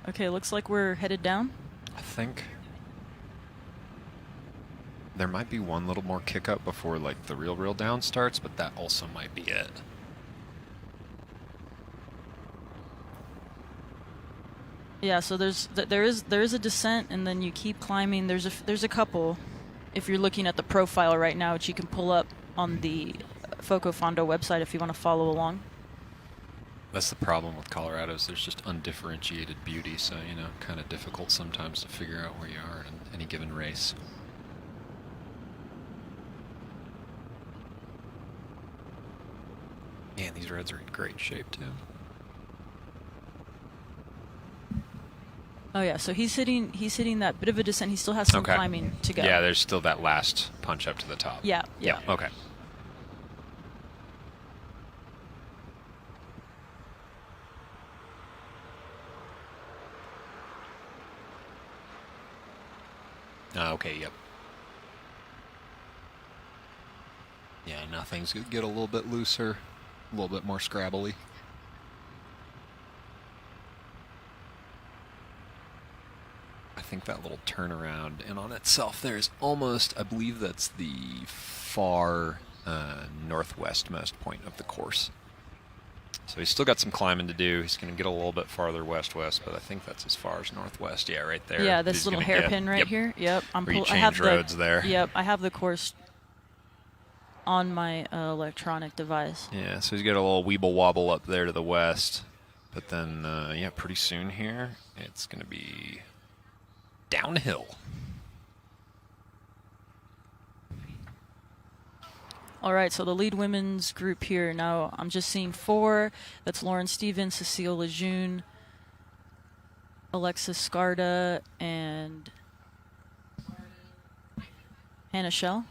[SPEAKER 2] Okay, looks like we're headed down.
[SPEAKER 6] I think there might be one little more kick up before like the real down starts, but that also might be it.
[SPEAKER 2] Yeah, so there is a descent, and then you keep climbing. There's a couple. If you're looking at the profile right now, which you can pull up on the FoCo Fondo website if you want to follow along.
[SPEAKER 6] That's the problem with Colorado, is there's just undifferentiated beauty, so, you know, kind of difficult sometimes to figure out where you are in any given race. Man, these reds are in great shape, too.
[SPEAKER 2] Oh yeah, so he's hitting that bit of a descent. He still has some climbing to go.
[SPEAKER 6] Yeah, there's still that last punch up to the top.
[SPEAKER 2] Yeah.
[SPEAKER 6] Okay. Okay, yep. Yeah, now things get a little bit looser.
[SPEAKER 1] a little bit more scrabbly. I think that little turnaround in on itself there is almost, I believe that's the far northwestmost point of the course. So he's still got some climbing to do. He's going to get a little bit farther west-west, but I think that's as far as northwest. Yeah, right there.
[SPEAKER 2] Yeah, this
[SPEAKER 1] He's
[SPEAKER 2] little
[SPEAKER 1] gonna
[SPEAKER 2] hairpin
[SPEAKER 1] get.
[SPEAKER 2] right
[SPEAKER 1] Yep.
[SPEAKER 2] here. Yep,
[SPEAKER 1] Where you
[SPEAKER 2] I have
[SPEAKER 1] change roads there.
[SPEAKER 2] Yep, I have the course on my electronic device.
[SPEAKER 1] Yeah, so he's got a little weeble wobble up there to the west, but then yeah, pretty soon here it's going to be downhill.
[SPEAKER 2] All right, so the lead women's group here. Now I'm just seeing 4. That's Lauren Stevens, Cecile Lejeune, Alexis Scarda, and Hannah Shell.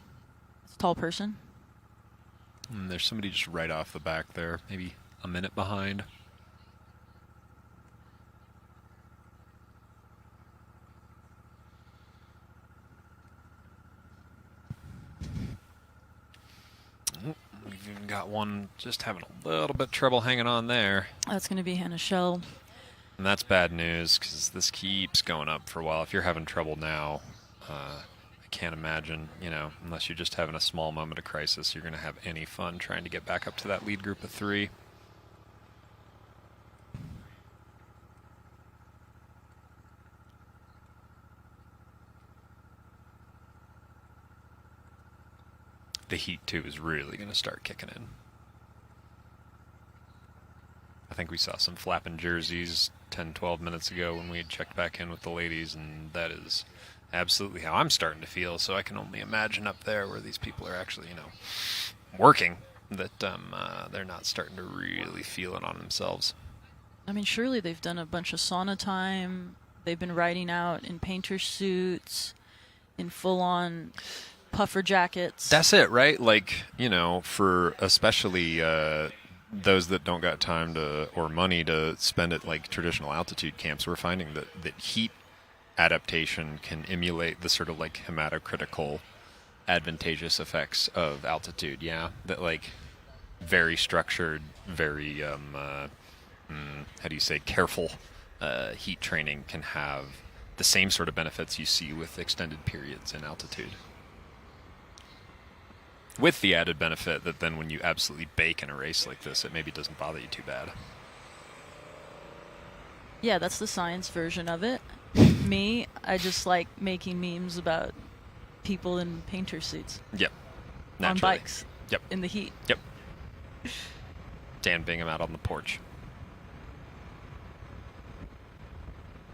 [SPEAKER 2] It's a tall person.
[SPEAKER 1] And there's somebody just right off the back there, maybe a minute behind. We've even got one just having a little bit trouble hanging on there.
[SPEAKER 2] That's going to be Hannah Shell.
[SPEAKER 1] And that's bad news because this keeps going up for a while. If you're having trouble now, I can't imagine, unless you're just having a small moment of crisis, you're going to have any fun trying to get back up to that lead group of 3. The heat, too, is really going to start kicking in. I think we saw some flapping jerseys 10, 12 minutes ago when we had checked back in with the ladies, and that is absolutely how I'm starting to feel. So I can only imagine up there where these people are actually, working, that they're not starting to really feel it on themselves.
[SPEAKER 2] I mean, surely they've done a bunch of sauna time. They've been riding out in painter suits, in full-on puffer jackets.
[SPEAKER 1] That's it, right? Like, for especially those that don't got time to or money to spend at like traditional altitude camps, we're finding that heat adaptation can emulate the sort of like hematocritical advantageous effects of altitude. Yeah, that like very structured, very how do you say, careful heat training can have the same sort of benefits you see with extended periods in altitude. With the added benefit that then when you absolutely bake in a race like this, it maybe doesn't bother you too bad.
[SPEAKER 2] Yeah, that's the science version of it. Me, I just like making memes about people in painter suits.
[SPEAKER 1] Yep.
[SPEAKER 2] On
[SPEAKER 1] Naturally.
[SPEAKER 2] bikes.
[SPEAKER 1] Yep.
[SPEAKER 2] In the heat.
[SPEAKER 1] Yep. Dan Bingham out on the porch.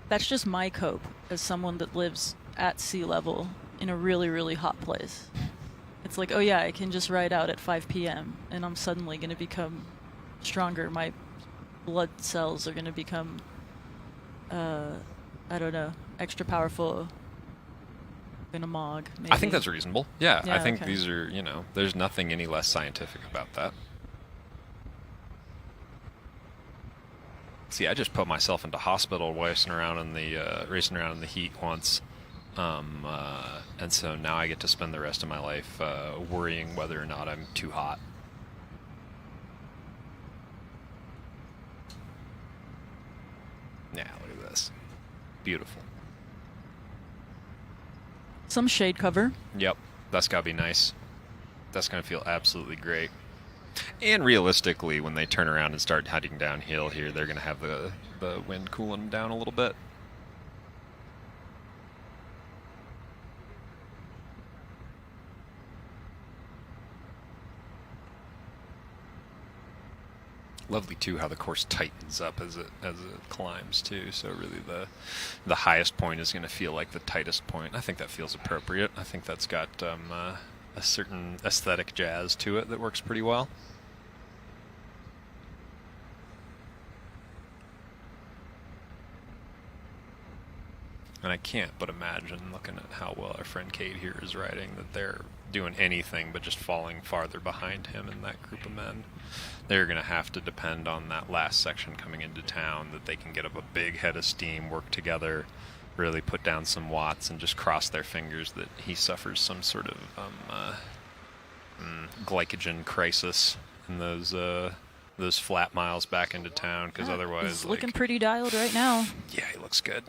[SPEAKER 2] That's just my cope as someone that lives at sea level in a really, really hot place. It's like, oh yeah, I can just ride out at 5 p.m. and I'm suddenly going to become stronger. My blood cells are going to become, I don't know, extra powerful than a mog, maybe.
[SPEAKER 1] I think that's reasonable. Yeah,
[SPEAKER 2] Yeah,
[SPEAKER 1] I think
[SPEAKER 2] okay.
[SPEAKER 1] these are, there's nothing any less scientific about that. See, I just put myself into hospital racing around in the heat once. And so now I get to spend the rest of my life worrying whether or not I'm too hot. Yeah, look at this. Beautiful.
[SPEAKER 2] Some shade cover.
[SPEAKER 1] Yep, that's got to be nice. That's going to feel absolutely great. And realistically, when they turn around and start heading downhill here, they're going to have the wind cooling them down a little bit. Lovely too how the course tightens up as it climbs too. So really the highest point is going to feel like the tightest point. I think that feels appropriate. I think that's got a certain aesthetic jazz to it that works pretty well. And I can't but imagine, looking at how well our friend Kate here is riding, that they're doing anything but just falling farther behind him in that group of men. They're going to have to depend on that last section coming into town, that they can get up a big head of steam, work together, really put down some watts, and just cross their fingers that he suffers some sort of glycogen crisis in those
[SPEAKER 6] those flat miles back into town, because otherwise,
[SPEAKER 2] He's looking pretty dialed right now.
[SPEAKER 6] Yeah, he looks good.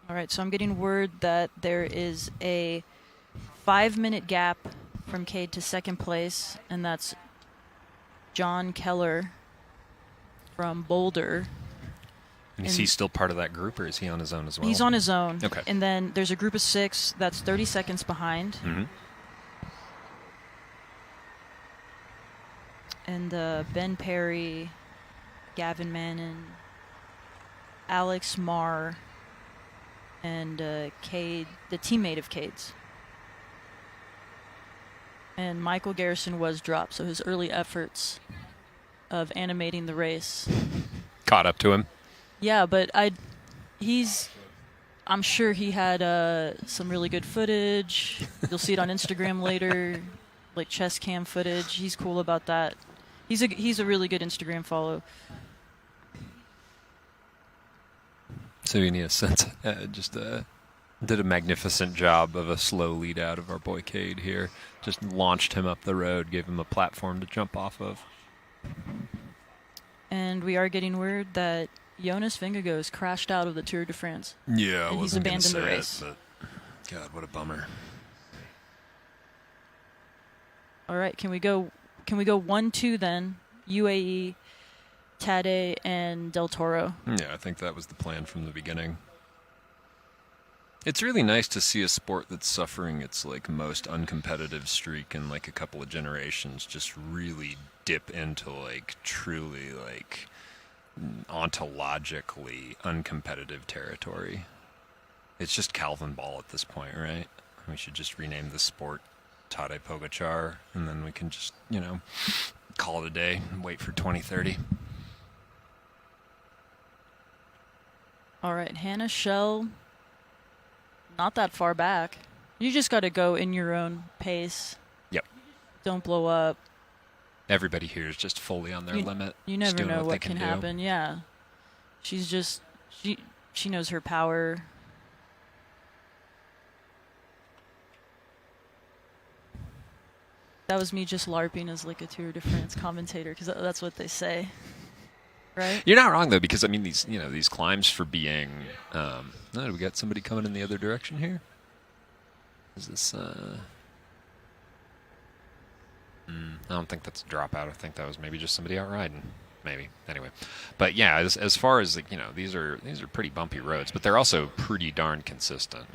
[SPEAKER 2] All right, so I'm getting word that there is a 5-minute gap from Cade to second place, and that's John Keller from Boulder.
[SPEAKER 6] And is he still part of that group, or is he on his own as well?
[SPEAKER 2] He's on his own.
[SPEAKER 6] Okay.
[SPEAKER 2] And then there's a group of 6 that's 30 seconds behind.
[SPEAKER 6] Mm-hmm.
[SPEAKER 2] And Ben Perry, Gavin Mannon, Alex Marr, and Cade, the teammate of Cade's. And Michael Garrison was dropped, so his early efforts of animating the race
[SPEAKER 6] Caught up to him.
[SPEAKER 2] Yeah, but I'm sure he had some really good footage. You'll see it on Instagram later, like chest cam footage. He's cool about that. He's a really good Instagram follow.
[SPEAKER 6] So you need a sense. Did a magnificent job of a slow lead out of our boy Cade here. Just launched him up the road, gave him a platform to jump off of.
[SPEAKER 2] And we are getting word that Jonas Vingegaard crashed out of the Tour de France.
[SPEAKER 6] Yeah,
[SPEAKER 2] and he's abandoned the race.
[SPEAKER 6] But God, what a bummer.
[SPEAKER 2] All right, can we go 1-2 then? UAE, Tade, and Del Toro.
[SPEAKER 6] Yeah, I think that was the plan from the beginning. It's really nice to see a sport that's suffering its like most uncompetitive streak in like a couple of generations just really dip into like truly like ontologically uncompetitive territory. It's just Calvin Ball at this point, right? We should just rename the sport Tadej Pogačar, and then we can just, call it a day and wait for 2030.
[SPEAKER 2] All right, Hannah Shell, not that far back. You just got to go in your own pace.
[SPEAKER 6] Yep.
[SPEAKER 2] Don't blow up.
[SPEAKER 6] Everybody here is just fully on their limit.
[SPEAKER 2] You
[SPEAKER 6] just
[SPEAKER 2] never
[SPEAKER 6] doing
[SPEAKER 2] know
[SPEAKER 6] what they
[SPEAKER 2] what can
[SPEAKER 6] do.
[SPEAKER 2] happen. Yeah. She's just, she knows her power. That was me just LARPing as like a Tour de France commentator, because that's what they say. Right?
[SPEAKER 6] You're not wrong though, because I mean these climbs for being. Oh, do we got somebody coming in the other direction here? Is this? I don't think that's a dropout. I think that was maybe just somebody out riding. Maybe. Anyway, but yeah, as far as these are pretty bumpy roads, but they're also pretty darn consistent.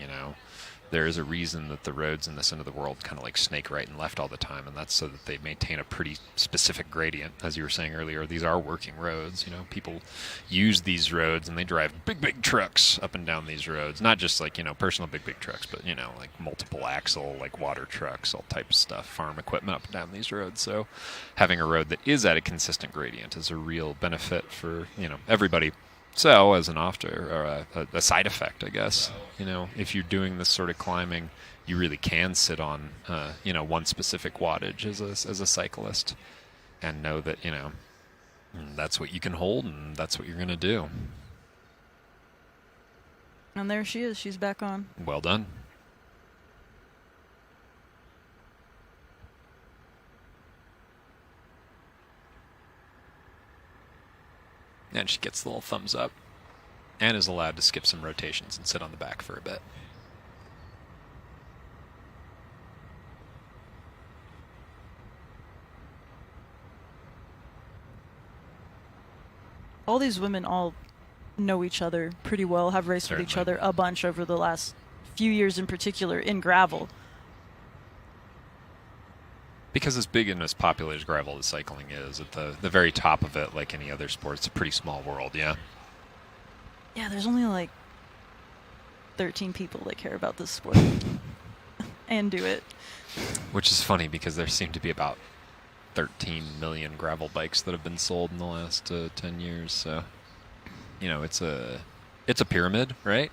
[SPEAKER 6] There is a reason that the roads in this end of the world kind of like snake right and left all the time, and that's so that they maintain a pretty specific gradient. As you were saying earlier, these are working roads. People use these roads and they drive big trucks up and down these roads. Not just like, personal big trucks, but, like multiple axle, like water trucks, all types of stuff, farm equipment up and down these roads. So having a road that is at a consistent gradient is a real benefit for, everybody. So, as an a side effect, I guess, if you're doing this sort of climbing, you really can sit on, one specific wattage as a cyclist, and know that, that's what you can hold and that's what you're going to do.
[SPEAKER 2] And there she is. She's back on.
[SPEAKER 6] Well done. And she gets the little thumbs up and is allowed to skip some rotations and sit on the back for a bit.
[SPEAKER 2] All these women all know each other pretty well, have raced with each other a bunch over the last few years in particular in gravel.
[SPEAKER 6] Because as big and as popular as gravel as cycling is, at the very top of it, like any other sport, it's a pretty small world, yeah?
[SPEAKER 2] Yeah, there's only like 13 people that care about this sport and do it.
[SPEAKER 6] Which is funny because there seem to be about 13 million gravel bikes that have been sold in the last 10 years, so, it's a pyramid, right?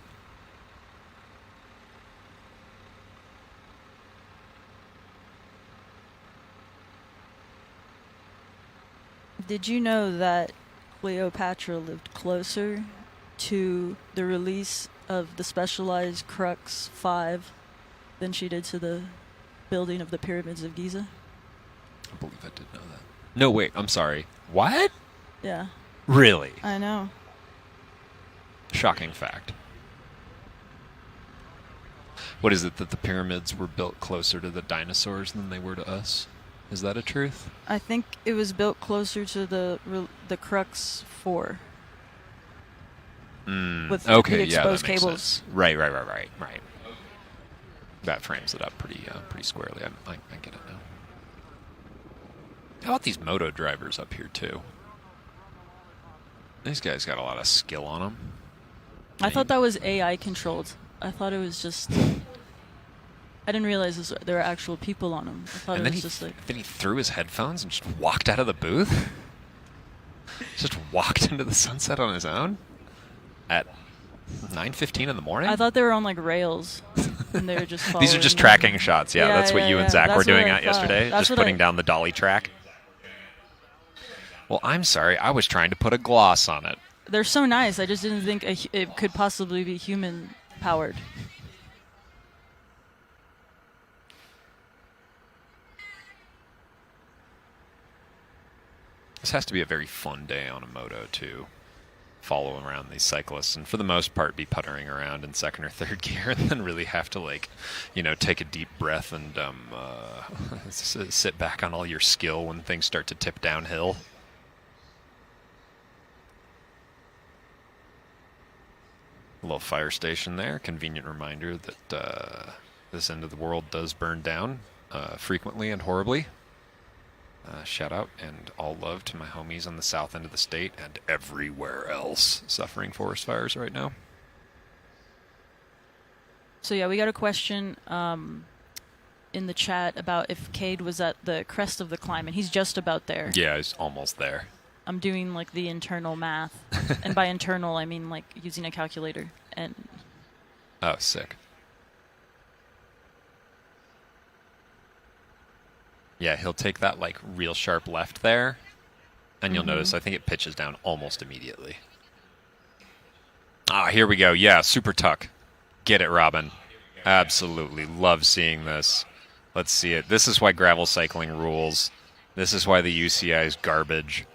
[SPEAKER 2] Did you know that Cleopatra lived closer to the release of the specialized Crux 5 than she did to the building of the pyramids of Giza.
[SPEAKER 6] I believe I did know that. No, wait, I'm sorry. What?
[SPEAKER 2] Yeah,
[SPEAKER 6] Really?
[SPEAKER 2] I know.
[SPEAKER 6] Shocking fact. What is it that the pyramids were built closer to the dinosaurs than they were to us? Is that a truth?
[SPEAKER 2] I think it was built closer to the Crux 4. With
[SPEAKER 6] Okay,
[SPEAKER 2] big
[SPEAKER 6] yeah, that
[SPEAKER 2] exposed
[SPEAKER 6] makes
[SPEAKER 2] cables.
[SPEAKER 6] sense. Right. That frames it up pretty squarely. I get it now. How about these moto drivers up here too? These guys got a lot of skill on them.
[SPEAKER 2] I thought that was AI controlled. I thought it was just. I didn't realize there were actual people on them. I thought
[SPEAKER 6] And
[SPEAKER 2] it
[SPEAKER 6] then
[SPEAKER 2] was just like.
[SPEAKER 6] then he threw his headphones and just walked out of the booth. Just walked into the sunset on his own at 9:15 in the morning.
[SPEAKER 2] I thought they were on like rails, and they were just.
[SPEAKER 6] These are just
[SPEAKER 2] following them.
[SPEAKER 6] tracking shots. Yeah, that's what you and Zach
[SPEAKER 2] That's
[SPEAKER 6] were doing
[SPEAKER 2] what I
[SPEAKER 6] out
[SPEAKER 2] thought.
[SPEAKER 6] yesterday.
[SPEAKER 2] That's
[SPEAKER 6] Just
[SPEAKER 2] what
[SPEAKER 6] putting down the dolly track. Well, I'm sorry. I was trying to put a gloss on it.
[SPEAKER 2] They're so nice. I just didn't think it could possibly be human powered.
[SPEAKER 6] This has to be a very fun day on a moto too. Follow around these cyclists and for the most part be puttering around in second or third gear and then really have to take a deep breath and sit back on all your skill when things start to tip downhill. A little fire station there. Convenient reminder that this end of the world does burn down frequently and horribly. Shout out and all love to my homies on the south end of the state and everywhere else suffering forest fires right now.
[SPEAKER 2] So yeah, we got a question in the chat about if Cade was at the crest of the climb, and he's just about there.
[SPEAKER 6] Yeah, he's almost there.
[SPEAKER 2] I'm doing like the internal math, and by internal I mean like using a calculator. And
[SPEAKER 6] Oh, sick. Yeah, he'll take that like real sharp left there, and you'll notice I think it pitches down almost immediately. Ah, here we go. Yeah, super tuck. Get it, Robin. Absolutely love seeing this. Let's see it. This is why gravel cycling rules. This is why the UCI is garbage.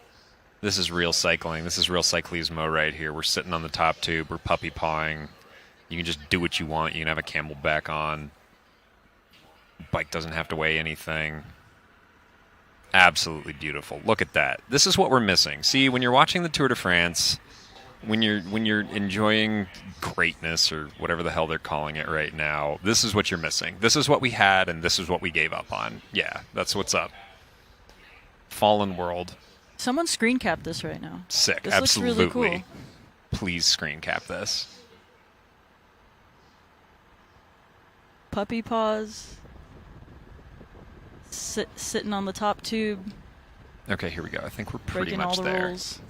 [SPEAKER 6] This is real cycling. This is real cyclismo right here. We're sitting on the top tube. We're puppy pawing. You can just do what you want. You can have a camelback on. Bike doesn't have to weigh anything. Absolutely beautiful. Look at that. This is what we're missing. See, when you're watching the Tour de France, when you're enjoying greatness or whatever the hell they're calling it right now, this is what you're missing. This is what we had, and this is what we gave up on. Yeah, that's what's up. Fallen world.
[SPEAKER 2] someone screen cap this right now.
[SPEAKER 6] Sick.
[SPEAKER 2] This
[SPEAKER 6] Absolutely.
[SPEAKER 2] looks really cool.
[SPEAKER 6] Please screen cap this.
[SPEAKER 2] Puppy paws. Sitting on the top tube,
[SPEAKER 6] Okay, here we go. I think we're pretty
[SPEAKER 2] breaking all
[SPEAKER 6] much
[SPEAKER 2] the
[SPEAKER 6] there.
[SPEAKER 2] rules.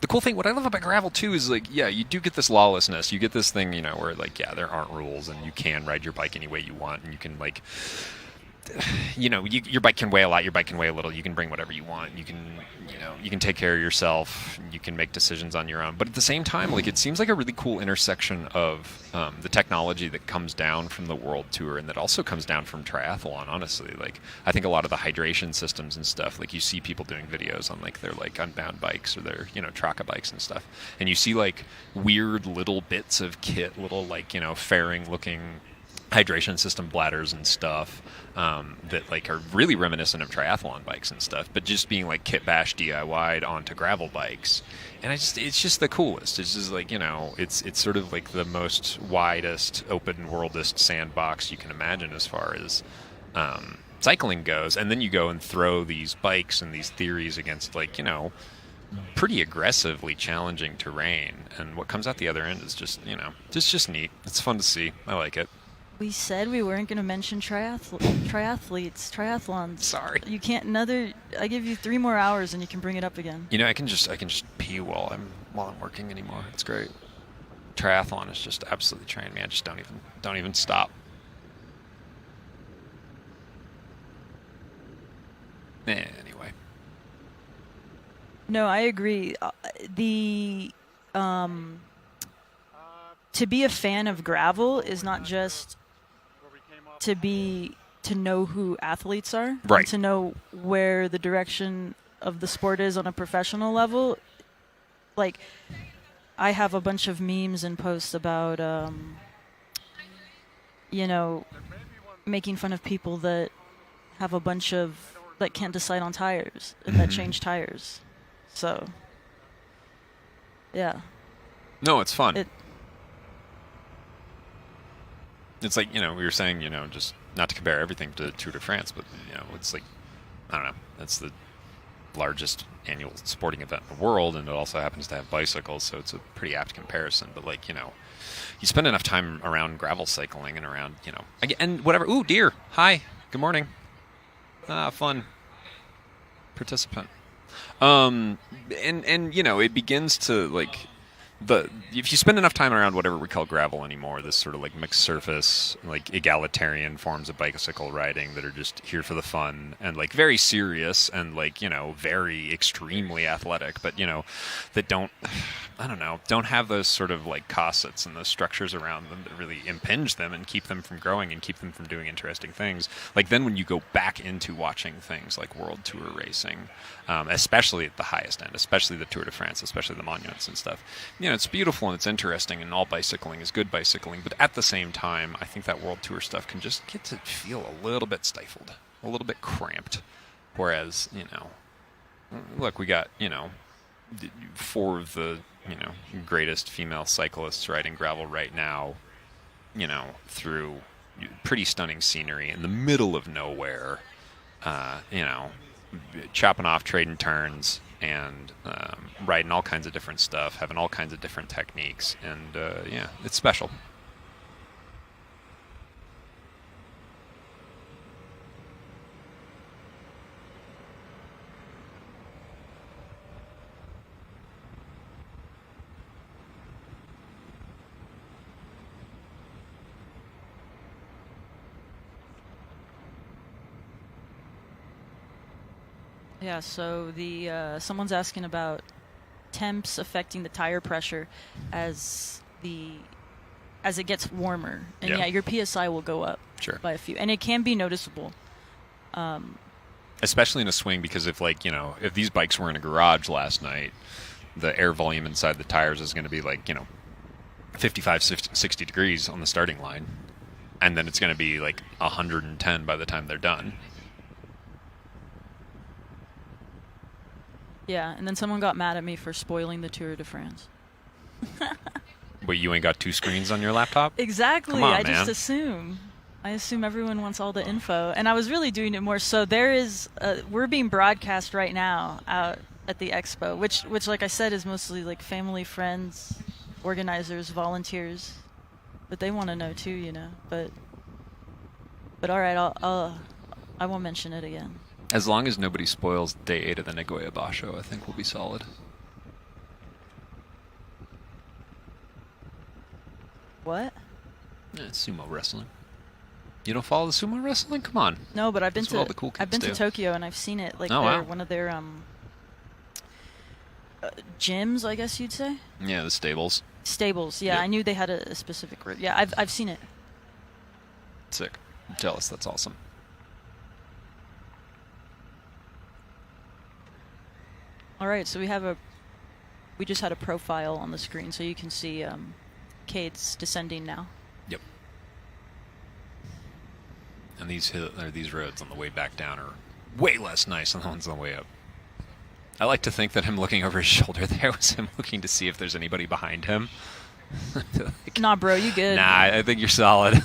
[SPEAKER 6] The cool thing, what I love about gravel too, is like, yeah, you do get this lawlessness. You get this thing, where like, yeah, there aren't rules, and you can ride your bike any way you want, and you can like, your bike can weigh a lot, your bike can weigh a little. You can bring whatever you want. You can, you can take care of yourself. You can make decisions on your own. But at the same time, like, it seems like a really cool intersection of the technology that comes down from the World Tour and that also comes down from triathlon. Honestly, like, I think a lot of the hydration systems and stuff, like, you see people doing videos on like their like Unbound bikes or their Traka bikes and stuff, and you see like weird little bits of kit, little like fairing looking hydration system bladders and stuff that like are really reminiscent of triathlon bikes and stuff, but just being like kit bash DIY'd onto gravel bikes. And it's just the coolest. It's just like, it's sort of like the most widest, open worldest sandbox you can imagine as far as cycling goes. And then you go and throw these bikes and these theories against like, pretty aggressively challenging terrain. And what comes out the other end is just, just neat. It's fun to see. I like it.
[SPEAKER 2] We said we weren't going to mention triathlons.
[SPEAKER 6] Sorry.
[SPEAKER 2] You can't. I give you 3 more hours and you can bring it up again.
[SPEAKER 6] I can just pee while I'm working anymore. It's great. Triathlon is just absolutely trained me. I just don't even stop. Anyway,
[SPEAKER 2] No, I agree. The to be a fan of gravel is not just to know who athletes are,
[SPEAKER 1] Right.
[SPEAKER 2] and to know where the direction of the sport is on a professional level. Like, I have a bunch of memes and posts about, you know, making fun of people that have a bunch of that can't decide on tires and that change tires. So, yeah.
[SPEAKER 6] No, it's fun.
[SPEAKER 2] It-
[SPEAKER 6] It's like, we were saying, just not to compare everything to Tour de France, but, it's like, I don't know, that's the largest annual sporting event in the world, and it also happens to have bicycles, so it's a pretty apt comparison. But, like, you spend enough time around gravel cycling and around, and whatever. Ooh, deer. Hi. Good morning. Fun. Participant. And it begins to, like, if you spend enough time around whatever we call gravel anymore, this sort of like mixed surface, like egalitarian forms of bicycle riding that are just here for the fun and like very serious and like, very extremely athletic, but that don't have those sort of like cossets and those structures around them that really impinge them and keep them from growing and keep them from doing interesting things. Like then when you go back into watching things like World Tour racing, especially at the highest end, especially the Tour de France, especially the monuments and stuff, it's beautiful and it's interesting, and all bicycling is good bicycling, but at the same time, I think that World Tour stuff can just get to feel a little bit stifled, a little bit cramped. Whereas, look, we got, 4 of the, greatest female cyclists riding gravel right now, through pretty stunning scenery in the middle of nowhere, chopping off, trading turns, and riding all kinds of different stuff, having all kinds of different techniques, and it's special.
[SPEAKER 2] Yeah, so the someone's asking about temps affecting the tire pressure as it gets warmer, and
[SPEAKER 6] Yeah.
[SPEAKER 2] yeah, your PSI will go up
[SPEAKER 6] Sure.
[SPEAKER 2] by a few, and it can be noticeable.
[SPEAKER 6] Especially in a swing, because if if these bikes were in a garage last night, the air volume inside the tires is going to be like 55, 60 degrees on the starting line, and then it's going to be like 110 by the time they're done.
[SPEAKER 2] Yeah, and then someone got mad at me for spoiling the Tour de France.
[SPEAKER 6] But you ain't got 2 screens on your laptop?
[SPEAKER 2] Exactly.
[SPEAKER 6] Come on,
[SPEAKER 2] I just
[SPEAKER 6] man.
[SPEAKER 2] assume. I assume everyone wants all the info, and I was really doing it more. So there is, we're being broadcast right now out at the expo, which, like I said, is mostly like family, friends, organizers, volunteers, but they want to know too, But all right, I won't mention it again.
[SPEAKER 1] As long as nobody spoils day 8 of the Nagoya Basho, I think we'll be solid.
[SPEAKER 2] What?
[SPEAKER 1] Sumo wrestling. You don't follow the sumo wrestling? Come on.
[SPEAKER 2] No, but I've been
[SPEAKER 1] That's what all
[SPEAKER 2] to
[SPEAKER 1] the cool
[SPEAKER 2] I've been
[SPEAKER 1] kids
[SPEAKER 2] to
[SPEAKER 1] do.
[SPEAKER 2] Tokyo, and I've seen it. Like
[SPEAKER 1] Oh, wow.
[SPEAKER 2] one of their gyms, I guess you'd say.
[SPEAKER 1] Yeah, the stables.
[SPEAKER 2] Stables. Yeah,
[SPEAKER 1] Yep.
[SPEAKER 2] I knew they had a specific word. Yeah, I've seen it.
[SPEAKER 1] Sick. I'm jealous. That's awesome.
[SPEAKER 2] All right, so we just had a profile on the screen, so you can see Cade's descending now.
[SPEAKER 6] Yep. And these roads on the way back down are way less nice than the ones on the way up. I like to think that him looking over his shoulder there was him looking to see if there's anybody behind him. I feel like,
[SPEAKER 2] Nah, bro, you good?
[SPEAKER 6] nah, I think you're solid.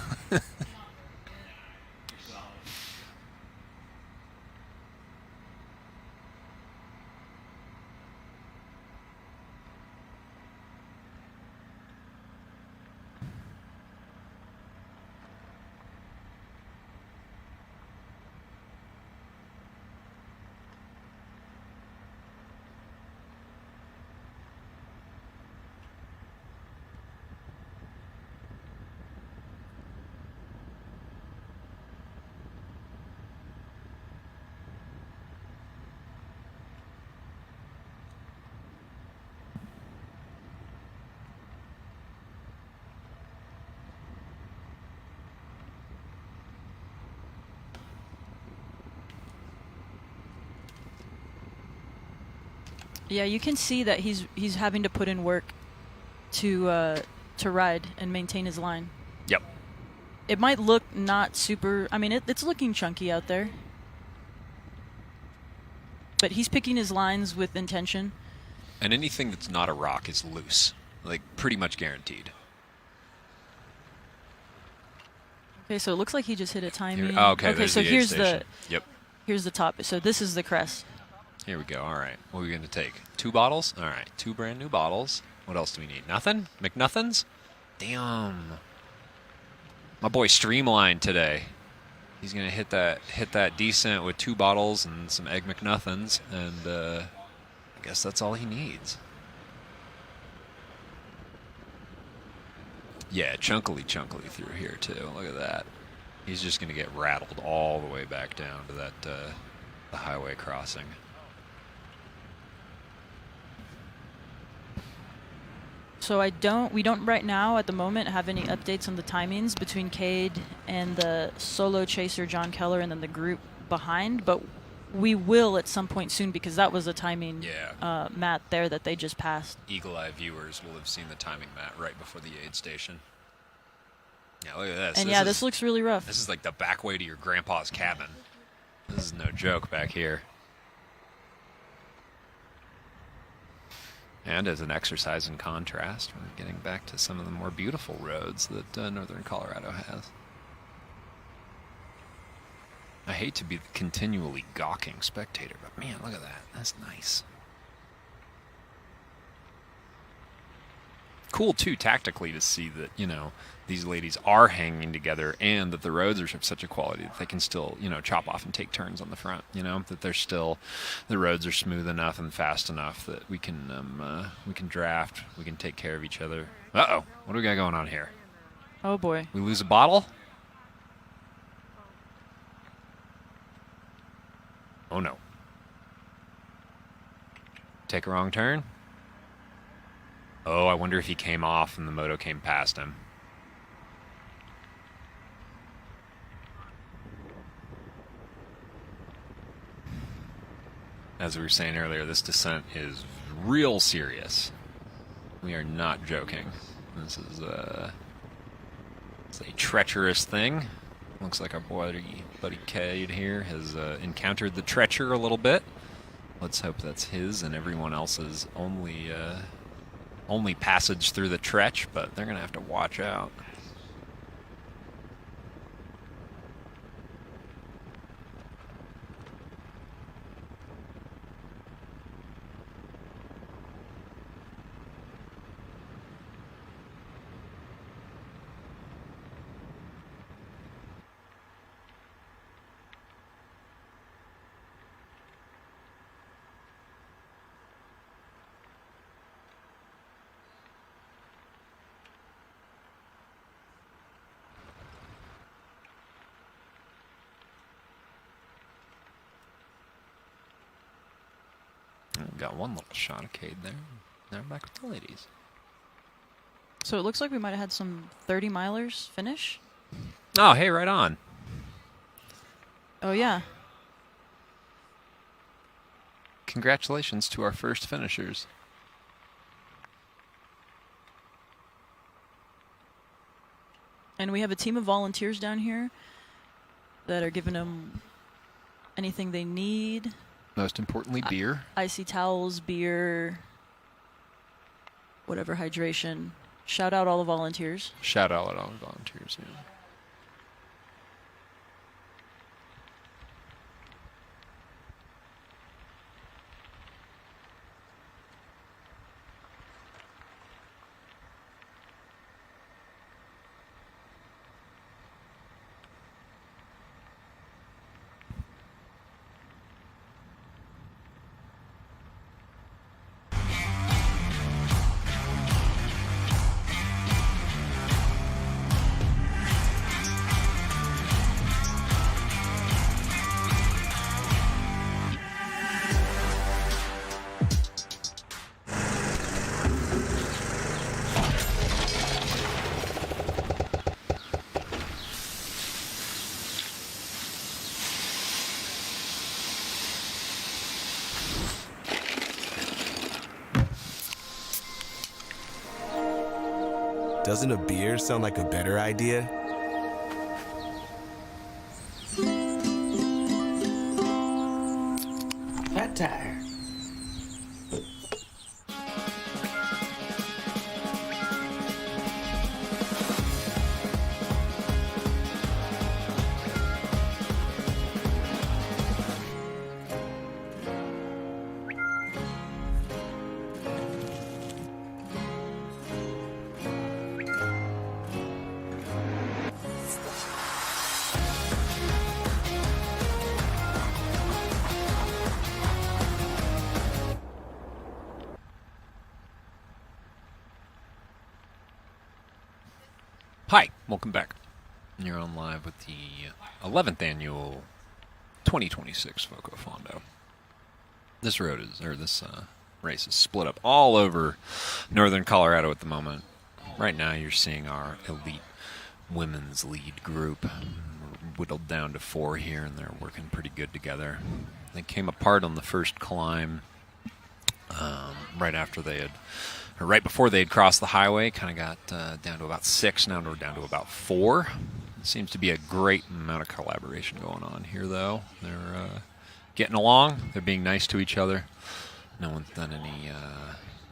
[SPEAKER 2] Yeah, you can see that he's having to put in work to ride and maintain his line.
[SPEAKER 6] Yep.
[SPEAKER 2] It might look not super. I mean, it's looking chunky out there, but he's picking his lines with intention.
[SPEAKER 6] And anything that's not a rock is loose, like pretty much guaranteed.
[SPEAKER 2] Okay, so it looks like he just hit a timing.
[SPEAKER 6] Okay,
[SPEAKER 2] okay, so
[SPEAKER 6] the aid
[SPEAKER 2] here's
[SPEAKER 6] station. Yep.
[SPEAKER 2] here's the top. So this is the crest.
[SPEAKER 6] Here we go. All right. What are we going to take? 2 bottles? All right. 2 brand new bottles. What else do we need? Nothing? McNothins? Damn. My boy Streamline today. He's going to hit that decent with 2 bottles and some Egg McNothins, and I guess that's all he needs. Yeah, chunkily through here, too. Look at that. He's just going to get rattled all the way back down to that the highway crossing.
[SPEAKER 2] So we don't right now at the moment have any updates on the timings between Cade and the solo chaser John Keller and then the group behind, but we will at some point soon because that was a timing mat there that they just passed.
[SPEAKER 6] Eagle-eye viewers will have seen the timing mat right before the aid station. Yeah, look at this.
[SPEAKER 2] And this looks really rough.
[SPEAKER 6] This is like the back way to your grandpa's cabin. This is no joke back here. And as an exercise in contrast, we're getting back to some of the more beautiful roads that northern Colorado has. I hate to be the continually gawking spectator, but man, look at that. That's nice. Cool, too, tactically to see that, these ladies are hanging together and that the roads are of such a quality that they can still, chop off and take turns on the front, that they're still, the roads are smooth enough and fast enough that we can draft, we can take care of each other. Uh-oh, what do we got going on here?
[SPEAKER 2] Oh, boy.
[SPEAKER 6] We lose a bottle? Oh, no. Take a wrong turn? Oh, I wonder if he came off and the moto came past him. As we were saying earlier, this descent is real serious. We are not joking. This is it's a treacherous thing. Looks like our buddy Cade here has encountered the treacher a little bit. Let's hope that's his and everyone else's only passage through the Tretch, but they're going to have to watch out. Got one little shot of Cade there. Now we're back with the ladies.
[SPEAKER 2] So it looks like we might have had some 30-milers finish.
[SPEAKER 6] Oh, hey, right on.
[SPEAKER 2] Oh, yeah.
[SPEAKER 1] Congratulations to our first finishers.
[SPEAKER 2] And we have a team of volunteers down here that are giving them anything they need.
[SPEAKER 1] Most importantly, beer.
[SPEAKER 2] Icy towels, beer, whatever hydration. Shout out all the volunteers.
[SPEAKER 1] Shout out all the volunteers, yeah.
[SPEAKER 4] Doesn't a beer sound like a better idea?
[SPEAKER 5] Fat tire.
[SPEAKER 6] Hi, welcome back. You're on live with the 11th annual 2026 FoCo Fondo. This race is split up all over northern Colorado at the moment. Right now you're seeing our elite women's lead group. We're whittled down to 4 here, and they're working pretty good together. They came apart on the first climb right before they had crossed the highway. Kind of got down to about 6, now we're down to about 4. It seems to be a great amount of collaboration going on here, though. They're getting along. They're being nice to each other. No one's done any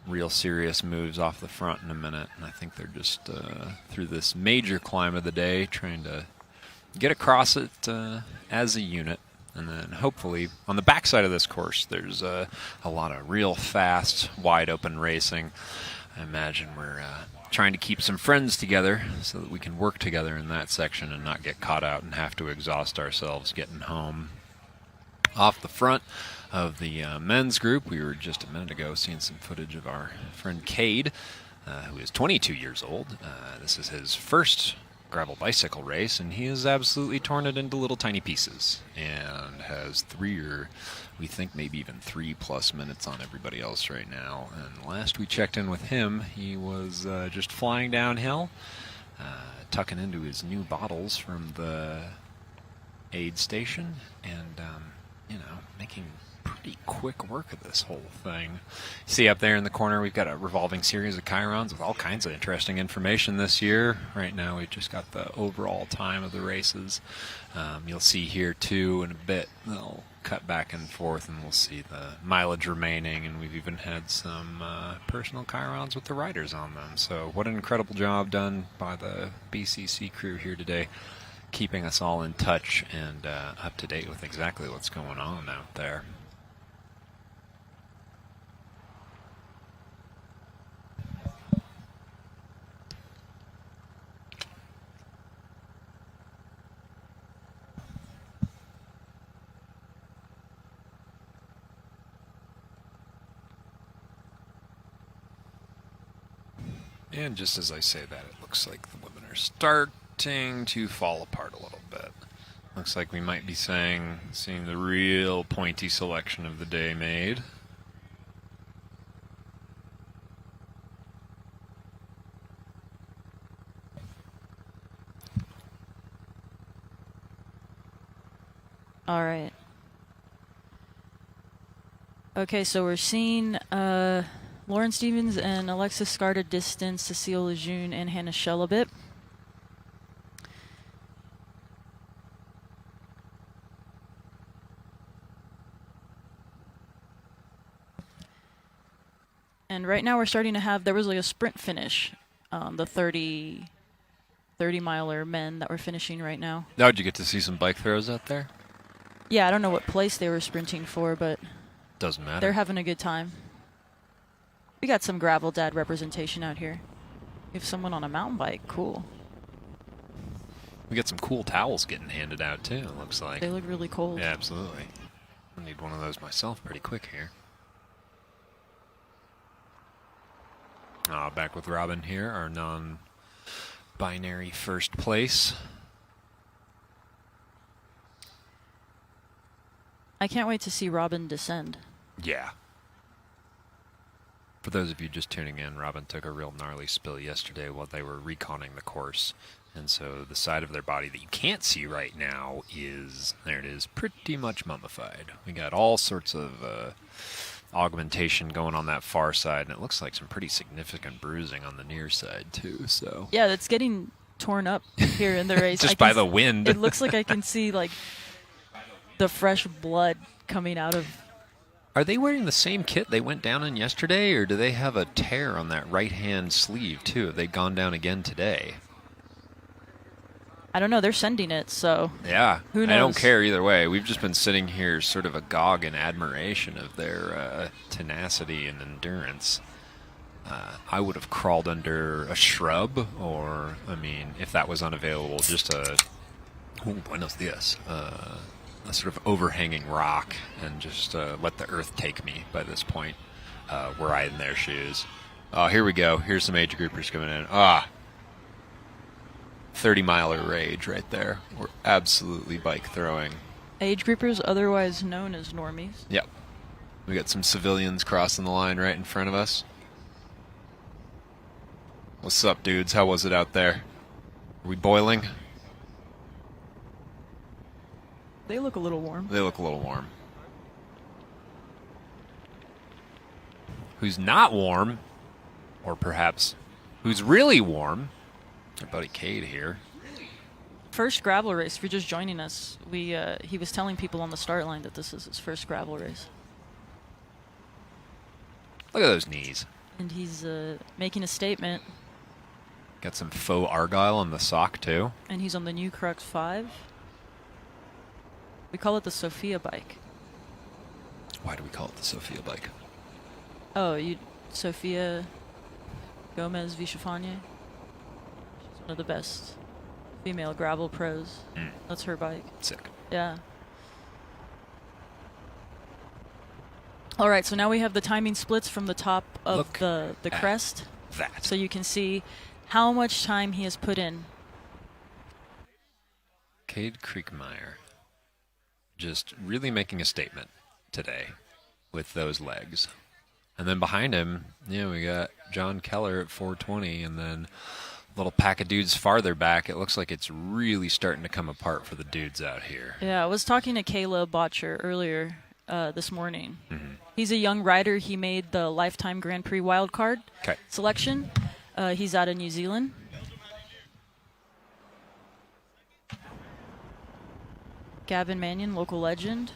[SPEAKER 6] real serious moves off the front in a minute, and I think they're just through this major climb of the day trying to get across it as a unit. And then hopefully on the backside of this course, there's a lot of real fast, wide open racing. I imagine we're trying to keep some friends together so that we can work together in that section and not get caught out and have to exhaust ourselves getting home. Off the front of the men's group, we were just a minute ago seeing some footage of our friend Cade, who is 22 years old. This is his first gravel bicycle race, and he has absolutely torn it into little tiny pieces and has 3 or we think maybe even 3+ minutes on everybody else right now. And last we checked in with him, he was just flying downhill, tucking into his new bottles from the aid station, and making pretty quick work of this whole thing. See up there in the corner, we've got a revolving series of chyrons with all kinds of interesting information this year. Right now we've just got the overall time of the races. You'll see here too in a bit they'll cut back and forth, and we'll see the mileage remaining, and we've even had some personal chyrons with the riders on them. So what an incredible job done by the BCC crew here today, keeping us all in touch and up to date with exactly what's going on out there. And just as I say that, it looks like the women are starting to fall apart a little bit. Looks like we might be seeing the real pointy selection of the day made.
[SPEAKER 2] All right. Okay, so we're seeing Lauren Stevens and Alexis Scarta distance Cecile Lejeune and Hannah Shelobit. And right now we're starting to have, there was like a sprint finish, the 30-miler men that were finishing right now.
[SPEAKER 6] Now, did you get to see some bike throws out there?
[SPEAKER 2] Yeah, I don't know what place they were sprinting for, but
[SPEAKER 6] doesn't matter.
[SPEAKER 2] They're having a good time. We got some Gravel Dad representation out here. We have someone on a mountain bike. Cool.
[SPEAKER 6] We got some cool towels getting handed out, too, it looks like.
[SPEAKER 2] They look really cold.
[SPEAKER 6] Yeah, absolutely. I need one of those myself pretty quick here. Back with Robin here, our non-binary first place.
[SPEAKER 2] I can't wait to see Robin descend.
[SPEAKER 6] Yeah. For those of you just tuning in, Robin took a real gnarly spill yesterday while they were reconning the course. And so the side of their body that you can't see right now is, there it is, pretty much mummified. We got all sorts of augmentation going on that far side, and it looks like some pretty significant bruising on the near side too. So
[SPEAKER 2] Yeah, that's getting torn up here in the race.
[SPEAKER 6] just by the wind.
[SPEAKER 2] It looks like I can see like the fresh blood coming out of.
[SPEAKER 6] Are they wearing the same kit they went down in yesterday, or do they have a tear on that right-hand sleeve too? Have they gone down again today?
[SPEAKER 2] I don't know. They're sending it, so
[SPEAKER 6] Yeah,
[SPEAKER 2] who knows?
[SPEAKER 6] I don't care either way. We've just been sitting here sort of agog in admiration of their tenacity and endurance. I would have crawled under a shrub, or, I mean, if that was unavailable, just buenos dias, a sort of overhanging rock, and just let the earth take me by this point, were I in their shoes. Here we go. Here's some age groupers coming in. 30-miler rage right there. We're absolutely bike throwing.
[SPEAKER 2] Age groupers, otherwise known as normies.
[SPEAKER 6] Yep. We got some civilians crossing the line right in front of us. What's up, dudes? How was it out there? Are we boiling?
[SPEAKER 2] They look a little warm.
[SPEAKER 6] They look a little warm. Who's not warm, or perhaps who's really warm, our buddy Cade here.
[SPEAKER 2] First gravel race. If you're just joining us, he was telling people on the start line that this is his first gravel race.
[SPEAKER 6] Look at those knees.
[SPEAKER 2] And he's making a statement.
[SPEAKER 6] Got some faux argyle on the sock, too.
[SPEAKER 2] And he's on the new Crux 5. We call it the Sophia bike.
[SPEAKER 6] Why do we call it the Sophia bike?
[SPEAKER 2] Oh, Sophia Gomez Vichafanye. She's one of the best female gravel pros. That's her bike.
[SPEAKER 6] Sick.
[SPEAKER 2] Yeah. All right, so now we have the timing splits from the top of
[SPEAKER 6] Look
[SPEAKER 2] the
[SPEAKER 6] at
[SPEAKER 2] crest.
[SPEAKER 6] that.
[SPEAKER 2] So you can see how much time he has put in.
[SPEAKER 6] Cade Kriegmeyer just really making a statement today with those legs. And then behind him, we got John Keller at 420, and then a little pack of dudes farther back. It looks like it's really starting to come apart for the dudes out here.
[SPEAKER 2] Yeah, I was talking to Caleb Botcher earlier this morning.
[SPEAKER 6] Mm-hmm.
[SPEAKER 2] He's a young rider. He made the Lifetime Grand Prix wildcard selection. He's out of New Zealand. Gavin Mannion, local legend.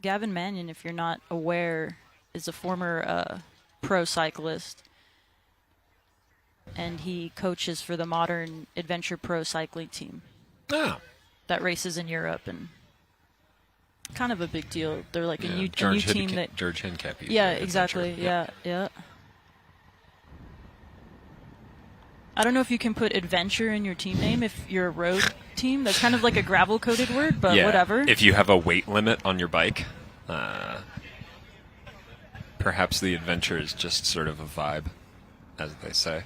[SPEAKER 2] Gavin Mannion, if you're not aware, is a former pro cyclist. And he coaches for the Modern Adventure Pro cycling team.
[SPEAKER 6] Oh.
[SPEAKER 2] That races in Europe, and kind of a big deal. They're like a new team that...
[SPEAKER 6] George Hincap.
[SPEAKER 2] Yeah, exactly. Yeah. I don't know if you can put adventure in your team name if you're a road team. That's kind of like a gravel-coded word, but whatever.
[SPEAKER 6] If you have a weight limit on your bike, perhaps the adventure is just sort of a vibe, as they say.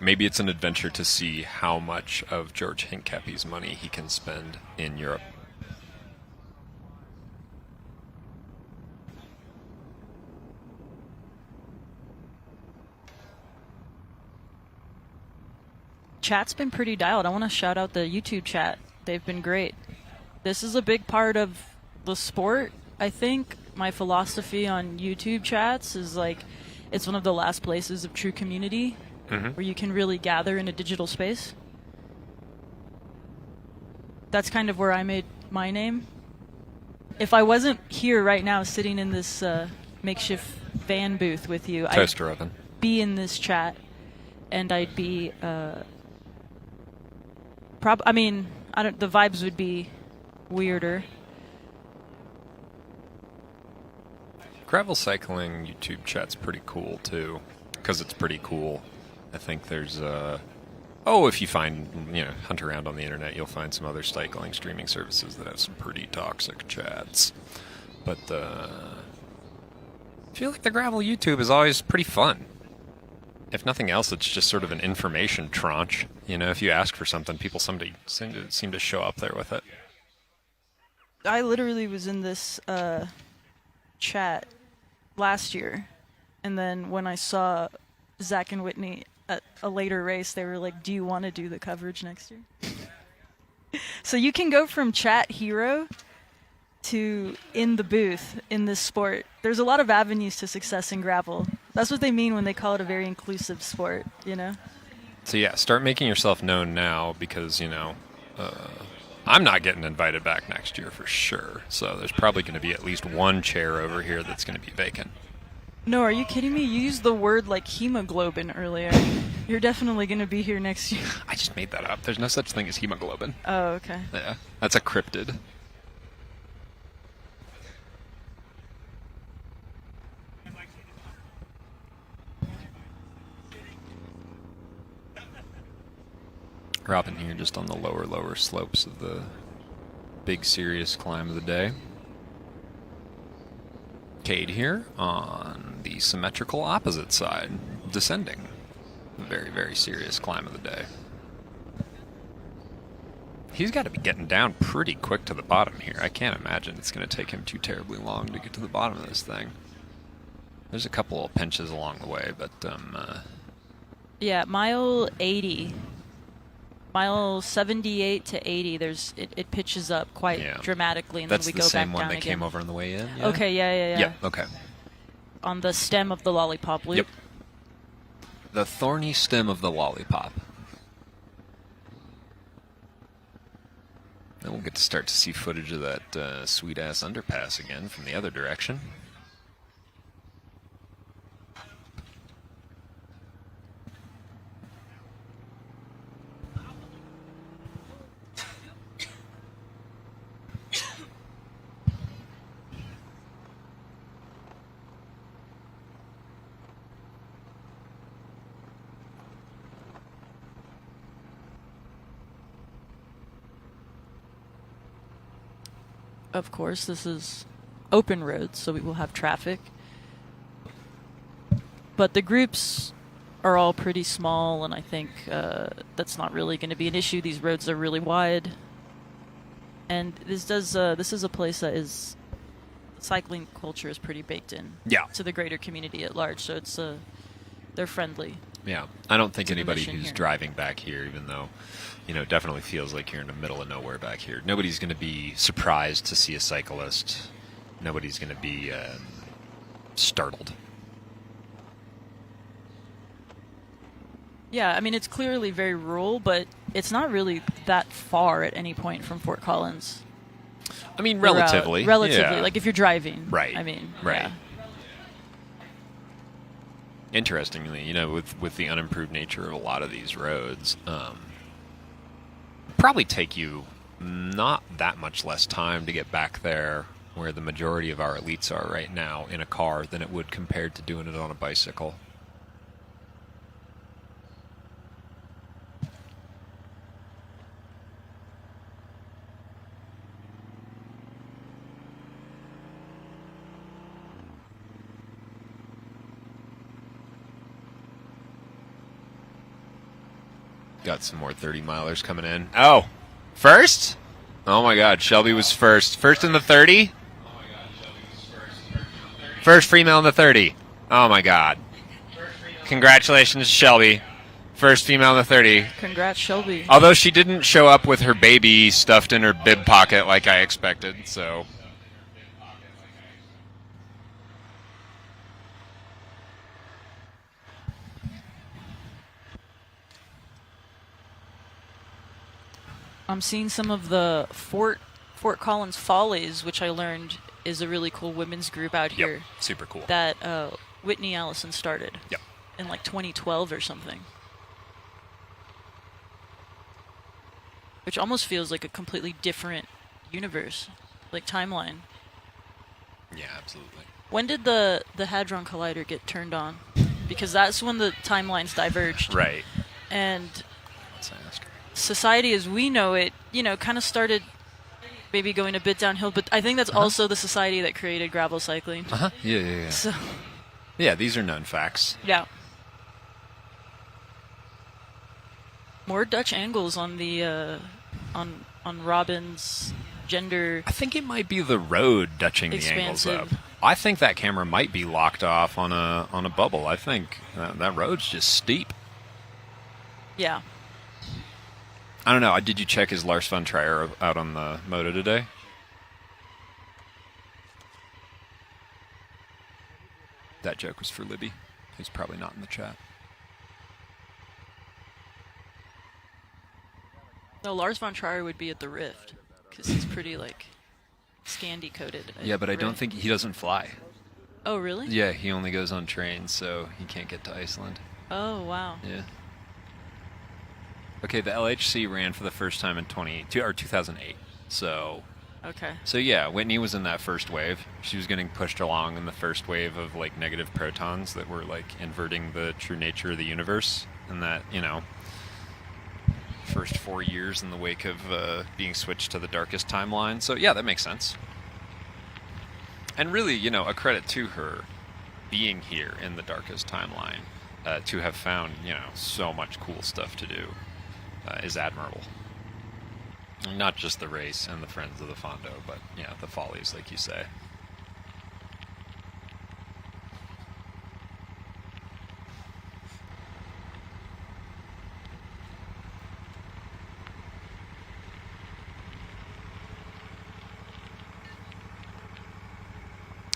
[SPEAKER 6] Maybe it's an adventure to see how much of George Hincapie's money he can spend in Europe.
[SPEAKER 2] Chat's been pretty dialed. I want to shout out the YouTube chat. They've been great. This is a big part of the sport, I think. My philosophy on YouTube chats is like, it's one of the last places of true community where you can really gather in a digital space. That's kind of where I made my name. If I wasn't here right now sitting in this makeshift van booth with you,
[SPEAKER 6] Toaster oven.
[SPEAKER 2] Be in this chat, and I'd be... the vibes would be weirder.
[SPEAKER 6] Gravel cycling YouTube chat's pretty cool too, because it's pretty cool. I think there's if you hunt around on the internet, you'll find some other cycling streaming services that have some pretty toxic chats. But I feel like the gravel YouTube is always pretty fun. if nothing else, it's just sort of an information tranche. You know, if you ask for something, somebody seem to show up there with it.
[SPEAKER 2] I literally was in this chat last year, and then when I saw Zach and Whitney at a later race, they were like, "Do you want to do the coverage next year?" So you can go from chat hero to in the booth in this sport. There's a lot of avenues to success in gravel. That's what they mean when they call it a very inclusive sport, you know?
[SPEAKER 6] So yeah, start making yourself known now because, I'm not getting invited back next year for sure. So there's probably going to be at least one chair over here that's going to be vacant.
[SPEAKER 2] No, are you kidding me? You used the word like hemoglobin earlier. You're definitely going to be here next year.
[SPEAKER 6] I just made that up. There's no such thing as hemoglobin.
[SPEAKER 2] Oh, okay.
[SPEAKER 6] Yeah, that's a cryptid. We're up in here just on the lower slopes of the big serious climb of the day. Cade here on the symmetrical opposite side, descending the very, very serious climb of the day. He's got to be getting down pretty quick to the bottom here. I can't imagine it's going to take him too terribly long to get to the bottom of this thing. There's a couple of pinches along the way, but
[SPEAKER 2] yeah, mile 80. Mile 78 to 80, it pitches up quite dramatically, and
[SPEAKER 6] that's
[SPEAKER 2] then we go back down again.
[SPEAKER 6] That's the same one that came over on the way in? Yeah?
[SPEAKER 2] Okay, yeah.
[SPEAKER 6] Yeah, okay.
[SPEAKER 2] On the stem of the lollipop loop.
[SPEAKER 6] Yep. The thorny stem of the lollipop. Then we'll get to start to see footage of that sweet-ass underpass again from the other direction.
[SPEAKER 2] Of course, this is open roads, so we will have traffic. But the groups are all pretty small, and I think that's not really going to be an issue. These roads are really wide. And this is a place that is... cycling culture is pretty baked in to the greater community at large, so it's they're friendly.
[SPEAKER 6] Yeah, I don't think anybody
[SPEAKER 2] mission
[SPEAKER 6] who's
[SPEAKER 2] here.
[SPEAKER 6] driving back here, even though, it definitely feels like you're in the middle of nowhere back here. Nobody's going to be surprised to see a cyclist. Nobody's going to be startled.
[SPEAKER 2] Yeah, I mean, it's clearly very rural, but it's not really that far at any point from Fort Collins.
[SPEAKER 6] I mean, relatively.
[SPEAKER 2] Relatively, like if you're driving.
[SPEAKER 6] Right.
[SPEAKER 2] I mean,
[SPEAKER 6] right.
[SPEAKER 2] yeah.
[SPEAKER 6] Interestingly, with the unimproved nature of a lot of these roads, probably take you not that much less time to get back there where the majority of our elites are right now in a car than it would compared to doing it on a bicycle. Got some more 30-milers coming in. Oh, first? Oh, my God. Shelby was first. First in the 30? First female in the 30. Oh, my God. Congratulations, Shelby. First female in the 30.
[SPEAKER 2] Congrats, Shelby.
[SPEAKER 6] Although she didn't show up with her baby stuffed in her bib pocket like I expected, so...
[SPEAKER 2] I'm seeing some of the Fort Collins Follies, which I learned is a really cool women's group out here.
[SPEAKER 6] Yep, super cool.
[SPEAKER 2] That Whitney Allison started.
[SPEAKER 6] Yep.
[SPEAKER 2] In like 2012 or something. Which almost feels like a completely different universe, like timeline.
[SPEAKER 6] Yeah, absolutely.
[SPEAKER 2] When did the Hadron Collider get turned on? Because that's when the timelines diverged.
[SPEAKER 6] Right.
[SPEAKER 2] And
[SPEAKER 6] Let's ask her.
[SPEAKER 2] society as we know it, kind of started maybe going a bit downhill, but I think that's also the society that created gravel cycling.
[SPEAKER 6] Yeah.
[SPEAKER 2] So,
[SPEAKER 6] Yeah, these are known facts.
[SPEAKER 2] yeah. More Dutch angles on the on Robin's gender.
[SPEAKER 6] I think it might be the road Dutching the angles up. I think that camera might be locked off on a bubble. I think that road's just steep.
[SPEAKER 2] Yeah.
[SPEAKER 6] I don't know. Did you check his Lars von Trier out on the moto today? That joke was for Libby, who's probably not in the chat.
[SPEAKER 2] No, Lars von Trier would be at the Rift because he's pretty like Scandi coded.
[SPEAKER 6] Yeah, but I don't think he doesn't fly.
[SPEAKER 2] Oh, really?
[SPEAKER 6] Yeah, he only goes on trains, so he can't get to Iceland.
[SPEAKER 2] Oh, wow.
[SPEAKER 6] Yeah. Okay, the LHC ran for the first time in 2008. So.
[SPEAKER 2] Okay.
[SPEAKER 6] So yeah, Whitney was in that first wave. She was getting pushed along in the first wave of like negative protons that were like inverting the true nature of the universe, and that, you know, first 4 years in the wake of being switched to the darkest timeline. So yeah, that makes sense. And really, you know, a credit to her being here in the darkest timeline, to have found, you know, so much cool stuff to do, is admirable. Not just the race and the friends of the Fondo, but, yeah, the follies, like you say.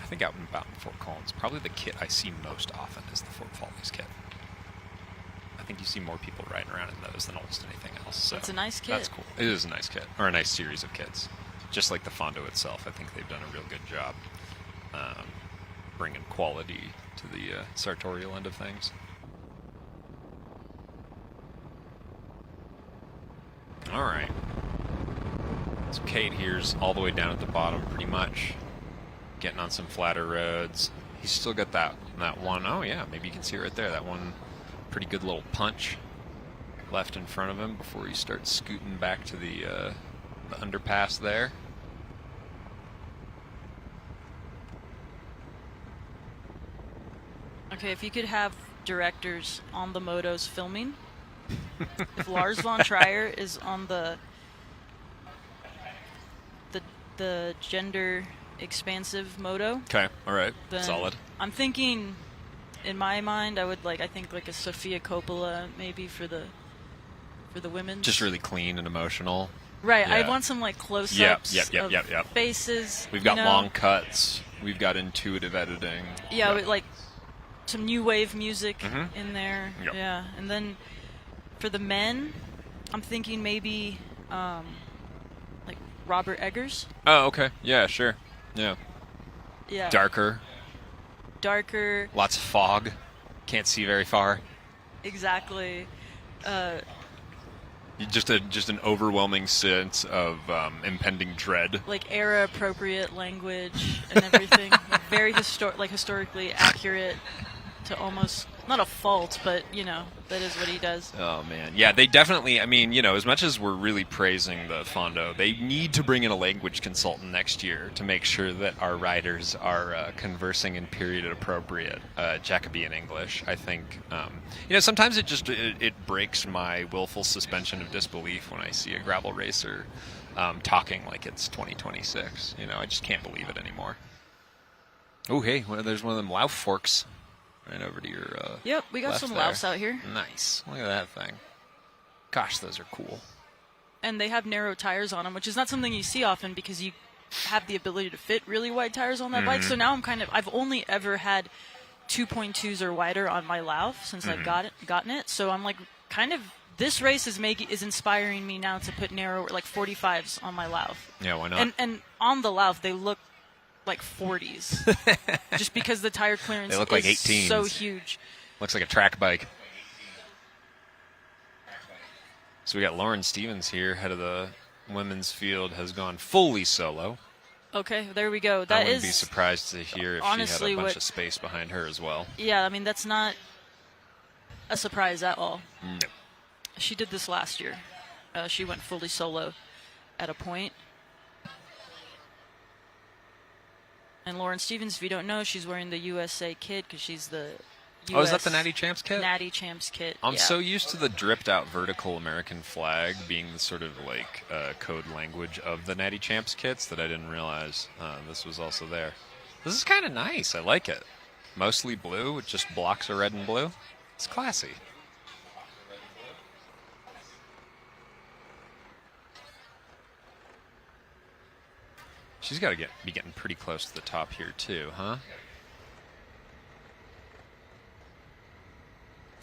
[SPEAKER 6] I think out and about in Fort Collins, probably the kit I see most often is the Fort Follies kit. I think you see more people riding around in those than almost anything else. So
[SPEAKER 2] it's a nice kit.
[SPEAKER 6] That's cool. It is a nice kit, or a nice series of kits. Just like the Fondo itself, I think they've done a real good job bringing quality to the sartorial end of things. All right. So Kate here's all the way down at the bottom, pretty much, getting on some flatter roads. He's still got that one. Oh yeah, maybe you can see it right there. That one pretty good little punch left in front of him before he starts scooting back to the underpass there.
[SPEAKER 2] Okay, if you could have directors on the motos filming, if Lars von Trier is on the gender expansive moto.
[SPEAKER 6] Okay, all right,
[SPEAKER 2] then
[SPEAKER 6] solid.
[SPEAKER 2] I'm thinking, in my mind, I think like a Sofia Coppola maybe for the women.
[SPEAKER 6] Just really clean and emotional.
[SPEAKER 2] Right,
[SPEAKER 6] Yeah.
[SPEAKER 2] I'd want some like close-ups of faces.
[SPEAKER 6] We've got
[SPEAKER 2] you know?
[SPEAKER 6] long cuts. We've got intuitive editing.
[SPEAKER 2] Yeah,
[SPEAKER 6] Yep.
[SPEAKER 2] with, like some new wave music in there.
[SPEAKER 6] Yep.
[SPEAKER 2] Yeah, and then for the men, I'm thinking maybe like Robert Eggers.
[SPEAKER 6] Oh, okay. Yeah, sure. Yeah.
[SPEAKER 2] Yeah.
[SPEAKER 6] Darker.
[SPEAKER 1] Lots of fog. Can't see very far.
[SPEAKER 2] Exactly.
[SPEAKER 1] Just an overwhelming sense of impending dread.
[SPEAKER 2] Like era appropriate language and everything. Like very historically accurate to almost not a fault, but you know, that is what he does.
[SPEAKER 1] Oh man, yeah, they definitely. I mean, you know, as much as we're really praising the Fondo, they need to bring in a language consultant next year to make sure that our riders are conversing in period appropriate Jacobean English. I think, you know, sometimes it breaks my willful suspension of disbelief when I see a gravel racer talking like it's 2026. You know, I just can't believe it anymore. Oh, hey, there's one of them Lauf forks. Right over to your
[SPEAKER 2] Yep, we got
[SPEAKER 1] left
[SPEAKER 2] some
[SPEAKER 1] there.
[SPEAKER 2] Laufs out here.
[SPEAKER 1] Nice. Look at that thing. Gosh, those are cool.
[SPEAKER 2] And they have narrow tires on them, which is not something you see often because you have the ability to fit really wide tires on that bike. So now I've only ever had 2.2s or wider on my Lauf since I've gotten it. So I'm like, kind of, this race is inspiring me now to put narrow, like 45s on my Lauf.
[SPEAKER 1] Yeah, why not?
[SPEAKER 2] And on the Lauf, they look like 40s, just because the tire clearance
[SPEAKER 1] They look like
[SPEAKER 2] is
[SPEAKER 1] 18s.
[SPEAKER 2] so huge.
[SPEAKER 1] Looks like a track bike. So we got Lauren Stevens here, head of the women's field, has gone fully solo.
[SPEAKER 2] Okay, there we go.
[SPEAKER 1] I
[SPEAKER 2] That
[SPEAKER 1] wouldn't
[SPEAKER 2] is
[SPEAKER 1] be surprised to hear if
[SPEAKER 2] honestly
[SPEAKER 1] she had a bunch
[SPEAKER 2] what-
[SPEAKER 1] of space behind her as well.
[SPEAKER 2] Yeah, I mean, that's not a surprise at all.
[SPEAKER 1] No.
[SPEAKER 2] She did this last year. She went fully solo at a point. And Lauren Stevens, if you don't know, she's wearing the USA kit because she's the
[SPEAKER 6] Oh, is that the Natty Champs kit?
[SPEAKER 2] Natty Champs kit.
[SPEAKER 6] I'm
[SPEAKER 2] yeah.
[SPEAKER 6] so used to the dripped out vertical American flag being the sort of like code language of the Natty Champs kits that I didn't realize this was also there. This is kind of nice. I like it. Mostly blue with just blocks of red and blue. It's classy. She's got to be getting pretty close to the top here too, huh?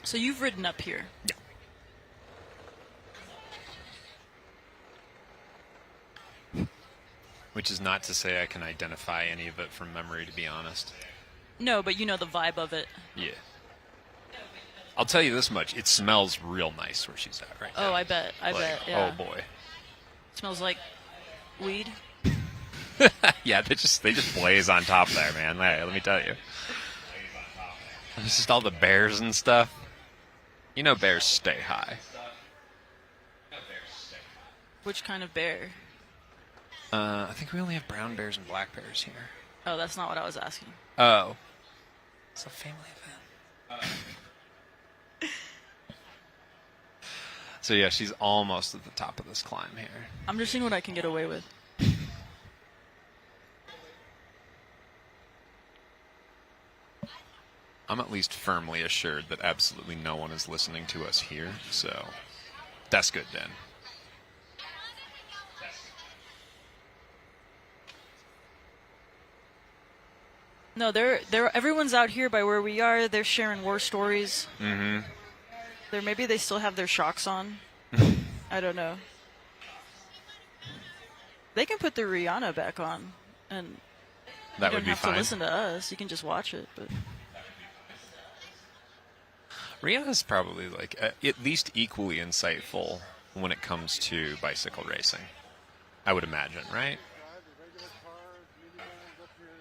[SPEAKER 2] So you've ridden up here.
[SPEAKER 6] Yeah. Which is not to say I can identify any of it from memory, to be honest.
[SPEAKER 2] No, but you know the vibe of it.
[SPEAKER 6] Yeah. I'll tell you this much. It smells real nice where she's at right now.
[SPEAKER 2] Oh, I bet. I bet, yeah.
[SPEAKER 6] Oh, boy.
[SPEAKER 2] It smells like weed.
[SPEAKER 6] Yeah, they just blaze on top there, man. Hey, let me tell you. It's just all the bears and stuff. You know bears stay high.
[SPEAKER 2] Which kind of bear?
[SPEAKER 6] I think we only have brown bears and black bears here.
[SPEAKER 2] Oh, that's not what I was asking.
[SPEAKER 6] Oh. It's a family event. So yeah, she's almost at the top of this climb here.
[SPEAKER 2] I'm just seeing what I can get away with.
[SPEAKER 6] I'm at least firmly assured that absolutely no one is listening to us here, so that's good, Dan.
[SPEAKER 2] No, everyone's out here by where we are. They're sharing war stories.
[SPEAKER 6] Mm-hmm.
[SPEAKER 2] Maybe they still have their shocks on. I don't know. They can put the Rihanna back on, and
[SPEAKER 6] that
[SPEAKER 2] you
[SPEAKER 6] would
[SPEAKER 2] don't
[SPEAKER 6] be
[SPEAKER 2] have
[SPEAKER 6] fine.
[SPEAKER 2] to listen to us. You can just watch it. But
[SPEAKER 6] Rihanna's probably like at least equally insightful when it comes to bicycle racing. I would imagine, right?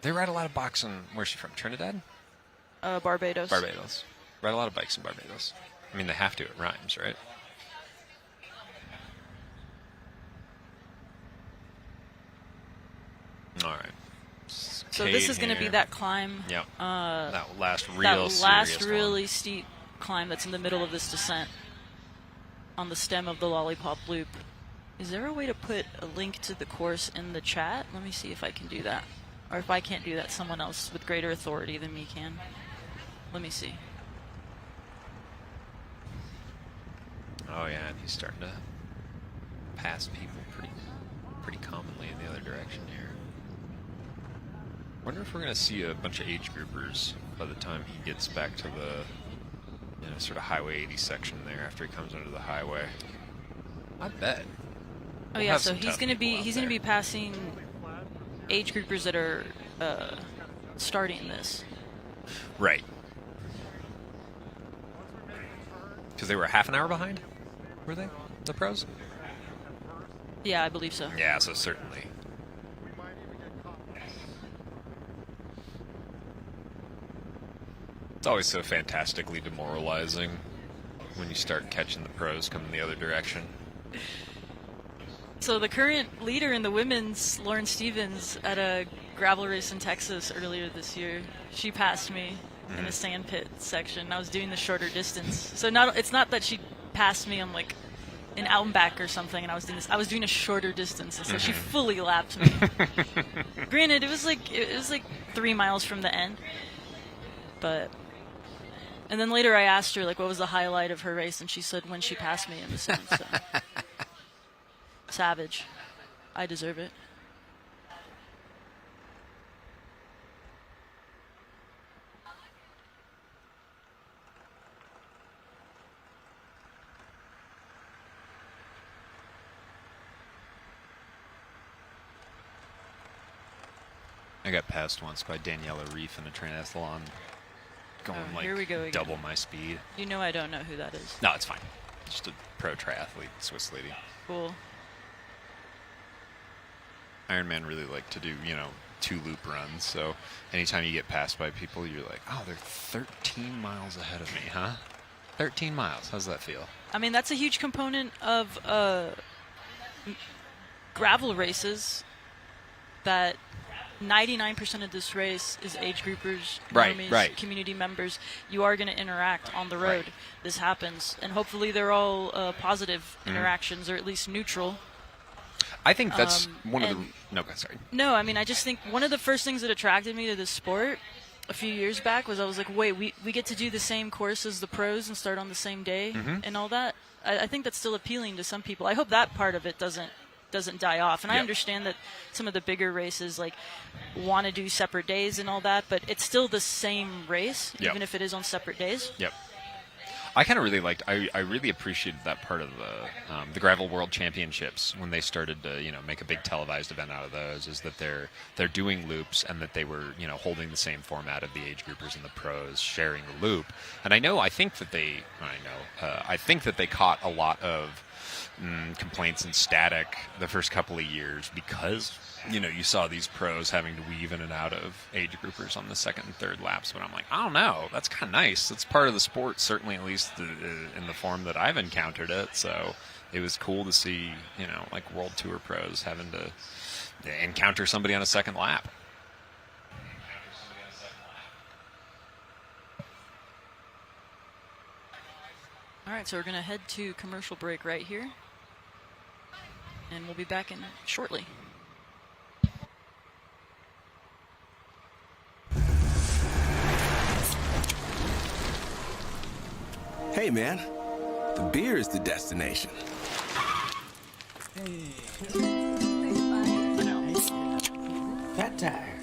[SPEAKER 6] They ride a lot of bikes in, where's she from? Trinidad?
[SPEAKER 2] Barbados.
[SPEAKER 6] Barbados. Ride a lot of bikes in Barbados. I mean, they have to. It rhymes, right? All right.
[SPEAKER 2] So this is going to be that climb.
[SPEAKER 6] Yep. That last
[SPEAKER 2] really steep climb that's in the middle of this descent on the stem of the Lollipop Loop. Is there a way to put a link to the course in the chat? Let me see if I can do that. Or if I can't do that, someone else with greater authority than me can. Let me see.
[SPEAKER 6] Oh yeah, and he's starting to pass people pretty commonly in the other direction here. Wonder if we're going to see a bunch of age groupers by the time he gets back to the sort of Highway 80 section there after he comes under the highway. I bet.
[SPEAKER 2] Oh yeah, so he's going to be passing age groupers that are starting this.
[SPEAKER 6] Right. Because they were half an hour behind, were they? The pros?
[SPEAKER 2] Yeah, I believe so.
[SPEAKER 6] Yeah, so certainly. It's always so fantastically demoralizing when you start catching the pros coming the other direction.
[SPEAKER 2] So the current leader in the women's, Lauren Stevens, at a gravel race in Texas earlier this year, she passed me in a sand pit section. I was doing the shorter distance. So it's not that she passed me on like an out and back or something, and I was doing a shorter distance, and so she fully lapped me. Granted, it was like 3 miles from the end, but. And then later I asked her, like, what was the highlight of her race, and she said when she passed me in the sun. So. Savage. I deserve it.
[SPEAKER 6] I got passed once by Daniela Reef in a triathlon. Going
[SPEAKER 2] here we go again.
[SPEAKER 6] Double my speed.
[SPEAKER 2] You know I don't know who that is.
[SPEAKER 6] No, it's fine. Just a pro triathlete, Swiss lady.
[SPEAKER 2] Cool.
[SPEAKER 6] Ironman really like to do, 2-loop runs. So anytime you get passed by people, you're like, oh, they're 13 miles ahead of me, huh? 13 miles. How's that feel?
[SPEAKER 2] I mean, that's a huge component of gravel races that 99% of this race is age groupers,
[SPEAKER 6] Right,
[SPEAKER 2] normies,
[SPEAKER 6] right.
[SPEAKER 2] community members. You are going to interact on the road.
[SPEAKER 6] Right.
[SPEAKER 2] This happens, and hopefully they're all positive
[SPEAKER 6] Mm-hmm.
[SPEAKER 2] interactions, or at least neutral.
[SPEAKER 6] I think that's one of the.
[SPEAKER 2] and-
[SPEAKER 6] No, sorry.
[SPEAKER 2] No, I mean, I just think one of the first things that attracted me to this sport a few years back was I was like, wait, we get to do the same course as the pros and start on the same day and all that. I think that's still appealing to some people. I hope that part of it doesn't die off. And I
[SPEAKER 6] Yep.
[SPEAKER 2] understand that some of the bigger races like want to do separate days and all that, but it's still the same race,
[SPEAKER 6] Yep.
[SPEAKER 2] even if it is on separate days.
[SPEAKER 6] Yep. I kind of really liked. I really appreciated that part of the Gravel World Championships when they started to make a big televised event out of those. Is that they're doing loops and that they were holding the same format of the age groupers and the pros sharing the loop. And I think that they caught a lot of complaints and static the first couple of years because you saw these pros having to weave in and out of age groupers on the second and third laps. But I'm like, I don't know, that's kind of nice. It's part of the sport, certainly, at least in the form that I've encountered it. So it was cool to see like World Tour pros having to encounter somebody on a second lap.
[SPEAKER 2] All right, so we're going to head to commercial break right here, and we'll be back in shortly.
[SPEAKER 4] Hey, man, the beer is the destination.
[SPEAKER 5] Fat tire.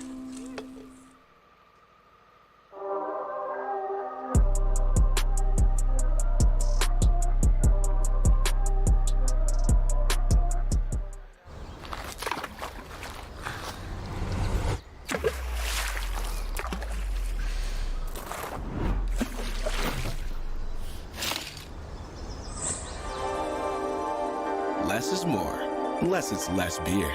[SPEAKER 4] Less is more, unless it's less beer.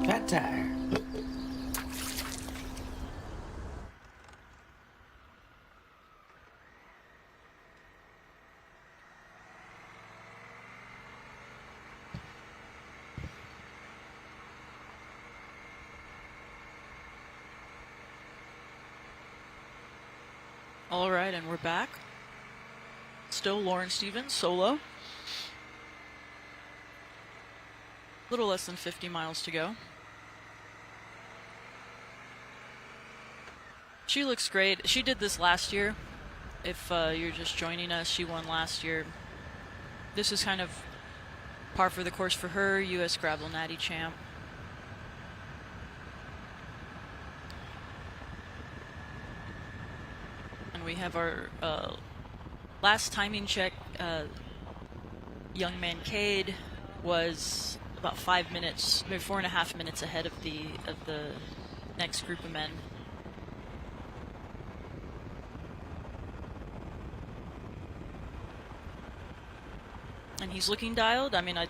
[SPEAKER 5] Fat tire.
[SPEAKER 2] All right, and we're back. Still Lauren Stevens, solo. A little less than 50 miles to go. She looks great. She did this last year. If you're just joining us, she won last year. This is kind of par for the course for her, U.S. Gravel Natty champ. And we have our last timing check. Young man Cade was about 5 minutes, maybe 4.5 minutes ahead of the next group of men. And he's looking dialed. I mean, I'd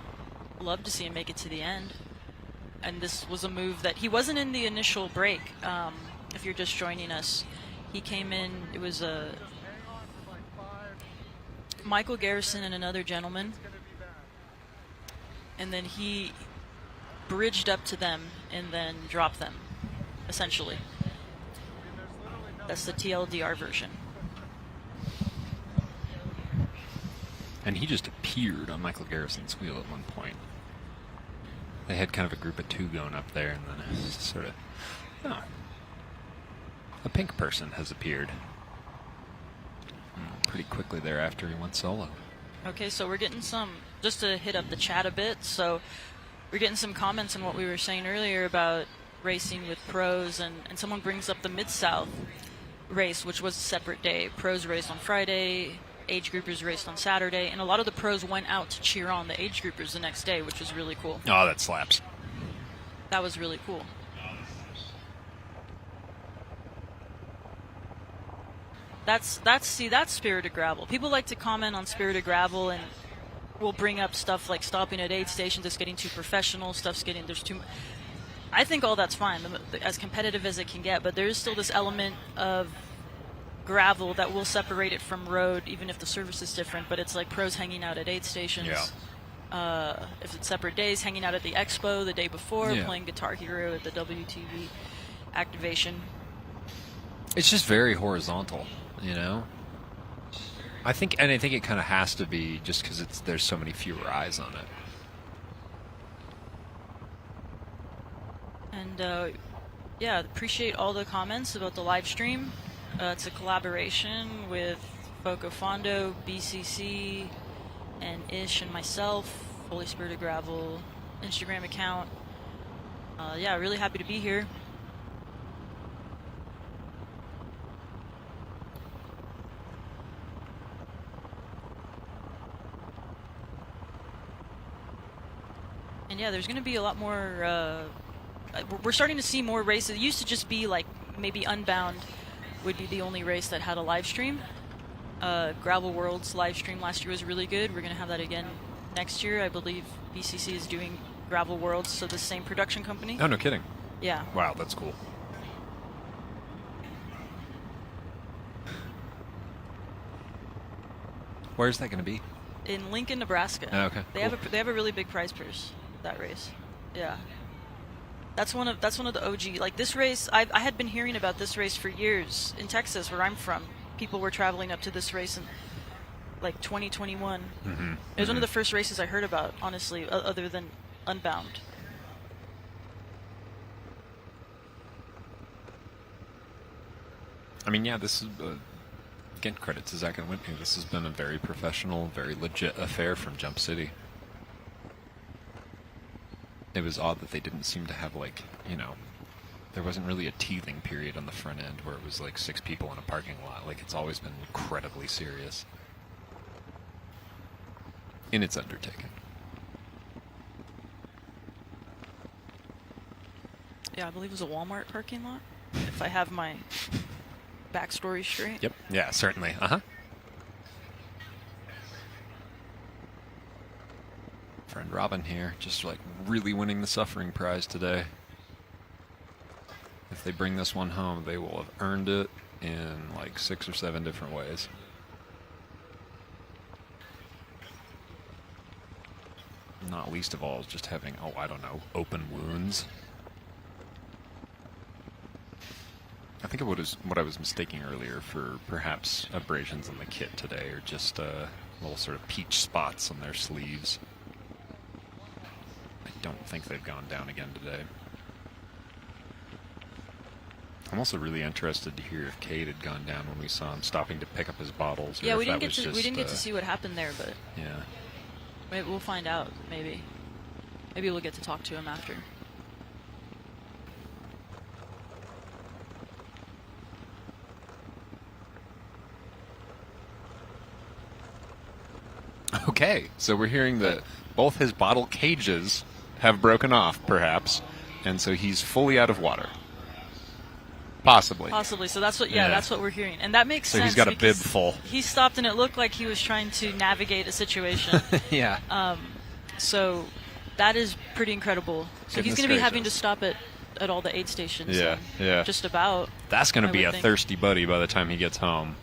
[SPEAKER 2] love to see him make it to the end. And this was a move that he wasn't in the initial break. If you're just joining us, he came in. It was Michael Garrison and another gentleman, and then he bridged up to them and then dropped them, essentially. That's the TLDR version.
[SPEAKER 6] And he just appeared on Michael Garrison's wheel at one point. They had kind of a group of two going up there, and then it's sort of, a pink person has appeared. Pretty quickly thereafter, he went solo.
[SPEAKER 2] Okay, so we're getting some, just to hit up the chat a bit, so we're getting some comments on what we were saying earlier about racing with pros, and someone brings up the Mid-South race, which was a separate day. Pros raced on Friday, age groupers raced on Saturday, and a lot of the pros went out to cheer on the age groupers the next day, which was really cool.
[SPEAKER 6] Oh, that slaps.
[SPEAKER 2] That was really cool. That's Spirit of Gravel. People like to comment on Spirit of Gravel, and we'll bring up stuff like stopping at aid stations, it's getting too professional, there's too. I think all that's fine, as competitive as it can get, but there is still this element of gravel that will separate it from road, even if the surface is different. But it's like pros hanging out at aid stations. If it's separate days, hanging out at the expo the day before, playing Guitar Hero at the WTV activation.
[SPEAKER 6] It's just very horizontal, you know. I think it kind of has to be just because there's so many fewer eyes on it.
[SPEAKER 2] And yeah, appreciate all the comments about the live stream. It's a collaboration with FoCo Fondo, BCC, and Ish and myself, Holy Spirit of Gravel Instagram account. Yeah, really happy to be here. And yeah, there's going to be a lot more. We're starting to see more races. It used to just be like maybe Unbound would be the only race that had a live stream. Gravel World's live stream last year was really good. We're going to have that again next year. I believe BCC is doing Gravel Worlds, so the same production company.
[SPEAKER 6] Oh, no kidding.
[SPEAKER 2] Yeah.
[SPEAKER 6] Wow, that's cool. Where's that going to be?
[SPEAKER 2] In Lincoln, Nebraska.
[SPEAKER 6] Oh, okay.
[SPEAKER 2] They have a really big prize purse for that race. Yeah. That's one of the OG. Like this race, I had been hearing about this race for years in Texas, where I'm from. People were traveling up to this race in like 2021.
[SPEAKER 6] Mm-hmm.
[SPEAKER 2] It was one of the first races I heard about, honestly, other than Unbound.
[SPEAKER 6] I mean, yeah, this is again credit to Zach and Whitney. This has been a very professional, very legit affair from Jump City. It was odd that they didn't seem to have, like, you know, there wasn't really a teething period on the front end where it was like 6 people in a parking lot. Like, it's always been incredibly serious in its undertaking.
[SPEAKER 2] Yeah, I believe it was a Walmart parking lot, if I have my backstory straight.
[SPEAKER 6] Yep. Yeah, certainly. Uh-huh. Friend Robin here, just like really winning the suffering prize today. If they bring this one home, they will have earned it in like 6 or 7 different ways. Not least of all is just having, oh, I don't know, open wounds. I think what I was mistaking earlier for perhaps abrasions on the kit today, or just little sort of peach spots on their sleeves. I don't think they've gone down again today. I'm also really interested to hear if Cade had gone down when we saw him stopping to pick up his bottles.
[SPEAKER 2] Yeah,
[SPEAKER 6] or
[SPEAKER 2] we
[SPEAKER 6] if
[SPEAKER 2] didn't
[SPEAKER 6] that
[SPEAKER 2] get
[SPEAKER 6] was
[SPEAKER 2] to get to see what happened there, but
[SPEAKER 6] yeah.
[SPEAKER 2] maybe we'll find out. Maybe we'll get to talk to him after.
[SPEAKER 6] Okay, so we're hearing that both his bottle cages have broken off, perhaps, and so he's fully out of water. Possibly.
[SPEAKER 2] Possibly. So that's what. Yeah, that's what we're hearing, and that makes
[SPEAKER 6] so
[SPEAKER 2] sense.
[SPEAKER 6] So he's got a bib
[SPEAKER 2] because
[SPEAKER 6] full.
[SPEAKER 2] He stopped, and it looked like he was trying to navigate a situation.
[SPEAKER 6] Yeah.
[SPEAKER 2] So that is pretty incredible. So he's going to be having to
[SPEAKER 6] gracious.
[SPEAKER 2] stop at all the aid stations.
[SPEAKER 6] Yeah, yeah.
[SPEAKER 2] Just about.
[SPEAKER 6] That's going to
[SPEAKER 2] I
[SPEAKER 6] be
[SPEAKER 2] would
[SPEAKER 6] a
[SPEAKER 2] think.
[SPEAKER 6] thirsty buddy by the time he gets home.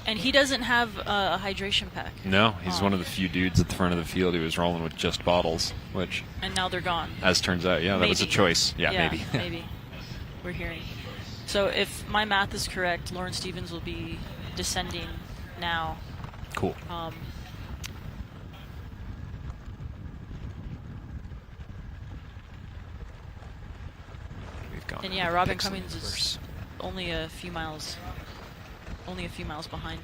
[SPEAKER 2] And he doesn't have a hydration pack.
[SPEAKER 6] No, he's one of the few dudes at the front of the field who was rolling with just bottles, which...
[SPEAKER 2] And now they're gone.
[SPEAKER 6] As turns out, yeah, that was a choice. Yeah, maybe.
[SPEAKER 2] Maybe. We're hearing. So if my math is correct, Lauren Stevens will be descending now.
[SPEAKER 6] Cool. We've gone
[SPEAKER 2] And yeah, Robin
[SPEAKER 6] picks
[SPEAKER 2] Cummings is only a few miles behind.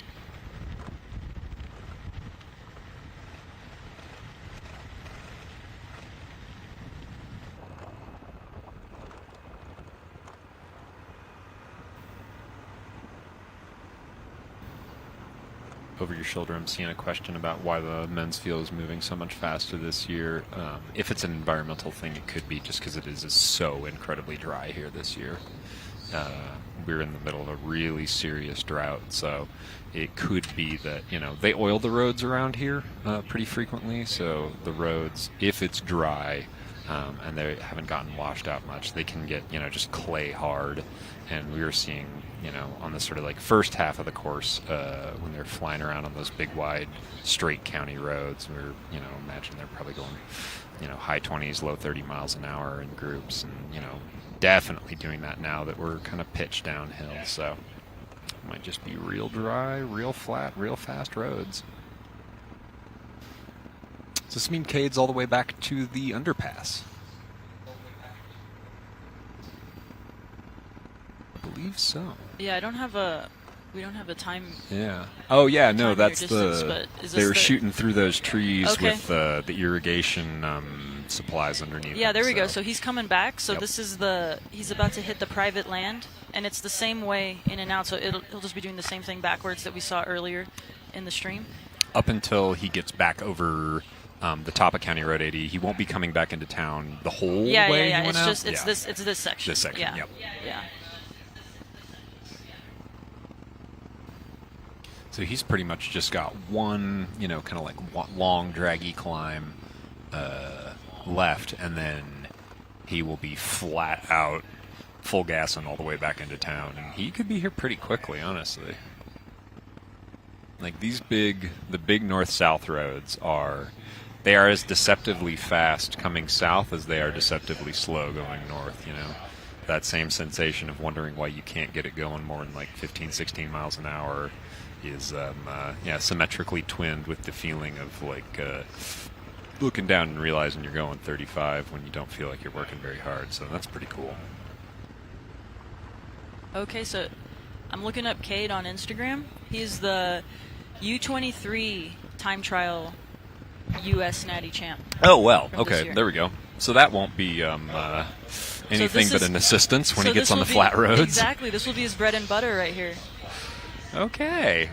[SPEAKER 6] Over your shoulder, I'm seeing a question about why the men's field is moving so much faster this year. If it's an environmental thing, it could be just because it is so incredibly dry here this year. We're in the middle of a really serious drought, so it could be that, you know, they oil the roads around here pretty frequently, so the roads, if it's dry, and they haven't gotten washed out much. They can get, just clay hard. And we were seeing, on the sort of like first half of the course, when they're flying around on those big, wide, straight county roads, we were, imagine they're probably going, high 20s, low 30 miles an hour in groups. And, definitely doing that now that we're kind of pitched downhill. So it might just be real dry, real flat, real fast roads.
[SPEAKER 1] Does this mean Cade's all the way back to the underpass? I believe so.
[SPEAKER 2] Yeah, we don't have a time.
[SPEAKER 1] Yeah. Oh, yeah, no,
[SPEAKER 2] time
[SPEAKER 1] that's
[SPEAKER 2] or distance, but is
[SPEAKER 1] they
[SPEAKER 2] this
[SPEAKER 1] were
[SPEAKER 2] the-
[SPEAKER 1] shooting through those trees
[SPEAKER 2] Okay.
[SPEAKER 1] with the irrigation supplies underneath.
[SPEAKER 2] Yeah, there we go.
[SPEAKER 1] so.
[SPEAKER 2] So he's coming back. So
[SPEAKER 1] Yep.
[SPEAKER 2] this is he's about to hit the private land, and it's the same way in and out. So he'll just be doing the same thing backwards that we saw earlier in the stream.
[SPEAKER 1] Up until he gets back over the top of County Road 80, he won't be coming back into town the whole
[SPEAKER 2] Yeah,
[SPEAKER 1] way.
[SPEAKER 2] yeah,
[SPEAKER 1] he
[SPEAKER 2] yeah.
[SPEAKER 1] went
[SPEAKER 2] It's
[SPEAKER 1] out?
[SPEAKER 2] just
[SPEAKER 1] Yeah.
[SPEAKER 2] this section.
[SPEAKER 1] This section,
[SPEAKER 2] Yeah.
[SPEAKER 1] yep.
[SPEAKER 2] Yeah.
[SPEAKER 1] So he's pretty much just got one, kind of like long, draggy climb left, and then he will be flat out, full gassing all the way back into town. And he could be here pretty quickly, honestly. Like the big north-south roads they are as deceptively fast coming south as they are deceptively slow going north, That same sensation of wondering why you can't get it going more than like 15, 16 miles an hour is symmetrically twinned with the feeling of like looking down and realizing you're going 35 when you don't feel like you're working very hard. So that's pretty cool.
[SPEAKER 2] Okay, so I'm looking up Cade on Instagram. He's the U23 time trial U.S. Natty champ.
[SPEAKER 1] Oh, well,
[SPEAKER 2] From this
[SPEAKER 1] okay,
[SPEAKER 2] year.
[SPEAKER 1] there we go. So that won't be anything
[SPEAKER 2] this
[SPEAKER 1] but
[SPEAKER 2] is-
[SPEAKER 1] an assistance when
[SPEAKER 2] so
[SPEAKER 1] he gets
[SPEAKER 2] this
[SPEAKER 1] on the
[SPEAKER 2] will be-
[SPEAKER 1] flat roads.
[SPEAKER 2] Exactly. This will be his bread and butter right here.
[SPEAKER 1] Okay.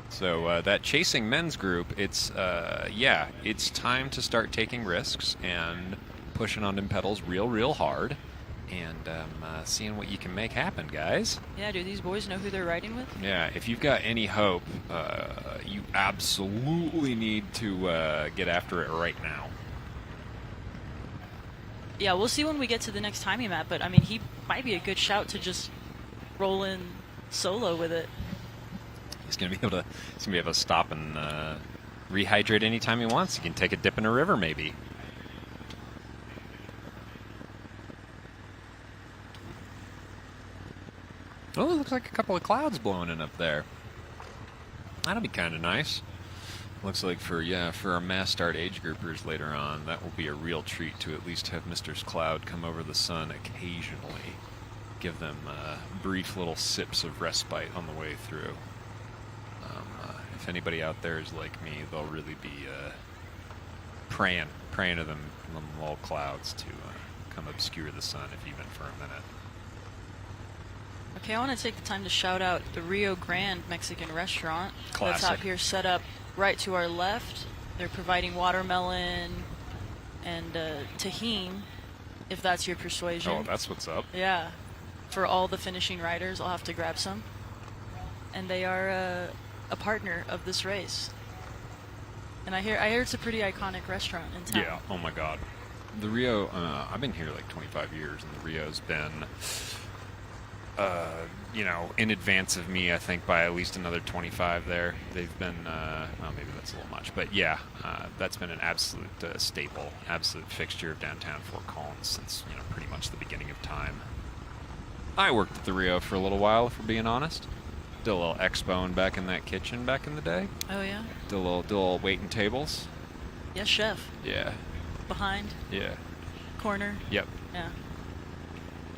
[SPEAKER 1] So that chasing men's group, it's time to start taking risks and pushing on them pedals real hard, and seeing what you can make happen, guys.
[SPEAKER 2] Yeah, do these boys know who they're riding with?
[SPEAKER 1] Yeah, if you've got any hope, you absolutely need to get after it right now.
[SPEAKER 2] Yeah, we'll see when we get to the next timing map, but I mean, he might be a good shout to just roll in solo with it.
[SPEAKER 1] He's gonna be able to stop and rehydrate anytime he wants. He can take a dip in a river, maybe. Oh, it looks like a couple of clouds blowing in up there. That'll be kind of nice. Looks like for our mass start age groupers later on, that will be a real treat to at least have Mr. Cloud come over the sun occasionally. Give them brief little sips of respite on the way through. If anybody out there is like me, they'll really be praying to them little clouds to come obscure the sun, if even for a minute.
[SPEAKER 2] Okay, I want to take the time to shout out the Rio Grande Mexican restaurant.
[SPEAKER 1] Classic.
[SPEAKER 2] That's out here set up right to our left. They're providing watermelon and tahine, if that's your persuasion.
[SPEAKER 1] Oh, that's what's up.
[SPEAKER 2] Yeah. For all the finishing riders, I'll have to grab some. And they are a partner of this race. And I hear it's a pretty iconic restaurant in town.
[SPEAKER 1] Yeah. Oh my God. The Rio. I've been here like 25 years, and the Rio's been, in advance of me. I think by at least another 25 there. They've been. Well, maybe that's a little much, but yeah, that's been an absolute staple, absolute fixture of downtown Fort Collins since pretty much the beginning of time. I worked at the Rio for a little while, if we're being honest. Did a little expoing back in that kitchen back in the day.
[SPEAKER 2] Oh, yeah?
[SPEAKER 1] Did a little waiting tables.
[SPEAKER 2] Yes, chef.
[SPEAKER 1] Yeah.
[SPEAKER 2] Behind,
[SPEAKER 1] Yeah.
[SPEAKER 2] corner.
[SPEAKER 1] Yep.
[SPEAKER 2] Yeah.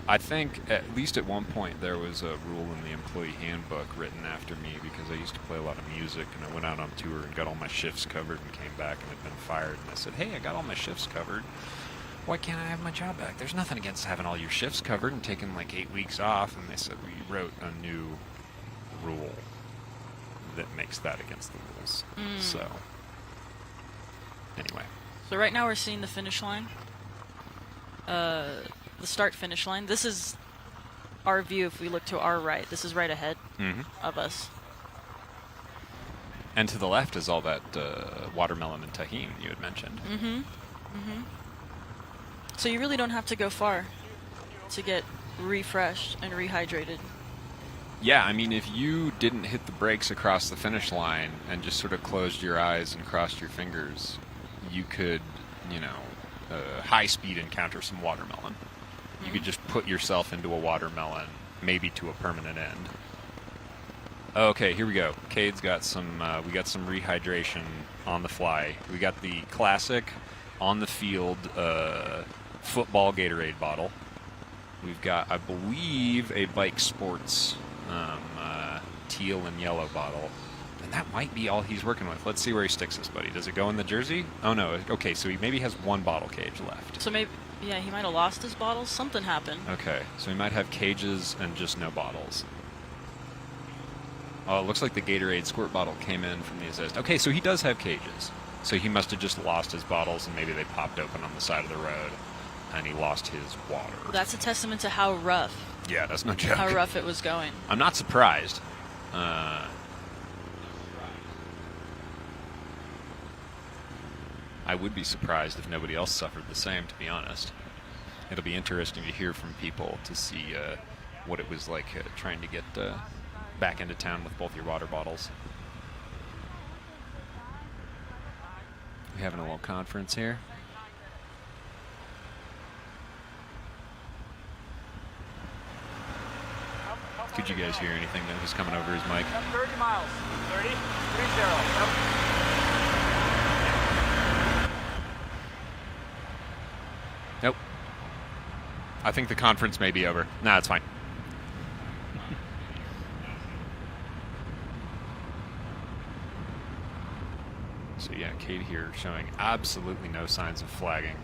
[SPEAKER 1] I think at least at one point there was a rule in the employee handbook written after me because I used to play a lot of music and I went out on tour and got all my shifts covered and came back and had been fired. And I said, hey, I got all my shifts covered. Why can't I have my job back? There's nothing against having all your shifts covered and taking like 8 weeks off. And they said, we wrote a new rule that makes that against the rules. So, anyway.
[SPEAKER 2] So right now we're seeing the finish line. The start-finish line. This is our view if we look to our right. This is right ahead of us.
[SPEAKER 1] And to the left is all that watermelon and tahine you had mentioned.
[SPEAKER 2] So you really don't have to go far to get refreshed and rehydrated.
[SPEAKER 1] Yeah, I mean, if you didn't hit the brakes across the finish line and just sort of closed your eyes and crossed your fingers, you could, high speed encounter some watermelon. You could just put yourself into a watermelon, maybe to a permanent end. Okay, here we go. Cade's got some, we got some rehydration on the fly. We got the classic on the field football Gatorade bottle. We've got, I believe, a Bike Sports teal and yellow bottle. And that might be all he's working with. Let's see where he sticks this, buddy. Does it go in the jersey? Oh, no. Okay, so he maybe has one bottle cage left.
[SPEAKER 2] So maybe, yeah, he might have lost his bottles. Something happened.
[SPEAKER 1] Okay, so he might have cages and just no bottles. Oh, it looks like the Gatorade squirt bottle came in from the assist. Okay, so he does have cages. So he must have just lost his bottles and maybe they popped open on the side of the road and he lost his water.
[SPEAKER 2] That's a testament to how rough.
[SPEAKER 1] Yeah, that's no joke.
[SPEAKER 2] How rough it was going.
[SPEAKER 1] I'm not surprised. I would be surprised if nobody else suffered the same, to be honest. It'll be interesting to hear from people to see what it was like trying to get back into town with both your water bottles. We're having a little conference here. Could you guys hear anything that was coming over his mic?
[SPEAKER 8] 30 miles. 30? 30.
[SPEAKER 1] Nope. I think the conference may be over. Nah, it's fine. So yeah, Cade here showing absolutely no signs of flagging.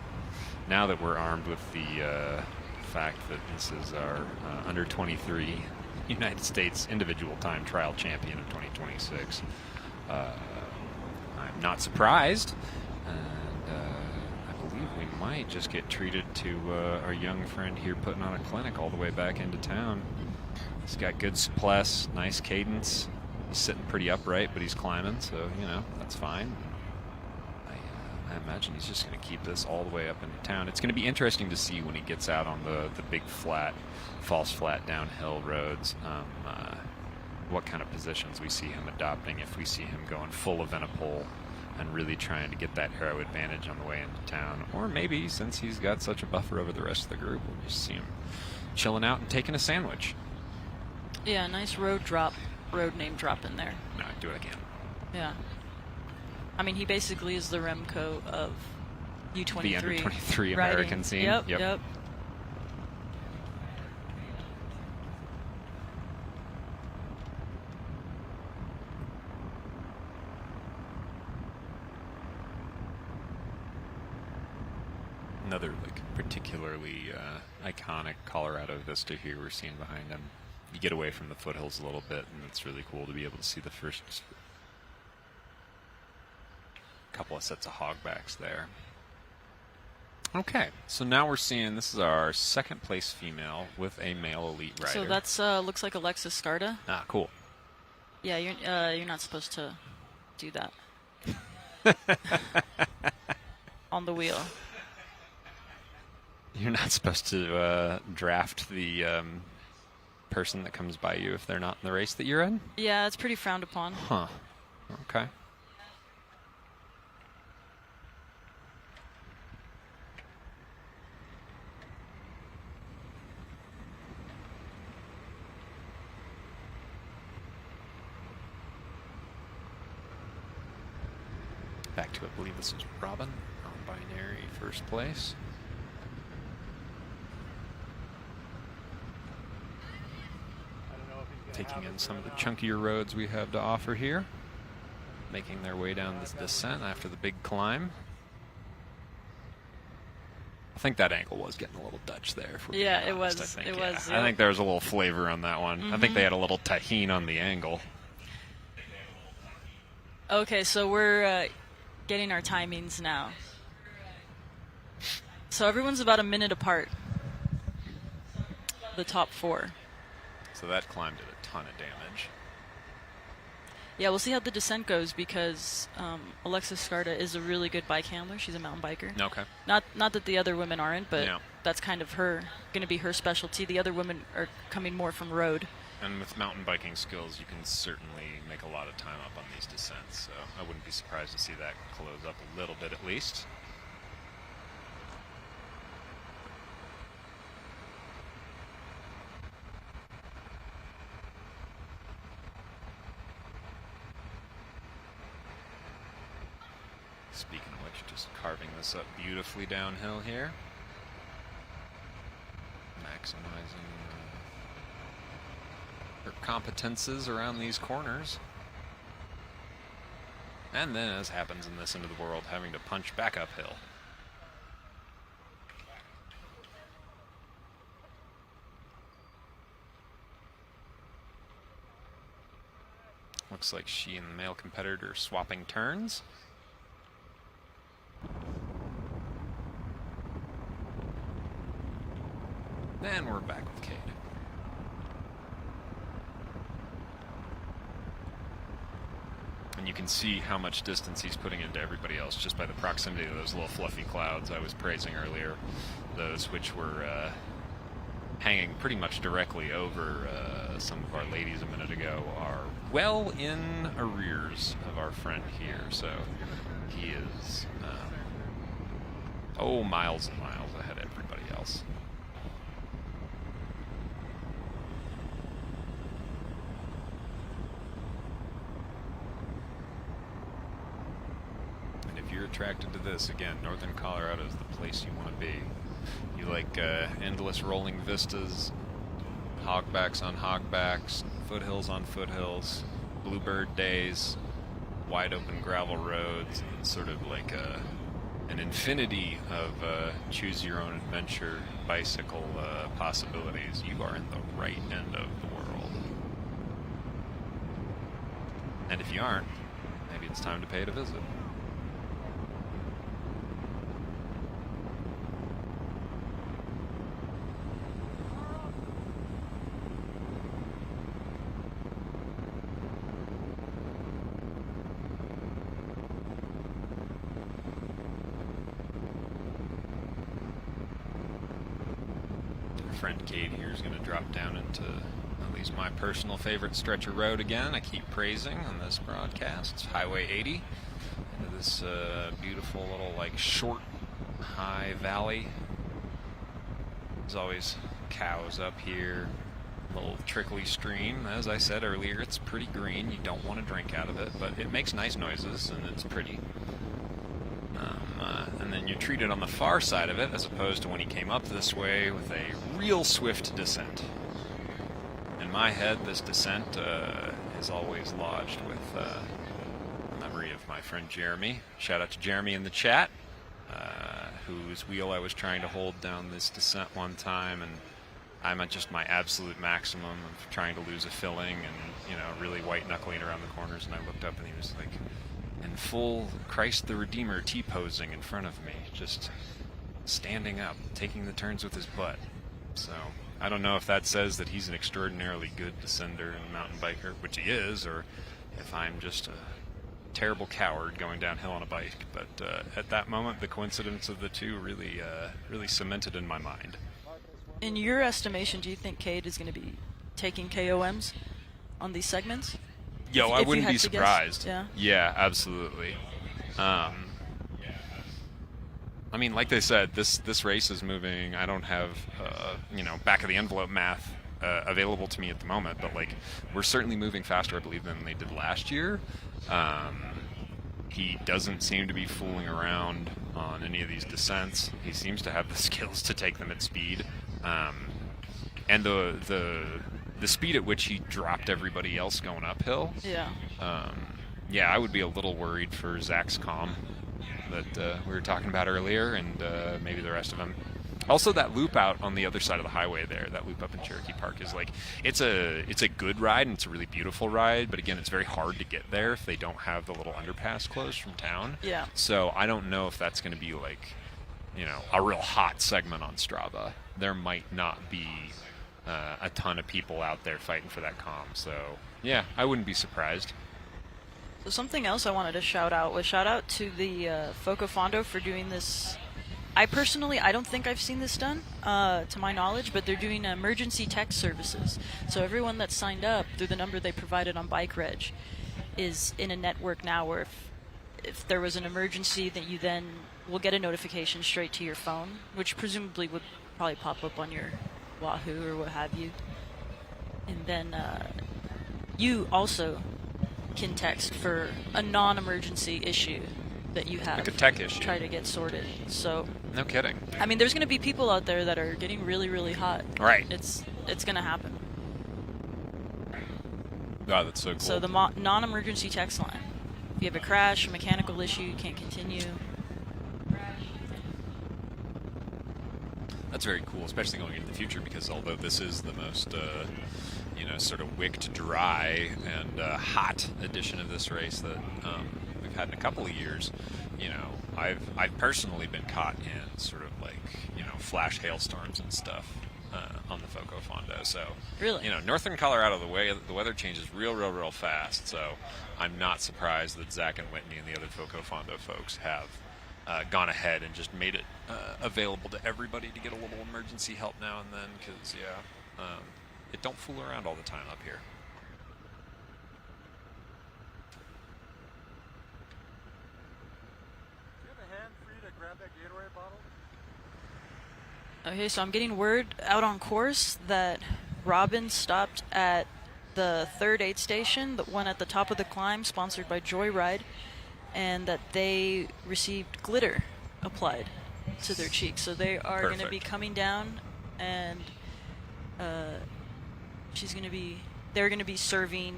[SPEAKER 1] Now that we're armed with the fact that this is our under 23 United States individual time trial champion of 2026, I'm not surprised. And I believe we might just get treated to our young friend here putting on a clinic all the way back into town. He's got good suppress, nice cadence. He's sitting pretty upright, but he's climbing, so, that's fine. I imagine he's just going to keep this all the way up into town. It's going to be interesting to see when he gets out on the big flat, false flat downhill roads, what kind of positions we see him adopting, if we see him going full Evenepoel and really trying to get that aero advantage on the way into town. Or maybe, since he's got such a buffer over the rest of the group, we'll just see him chilling out and taking a sandwich.
[SPEAKER 2] Yeah, nice road name drop in there.
[SPEAKER 1] No, do it again.
[SPEAKER 2] Yeah. I mean, he basically is the Remco of U23.
[SPEAKER 1] The under 23 American scene.
[SPEAKER 2] Yep.
[SPEAKER 1] Another particularly iconic Colorado vista here we're seeing behind him. You get away from the foothills a little bit, and it's really cool to be able to see the first couple of sets of hogbacks there. Okay, so now we're seeing this is our second place female with a male elite rider.
[SPEAKER 2] So that's looks like Alexis Skarda.
[SPEAKER 1] Ah, cool.
[SPEAKER 2] Yeah, you're not supposed to do that on the wheel.
[SPEAKER 1] You're not supposed to draft the person that comes by you if they're not in the race that you're in?
[SPEAKER 2] Yeah, it's pretty frowned upon.
[SPEAKER 1] Huh. Okay. Back to, I believe this is Robin, non-binary first place. Taking in some of the chunkier roads we have to offer here. Making their way down this descent after the big climb. I think that angle was getting a little Dutch there.
[SPEAKER 2] Yeah, it was.
[SPEAKER 1] I
[SPEAKER 2] Yeah.
[SPEAKER 1] think there was a little flavor on that one. I think they had a little tahine on the angle.
[SPEAKER 2] Okay, so we're getting our timings now. So everyone's about a minute apart. The top four.
[SPEAKER 1] So that climb did a ton of damage.
[SPEAKER 2] Yeah, we'll see how the descent goes because Alexis Skarda is a really good bike handler. She's a mountain biker.
[SPEAKER 6] Okay.
[SPEAKER 2] Not that the other women aren't, but
[SPEAKER 6] Yeah.
[SPEAKER 2] that's kind of going to be her specialty. The other women are coming more from road.
[SPEAKER 6] And with mountain biking skills, you can certainly make a lot of time up on these descents, so I wouldn't be surprised to see that close up a little bit at least. Speaking of which, just carving this up beautifully downhill here. Maximizing her competences around these corners. And then, as happens in this end of the world, having to punch back uphill. Looks like she and the male competitor are swapping turns. Then we're back with Cade. And you can see how much distance he's putting into everybody else just by the proximity of those little fluffy clouds I was praising earlier. Those which were hanging pretty much directly over some of our ladies a minute ago are well in arrears of our friend here. So he is, miles and miles ahead of everybody else. You're attracted to this, again, northern Colorado is the place you want to be. You like endless rolling vistas, hogbacks on hogbacks, foothills on foothills, bluebird days, wide open gravel roads, and sort of like an infinity of choose your own adventure bicycle possibilities. You are in the right end of the world. And if you aren't, maybe it's time to pay it a visit. Friend Cade here is going to drop down into at least my personal favorite stretch of road again. I keep praising on this broadcast. It's Highway 80 into this beautiful little like short high valley. There's always cows up here. A little trickly stream. As I said earlier, it's pretty green. You don't want to drink out of it, but it makes nice noises and it's pretty. And then you're treated on the far side of it, as opposed to when he came up this way with a real swift descent. In my head, this descent is always lodged with memory of my friend Jeremy. Shout out to Jeremy in the chat, whose wheel I was trying to hold down this descent one time, and I'm at just my absolute maximum of trying to lose a filling and, really white-knuckling around the corners, and I looked up and he was like in full Christ the Redeemer T-posing in front of me, just standing up, taking the turns with his butt. So I don't know if that says that he's an extraordinarily good descender and mountain biker, which he is, or if I'm just a terrible coward going downhill on a bike. But at that moment, the coincidence of the two really cemented in my mind.
[SPEAKER 2] In your estimation, do you think Cade is going to be taking KOMs on these segments?
[SPEAKER 6] Yo, I wouldn't be surprised.
[SPEAKER 2] Yeah,
[SPEAKER 6] absolutely. I mean, like they said, this race is moving. I don't have, back of the envelope math available to me at the moment, but like we're certainly moving faster, I believe, than they did last year. He doesn't seem to be fooling around on any of these descents. He seems to have the skills to take them at speed, and the speed at which he dropped everybody else going uphill.
[SPEAKER 2] Yeah.
[SPEAKER 6] I would be a little worried for Zach's calm that we were talking about earlier, and maybe the rest of them. Also, that loop out on the other side of the highway there, that loop up in Cherokee Park, is like, it's a good ride, and it's a really beautiful ride, but again, it's very hard to get there if they don't have the little underpass closed from town.
[SPEAKER 2] Yeah.
[SPEAKER 6] So I don't know if that's going to be like, a real hot segment on Strava. There might not be a ton of people out there fighting for that calm. So, yeah, I wouldn't be surprised.
[SPEAKER 2] So something else I wanted to shout out was shout out to the FoCo Fondo for doing this. I don't think I've seen this done, to my knowledge, but they're doing emergency text services. So everyone that's signed up through the number they provided on Bike Reg is in a network now where if there was an emergency, that you then will get a notification straight to your phone, which presumably would probably pop up on your Wahoo or what have you. And then you also can text for a non-emergency issue that you have.
[SPEAKER 6] Like a tech issue.
[SPEAKER 2] Try to get sorted. So
[SPEAKER 6] No kidding.
[SPEAKER 2] I mean, there's going to be people out there that are getting really, really hot.
[SPEAKER 6] Right.
[SPEAKER 2] It's going to happen.
[SPEAKER 1] Wow, that's so cool.
[SPEAKER 2] So the non-emergency text line. If you have a crash, a mechanical issue, you can't continue.
[SPEAKER 6] That's very cool, especially going into the future, because although this is the most, sort of wicked dry and hot edition of this race that we've had in a couple of years, I've personally been caught in sort of like, flash hailstorms and stuff on the FoCo Fondo. So,
[SPEAKER 2] Really?
[SPEAKER 6] northern Colorado, the weather changes real fast. So I'm not surprised that Zach and Whitney and the other FoCo Fondo folks have gone ahead and just made it available to everybody to get a little emergency help now and then, because, it don't fool around all the time up here.
[SPEAKER 8] Do you have a hand free to grab that Gatorade bottle?
[SPEAKER 2] Okay, so I'm getting word out on course that Robin stopped at the third aid station, the one at the top of the climb, sponsored by Joyride, and that they received glitter applied to their cheeks. So they are going to be coming down, and they're going to be serving,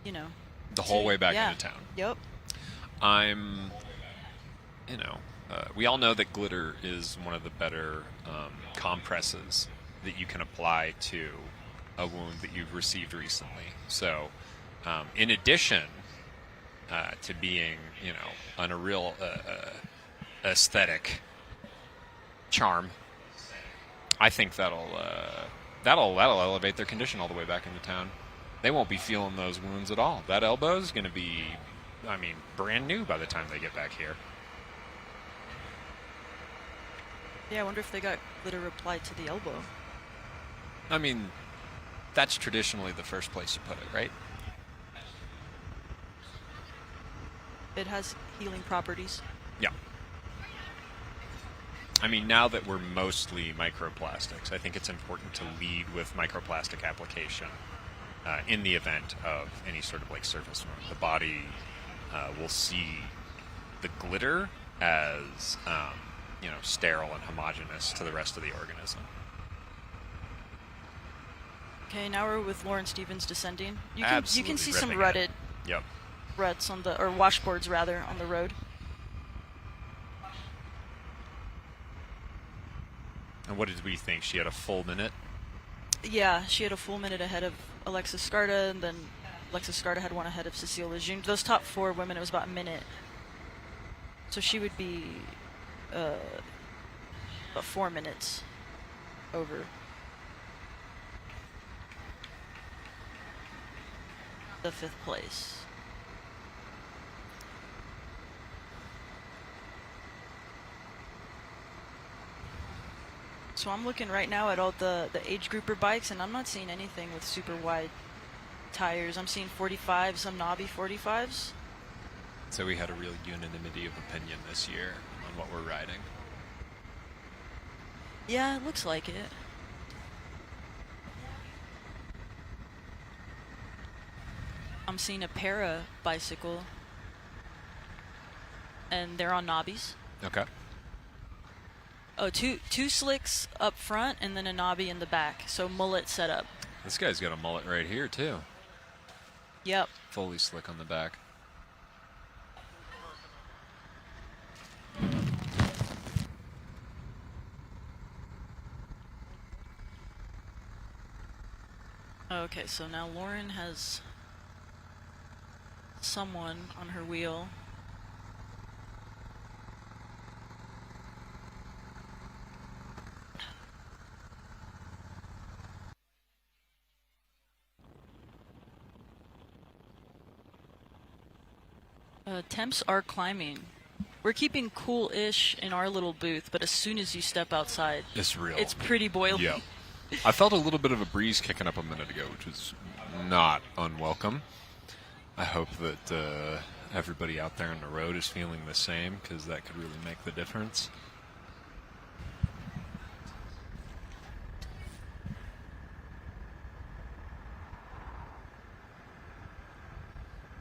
[SPEAKER 6] The whole way back
[SPEAKER 2] yeah.
[SPEAKER 6] into town.
[SPEAKER 2] Yep.
[SPEAKER 6] We all know that glitter is one of the better compresses that you can apply to a wound that you've received recently. So, in addition to being, on a real aesthetic charm, I think that'll elevate their condition all the way back into town. They won't be feeling those wounds at all. That elbow's going to be, brand new by the time they get back here.
[SPEAKER 2] Yeah, I wonder if they got glitter applied to the elbow.
[SPEAKER 6] That's traditionally the first place you put it, right?
[SPEAKER 2] It has healing properties.
[SPEAKER 6] Yeah. Now that we're mostly microplastics, I think it's important to lead with microplastic application in the event of any sort of like surface wound. The body will see the glitter as sterile and homogeneous to the rest of the organism.
[SPEAKER 2] Okay, now we're with Lauren Stevens descending. You can see some
[SPEAKER 6] ripping
[SPEAKER 2] rutted
[SPEAKER 6] it. Yep.
[SPEAKER 2] ruts or washboards rather, on the road.
[SPEAKER 6] And what did we think? She had a full minute?
[SPEAKER 2] Yeah, she had a full minute ahead of Alexis Scarta, and then Alexis Scarta had one ahead of Cecile Lejeune. Those top four women, it was about a minute. So she would be about 4 minutes over the 5th place. So I'm looking right now at all the age grouper bikes, and I'm not seeing anything with super wide tires. I'm seeing 45s, some knobby 45s.
[SPEAKER 6] So we had a real unanimity of opinion this year on what we're riding.
[SPEAKER 2] Yeah, it looks like it. I'm seeing a para bicycle, and they're on knobbies.
[SPEAKER 6] Okay.
[SPEAKER 2] Oh, two slicks up front, and then a knobby in the back. So mullet setup.
[SPEAKER 6] This guy's got a mullet right here, too.
[SPEAKER 2] Yep.
[SPEAKER 6] Fully slick on the back.
[SPEAKER 2] Okay, so now Lauren has someone on her wheel. Temps are climbing. We're keeping cool-ish in our little booth, but as soon as you step outside,
[SPEAKER 10] It's real.
[SPEAKER 2] it's pretty boiling.
[SPEAKER 10] Yeah. I felt a little bit of a breeze kicking up a minute ago, which was not unwelcome. I hope that everybody out there on the road is feeling the same, because that could really make the difference.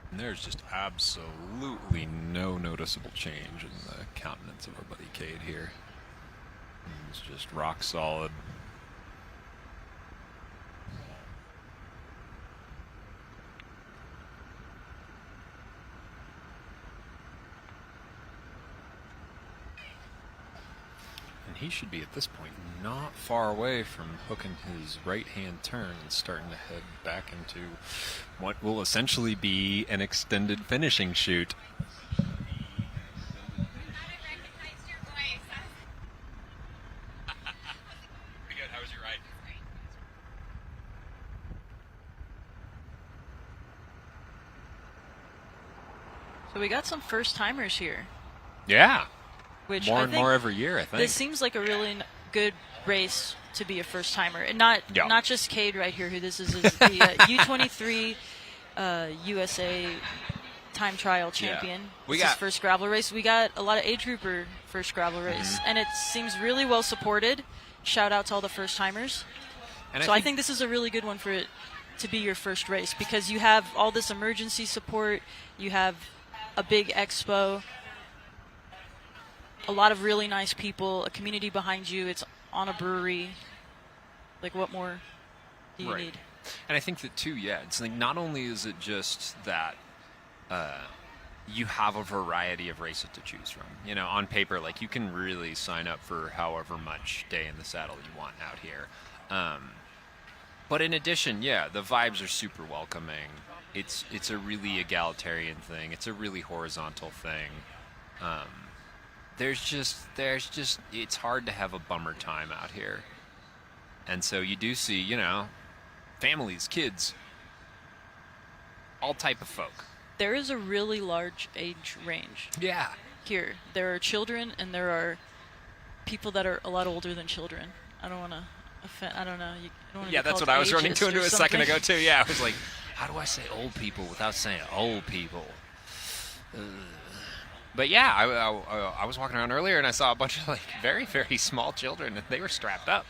[SPEAKER 10] And there's just absolutely no noticeable change in the countenance of our buddy Cade here. It's just rock solid. And he should be at this point not far away from hooking his right-hand turn and starting to head back into what will essentially be an extended finishing chute.
[SPEAKER 1] Pretty good. How was your ride?
[SPEAKER 2] So we got some first-timers here,
[SPEAKER 10] Yeah.
[SPEAKER 2] which
[SPEAKER 10] More
[SPEAKER 2] I
[SPEAKER 10] and
[SPEAKER 2] think
[SPEAKER 10] more every year, I think.
[SPEAKER 2] this seems like a really good race to be a first-timer. And not just Cade right here, who this is the U23 USA time trial champion.
[SPEAKER 6] We
[SPEAKER 2] This is
[SPEAKER 6] got-
[SPEAKER 2] his first gravel race. We got a lot of age grouper first gravel race, and it seems really well supported. Shout out to all the first-timers.
[SPEAKER 6] And
[SPEAKER 2] So I think this is a really good one for it to be your first race, because you have all this emergency support, you have a big expo, a lot of really nice people, a community behind you, it's on a brewery. Like, what more do you need?
[SPEAKER 6] And I think that too, it's like not only is it just that you have a variety of races to choose from. You know, on paper, like you can really sign up for however much day in the saddle you want out here. But in addition, the vibes are super welcoming. It's a really egalitarian thing. It's a really horizontal thing. There's just it's hard to have a bummer time out here. And so you do see, you know, families, kids, all type of folk.
[SPEAKER 2] There is a really large age range
[SPEAKER 6] Yeah.
[SPEAKER 2] here. There are children, and there are people that are a lot older than children. I don't want to offend. I don't know. You don't wanna be
[SPEAKER 6] That's
[SPEAKER 2] called
[SPEAKER 6] what I was running
[SPEAKER 2] ageist
[SPEAKER 6] into
[SPEAKER 2] or
[SPEAKER 6] a second
[SPEAKER 2] something.
[SPEAKER 6] ago too. Yeah, I was like, how do I say old people without saying old people? But yeah, I was walking around earlier and I saw a bunch of like very, very small children, and they were strapped up.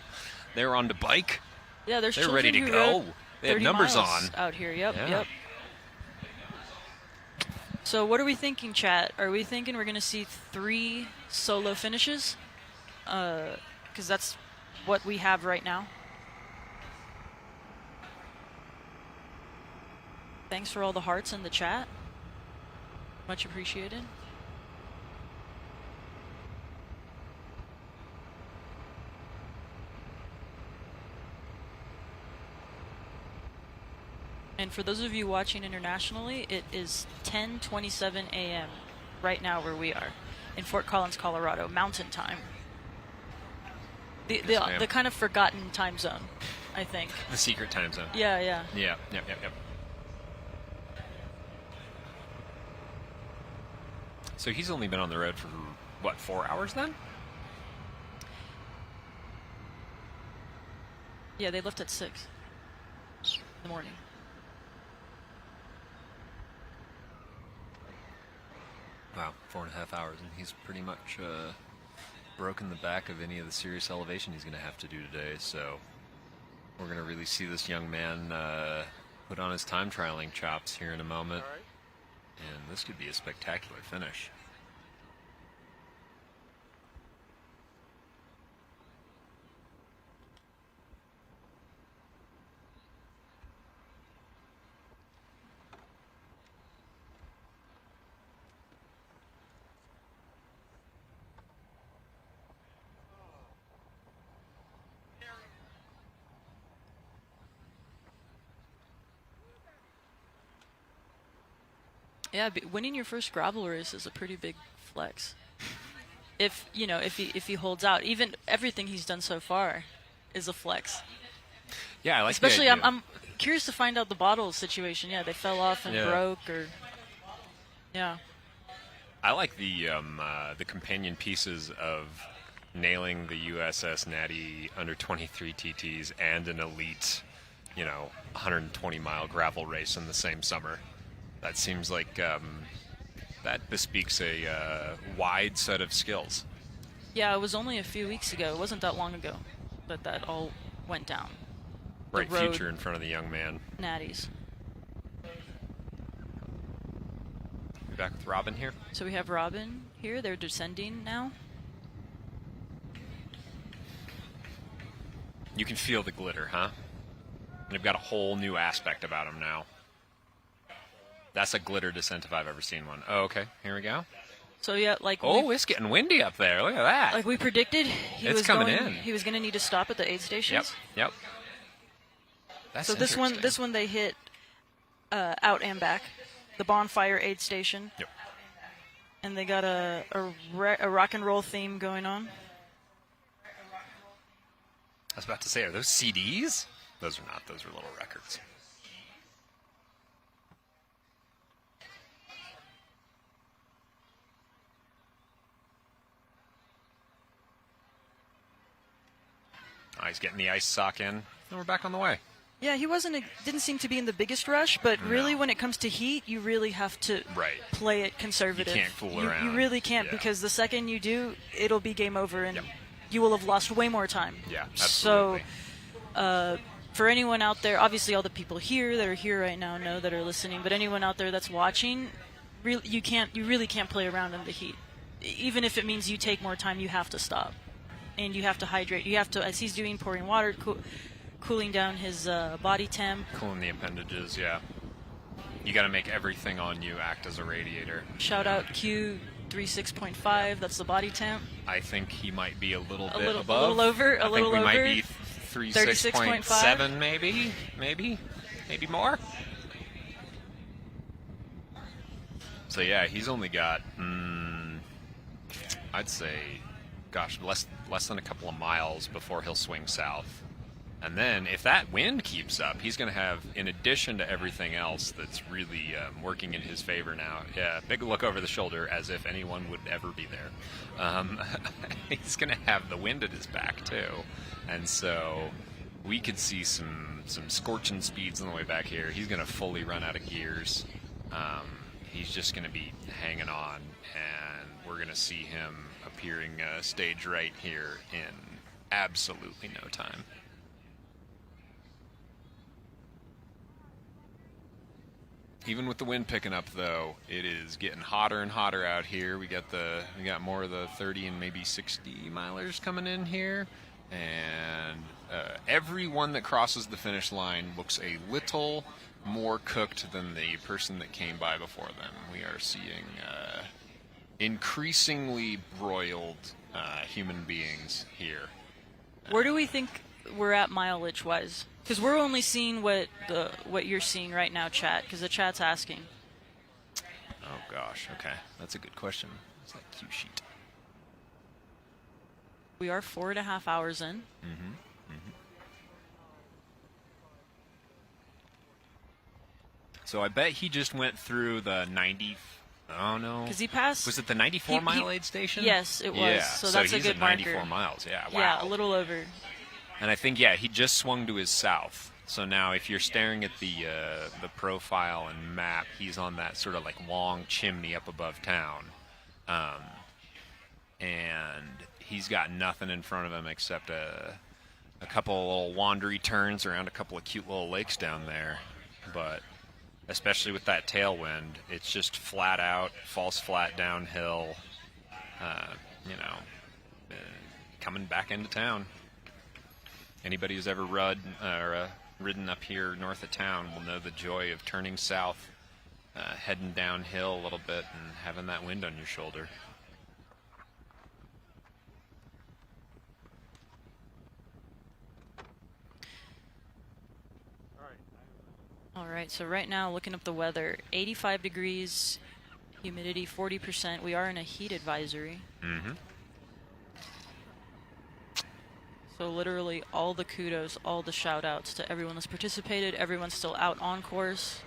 [SPEAKER 6] They were on the bike.
[SPEAKER 2] Yeah, there's
[SPEAKER 6] They're
[SPEAKER 2] children
[SPEAKER 6] ready to
[SPEAKER 2] who
[SPEAKER 6] go.
[SPEAKER 2] rode
[SPEAKER 6] They had
[SPEAKER 2] 30
[SPEAKER 6] numbers
[SPEAKER 2] miles
[SPEAKER 6] on.
[SPEAKER 2] out here. Yep,
[SPEAKER 6] Yeah.
[SPEAKER 2] yep. So what are we thinking, chat? Are we thinking we're going to see 3 solo finishes? Because that's what we have right now. Thanks for all the hearts in the chat. Much appreciated. And for those of you watching internationally, it is 10:27 a.m. right now where we are in Fort Collins, Colorado, Mountain Time. The kind of forgotten time zone, I think.
[SPEAKER 6] The secret time zone.
[SPEAKER 2] Yeah, yeah.
[SPEAKER 6] Yeah. So he's only been on the road for, what, 4 hours then?
[SPEAKER 2] Yeah, they left at 6 in the morning.
[SPEAKER 6] Wow, 4.5 hours, and he's pretty much broken the back of any of the serious elevation he's going to have to do today. So we're going to really see this young man put on his time trialing chops here in a moment. And this could be a spectacular finish.
[SPEAKER 2] Yeah, winning your first gravel race is a pretty big flex. If he holds out, even everything he's done so far is a flex.
[SPEAKER 6] Yeah, I like
[SPEAKER 2] Especially,
[SPEAKER 6] the idea.
[SPEAKER 2] I'm curious to find out the bottle situation. Yeah, they fell off and broke, or yeah.
[SPEAKER 6] I like the companion pieces of nailing the USS Natty under 23 TTs and an elite, 120-mile gravel race in the same summer. That seems like that bespeaks a wide set of skills.
[SPEAKER 2] Yeah, it was only a few weeks ago. It wasn't that long ago that all went down.
[SPEAKER 6] Bright
[SPEAKER 2] The road
[SPEAKER 6] future in front of the young man.
[SPEAKER 2] Natties.
[SPEAKER 6] We back with Robin here.
[SPEAKER 2] So we have Robin here. They're descending now.
[SPEAKER 6] You can feel the glitter, huh? They've got a whole new aspect about them now. That's a glitter descent if I've ever seen one. Oh, okay. Here we go.
[SPEAKER 2] So yeah,
[SPEAKER 6] it's getting windy up there. Look at that.
[SPEAKER 2] Like we predicted,
[SPEAKER 6] It's
[SPEAKER 2] was
[SPEAKER 6] coming
[SPEAKER 2] going.
[SPEAKER 6] in.
[SPEAKER 2] He was going to need to stop at the aid stations.
[SPEAKER 6] Yep. That's
[SPEAKER 2] So this one they hit out and back, the bonfire aid station.
[SPEAKER 6] Yep.
[SPEAKER 2] And they got a rock and roll theme going on.
[SPEAKER 6] I was about to say, are those CDs? Those are not. Those are little records. Oh, he's getting the ice sock in, and we're back on the way.
[SPEAKER 2] Yeah, he didn't seem to be in the biggest rush, but really when it comes to heat, you really have to play it conservative.
[SPEAKER 6] You can't fool around.
[SPEAKER 2] You really can't, because the second you do, it'll be game over, and you will have lost way more time.
[SPEAKER 6] Yeah, absolutely.
[SPEAKER 2] So, for anyone out there, obviously all the people here that are here right now know that are listening, but anyone out there that's watching, you really can't play around in the heat. Even if it means you take more time, you have to stop. And you have to hydrate. You have to, as he's doing, pouring water, cooling down his body temp.
[SPEAKER 6] Cooling the appendages, yeah. You got to make everything on you act as a radiator.
[SPEAKER 2] Shout out Q36.5. That's the body temp.
[SPEAKER 6] I think he might be a little bit
[SPEAKER 2] above.
[SPEAKER 6] A little over.
[SPEAKER 2] I think we
[SPEAKER 6] might be 36.7, maybe more. So yeah, he's only got, I'd say, less than a couple of miles before he'll swing south. And then if that wind keeps up, he's going to have, in addition to everything else that's really working in his favor now, big look over the shoulder as if anyone would ever be there. He's going to have the wind at his back too. And so we could see some scorching speeds on the way back here. He's going to fully run out of gears. He's just going to be hanging on, and we're going to see him appearing stage right here in absolutely no time. Even with the wind picking up, though, it is getting hotter and hotter out here. We got more of the 30 and maybe 60 milers coming in here, and everyone that crosses the finish line looks a little more cooked than the person that came by before them. We are seeing increasingly broiled human beings here.
[SPEAKER 2] Where do we think we're at mileage-wise? Because we're only seeing what you're seeing right now, chat, because the chat's asking.
[SPEAKER 6] Oh, gosh. Okay. That's a good question. It's that cue sheet.
[SPEAKER 2] We are 4.5 hours in.
[SPEAKER 6] So I bet he just went through the 90... Oh, no.
[SPEAKER 2] Because he passed...
[SPEAKER 6] Was it the 94-mile aid station?
[SPEAKER 2] Yes, it was.
[SPEAKER 6] Yeah,
[SPEAKER 2] so that's a good marker.
[SPEAKER 6] He's at 94 miles. Yeah, wow.
[SPEAKER 2] Yeah, a little over.
[SPEAKER 6] And I think, he just swung to his south. So now if you're staring at the profile and map, he's on that sort of like long chimney up above town. And he's got nothing in front of him except a couple of little wandery turns around a couple of cute little lakes down there. But especially with that tailwind, it's just flat out, falls flat downhill, coming back into town. Anybody who's ever ridden up here north of town will know the joy of turning south, heading downhill a little bit, and having that wind on your shoulder.
[SPEAKER 2] All right, so right now, looking up the weather, 85 degrees, humidity 40%. We are in a heat advisory. So literally all the kudos, all the shout outs to everyone that's participated, everyone's still out on course.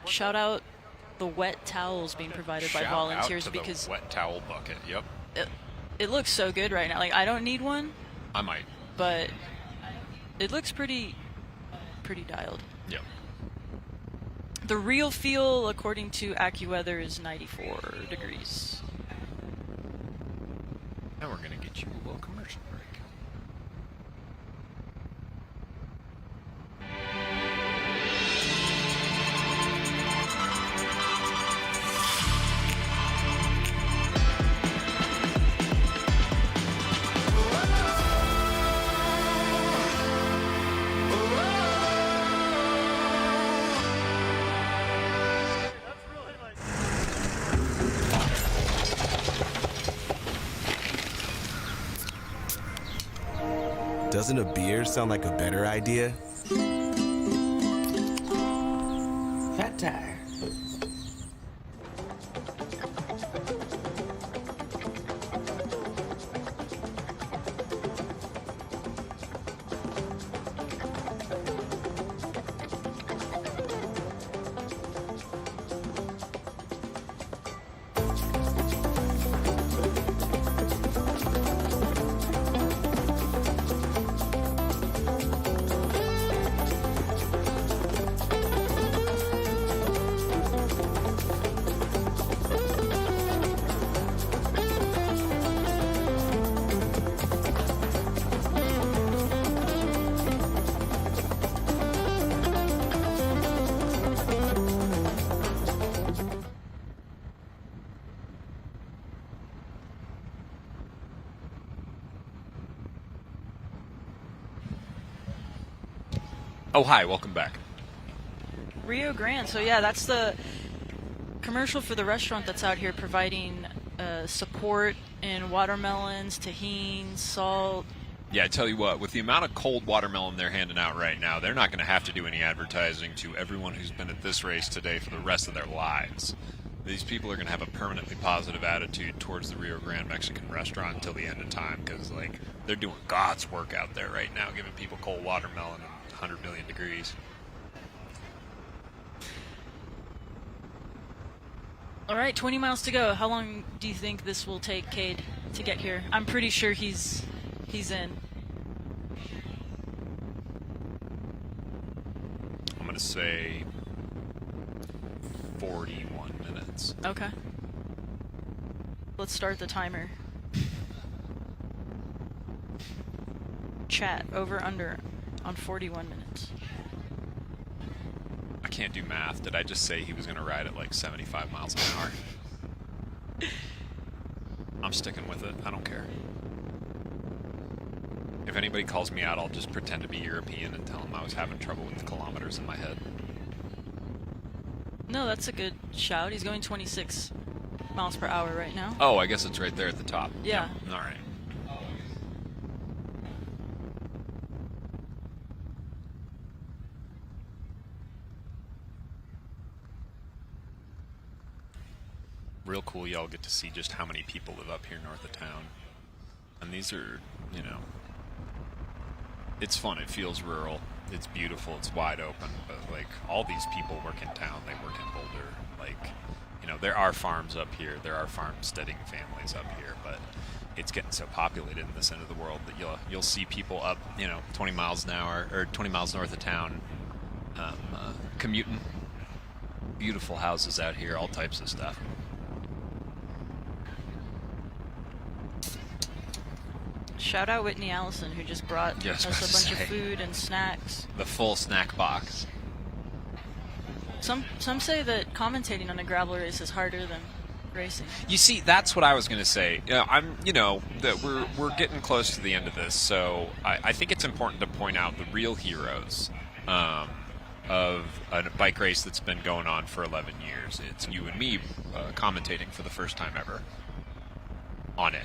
[SPEAKER 2] Shout out the wet towels being provided by
[SPEAKER 6] Shout
[SPEAKER 2] volunteers
[SPEAKER 6] out to
[SPEAKER 2] because
[SPEAKER 6] the wet towel bucket. Yep.
[SPEAKER 2] it looks so good right now. Like, I don't need one,
[SPEAKER 6] I might.
[SPEAKER 2] but it looks pretty dialed.
[SPEAKER 6] Yep.
[SPEAKER 2] The real feel, according to AccuWeather, is 94 degrees.
[SPEAKER 6] Now we're gonna get you a little commercial break.
[SPEAKER 4] Doesn't a beer sound like a better idea?
[SPEAKER 5] Fat tire.
[SPEAKER 6] Oh, hi. Welcome back.
[SPEAKER 2] Rio Grande. So yeah, that's the commercial for the restaurant that's out here providing support in watermelons, tahini, salt.
[SPEAKER 6] Yeah, I tell you what, with the amount of cold watermelon they're handing out right now, they're not going to have to do any advertising to everyone who's been at this race today for the rest of their lives. These people are going to have a permanently positive attitude towards the Rio Grande Mexican restaurant until the end of time because, like, they're doing God's work out there right now, giving people cold watermelon and 100 million degrees.
[SPEAKER 2] All right, 20 miles to go. How long do you think this will take Cade to get here? I'm pretty sure he's in.
[SPEAKER 6] I'm going to say 41 minutes.
[SPEAKER 2] Okay. Let's start the timer. Chat over under on 41 minutes.
[SPEAKER 6] I can't do math. Did I just say he was going to ride at like 75 miles an hour? I'm sticking with it. I don't care. If anybody calls me out, I'll just pretend to be European and tell them I was having trouble with the kilometers in my head.
[SPEAKER 2] No, that's a good shout. He's going 26 miles per hour right now.
[SPEAKER 6] Oh, I guess it's right there at the top.
[SPEAKER 2] Yeah.
[SPEAKER 6] All right. Real cool, y'all get to see just how many people live up here north of town. And these are, you know, it's fun. It feels rural. It's beautiful. It's wide open. But, like, all these people work in town. They work in Boulder. Like, you know, there are farms up here. There are farmsteading families up here. But it's getting so populated in this end of the world that you'll see people up, you know, 20 miles an hour or 20 miles north of town commuting. Beautiful houses out here. All types of stuff.
[SPEAKER 2] Shout out Whitney Allison, who just brought
[SPEAKER 6] Yes,
[SPEAKER 2] us a bunch
[SPEAKER 6] say.
[SPEAKER 2] of food and snacks.
[SPEAKER 6] The full snack box.
[SPEAKER 2] Some say that commentating on a gravel race is harder than racing.
[SPEAKER 6] You see, that's what I was going to say. That we're getting close to the end of this, so I think it's important to point out the real heroes of a bike race that's been going on for 11 years. It's you and me commentating for the first time ever on it.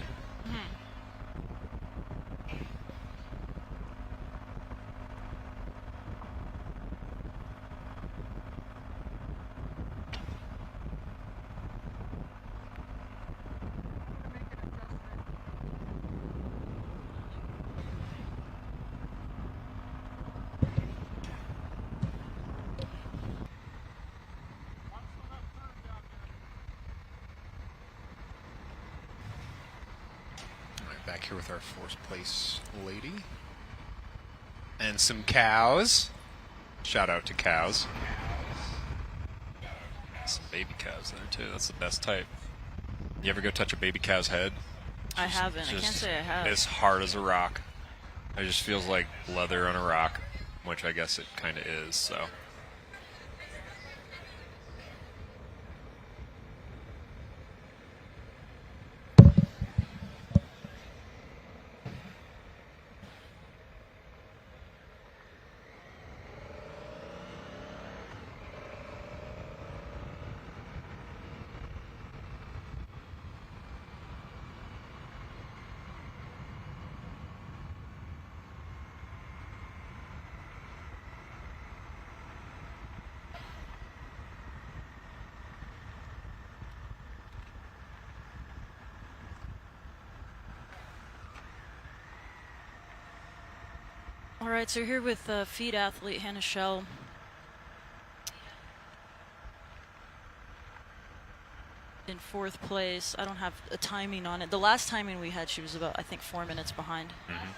[SPEAKER 10] here with our fourth place lady. And some cows. Shout out to cows. Some baby cows there too. That's the best type. You ever go touch a baby cow's head?
[SPEAKER 2] I haven't. I can't say I have.
[SPEAKER 10] It's hard as a rock. It just feels like leather on a rock, which I guess it kind of is, so.
[SPEAKER 2] All right, so here with feed athlete Hannah Shell. In fourth place. I don't have a timing on it. The last timing we had, she was about, I think, 4 minutes behind.
[SPEAKER 10] Mm-hmm.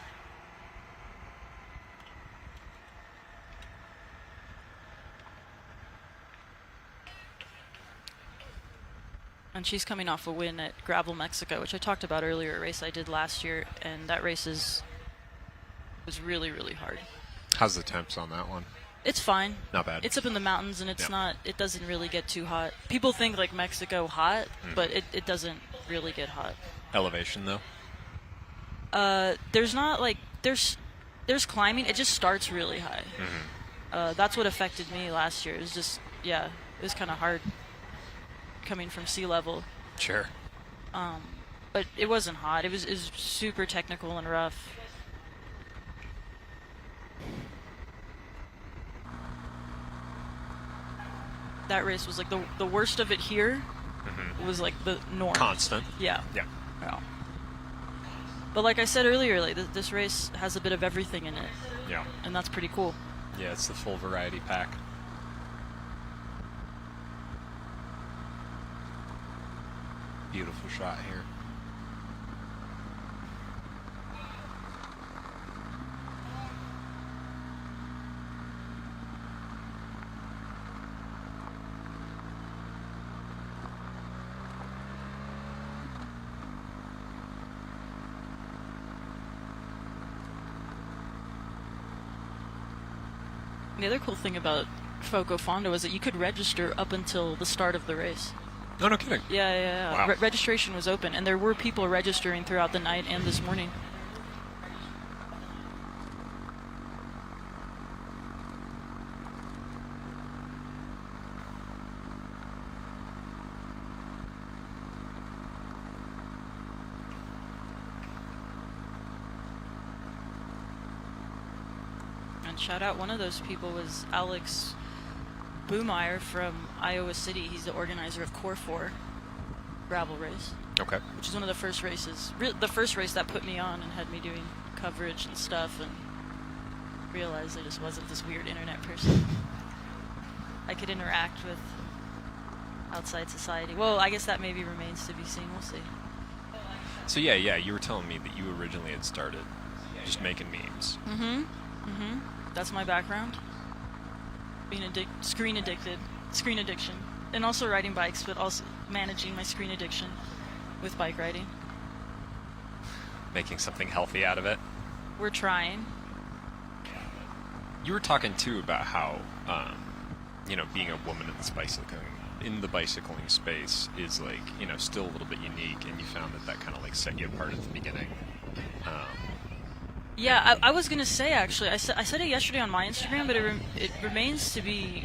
[SPEAKER 2] And she's coming off a win at Gravel, Mexico, which I talked about earlier, a race I did last year, and that race was really, really hard.
[SPEAKER 10] How's the temps on that one?
[SPEAKER 2] It's fine.
[SPEAKER 10] Not bad.
[SPEAKER 2] It's up in the mountains, and it's not. It doesn't really get too hot. People think like Mexico hot, but it doesn't really get hot.
[SPEAKER 10] Elevation though.
[SPEAKER 2] There's not like there's climbing. It just starts really high. That's what affected me last year. It was just it was kind of hard coming from sea level.
[SPEAKER 10] Sure.
[SPEAKER 2] But it wasn't hot. It was super technical and rough. That race was like the worst of it here was like the norm.
[SPEAKER 10] Constant.
[SPEAKER 2] Yeah.
[SPEAKER 10] Yeah.
[SPEAKER 2] But like I said earlier, like this race has a bit of everything in it.
[SPEAKER 10] Yeah.
[SPEAKER 2] And that's pretty cool.
[SPEAKER 10] Yeah, it's the full variety pack. Beautiful shot here.
[SPEAKER 2] The other cool thing about FoCo Fondo is that you could register up until the start of the race.
[SPEAKER 10] Oh, no kidding.
[SPEAKER 2] Yeah.
[SPEAKER 10] Wow.
[SPEAKER 2] Registration was open, and there were people registering throughout the night and this morning. And shout out, one of those people was Alex Boomeyer from Iowa City. He's the organizer of Core 4 gravel race.
[SPEAKER 10] Okay.
[SPEAKER 2] Which is one of the first races, the first race that put me on and had me doing coverage and stuff, and realized I just wasn't this weird internet person. I could interact with outside society. Well, I guess that maybe remains to be seen. We'll see.
[SPEAKER 10] So yeah, you were telling me that you originally had started just making memes.
[SPEAKER 2] That's my background. Being screen addiction, and also riding bikes, but also managing my screen addiction with bike riding.
[SPEAKER 10] Making something healthy out of it.
[SPEAKER 2] We're trying.
[SPEAKER 10] You were talking too about how, being a woman in the bicycling space is like, still a little bit unique, and you found that kind of like set you apart at the beginning.
[SPEAKER 2] Yeah, I was gonna say actually, I said it yesterday on my Instagram, but it remains to be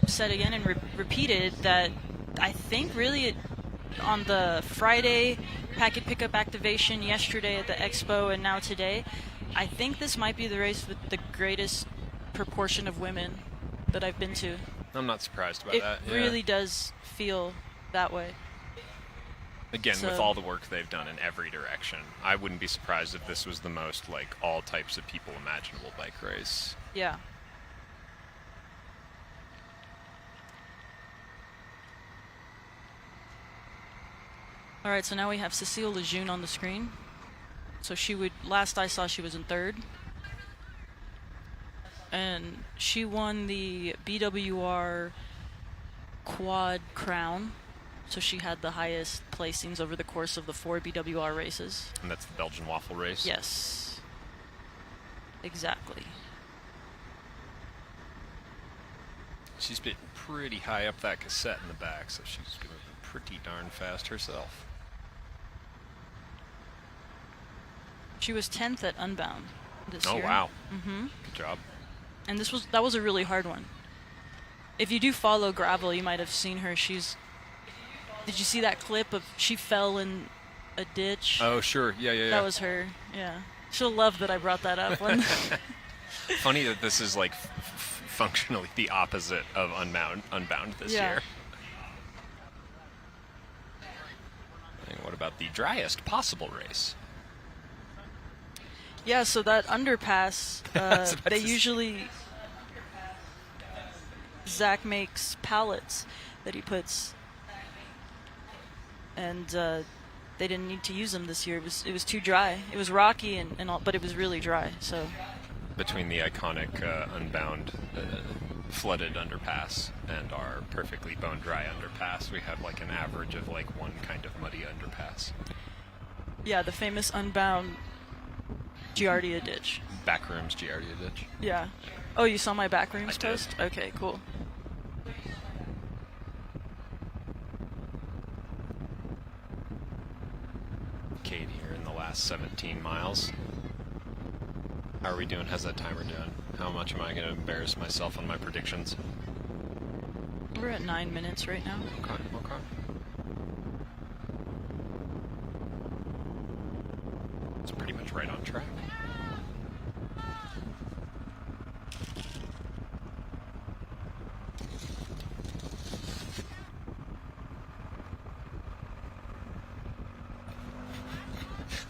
[SPEAKER 2] said again and repeated that I think really on the Friday packet pickup activation, yesterday at the expo, and now today, I think this might be the race with the greatest proportion of women that I've been to.
[SPEAKER 10] I'm not surprised about that.
[SPEAKER 2] It really does feel that way.
[SPEAKER 10] Again, with all the work they've done in every direction, I wouldn't be surprised if this was the most, like, all types of people imaginable bike race.
[SPEAKER 2] Yeah. All right, so now we have Cecile Lejeune on the screen. So she would, last I saw, she was in third. And she won the BWR Quad Crown. So she had the highest placings over the course of the 4 BWR races.
[SPEAKER 6] And that's the Belgian waffle race?
[SPEAKER 2] Yes. Exactly.
[SPEAKER 6] She's been pretty high up that cassette in the back, so she's going to be pretty darn fast herself.
[SPEAKER 2] She was 10th at Unbound this year.
[SPEAKER 6] Oh, wow.
[SPEAKER 2] Mm-hmm.
[SPEAKER 6] Good job.
[SPEAKER 2] And that was a really hard one. If you do follow gravel, you might have seen her. Did you see that clip of she fell in a ditch?
[SPEAKER 6] Oh, sure. Yeah.
[SPEAKER 2] That was her. Yeah. She'll love that I brought that up.
[SPEAKER 6] Funny that this is like functionally the opposite of Unbound this year. And what about the driest possible race?
[SPEAKER 2] Yeah, so that underpass, they usually... Zach makes pallets that he puts, and they didn't need to use them this year. It was too dry. It was rocky and all, but it was really dry. So
[SPEAKER 6] between the iconic Unbound flooded underpass and our perfectly bone dry underpass, we have like an average of like one kind of muddy underpass.
[SPEAKER 2] Yeah, the famous Unbound Giardia ditch.
[SPEAKER 6] Backrooms Giardia ditch.
[SPEAKER 2] Yeah. Oh, you saw my backrooms post? Okay, cool.
[SPEAKER 6] Cade here in the last 17 miles. How are we doing? How's that timer doing? How much am I going to embarrass myself on my predictions?
[SPEAKER 2] We're at 9 minutes right now.
[SPEAKER 6] Okay. It's pretty much right on track.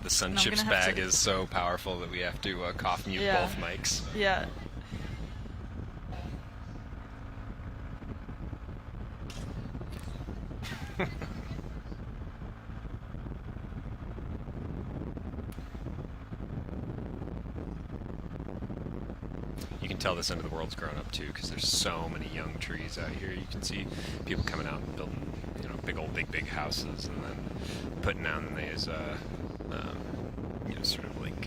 [SPEAKER 6] The Sun Chips bag is so powerful that we have to cough mute both mics.
[SPEAKER 2] Yeah.
[SPEAKER 6] You can tell this end of the world's grown up too, because there's so many young trees out here. You can see people coming out and building, big houses, and then putting down these, sort of like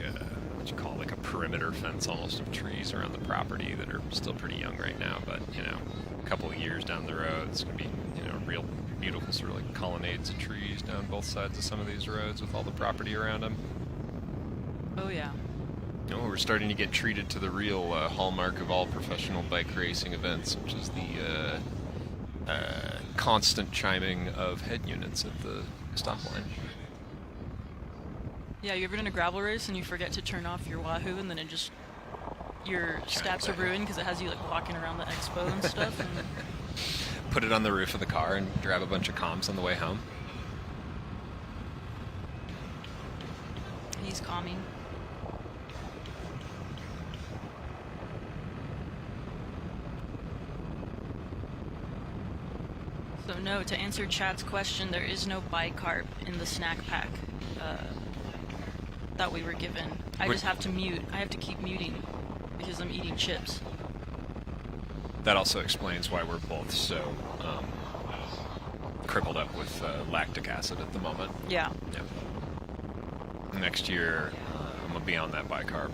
[SPEAKER 6] what you call like a perimeter fence almost of trees around the property that are still pretty young right now. But a couple of years down the road, it's gonna be real beautiful sort of like colonnades of trees down both sides of some of these roads with all the property around them.
[SPEAKER 2] Oh yeah.
[SPEAKER 6] We're starting to get treated to the real hallmark of all professional bike racing events, which is the constant chiming of head units at the stop line.
[SPEAKER 2] Yeah, you ever done a gravel race and you forget to turn off your Wahoo, and then your stats are ruined because it has you like walking around the expo and stuff? And
[SPEAKER 6] put it on the roof of the car and grab a bunch of comms on the way home.
[SPEAKER 2] He's calming. So no, to answer Chad's question, there is no bicarb in the snack pack that we were given. I just have to mute. I have to keep muting because I'm eating chips.
[SPEAKER 6] That also explains why we're both so crippled up with lactic acid at the moment.
[SPEAKER 2] Yeah.
[SPEAKER 6] Next year, I'm going to be on that bicarb.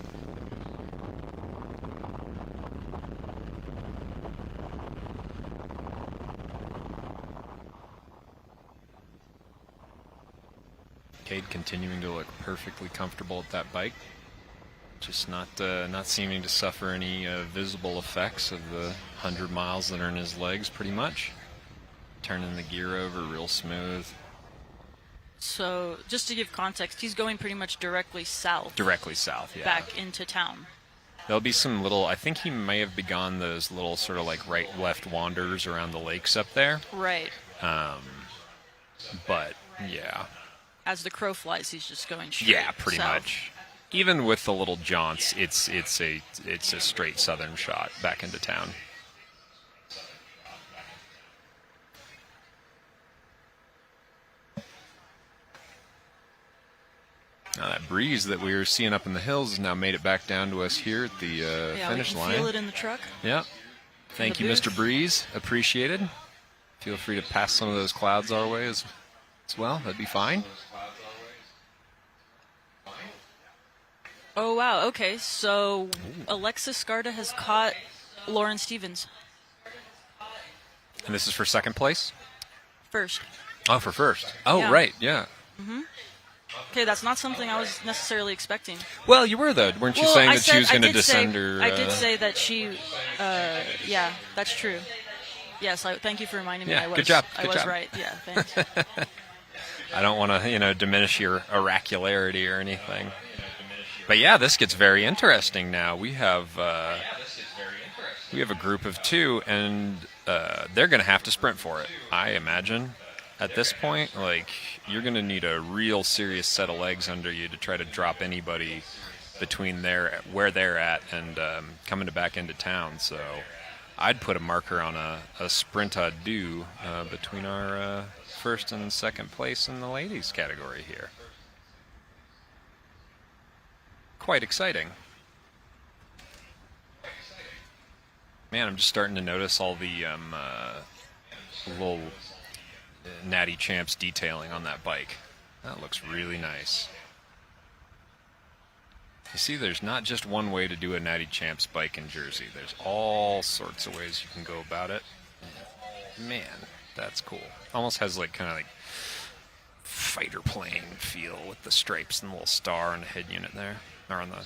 [SPEAKER 6] Cade continuing to look perfectly comfortable at that bike. Just not seeming to suffer any visible effects of the 100 miles that are in his legs, pretty much. Turning the gear over real smooth.
[SPEAKER 2] So, just to give context, he's going pretty much directly south.
[SPEAKER 6] Directly south, yeah.
[SPEAKER 2] Back into town.
[SPEAKER 6] There'll be some little, I think he may have begun those little sort of like right-left wanders around the lakes up there.
[SPEAKER 2] Right.
[SPEAKER 6] But, yeah.
[SPEAKER 2] As the crow flies, he's just going straight
[SPEAKER 6] Yeah, pretty
[SPEAKER 2] south.
[SPEAKER 6] much. Even with the little jaunts, it's a straight southern shot back into town. Now that
[SPEAKER 10] breeze that we were seeing up in the hills has now made it back down to us here at the
[SPEAKER 2] Yeah,
[SPEAKER 10] finish
[SPEAKER 2] we can
[SPEAKER 10] line.
[SPEAKER 2] feel it in the truck.
[SPEAKER 10] Yep. Thank you,
[SPEAKER 2] booth.
[SPEAKER 10] Mr. Breeze. Appreciated. Feel free to pass some of those clouds our way as well. That'd be fine.
[SPEAKER 2] Oh, wow. Okay, so Alexis Skarda has caught Lauren Stevens
[SPEAKER 10] And this is for second place?
[SPEAKER 2] first.
[SPEAKER 10] Oh, for first. Oh,
[SPEAKER 2] Yeah.
[SPEAKER 10] right. Yeah.
[SPEAKER 2] Okay, that's not something I was necessarily expecting.
[SPEAKER 10] Well, you were, though. Weren't you
[SPEAKER 2] Well,
[SPEAKER 10] saying
[SPEAKER 2] I
[SPEAKER 10] that she
[SPEAKER 2] said-
[SPEAKER 10] was
[SPEAKER 2] I
[SPEAKER 10] going to
[SPEAKER 2] did say-
[SPEAKER 10] descend her...
[SPEAKER 2] I did say that she, yeah, that's true. Yes, thank you for reminding me.
[SPEAKER 10] Yeah,
[SPEAKER 2] I was,
[SPEAKER 10] good job,
[SPEAKER 2] I
[SPEAKER 10] good
[SPEAKER 2] was
[SPEAKER 10] job.
[SPEAKER 2] right. Yeah, thanks.
[SPEAKER 10] I don't want to, diminish your oracularity or anything. But yeah, this gets very interesting now. We have a group of two, and they're going to have to sprint for it, I imagine. At this point, you're going to need a real serious set of legs under you to try to drop anybody between where they're at and coming back into town. So I'd put a marker on a sprint do between our first and second place in the ladies category here. Quite exciting. Man, I'm just starting to notice all the little Natty Champs detailing on that bike. That looks really nice. You see, there's not just one way to do a Natty Champs bike in Jersey. There's all sorts of ways you can go about it. Man, that's cool. Almost has kind of fighter plane feel with the stripes and the little star on the head unit there. Or on the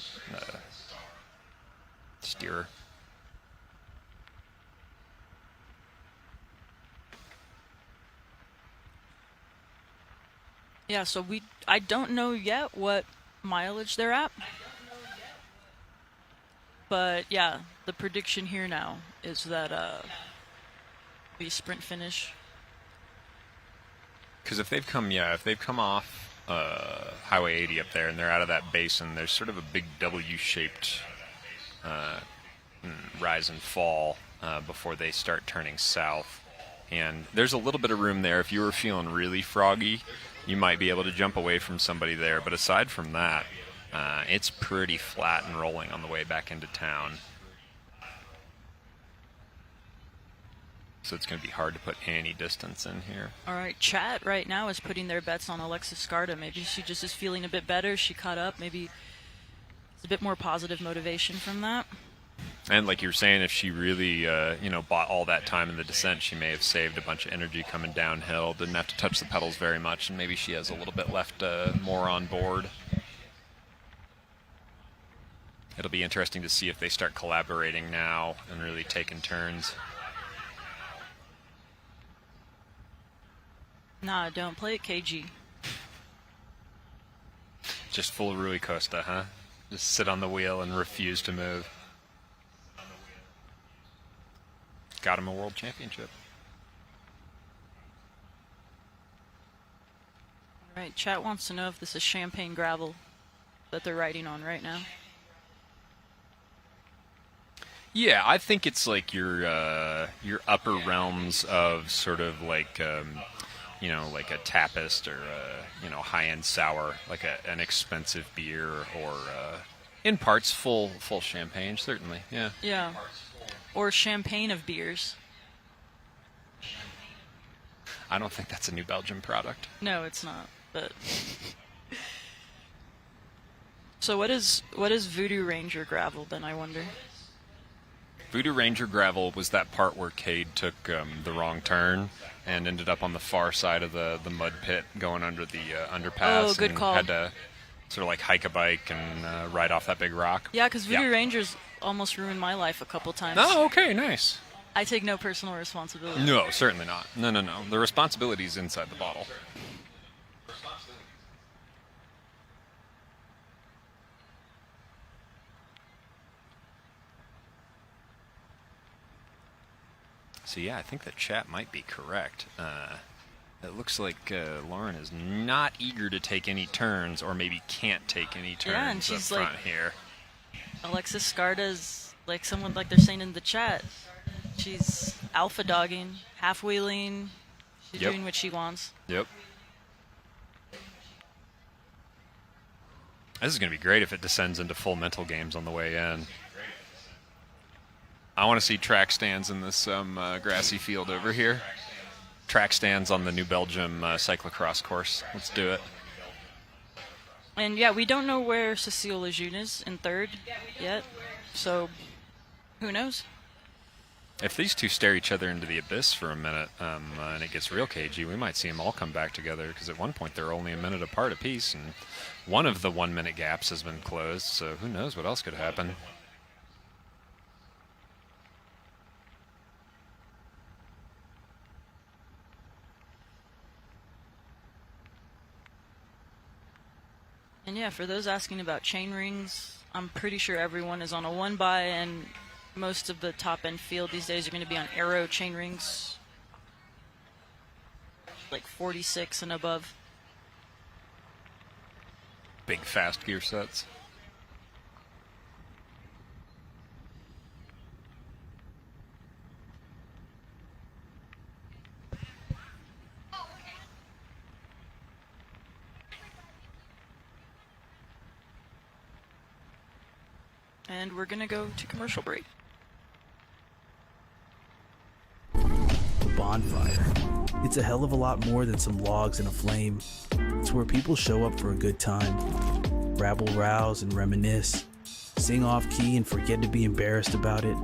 [SPEAKER 10] steerer.
[SPEAKER 2] Yeah, so I don't know yet what mileage they're at. But yeah, the prediction here now is that be sprint finish.
[SPEAKER 10] Because if they've come off Highway 80 up there and they're out of that basin, there's sort of a big W-shaped rise and fall before they start turning south. And there's a little bit of room there. If you were feeling really froggy, you might be able to jump away from somebody there. But aside from that, it's pretty flat and rolling on the way back into town. So it's going to be hard to put any distance in here.
[SPEAKER 2] All right, chat right now is putting their bets on Alexis Skarda. Maybe she just is feeling a bit better. She caught up. Maybe it's a bit more positive motivation from that.
[SPEAKER 10] And like you were saying, if she really, bought all that time in the descent, she may have saved a bunch of energy coming downhill. Didn't have to touch the pedals very much, and maybe she has a little bit left more on board. It'll be interesting to see if they start collaborating now and really taking turns.
[SPEAKER 2] Nah, don't play it, KG.
[SPEAKER 10] Just full Rui Costa, huh? Just sit on the wheel and refuse to move. Got him a world championship.
[SPEAKER 2] All right, chat wants to know if this is champagne gravel that they're riding on right now.
[SPEAKER 10] Yeah, I think it's like your upper realms of sort of like a Tapist or high-end sour, like an expensive beer, or in parts full champagne, certainly. Yeah.
[SPEAKER 2] Yeah. Or champagne of beers.
[SPEAKER 10] I don't think that's a New Belgium product.
[SPEAKER 2] No, it's not. But so what is Voodoo Ranger gravel then? I wonder.
[SPEAKER 10] Voodoo Ranger gravel was that part where Cade took the wrong turn and ended up on the far side of the mud pit going under the underpass.
[SPEAKER 2] Oh, good
[SPEAKER 10] and
[SPEAKER 2] call.
[SPEAKER 10] Had to sort of like hike a bike and ride off that big rock.
[SPEAKER 2] Yeah, because Voodoo Rangers almost ruined my life a couple times.
[SPEAKER 10] Oh, okay, nice.
[SPEAKER 2] I take no personal responsibility.
[SPEAKER 10] No, certainly not. No. The responsibility is inside the bottle. So yeah, I think the chat might be correct. It looks like Lauren is not eager to take any turns, or maybe can't take any turns
[SPEAKER 2] Yeah, and she's
[SPEAKER 10] up front
[SPEAKER 2] like-
[SPEAKER 10] here.
[SPEAKER 2] Alexis Skarda's like someone like they're saying in the chat. She's alpha dogging, half wheeling. She's
[SPEAKER 10] Yep.
[SPEAKER 2] doing what she wants.
[SPEAKER 10] Yep.
[SPEAKER 6] This is going to be great if it descends into full mental games on the way in. I want to see track stands in this grassy field over here. Track stands on the New Belgium cyclocross course. Let's do it.
[SPEAKER 2] And yeah, we don't know where Cecile Lejeune is in third yet, so who knows?
[SPEAKER 6] If these two stare each other into the abyss for a minute and it gets real cagey, we might see them all come back together, because at one point they're only a minute apart apiece, and one of the 1 minute gaps has been closed, so who knows what else could happen.
[SPEAKER 2] And yeah, for those asking about chain rings, I'm pretty sure everyone is on a 1x, and most of the top-end field these days are going to be on Aero chain rings, like 46 and above.
[SPEAKER 6] Big fast gear sets.
[SPEAKER 2] And we're going to go to commercial break.
[SPEAKER 9] Bonfire. It's a hell of a lot more than some logs in a flame. It's where people show up for a good time. Rabble rouse and reminisce. Sing off key and forget to be embarrassed about it.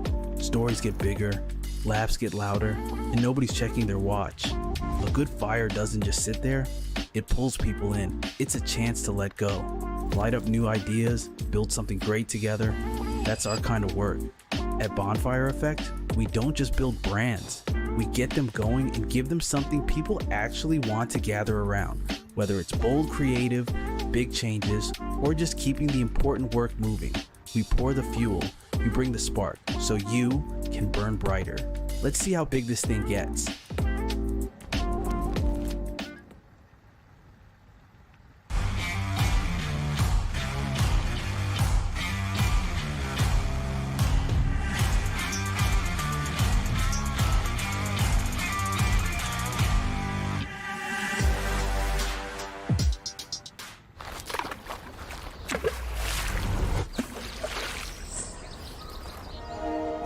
[SPEAKER 9] Stories get bigger, laughs get louder, and nobody's checking their watch. A good fire doesn't just sit there, it pulls people in. It's a chance to let go. Light up new ideas, build something great together. That's our kind of work. At Bonfire Effect, we don't just build brands. We get them going and give them something people actually want to gather around. Whether it's bold creative, big changes, or just keeping the important work moving. We pour the fuel, we bring the spark, so you can burn brighter. Let's see how big this thing gets.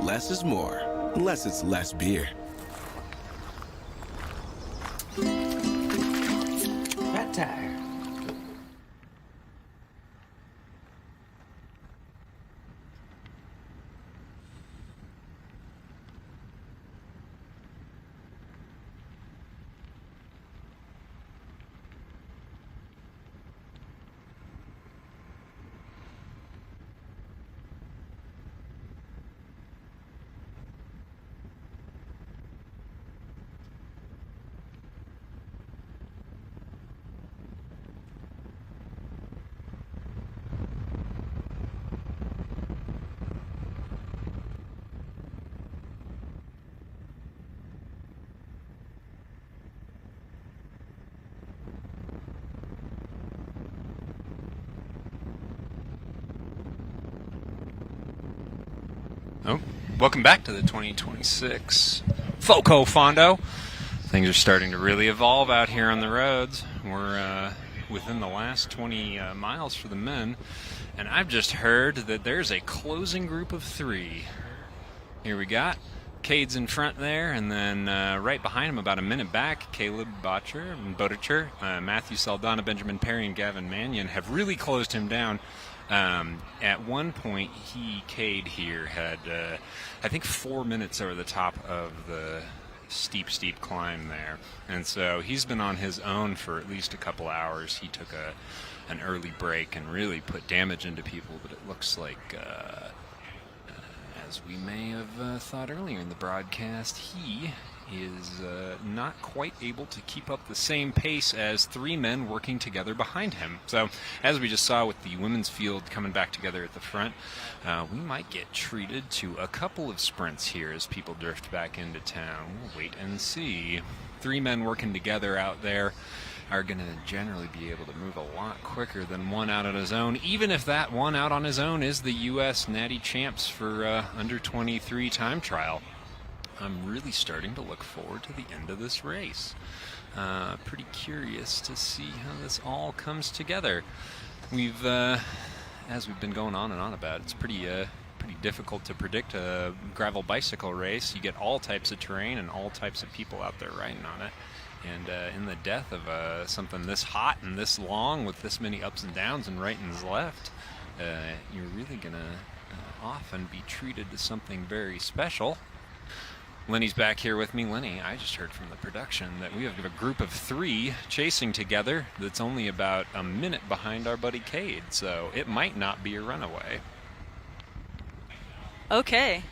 [SPEAKER 4] Less is more, unless it's less beer.
[SPEAKER 5] Fat tire.
[SPEAKER 6] Oh, welcome back to the 2026 FoCo Fondo. Things are starting to really evolve out here on the roads. We're within the last 20 miles for the men, and I've just heard that there's a closing group of 3. Here we got Cade's in front there, and then right behind him, about a minute back, Caleb Boticher, Matthew Saldana, Benjamin Perry, and Gavin Mannion have really closed him down. At one point, Cade here had, I think, 4 minutes over the top of the steep climb there. And so he's been on his own for at least a couple hours. He took an early break and really put damage into people, but it looks like, as we may have thought earlier in the broadcast, he is not quite able to keep up the same pace as 3 men working together behind him. So, as we just saw with the women's field coming back together at the front, we might get treated to a couple of sprints here as people drift back into town. We'll wait and see. 3 men working together out there are going to generally be able to move a lot quicker than one out on his own, even if that one out on his own is the U.S. Natty Champs for under 23 time trial. I'm really starting to look forward to the end of this race. Pretty curious to see how this all comes together. We've, as we've been going on and on about, it's pretty difficult to predict a gravel bicycle race. You get all types of terrain and all types of people out there riding on it. And in the death of something this hot and this long with this many ups and downs and right and left, you're really going to often be treated to something very special. Lenny's back here with me. Lenny, I just heard from the production that we have a group of 3 chasing together that's only about a minute behind our buddy Cade, so it might not be a runaway.
[SPEAKER 2] Okay.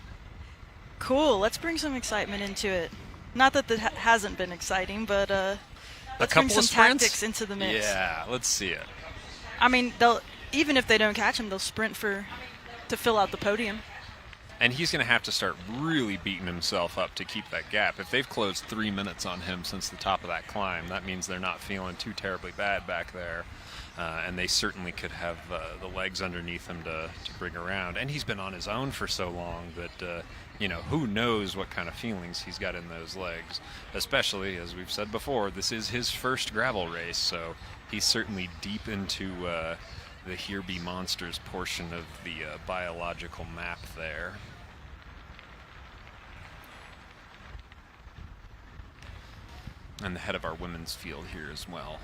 [SPEAKER 2] Cool. Let's bring some excitement into it. Not that that hasn't been exciting, but let's bring some tactics into the mix.
[SPEAKER 6] Yeah, let's see it.
[SPEAKER 2] I mean, even if they don't catch him, they'll sprint to fill out the podium.
[SPEAKER 6] And he's going to have to start really beating himself up to keep that gap. If they've closed 3 minutes on him since the top of that climb, that means they're not feeling too terribly bad back there. And they certainly could have the legs underneath him to bring around. And he's been on his own for so long that, who knows what kind of feelings he's got in those legs. Especially, as we've said before, this is his first gravel race, so he's certainly deep into the Here Be Monsters portion of the biological map there. And the head of our women's field here as well.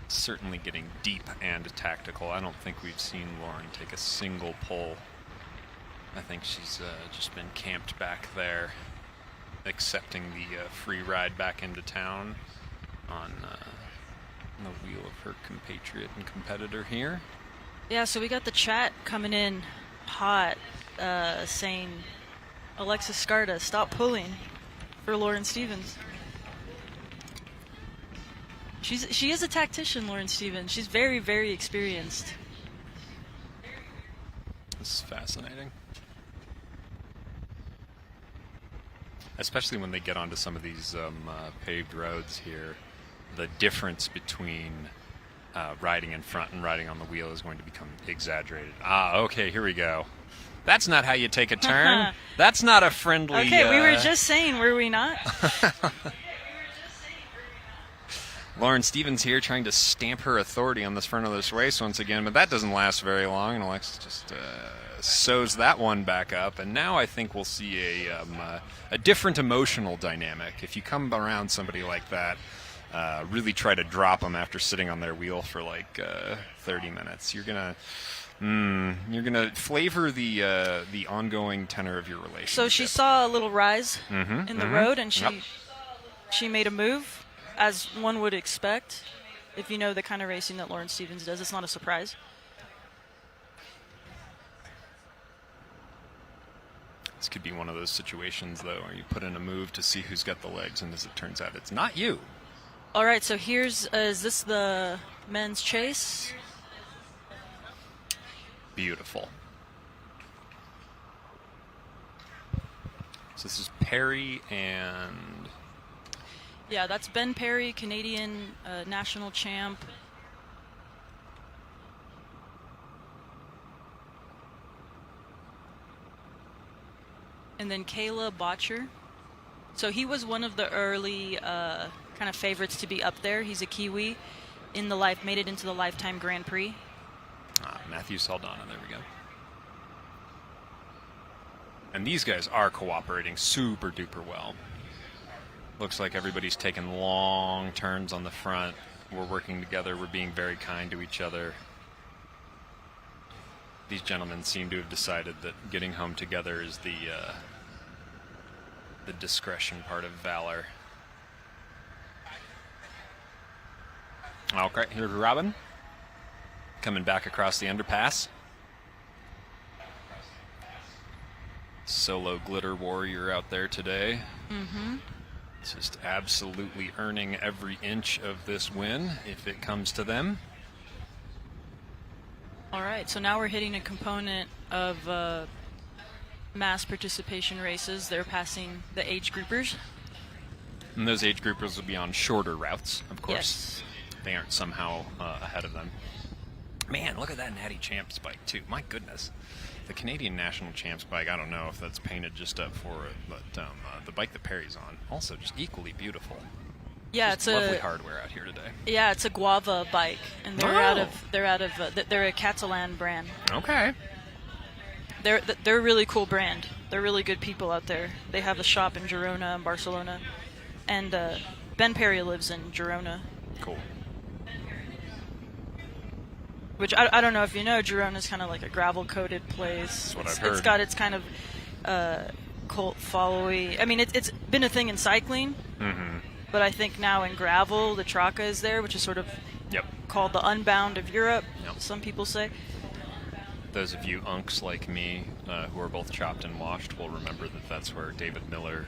[SPEAKER 6] Certainly getting deep and tactical. I don't think we've seen Lauren take a single pull. I think she's just been camped back there, accepting the free ride back into town on the wheel of her compatriot and competitor here.
[SPEAKER 2] Yeah, so we got the chat coming in hot, saying, Alexis Scarta, stop pulling for Lauren Stevens. She is a tactician, Lauren Stevens. She's very, very experienced.
[SPEAKER 6] This is fascinating. Especially when they get onto some of these paved roads here. The difference between riding in front and riding on the wheel is going to become exaggerated. Okay, here we go. That's not how you take a turn. That's not a friendly...
[SPEAKER 2] Okay, we were just saying, were we not?
[SPEAKER 6] Lauren Stevens here trying to stamp her authority on this front of this race once again, but that doesn't last very long, and Alexis just sews that one back up. And now I think we'll see a different emotional dynamic. If you come around somebody like that, really try to drop them after sitting on their wheel for like 30 minutes, you're gonna flavor the ongoing tenor of your relationship.
[SPEAKER 2] So she saw a little rise in the road, and she made a move. As one would expect, if you know the kind of racing that Lauren Stevens does, it's not a surprise.
[SPEAKER 6] This could be one of those situations, though, where you put in a move to see who's got the legs, and as it turns out, it's not you.
[SPEAKER 2] All right, so is this the men's chase?
[SPEAKER 6] Beautiful. So this is Perry and...
[SPEAKER 2] Yeah, that's Ben Perry, Canadian national champ. And then Kayla Botcher. So he was one of the early kind of favorites to be up there. He's a Kiwi, made it into the Lifetime Grand Prix.
[SPEAKER 6] Matthew Saldana, there we go. And these guys are cooperating super duper well. Looks like everybody's taking long turns on the front. We're working together. We're being very kind to each other. These gentlemen seem to have decided that getting home together is the discretion part of valor. Okay, here's Robin. Coming back across the underpass. Solo glitter warrior out there today. Mm-hmm. Just absolutely earning every inch of this win if it comes to them.
[SPEAKER 2] All right, so now we're hitting a component of mass participation races. They're passing the age groupers.
[SPEAKER 6] And those age groupers will be on shorter routes, of course.
[SPEAKER 2] Yes.
[SPEAKER 6] They aren't somehow ahead of them. Man, look at that Natty Champs bike, too. My goodness. The Canadian National Champs bike, I don't know if that's painted just up for it, but the bike that Perry's on, also just equally beautiful.
[SPEAKER 2] Yeah,
[SPEAKER 1] Just
[SPEAKER 2] it's
[SPEAKER 1] lovely
[SPEAKER 2] a
[SPEAKER 1] hardware out here today.
[SPEAKER 2] yeah, it's a guava bike, and they're a Catalan brand.
[SPEAKER 1] Okay.
[SPEAKER 2] They're a really cool brand. They're really good people out there. They have a shop in Girona and Barcelona, and Ben Perry lives in Girona.
[SPEAKER 1] Cool.
[SPEAKER 2] Which I don't know if you know, Girona's kind of like a gravel-coated place.
[SPEAKER 1] That's what
[SPEAKER 2] It's
[SPEAKER 1] I've heard.
[SPEAKER 2] got its kind of cult following. I mean, it's been a thing in cycling, but I think now in gravel, the Traca is there, which is sort of
[SPEAKER 1] Yep.
[SPEAKER 2] called the Unbound of Europe,
[SPEAKER 1] Yep.
[SPEAKER 2] some people say.
[SPEAKER 1] Those of you unks like me who are both chopped and washed will remember that that's where David Miller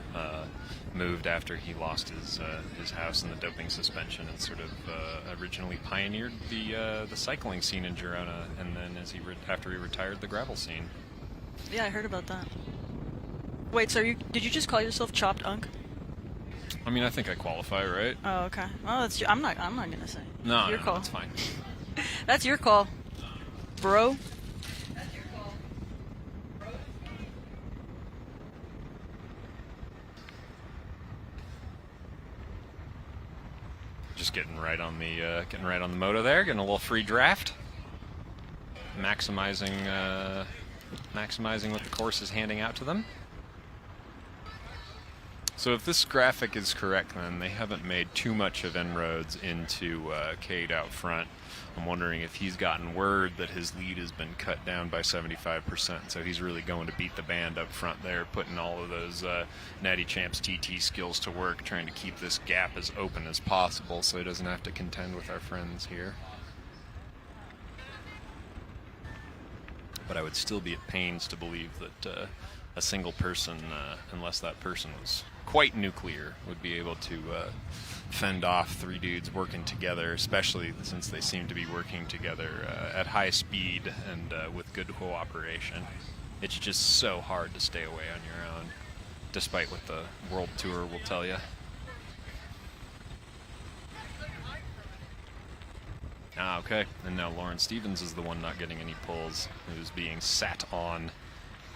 [SPEAKER 1] moved after he lost his house in the doping suspension, and sort of originally pioneered the cycling scene in Girona, and then after he retired, the gravel scene.
[SPEAKER 2] Yeah, I heard about that. Wait, so did you just call yourself Chopped Unk?
[SPEAKER 1] I mean, I think I qualify, right?
[SPEAKER 2] Oh, okay. Well, I'm not gonna say.
[SPEAKER 1] No,
[SPEAKER 2] Your
[SPEAKER 1] no,
[SPEAKER 2] call.
[SPEAKER 1] that's fine.
[SPEAKER 2] That's your call, bro.
[SPEAKER 1] Just getting right on the moto there, getting a little free draft, maximizing what the course is handing out to them. So if this graphic is correct, then they haven't made too much of inroads into Cade out front. I'm wondering if he's gotten word that his lead has been cut down by 75%, so he's really going to beat the band up front there, putting all of those Natty Champs TT skills to work, trying to keep this gap as open as possible so he doesn't have to contend with our friends here. But I would still be at pains to believe that a single person, unless that person was quite nuclear, would be able to fend off three dudes working together, especially since they seem to be working together at high speed and with good cooperation. It's just so hard to stay away on your own, despite what the World Tour will tell you. Okay, and now Lauren Stevens is the one not getting any pulls, who's being sat on,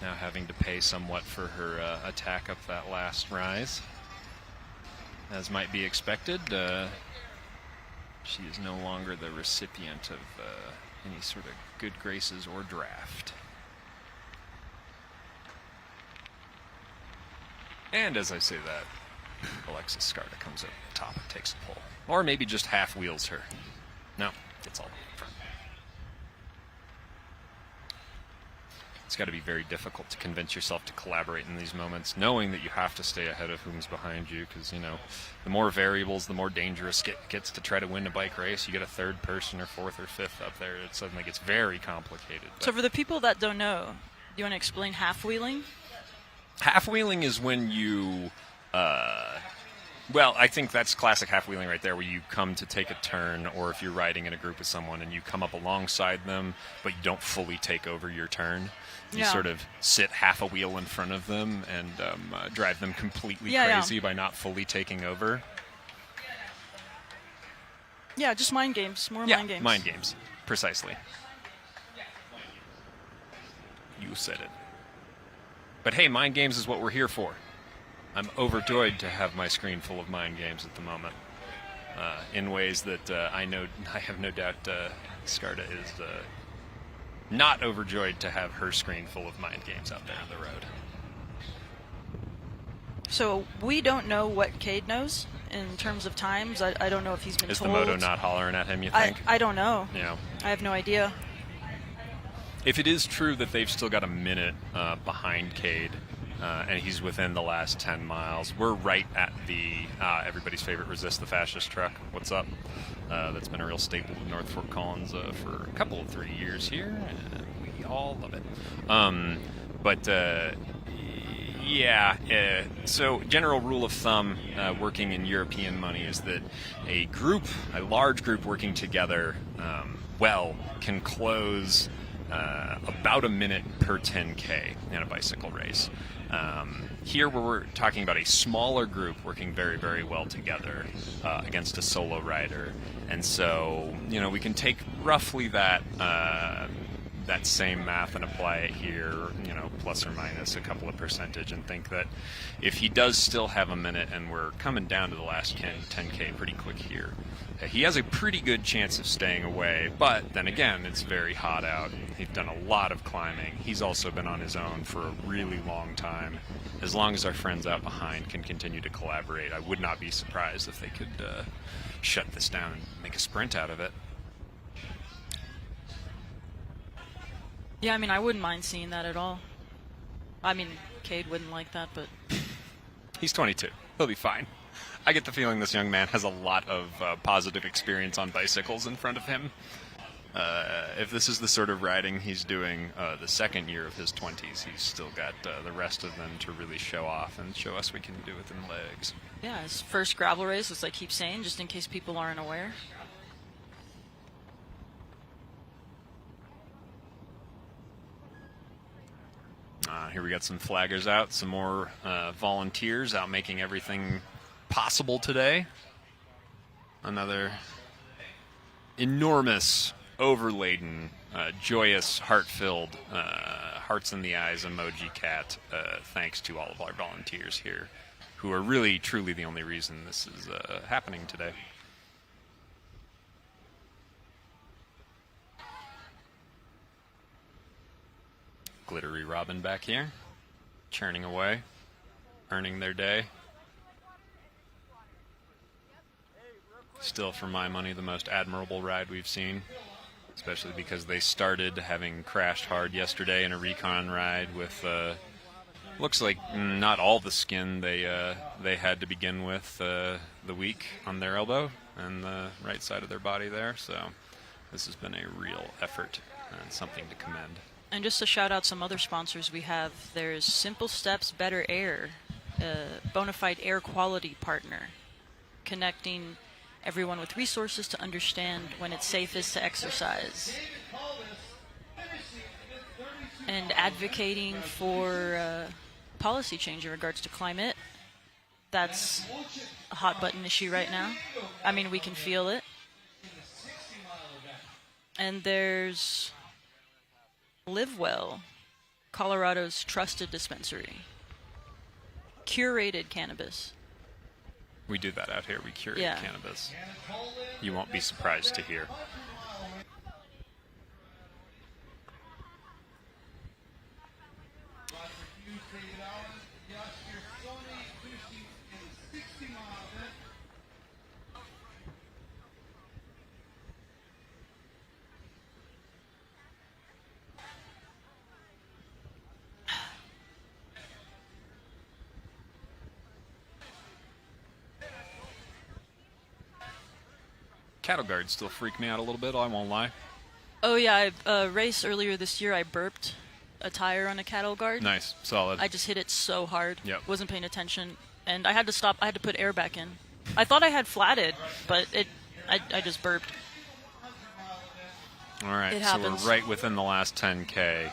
[SPEAKER 1] now having to pay somewhat for her attack up that last rise. As might be expected, she is no longer the recipient of any sort of good graces or draft. And as I say that, Alexis Skarda comes up top and takes the pole. Or maybe just half wheels her. No, gets all the way in front. It's got to be very difficult to convince yourself to collaborate in these moments, knowing that you have to stay ahead of whom's behind you, because, you know, the more variables, the more dangerous it gets to try to win a bike race. You get a third person or fourth or fifth up there, it suddenly gets very complicated.
[SPEAKER 2] So for the people that don't know, do you want to explain half-wheeling?
[SPEAKER 1] Half-wheeling is when you... well, I think that's classic half-wheeling right there, where you come to take a turn, or if you're riding in a group with someone and you come up alongside them, but you don't fully take over your turn. You sort of sit half a wheel in front of them and drive them completely crazy by not fully taking over.
[SPEAKER 2] Yeah, just mind games. More mind games.
[SPEAKER 1] Mind games. Precisely. You said it. But hey, mind games is what we're here for. I'm overjoyed to have my screen full of mind games at the moment, in ways that I have no doubt Skarda is not overjoyed to have her screen full of mind games out there on the road.
[SPEAKER 2] So we don't know what Cade knows in terms of times. I don't know if he's been
[SPEAKER 1] Is
[SPEAKER 2] told.
[SPEAKER 1] the moto not hollering at him, you think?
[SPEAKER 2] I don't know.
[SPEAKER 1] Yeah.
[SPEAKER 2] I have no idea.
[SPEAKER 1] If it is true that they've still got a minute behind Cade, and he's within the last 10 miles, we're right at the everybody's favorite Resist the Fascist truck. What's up? That's been a real staple of North Fort Collins for a couple of 3 years here, and we all love it. So general rule of thumb working in European money is that a large group working together can close about a minute per 10K in a bicycle race. Here we're talking about a smaller group working very, very well together against a solo rider. And so, we can take roughly that
[SPEAKER 6] that same math and apply it here, plus or minus a couple of percentage, and think that if he does still have a minute and we're coming down to the last 10K pretty quick here, he has a pretty good chance of staying away. But then again, it's very hot out. He's done a lot of climbing. He's also been on his own for a really long time. As long as our friends out behind can continue to collaborate, I would not be surprised if they could shut this down and make a sprint out of it.
[SPEAKER 2] Yeah, I mean, I wouldn't mind seeing that at all. I mean, Cade wouldn't like that, but...
[SPEAKER 6] He's 22. He'll be fine. I get the feeling this young man has a lot of positive experience on bicycles in front of him. If this is the sort of riding he's doing the second year of his 20s, he's still got the rest of them to really show off and show us we can do it in legs.
[SPEAKER 2] Yeah, his first gravel race, as I keep saying, just in case people aren't aware.
[SPEAKER 6] Here we got some flaggers out, some more volunteers out making everything possible today. Another enormous, overladen, joyous, heart-filled, hearts in the eyes emoji cat, thanks to all of our volunteers here, who are really, truly the only reason this is happening today. Glittery Robin back here, churning away, earning their day. Still, for my money, the most admirable ride we've seen, especially because they started having crashed hard yesterday in a recon ride with, looks like not all the skin they had to begin with the week on their elbow and the right side of their body there. So this has been a real effort and something to commend.
[SPEAKER 2] And just to shout out some other sponsors we have, there's Simple Steps Better Air, a bona fide air quality partner, connecting everyone with resources to understand when it's safest to exercise, and advocating for policy change in regards to climate. That's a hot button issue right now. I mean, we can feel it. And there's Live Well, Colorado's trusted dispensary. Curated cannabis.
[SPEAKER 6] We do that out here. We curate cannabis. You won't be surprised to hear. Cattle guards still freak me out a little bit, I won't lie.
[SPEAKER 2] Oh yeah, a race earlier this year I burped a tire on a cattle guard.
[SPEAKER 6] Nice, solid.
[SPEAKER 2] I just hit it so hard.
[SPEAKER 6] Yep.
[SPEAKER 2] Wasn't paying attention, and I had to stop. I had to put air back in. I thought I had flatted, but I just burped.
[SPEAKER 6] All right,
[SPEAKER 2] It
[SPEAKER 6] so
[SPEAKER 2] happens.
[SPEAKER 6] we're right within the last 10K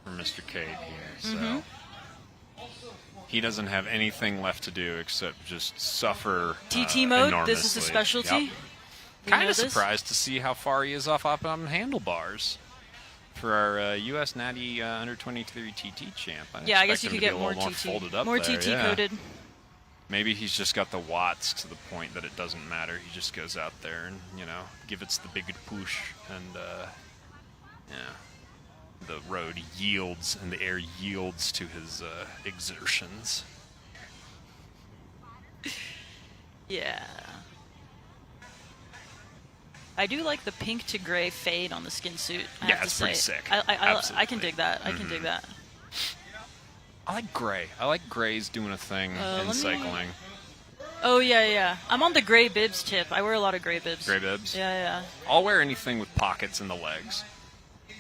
[SPEAKER 6] for Mr. Cade here. So he doesn't have anything left to do except just suffer
[SPEAKER 2] TT mode.
[SPEAKER 6] enormously.
[SPEAKER 2] This is a specialty.
[SPEAKER 6] Yep.
[SPEAKER 2] We
[SPEAKER 6] Kind
[SPEAKER 2] know
[SPEAKER 6] of
[SPEAKER 2] this.
[SPEAKER 6] surprised to see how far he is off up on handlebars for our U.S. Natty under 23 TT champ.
[SPEAKER 2] Yeah, I guess
[SPEAKER 6] expect
[SPEAKER 2] you
[SPEAKER 6] him
[SPEAKER 2] could
[SPEAKER 6] to be
[SPEAKER 2] get
[SPEAKER 6] a
[SPEAKER 2] more
[SPEAKER 6] little
[SPEAKER 2] TT,
[SPEAKER 6] folded up
[SPEAKER 2] more
[SPEAKER 6] there,
[SPEAKER 2] TT
[SPEAKER 6] yeah.
[SPEAKER 2] coded.
[SPEAKER 6] Maybe he's just got the watts to the point that it doesn't matter. He just goes out there and give it the big push, and the road yields and the air yields to his exertions.
[SPEAKER 2] Yeah. I do like the pink to gray fade on the skin suit. I have to
[SPEAKER 6] it's
[SPEAKER 2] say.
[SPEAKER 6] pretty sick.
[SPEAKER 2] I can dig that. I can dig that.
[SPEAKER 6] I like gray. I like grays doing a thing in cycling.
[SPEAKER 2] Oh yeah. I'm on the gray bibs tip. I wear a lot of gray bibs.
[SPEAKER 6] Gray bibs?
[SPEAKER 2] Yeah.
[SPEAKER 6] I'll wear anything with pockets in the legs.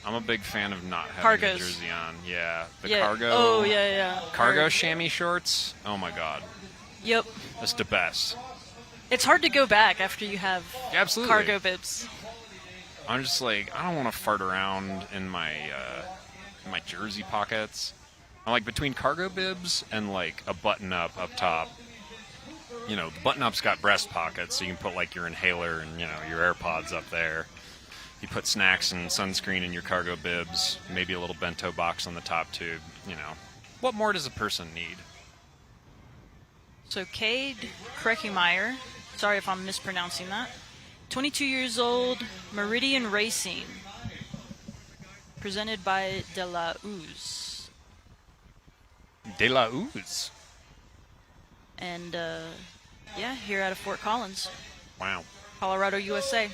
[SPEAKER 6] I'm a big fan of not having
[SPEAKER 2] Cargos.
[SPEAKER 6] a jersey on. Yeah, the
[SPEAKER 2] Yeah.
[SPEAKER 6] cargo.
[SPEAKER 2] Oh yeah.
[SPEAKER 6] Cargo chamois shorts. Oh my god,
[SPEAKER 2] Yep.
[SPEAKER 6] that's the best.
[SPEAKER 2] It's hard to go back after you have
[SPEAKER 6] Absolutely.
[SPEAKER 2] cargo bibs.
[SPEAKER 6] I'm just like, I don't want to fart around in my jersey pockets. I'm like between cargo bibs and like a button up top. The button up's got breast pockets, so you can put like your inhaler and your AirPods up there. You put snacks and sunscreen in your cargo bibs, maybe a little bento box on the top tube. You know, what more does a person need?
[SPEAKER 2] So Cade Kreckmeyer, sorry if I'm mispronouncing that, 22 years old, Meridian Racing, presented by De La Uz.
[SPEAKER 6] De La Uz.
[SPEAKER 2] And, yeah, here out of Fort Collins,
[SPEAKER 6] Wow.
[SPEAKER 2] Colorado, USA.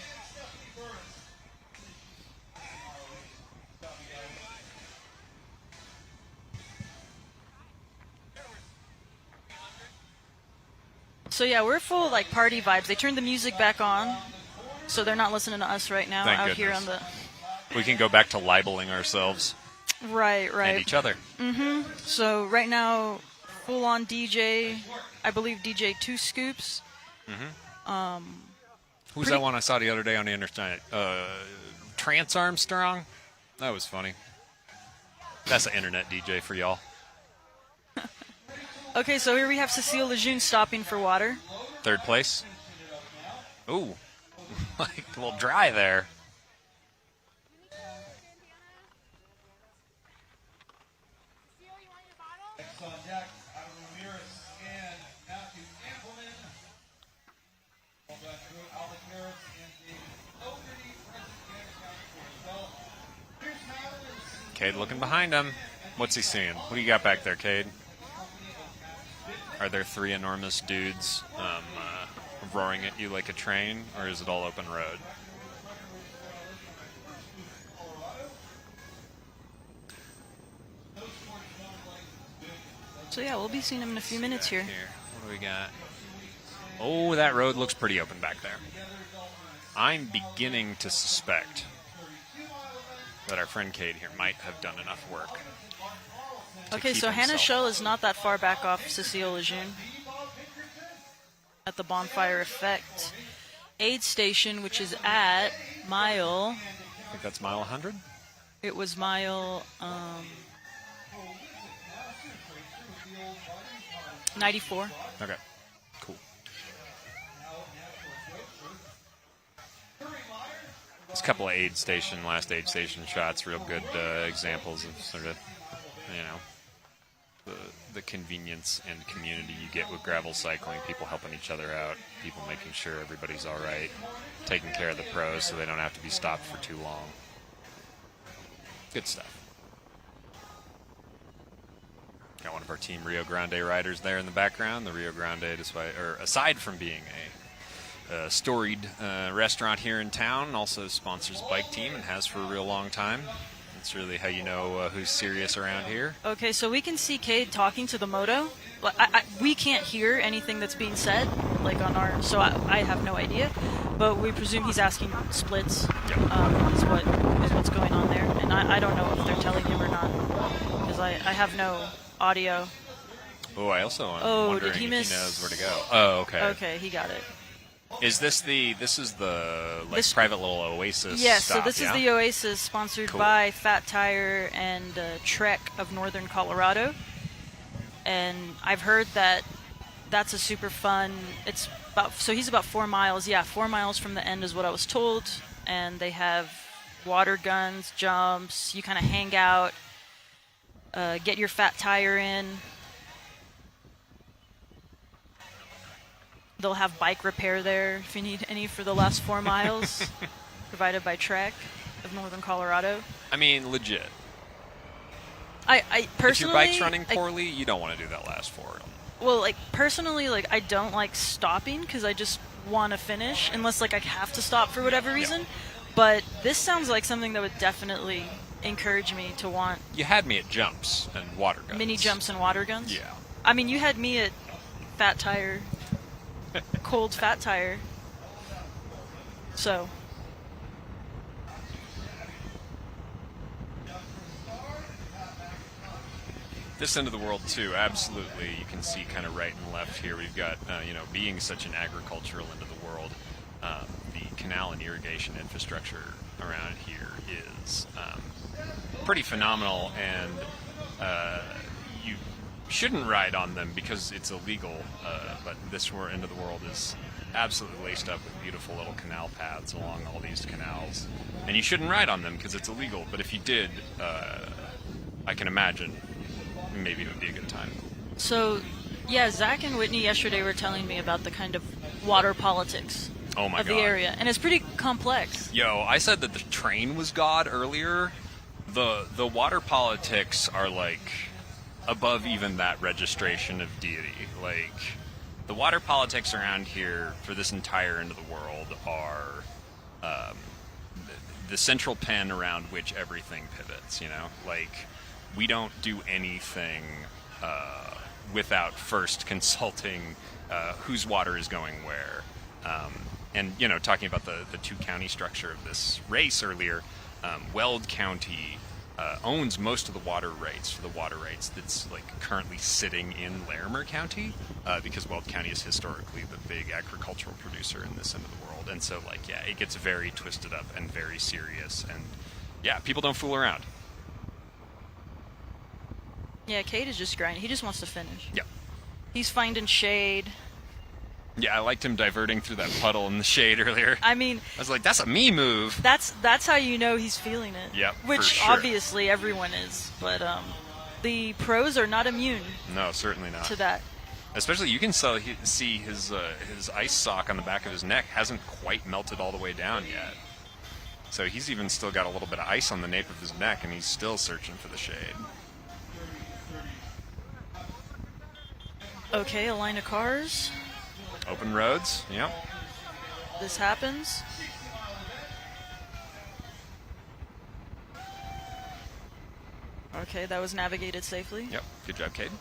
[SPEAKER 2] So yeah, we're full like party vibes. They turned the music back on, so they're not listening to us right now
[SPEAKER 6] Thank
[SPEAKER 2] out
[SPEAKER 6] goodness.
[SPEAKER 2] here on the.
[SPEAKER 6] We can go back to libeling ourselves
[SPEAKER 2] Right.
[SPEAKER 6] and each other.
[SPEAKER 2] So right now, full on DJ. I believe DJ Two Scoops.
[SPEAKER 6] Who's that one I saw the other day on the internet? Trance Armstrong? That was funny. That's an internet DJ for y'all.
[SPEAKER 2] Okay, so here we have Cecile Lejeune stopping for water.
[SPEAKER 6] Third place. Ooh. Like a little dry there.
[SPEAKER 3] Next on deck, Adam Ramirez and Matthew Ampleman. All back through Alec Harris and David Fogarty. Here's Madeline.
[SPEAKER 6] Cade looking behind him. What's he seeing? What do you got back there, Cade? Are there three enormous dudes roaring at you like a train, or is it all open road?
[SPEAKER 2] So yeah, we'll be seeing him in a few minutes here.
[SPEAKER 6] What do we got? Oh, that road looks pretty open back there. I'm beginning to suspect that our friend Cade here might have done enough work.
[SPEAKER 2] Okay, so Hannah Shell is not that far back off Cecile Lejeune at the Bonfire Effect aid station, which is at mile.
[SPEAKER 6] I think that's mile 100.
[SPEAKER 2] It was mile 94.
[SPEAKER 6] Okay, cool. There's a couple of last aid station shots, real good examples of sort of, you know, the convenience and community you get with gravel cycling, people helping each other out, people making sure everybody's all right, taking care of the pros so they don't have to be stopped for too long. Good stuff. Got one of our Team Rio Grande riders there in the background. The Rio Grande, aside from being a storied restaurant here in town, also sponsors a bike team and has for a real long time. That's really how you know who's serious around here.
[SPEAKER 2] Okay, so we can see Cade talking to the moto. We can't hear anything that's being said, like on our. So I have no idea, but we presume he's asking splits.
[SPEAKER 6] Yep.
[SPEAKER 2] Is what's going on there, and I don't know if they're telling him or not because I have no audio.
[SPEAKER 6] Oh, I also am wondering
[SPEAKER 2] did he
[SPEAKER 6] if
[SPEAKER 2] miss?
[SPEAKER 6] he knows where to go. Oh, okay.
[SPEAKER 2] Okay, he got it.
[SPEAKER 6] Is this the private little Oasis
[SPEAKER 2] Yes,
[SPEAKER 6] stop,
[SPEAKER 2] so this
[SPEAKER 6] yeah?
[SPEAKER 2] is the Oasis sponsored
[SPEAKER 6] Cool.
[SPEAKER 2] by Fat Tire and Trek of Northern Colorado. And I've heard that that's a super fun, he's about 4 miles. Yeah, 4 miles from the end is what I was told. And they have water guns, jumps, you kind of hang out, get your Fat Tire in. They'll have bike repair there if you need any for the last 4 miles, provided by Trek of Northern Colorado.
[SPEAKER 6] I mean, legit.
[SPEAKER 2] I personally,
[SPEAKER 6] if your bike's running poorly, you don't want to do that last 4.
[SPEAKER 2] Well, personally, I don't like stopping because I just want to finish, unless I have to stop for whatever reason.
[SPEAKER 6] Yeah.
[SPEAKER 2] But this sounds like something that would definitely encourage me to want.
[SPEAKER 6] You had me at jumps and water guns.
[SPEAKER 2] Mini jumps and water guns.
[SPEAKER 6] Yeah.
[SPEAKER 2] I mean, you had me at Fat Tire. Cold Fat Tire. So.
[SPEAKER 6] This end of the world too, absolutely. You can see kind of right and left here. We've got, being such an agricultural end of the world, the canal and irrigation infrastructure around here is pretty phenomenal. And
[SPEAKER 1] shouldn't ride on them because it's illegal, but this end of the world is absolutely laced up with beautiful little canal paths along all these canals. And you shouldn't ride on them because it's illegal, but if you did, I can imagine maybe it would be a good time.
[SPEAKER 2] So, yeah, Zach and Whitney yesterday were telling me about the kind of water politics of the area, and it's pretty complex.
[SPEAKER 1] Yo, I said that the train was God earlier. The water politics are like above even that registration of deity. Like, the water politics around here for this entire end of the world are the central pen around which everything pivots, you know? Like, we don't do anything without first consulting whose water is going where. And, you know, talking about the two-county structure of this race earlier, Weld County owns most of the water rights for the water rights that's, like, currently sitting in Larimer County, because Weld County is historically the big agricultural producer in this end of the world. And so, like, yeah, it gets very twisted up and very serious. And, yeah, people don't fool around.
[SPEAKER 2] Yeah, Cade is just grinding. He just wants to finish.
[SPEAKER 1] Yeah.
[SPEAKER 2] He's finding shade.
[SPEAKER 1] Yeah, I liked him diverting through that puddle in the shade earlier.
[SPEAKER 2] I mean,
[SPEAKER 1] I was like, that's a me move.
[SPEAKER 2] That's how you know he's feeling it.
[SPEAKER 1] Yep,
[SPEAKER 2] which
[SPEAKER 1] for sure.
[SPEAKER 2] obviously everyone is, but the pros are not immune.
[SPEAKER 1] No, certainly not.
[SPEAKER 2] To that.
[SPEAKER 1] Especially, you can see his ice sock on the back of his neck hasn't quite melted all the way down yet. So he's even still got a little bit of ice on the nape of his neck, and he's still searching for the shade.
[SPEAKER 2] Okay, a line of cars.
[SPEAKER 1] Open roads, yep.
[SPEAKER 2] This happens. Okay, that was navigated safely.
[SPEAKER 1] Yep, good job, Cade.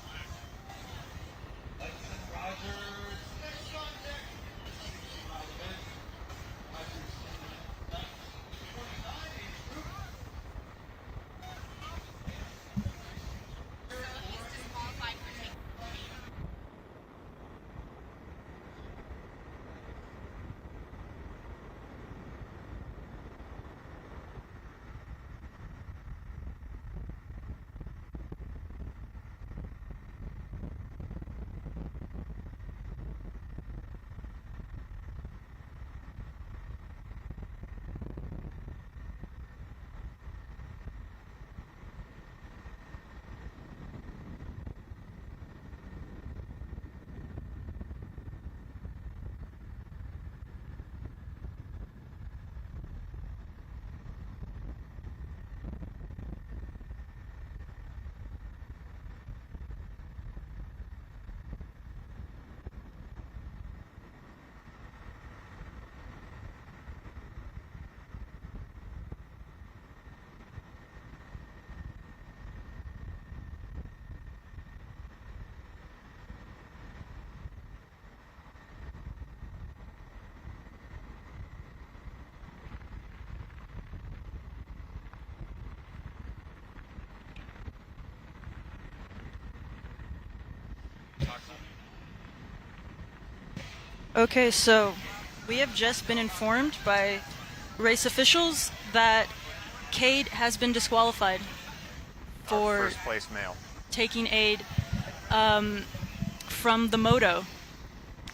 [SPEAKER 2] Okay, so we have just been informed by race officials that Cade has been disqualified for
[SPEAKER 1] Our first place male.
[SPEAKER 2] taking aid from the moto.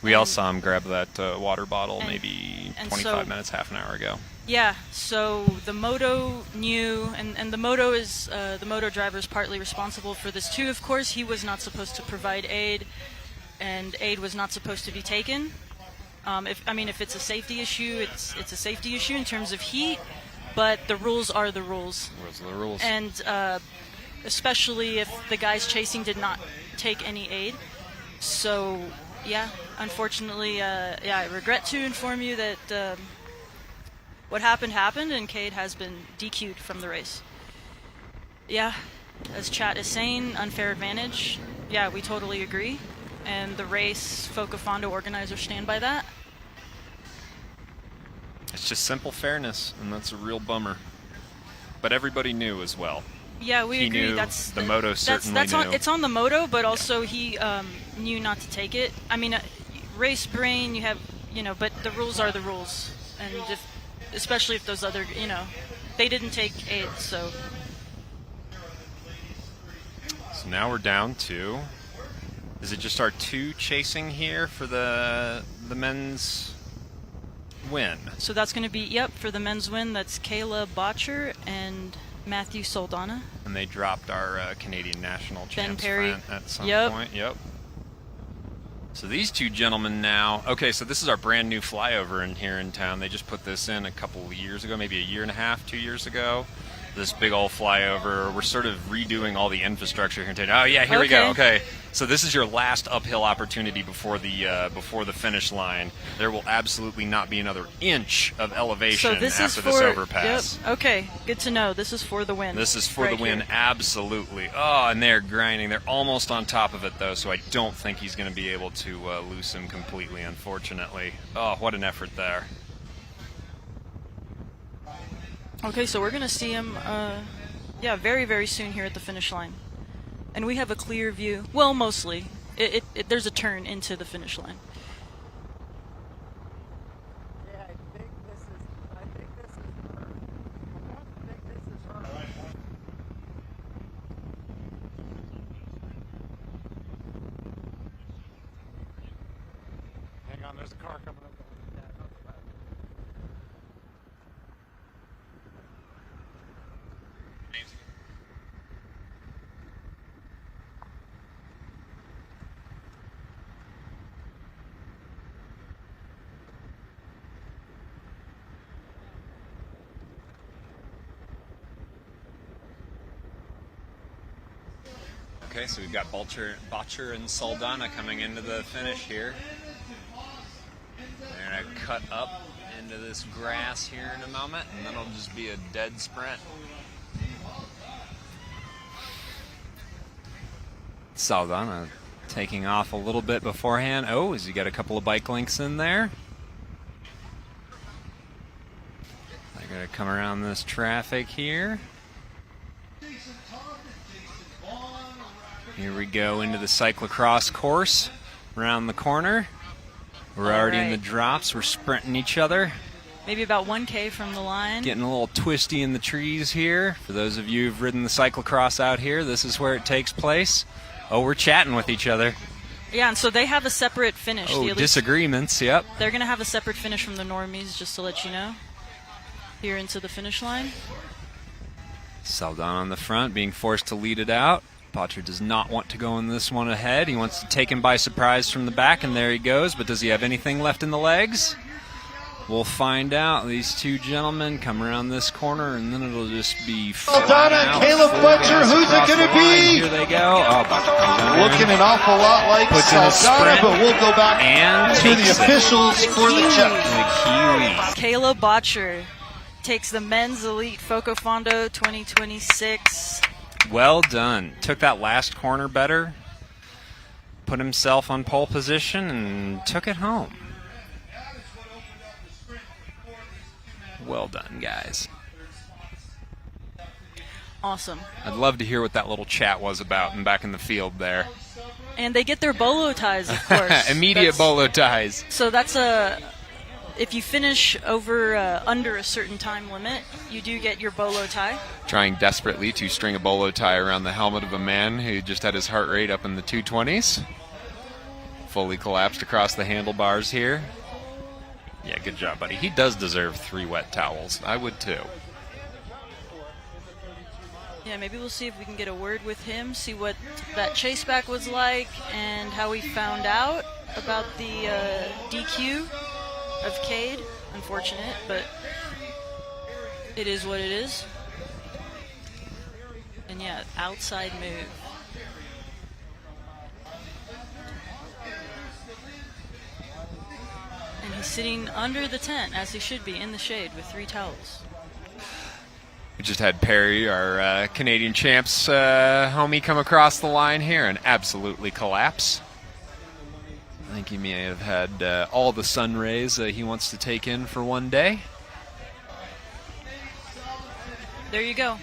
[SPEAKER 1] We all saw him grab that water bottle maybe
[SPEAKER 2] and
[SPEAKER 1] 25
[SPEAKER 2] so-
[SPEAKER 1] minutes, half an hour ago.
[SPEAKER 2] Yeah, so the moto knew, and the moto is the moto driver is partly responsible for this too. Of course, he was not supposed to provide aid, and aid was not supposed to be taken. If it's a safety issue, it's a safety issue in terms of heat, but the rules are the rules.
[SPEAKER 1] Rules are the rules.
[SPEAKER 2] And especially if the guys chasing did not take any aid. So, yeah, unfortunately, I regret to inform you that what happened, and Cade has been DQ'd from the race. Yeah, as chat is saying, unfair advantage. Yeah, we totally agree. And the race FoCo Fondo organizers stand by that.
[SPEAKER 1] It's just simple fairness, and that's a real bummer. But everybody knew as well.
[SPEAKER 2] Yeah, we
[SPEAKER 1] he
[SPEAKER 2] agree.
[SPEAKER 1] Knew,
[SPEAKER 2] that's
[SPEAKER 1] the moto certainly knew.
[SPEAKER 2] It's on the moto, but also he knew not to take it. I mean, race brain, you have, but the rules are the rules, and especially if those other, they didn't take aid, so.
[SPEAKER 1] So now we're down to
[SPEAKER 6] Is it just our two chasing here for the men's win?
[SPEAKER 2] So that's going to be, yep, for the men's win, that's Kayla Botcher and Matthew Soldana.
[SPEAKER 6] And they dropped our Canadian national champs
[SPEAKER 2] Perry.
[SPEAKER 6] at some
[SPEAKER 2] Yep.
[SPEAKER 6] point. Yep. So these two gentlemen now. Okay, so this is our brand new flyover in here in town. They just put this in a couple of years ago, maybe a year and a half, 2 years ago. This big old flyover. We're sort of redoing all the infrastructure here in town. Oh yeah, here we go. Okay, so this is your last uphill opportunity before the finish line. There will absolutely not be another inch of elevation
[SPEAKER 2] So this
[SPEAKER 6] after
[SPEAKER 2] is
[SPEAKER 6] this
[SPEAKER 2] for,
[SPEAKER 6] overpass.
[SPEAKER 2] Yep. Okay, good to know. This is for the win.
[SPEAKER 6] This is for
[SPEAKER 2] right
[SPEAKER 6] the win,
[SPEAKER 2] here.
[SPEAKER 6] absolutely. Oh, and they're grinding. They're almost on top of it, though, so I don't think he's going to be able to loose him completely, unfortunately. Oh, what an effort there.
[SPEAKER 2] Okay, so we're going to see him, yeah, very, very soon here at the finish line. And we have a clear view. Well, mostly. There's a turn into the finish line.
[SPEAKER 8] Yeah, I think this is her. I think this is her. Hang on, there's a car coming up.
[SPEAKER 6] Okay, so we've got Botcher and Soldana coming into the finish here. They're going to cut up into this grass here in a moment, and then it'll just be a dead sprint. Soldana taking off a little bit beforehand. Oh, has he got a couple of bike links in there? They're going to come around this traffic here. Here we go into the cyclocross course around the corner. We're already in the drops. We're sprinting each other.
[SPEAKER 2] Maybe about 1K from the line.
[SPEAKER 6] Getting a little twisty in the trees here. For those of you who've ridden the cyclocross out here, this is where it takes place. Oh, we're chatting with each other.
[SPEAKER 2] Yeah, and so they have a separate finish.
[SPEAKER 6] Oh, disagreements, yep.
[SPEAKER 2] They're going to have a separate finish from the normies, just to let you know. Here into the finish line.
[SPEAKER 6] Soldana on the front, being forced to lead it out. Botcher does not want to go in this one ahead. He wants to take him by surprise from the back, and there he goes. But does he have anything left in the legs? We'll find out. These two gentlemen come around this corner, and then it'll just be
[SPEAKER 3] Soldana and Caleb Butcher. Who's it going to be?
[SPEAKER 6] Here they go. Oh, Butcher comes down
[SPEAKER 3] Looking
[SPEAKER 6] there.
[SPEAKER 3] an awful lot like
[SPEAKER 6] Puts in a
[SPEAKER 3] Soldana,
[SPEAKER 6] sprint
[SPEAKER 3] but we'll go back
[SPEAKER 6] and
[SPEAKER 3] to the
[SPEAKER 6] takes it.
[SPEAKER 3] officials for the check.
[SPEAKER 6] The Kiwi.
[SPEAKER 2] Kayla Botcher takes the Men's Elite FoCo Fondo 2026.
[SPEAKER 6] Well done. Took that last corner better, put himself on pole position, and took it home. Well done, guys.
[SPEAKER 2] Awesome.
[SPEAKER 6] I'd love to hear what that little chat was about and back in the field there.
[SPEAKER 2] And they get their bolo ties, of course.
[SPEAKER 6] Immediate bolo ties.
[SPEAKER 2] So that's if you finish over under a certain time limit, you do get your bolo tie.
[SPEAKER 10] Trying desperately to string a bolo tie around the helmet of a man who just had his heart rate up in the 220s. Fully collapsed across the handlebars here.
[SPEAKER 6] Yeah, good job, buddy. He does deserve 3 wet towels. I would too.
[SPEAKER 2] Yeah, maybe we'll see if we can get a word with him, see what that chase back was like, and how he found out about the DQ of Cade. Unfortunate, but it is what it is. And yeah, outside move. And he's sitting under the tent, as he should be, in the shade with 3 towels.
[SPEAKER 10] We just had Perry, our Canadian champs homie, come across the line here and absolutely collapse. I think he may have had all the sun rays he wants to take in for one day.
[SPEAKER 2] There you go.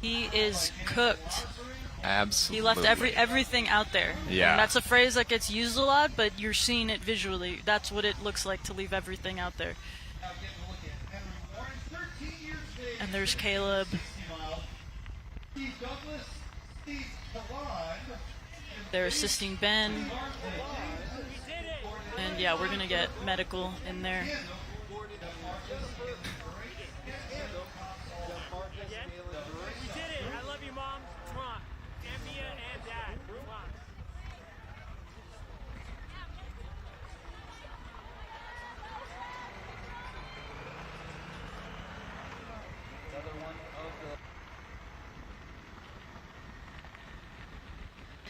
[SPEAKER 2] He is cooked.
[SPEAKER 10] Absolutely.
[SPEAKER 2] He left everything out there.
[SPEAKER 10] Yeah.
[SPEAKER 2] And that's a phrase that gets used a lot, but you're seeing it visually. That's what it looks like to leave everything out there. And there's Caleb. They're assisting Ben. And yeah, we're going to get medical in there.
[SPEAKER 11] We did it. I love you, Mom. Mwah. And Mia and Dad. Mwah.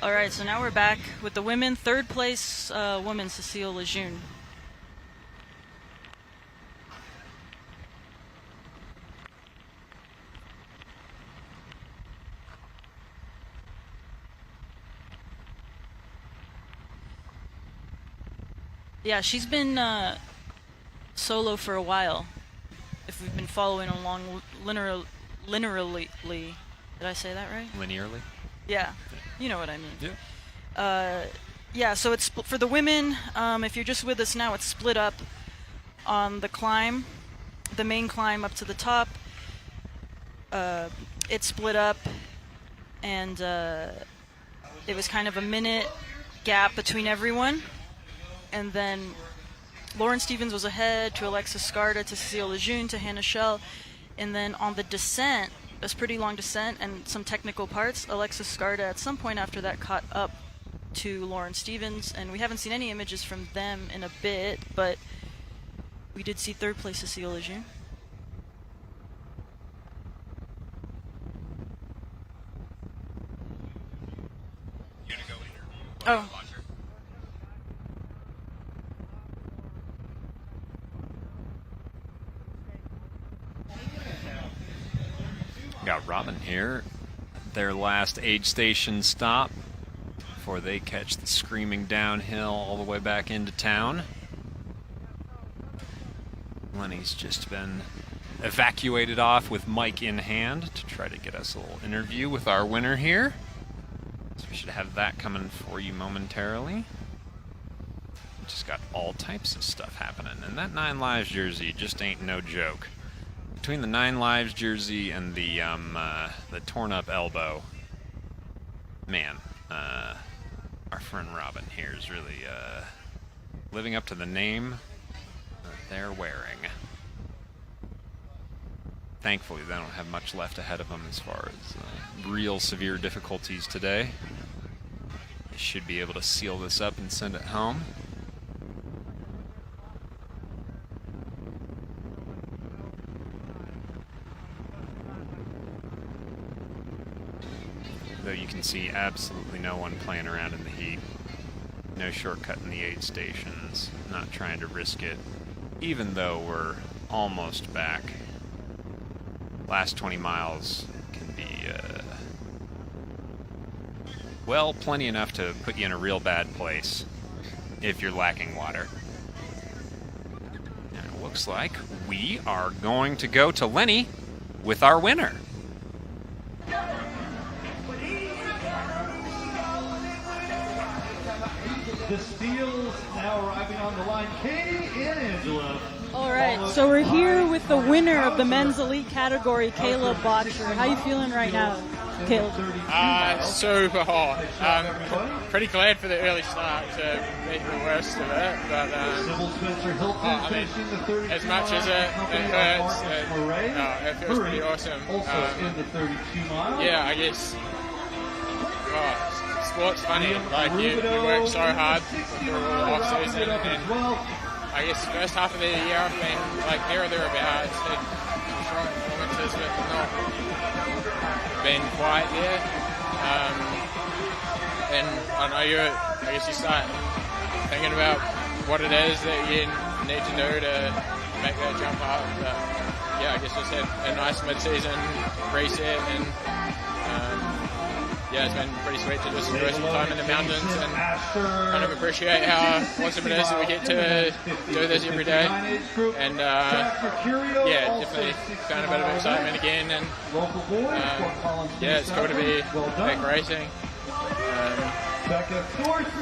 [SPEAKER 2] All right, so now we're back with the women. Third place woman, Cecile Lejeune. Yeah, she's been solo for a while. If we've been following along linearly. Did I say that right?
[SPEAKER 6] Linearly?
[SPEAKER 2] Yeah, you know what I mean.
[SPEAKER 6] Yeah.
[SPEAKER 2] Yeah, so it's for the women. If you're just with us now, it's split up on the climb, the main climb up to the top. It's split up, and it was kind of a minute gap between everyone. And then Lauren Stevens was ahead to Alexis Scarda, to Cecile Lejeune, to Hannah Schell. And then on the descent, it was a pretty long descent and some technical parts, Alexis Scarda at some point after that caught up to Lauren Stevens. And we haven't seen any images from them in a bit, but we did see third place Cecile Lejeune. Oh.
[SPEAKER 6] Got Robin here. Their last aid station stop before they catch the screaming downhill all the way back into town. Lenny's just been evacuated off with mic in hand to try to get us a little interview with our winner here. So we should have that coming for you momentarily. Just got all types of stuff happening. And that 9 Lives jersey just ain't no joke. Between the 9 Lives jersey and the torn up elbow, man, our friend Robin here is really living up to the name that they're wearing. Thankfully, they don't have much left ahead of them as far as real severe difficulties today. They should be able to seal this up and send it home. Though you can see absolutely no one playing around in the heat. No shortcut in the aid stations. Not trying to risk it, even though we're almost back. Last 20 miles can be, well, plenty enough to put you in a real bad place if you're lacking water. And it looks like we are going to go to Lenny with our winner.
[SPEAKER 3] The steals now arriving on the line. Katie and Angela.
[SPEAKER 2] All right, so we're here with the winner of the men's elite category, Caleb Botcher. How you feeling right now, Caleb?
[SPEAKER 12] Super hot. Pretty glad for the early start to beat the worst of it, but as much as it hurts, it feels pretty awesome. Yeah, I guess. Sport's funny. Like you work so hard through all the off season, and I guess the first half of the year I've been like there or thereabouts, had strong performances, but not been quite there. And I know I guess you start thinking about what it is that you need to do to make that jump up. But yeah, I guess just had a nice mid-season reset, and yeah, it's been pretty sweet to just enjoy some time in the mountains and kind of appreciate how awesome it is that we get to do this every day. And yeah, definitely found a bit of excitement again. And yeah, it's cool to be back racing.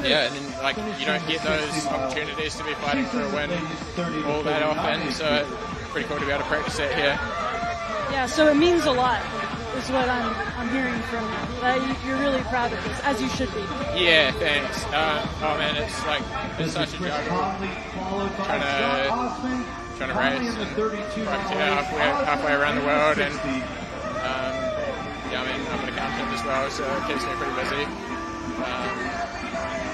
[SPEAKER 12] Yeah, and then like you don't get those opportunities to be fighting for a win all that often, so it's pretty cool to be able to practice that here.
[SPEAKER 2] Yeah, so it means a lot. is what I'm hearing from you. You're really proud of this, as you should be.
[SPEAKER 12] Yeah, thanks. Oh man, it's such a juggle trying to race and halfway around the world, and yeah, I mean, I'm an accountant as well, so it keeps me pretty busy.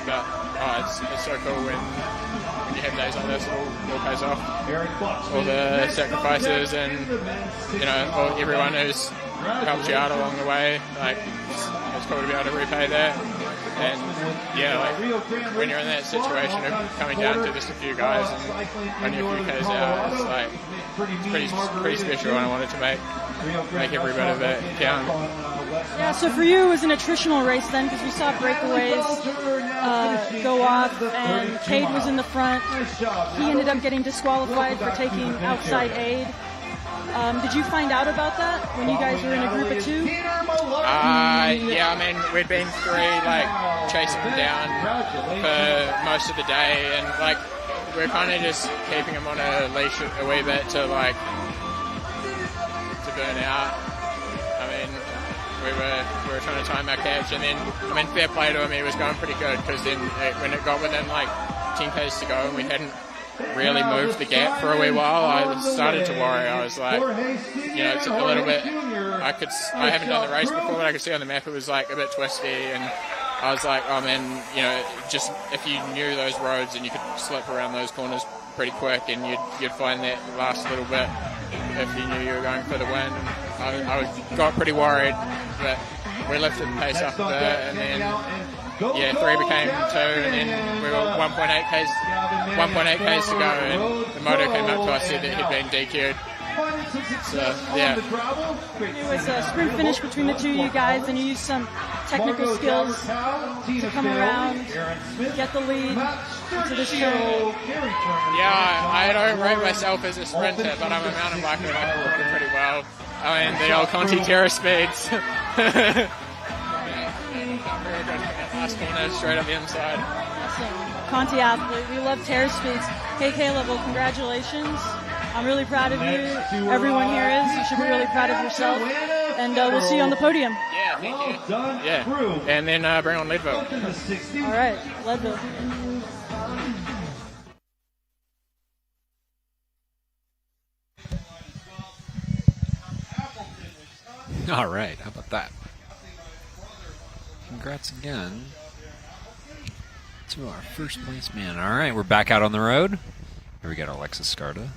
[SPEAKER 12] But it's so cool when you have days like this, it all pays off. All the sacrifices and everyone who's helped you out along the way, it's cool to be able to repay that. And when you're in that situation of coming down to just a few guys and only a few Ks out, it's pretty special, and I wanted to make every bit of it count.
[SPEAKER 2] Yeah, so for you it was an attritional race then, because we saw breakaways go off, and Cade was in the front. He ended up getting disqualified for taking outside aid. Did you find out about that when you guys were in a group of two?
[SPEAKER 12] Yeah, I mean, we'd been three, chasing him down for most of the day, and, we're kind of just keeping him on a leash a wee bit to burn out. I mean, we were trying to time our catch, and then, fair play to him, he was going pretty good, because then when it got within, 10 Ks to go, and we hadn't really moved the gap for a wee while, I started to worry. I was like, it's a little bit, I haven't done the race before, but I could see on the map it was a bit twisty, and I was like, oh man, just if you knew those roads and you could slip around those corners pretty quick, and you'd find that last little bit if you knew you were going for the win. I got pretty worried, but we lifted the pace up a bit, and then 3 became 2, and then we were 1.8 Ks to go, and the moto came up to us, said that he'd been DQ'd. So, yeah.
[SPEAKER 2] It was a sprint finish between the two of you guys, and you used some technical skills to come around, get the lead into the show.
[SPEAKER 12] Yeah, I don't rate myself as a sprinter, but I'm a mountain biker and I can run it pretty well. I mean, the old Conti Terra speeds. Last corner, straight up the inside.
[SPEAKER 2] Awesome. Conti athlete. We love Terra speeds. Hey, Caleb, well, congratulations. I'm really proud of you. Everyone here is. You should be really proud of yourself. And we'll see you on the podium.
[SPEAKER 12] Yeah, thank you. Yeah. And then bring on Leadville.
[SPEAKER 2] All right, Leadville.
[SPEAKER 6] All right, how about that? Congrats again to our first place man. All right, we're back out on the road. Here we got Alexis Scarda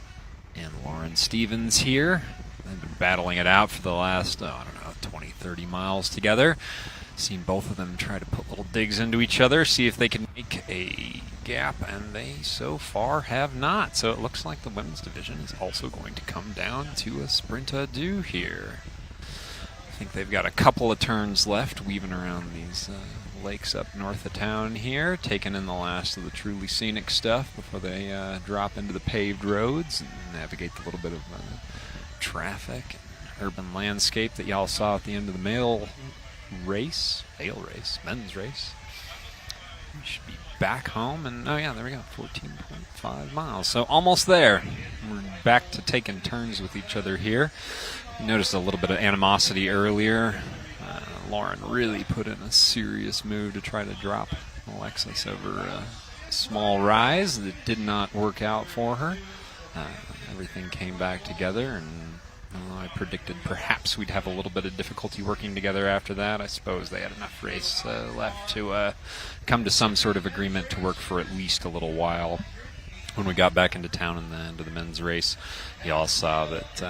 [SPEAKER 6] and Lauren Stevens here. They've been battling it out for the last, 20, 30 miles together. Seen both of them try to put little digs into each other, see if they can make a gap, and they so far have not. So it looks like the women's division is also going to come down to a sprint adieu here. I think they've got a couple of turns left, weaving around these lakes up north of town here, taking in the last of the truly scenic stuff before they drop into the paved roads and navigate the little bit of traffic and urban landscape that y'all saw at the end of the men's race. We should be back home, and there we go, 14.5 miles. So almost there. We're back to taking turns with each other here. You noticed a little bit of animosity earlier. Lauren really put in a serious move to try to drop Alexis over a small rise that did not work out for her. Everything came back together, and I predicted perhaps we'd have a little bit of difficulty working together after that. I suppose they had enough race left to come to some sort of agreement to work for at least a little while. When we got back into town in the end of the men's race, y'all saw that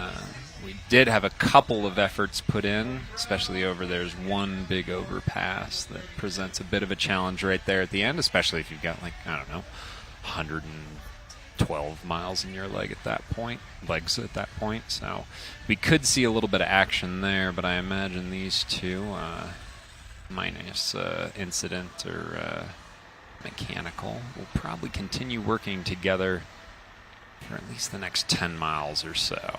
[SPEAKER 6] we did have a couple of efforts put in, especially over there's one big overpass that presents a bit of a challenge right there at the end, especially if you've got 112 miles in your legs at that point. So we could see a little bit of action there, but I imagine these two, minus incident or mechanical, will probably continue working together for at least the next 10 miles or so.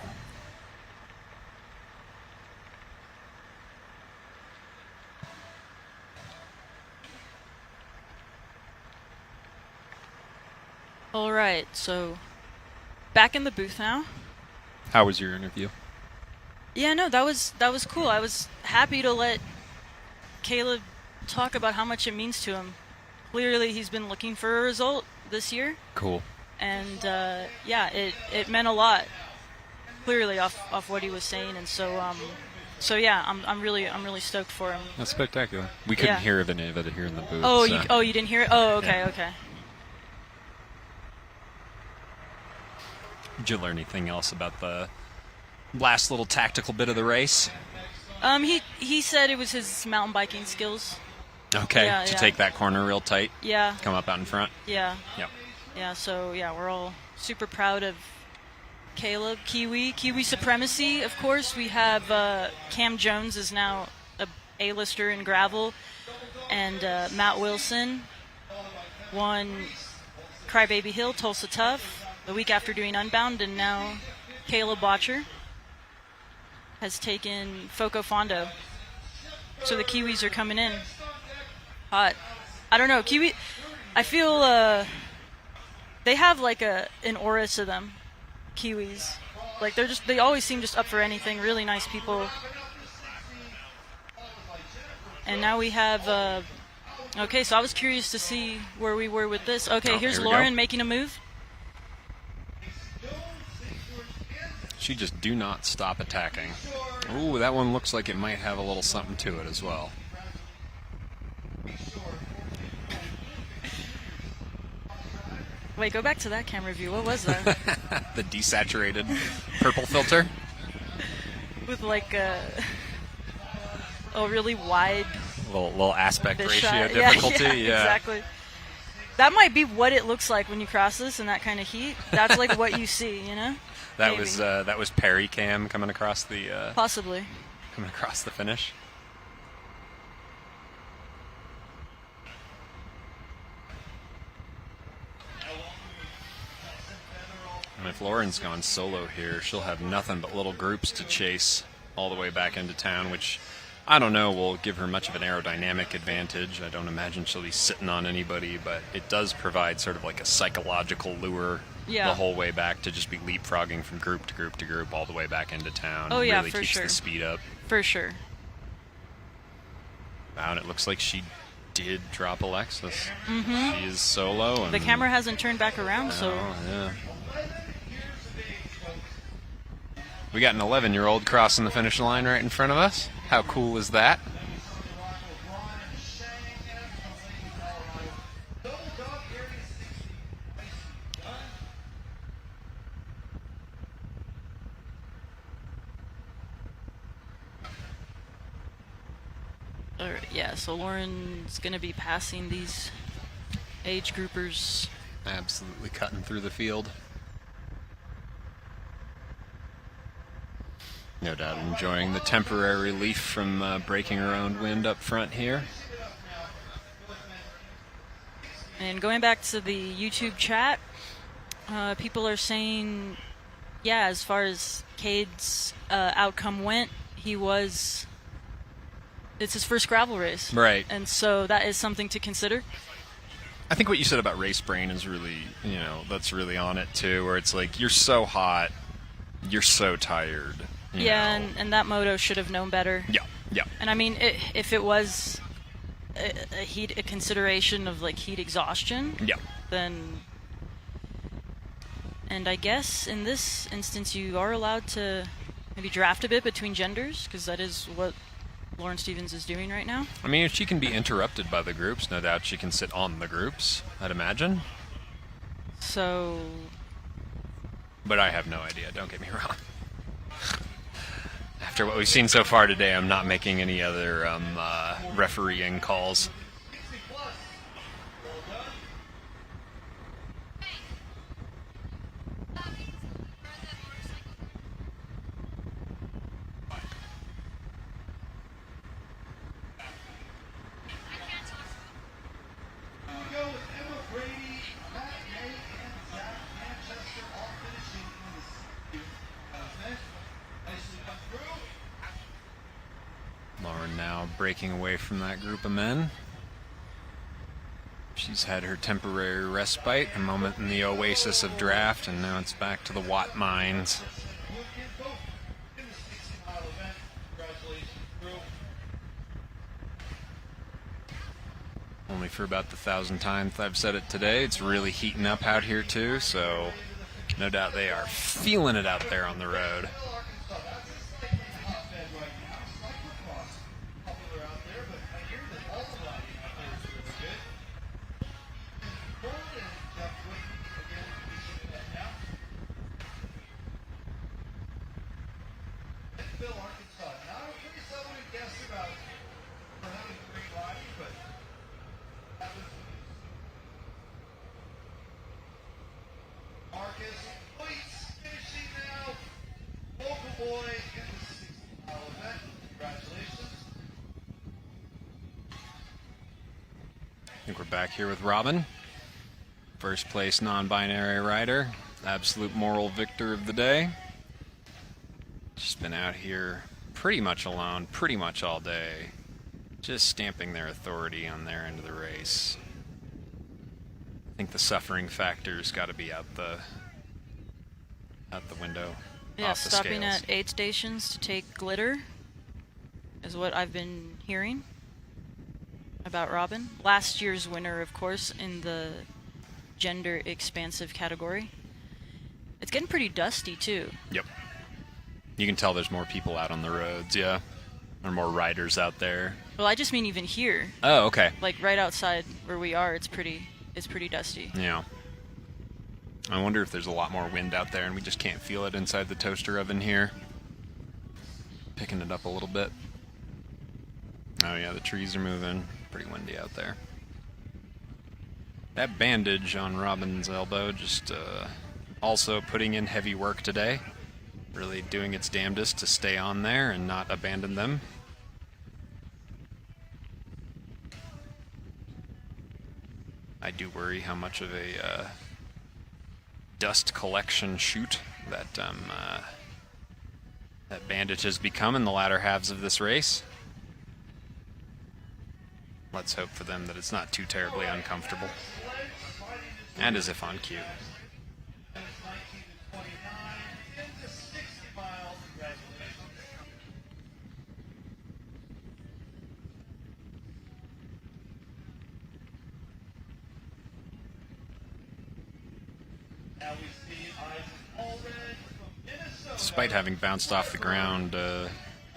[SPEAKER 2] All right, so back in the booth now.
[SPEAKER 6] How was your interview?
[SPEAKER 2] Yeah, no, that was cool. I was happy to let Caleb talk about how much it means to him. Clearly, he's been looking for a result this year,
[SPEAKER 6] Cool.
[SPEAKER 2] and yeah, it meant a lot. Clearly, off what he was saying, and so yeah, I'm really stoked for him.
[SPEAKER 6] That's spectacular. We couldn't
[SPEAKER 2] Yeah.
[SPEAKER 6] hear of any of it here in the booth.
[SPEAKER 2] Oh,
[SPEAKER 6] so.
[SPEAKER 2] you didn't hear it? Oh, okay,
[SPEAKER 6] Yeah.
[SPEAKER 2] okay.
[SPEAKER 6] Did you learn anything else about the last little tactical bit of the race?
[SPEAKER 2] He said it was his mountain biking skills.
[SPEAKER 6] Okay,
[SPEAKER 2] Yeah,
[SPEAKER 6] to
[SPEAKER 2] yeah.
[SPEAKER 6] take that corner real tight.
[SPEAKER 2] Yeah.
[SPEAKER 6] Come up out in front.
[SPEAKER 2] Yeah.
[SPEAKER 6] Yep.
[SPEAKER 2] Yeah, so yeah, we're all super proud of Caleb, Kiwi supremacy. Of course, we have Cam Jones is now a A-lister in gravel, and Matt Wilson won Crybaby Hill, Tulsa Tough, the week after doing Unbound, and now Caleb Botcher has taken FoCo Fondo. So the Kiwis are coming in hot. I don't know, Kiwi. I feel they have like an aura to them. Kiwis, like they always seem just up for anything. Really nice people. And now we have okay, so I was curious to see where we were with this. Okay, here's
[SPEAKER 6] here we
[SPEAKER 2] Lauren
[SPEAKER 6] go.
[SPEAKER 2] making a move.
[SPEAKER 6] She just do not stop attacking. Ooh, that one looks like it might have a little something to it as well.
[SPEAKER 2] Wait, go back to that camera view. What was that?
[SPEAKER 6] The desaturated purple filter.
[SPEAKER 2] With like a really wide
[SPEAKER 6] Little aspect
[SPEAKER 2] fish
[SPEAKER 6] ratio
[SPEAKER 2] shot.
[SPEAKER 6] difficulty.
[SPEAKER 2] Yeah, exactly. That might be what it looks like when you cross this in that kind of heat. That's like what you see, you know?
[SPEAKER 6] That
[SPEAKER 2] Maybe.
[SPEAKER 6] was Perry Cam coming across the
[SPEAKER 2] Possibly.
[SPEAKER 6] finish. And if Lauren's gone solo here, she'll have nothing but little groups to chase all the way back into town, which I don't know will give her much of an aerodynamic advantage. I don't imagine she'll be sitting on anybody, but it does provide sort of like a psychological lure
[SPEAKER 2] Yeah.
[SPEAKER 6] the whole way back to just be leapfrogging from group to group to group all the way back into town.
[SPEAKER 2] Oh,
[SPEAKER 6] It
[SPEAKER 2] yeah,
[SPEAKER 6] really
[SPEAKER 2] for
[SPEAKER 6] keeps
[SPEAKER 2] sure.
[SPEAKER 6] the speed up.
[SPEAKER 2] For sure.
[SPEAKER 6] Wow, and it looks like she did drop Alexis.
[SPEAKER 2] Mhm.
[SPEAKER 6] She is solo. And
[SPEAKER 2] The camera hasn't turned back around, so
[SPEAKER 6] Oh, yeah. We got an 11-year-old crossing the finish line right in front of us. How cool is that?
[SPEAKER 2] yeah, so Lauren's gonna be passing these age groupers.
[SPEAKER 6] Absolutely cutting through the field. No doubt enjoying the temporary relief from breaking her own wind up front here.
[SPEAKER 2] And going back to the YouTube chat, people are saying, yeah, as far as Cade's outcome went, it's his first gravel race.
[SPEAKER 6] Right.
[SPEAKER 2] And so that is something to consider.
[SPEAKER 6] I think what you said about race brain is really, that's really on it too, where it's like, you're so hot, you're so tired. you
[SPEAKER 2] Yeah,
[SPEAKER 6] know.
[SPEAKER 2] and that moto should have known better.
[SPEAKER 6] Yeah, yeah.
[SPEAKER 2] And I mean, if it was a consideration of like heat exhaustion,
[SPEAKER 6] Yeah.
[SPEAKER 2] then, and I guess in this instance you are allowed to maybe draft a bit between genders, because that is what Lauren Stevens is doing right now.
[SPEAKER 6] I mean, if she can be interrupted by the groups, no doubt she can sit on the groups, I'd imagine.
[SPEAKER 2] So,
[SPEAKER 6] But I have no idea, don't get me wrong. After what we've seen so far today, I'm not making any other refereeing calls. Lauren now breaking away from that group of men. She's had her temporary respite, a moment in the oasis of draft, and now it's back to the Watt mines. only for about the 1,000th time I've said it today. It's really heating up out here too, so no doubt they are feeling it out there on the road. I think we're back here with Robin, first place non-binary rider, absolute moral victor of the day. Just been out here pretty much alone, pretty much all day, just stamping their authority on their end of the race. I think the suffering factor's got to be out the window.
[SPEAKER 2] Yeah,
[SPEAKER 6] off the
[SPEAKER 2] stopping
[SPEAKER 6] scales.
[SPEAKER 2] at aid stations to take glitter is what I've been hearing about Robin. Last year's winner, of course, in the gender expansive category. It's getting pretty dusty, too.
[SPEAKER 6] Yep. You can tell there's more people out on the roads, yeah. There are more riders out there.
[SPEAKER 2] Well, I just mean even here.
[SPEAKER 6] Oh, okay.
[SPEAKER 2] Like right outside where we are, it's pretty dusty.
[SPEAKER 6] Yeah. I wonder if there's a lot more wind out there and we just can't feel it inside the toaster oven here. Picking it up a little bit. Oh yeah, the trees are moving. Pretty windy out there. That bandage on Robin's elbow just also putting in heavy work today. Really doing its damnedest to stay on there and not abandon them. I do worry how much of a dust collection chute that that bandage has become in the latter halves of this race. Let's hope for them that it's not too terribly uncomfortable. And as if on cue. Despite having bounced off the ground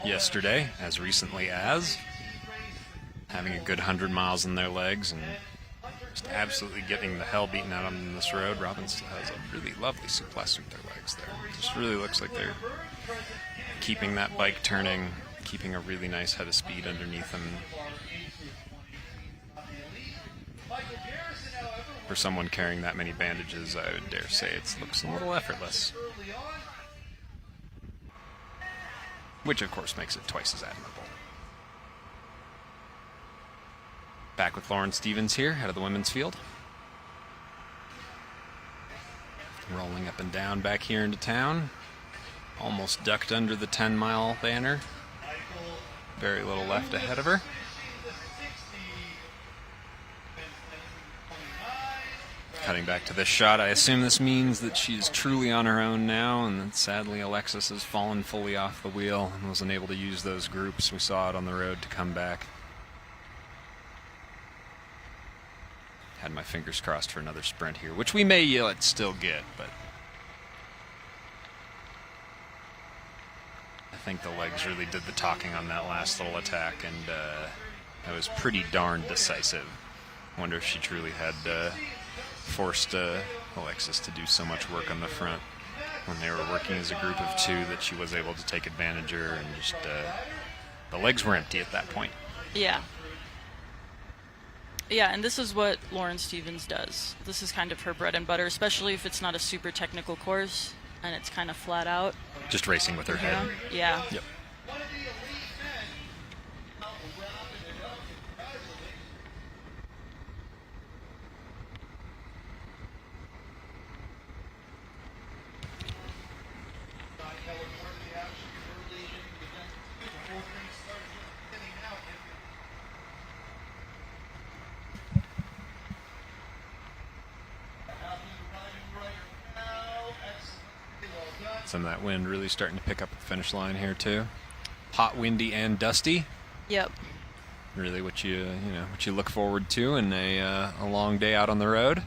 [SPEAKER 6] yesterday, as recently as, having a good 100 miles in their legs and just absolutely getting the hell beaten out on this road, Robin still has a really lovely souplesse with their legs there. It just really looks like they're keeping that bike turning, keeping a really nice head of speed underneath them. For someone carrying that many bandages, I would dare say it looks a little effortless. Which, of course, makes it twice as admirable. Back with Lauren Stevens here, head of the women's field. Rolling up and down back here into town. Almost ducked under the 10-mile banner. Very little left ahead of her. Cutting back to this shot, I assume this means that she's truly on her own now, and that sadly Alexis has fallen fully off the wheel and wasn't able to use those groups we saw out on the road to come back. Had my fingers crossed for another sprint here, which we may yet still get, but I think the legs really did the talking on that last little attack, and that was pretty darn decisive. Wonder if she truly had forced Alexis to do so much work on the front when they were working as a group of two that she was able to take advantage of her, and just the legs were empty at that point.
[SPEAKER 2] Yeah. Yeah, and this is what Lauren Stevens does. This is kind of her bread and butter, especially if it's not a super technical course and it's kind of flat out.
[SPEAKER 6] Just racing with her head.
[SPEAKER 2] Yeah.
[SPEAKER 6] Yep. Some of that wind really starting to pick up at the finish line here too. Hot, windy, and dusty.
[SPEAKER 2] Yep.
[SPEAKER 6] really what you look forward to in a long day out on the road.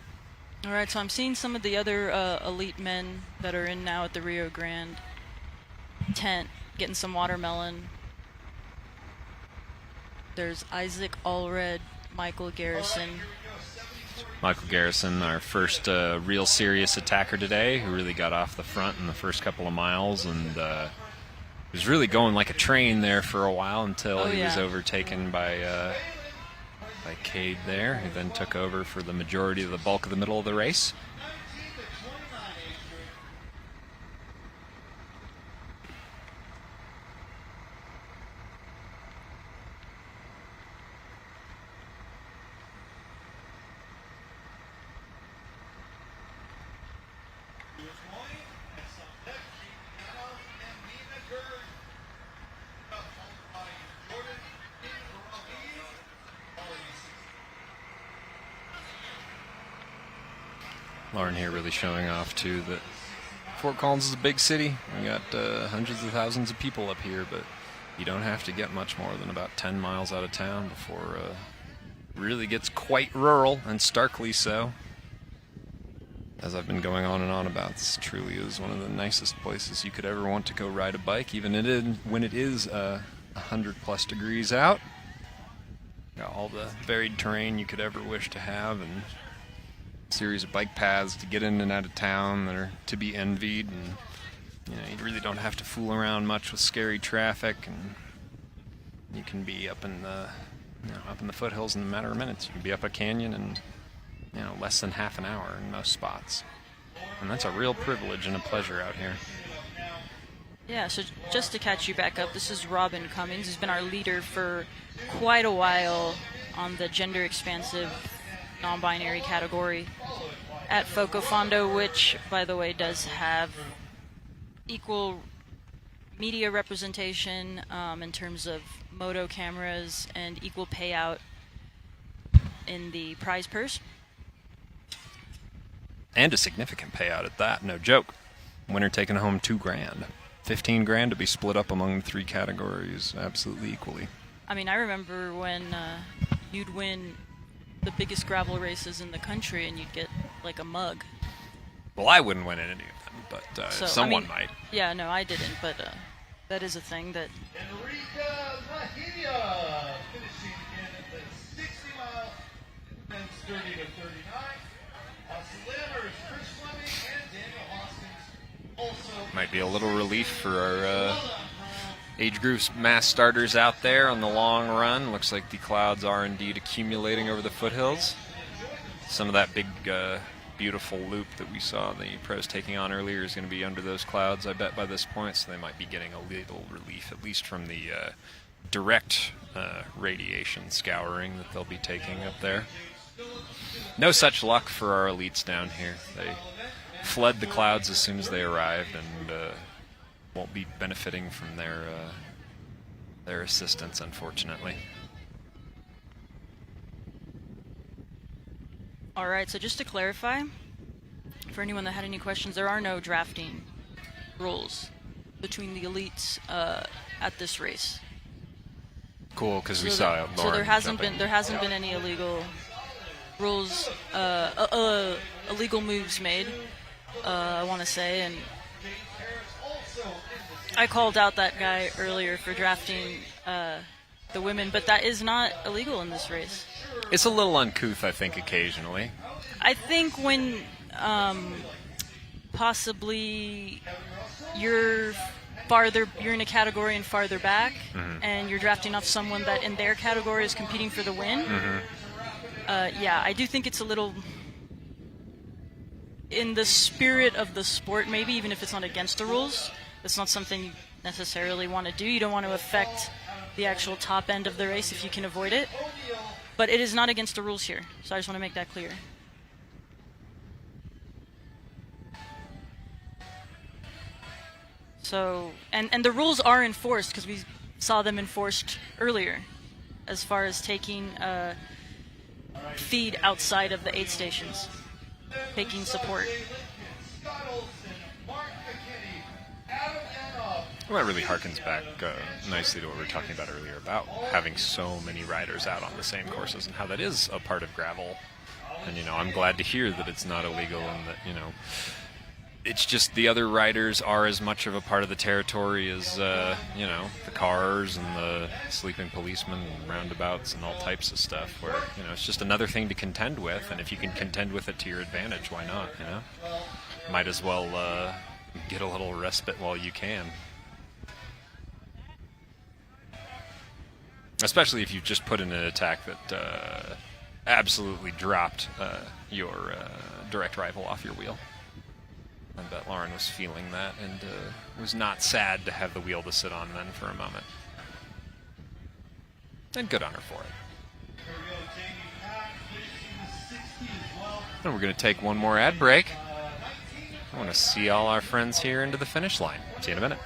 [SPEAKER 2] All right, so I'm seeing some of the other elite men that are in now at the Rio Grande tent, getting some watermelon. There's Isaac Allred, Michael Garrison.
[SPEAKER 6] Michael Garrison, our first real serious attacker today, who really got off the front in the first couple of miles and was really going like a train there for a while until he was overtaken by Cade there, who then took over for the majority of the bulk of the middle of the race. Lauren here really showing off, too, that Fort Collins is a big city. We got hundreds of thousands of people up here, but you don't have to get much more than about 10 miles out of town before it really gets quite rural, and starkly so. As I've been going on and on about, this truly is one of the nicest places you could ever want to go ride a bike, even when it is 100-plus degrees out. Got all the varied terrain you could ever wish to have, and series of bike paths to get in and out of town that are to be envied, and you really don't have to fool around much with scary traffic, and you can be up in the foothills in a matter of minutes. You can be up a canyon in less than half an hour in most spots, and that's a real privilege and a pleasure out here.
[SPEAKER 2] Yeah, so just to catch you back up, this is Robin Cummings, who's been our leader for quite a while on the gender expansive non-binary category at FoCo Fondo, which, by the way, does have equal media representation in terms of moto cameras and equal payout in the prize purse.
[SPEAKER 6] And a significant payout at that, no joke. Winner taking home $2,000. $15,000 to be split up among the three categories absolutely equally.
[SPEAKER 2] I mean, I remember when you'd win the biggest gravel races in the country and you'd get like a mug.
[SPEAKER 6] Well, I wouldn't win in any of them, but someone might.
[SPEAKER 2] Yeah, no, I didn't, but that is a thing that...
[SPEAKER 3] Enrica Lahivia finishing in the 60-mile men's 30 to 39. Austin Lammers, Chris Fleming, and Daniel Hoskins also...
[SPEAKER 6] Might be a little relief for our age group's mass starters out there on the long run. Looks like the clouds are indeed accumulating over the foothills. Some of that big, beautiful loop that we saw the pros taking on earlier is going to be under those clouds, I bet, by this point, so they might be getting a little relief, at least from the direct radiation scouring that they'll be taking up there. No such luck for our elites down here. They fled the clouds as soon as they arrived and won't be benefiting from their assistance, unfortunately.
[SPEAKER 2] All right, so just to clarify, for anyone that had any questions, there are no drafting rules between the elites at this race.
[SPEAKER 6] Cool, because we saw Lauren.
[SPEAKER 2] So there hasn't been any illegal rules, illegal moves made. I want to say, and I called out that guy earlier for drafting the women, but that is not illegal in this race.
[SPEAKER 6] It's a little uncouth, I think, occasionally.
[SPEAKER 2] I think when possibly you're in a category and farther back, and you're drafting off someone that in their category is competing for the win. Yeah, I do think it's a little in the spirit of the sport, maybe, even if it's not against the rules. It's not something you necessarily want to do. You don't want to affect the actual top end of the race if you can avoid it. But it is not against the rules here, so I just want to make that clear. So, and the rules are enforced, because we saw them enforced earlier, as far as taking feed outside of the aid stations, taking support.
[SPEAKER 10] Well, that really harkens back nicely to what we were talking about earlier about having so many riders out on the same courses and how that is a part of gravel. And, I'm glad to hear that it's not illegal and that, it's just the other riders are as much of a part of the territory as, the cars and the sleeping policemen and roundabouts and all types of stuff where, it's just another thing to contend with. And if you can contend with it to your advantage, why not, Might as well get a little respite while you can. Especially if you've just put in an attack that absolutely dropped your direct rival off your wheel. I bet Lauren was feeling that and was not sad to have the wheel to sit on then for a moment. And good on her for it. And we're going to take one more ad break. I want to see all our friends here into the finish line. See you in a minute.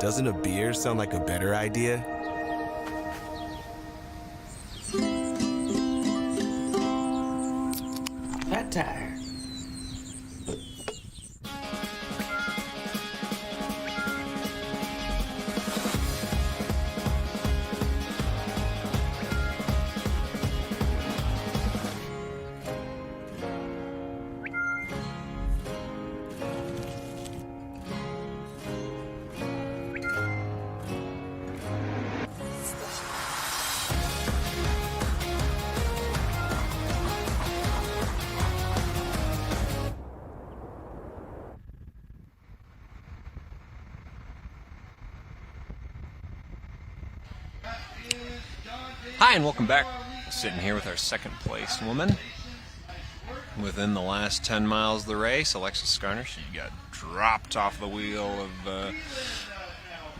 [SPEAKER 4] Doesn't a beer sound like a better idea?
[SPEAKER 5] Fat tire.
[SPEAKER 6] Hi, and welcome back. Sitting here with our second place woman. Within the last 10 miles of the race, Alexis Skarner, she got dropped off the wheel of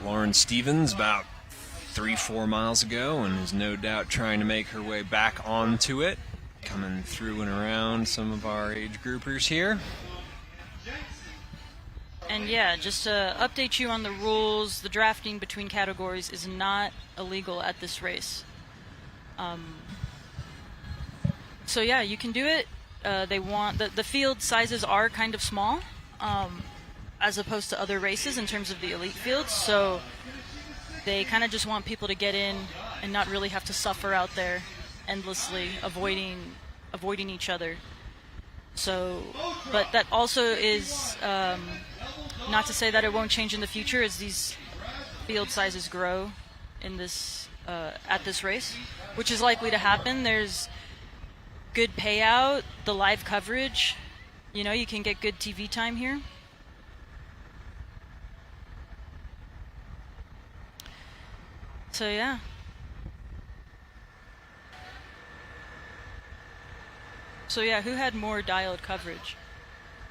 [SPEAKER 6] Lauren Stevens about 3-4 miles ago and is no doubt trying to make her way back onto it. Coming through and around some of our age groupers here.
[SPEAKER 2] And yeah, just to update you on the rules, the drafting between categories is not illegal at this race. So yeah, you can do it. They want the field sizes are kind of small, as opposed to other races in terms of the elite fields. So they kind of just want people to get in and not really have to suffer out there endlessly avoiding each other. So, but that also is not to say that it won't change in the future as these field sizes grow in this at this race, which is likely to happen. There's good payout, the live coverage, you can get good TV time here. So yeah. So yeah, who had more dialed coverage?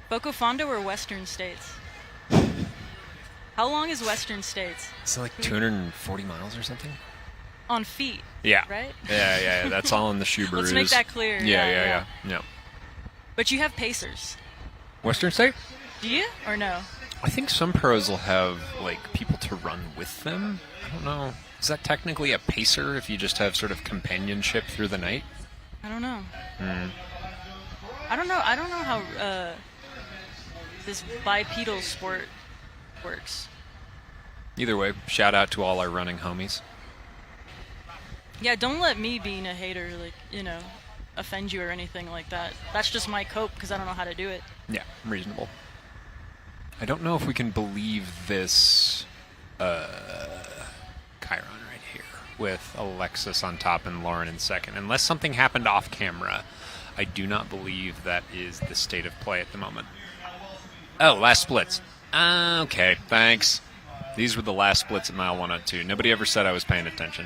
[SPEAKER 2] FoCo Fondo or Western States? How long is Western States?
[SPEAKER 6] It's like 240 miles or something.
[SPEAKER 2] On feet.
[SPEAKER 6] Yeah.
[SPEAKER 2] Right?
[SPEAKER 6] Yeah. That's all in the Shoebaroos.
[SPEAKER 2] Let's make that clear.
[SPEAKER 6] Yeah.
[SPEAKER 2] But you have pacers.
[SPEAKER 6] Western State?
[SPEAKER 2] Do you or no?
[SPEAKER 6] I think some pros will have people to run with them. I don't know. Is that technically a pacer if you just have sort of companionship through the night?
[SPEAKER 2] I don't know. I don't know how this bipedal sport works.
[SPEAKER 6] Either way, shout out to all our running homies.
[SPEAKER 2] Yeah, don't let me being a hater, offend you or anything like that. That's just my cope because I don't know how to do it.
[SPEAKER 6] Yeah, reasonable. I don't know if we can believe this Chiron right here with Alexis on top and Lauren in second. Unless something happened off camera, I do not believe that is the state of play at the moment. Oh, last splits. Okay, thanks. These were the last splits at mile 102. Nobody ever said I was paying attention.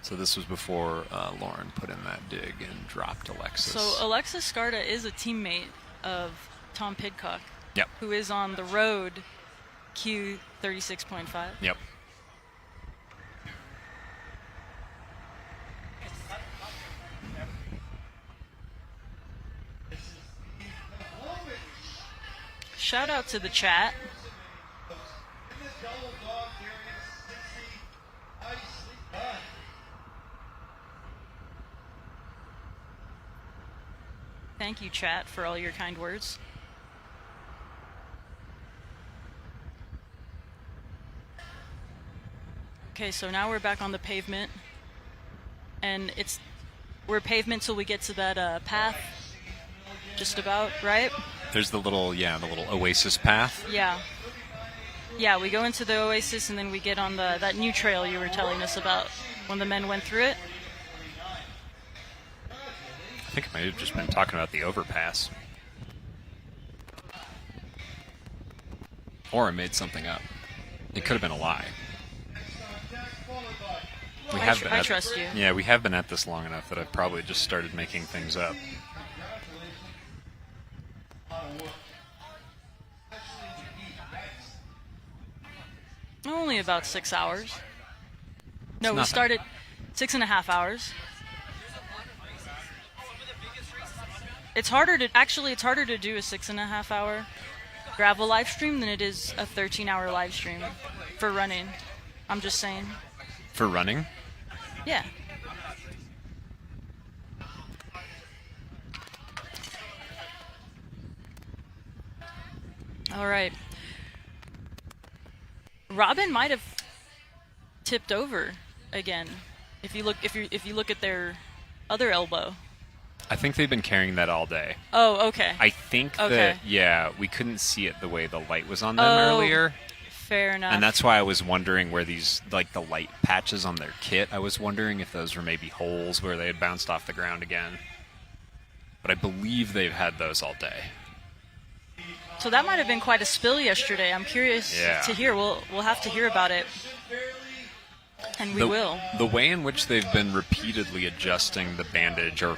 [SPEAKER 6] So this was before Lauren put in that dig and dropped Alexis.
[SPEAKER 2] So Alexis Scarta is a teammate of Tom Pidcock,
[SPEAKER 6] Yep.
[SPEAKER 2] who is on the road Q36.5.
[SPEAKER 6] Yep.
[SPEAKER 2] Shout out to the chat. Thank you, chat, for all your kind words. Okay, so now we're back on the pavement, and we're pavement till we get to that path. Just about, right?
[SPEAKER 6] There's the little oasis path.
[SPEAKER 2] Yeah. Yeah, we go into the oasis and then we get on that new trail you were telling us about when the men went through it.
[SPEAKER 6] I think I might have just been talking about the overpass.
[SPEAKER 1] Or I made something up. It could have been a lie.
[SPEAKER 2] I trust you.
[SPEAKER 6] Yeah, we have been at this long enough that I've probably just started making things up.
[SPEAKER 2] Only about 6 hours. No, we
[SPEAKER 6] nothing.
[SPEAKER 2] started 6.5 hours. It's harder to do a 6.5 hour gravel live stream than it is a 13-hour live stream for running. I'm just saying.
[SPEAKER 6] For running?
[SPEAKER 2] Yeah. All right. Robin might have tipped over again if you look at their other elbow.
[SPEAKER 6] I think they've been carrying that all day.
[SPEAKER 2] Oh, okay.
[SPEAKER 6] I think that, we couldn't see it the way the light was on them
[SPEAKER 2] Oh,
[SPEAKER 6] earlier.
[SPEAKER 2] Fair enough.
[SPEAKER 6] And that's why I was wondering where these, like the light patches on their kit, I was wondering if those were maybe holes where they had bounced off the ground again. But I believe they've had those all day.
[SPEAKER 2] So that might have been quite a spill yesterday. I'm curious to hear. We'll have to hear about it. And we will.
[SPEAKER 6] The way in which they've been repeatedly adjusting the bandage, or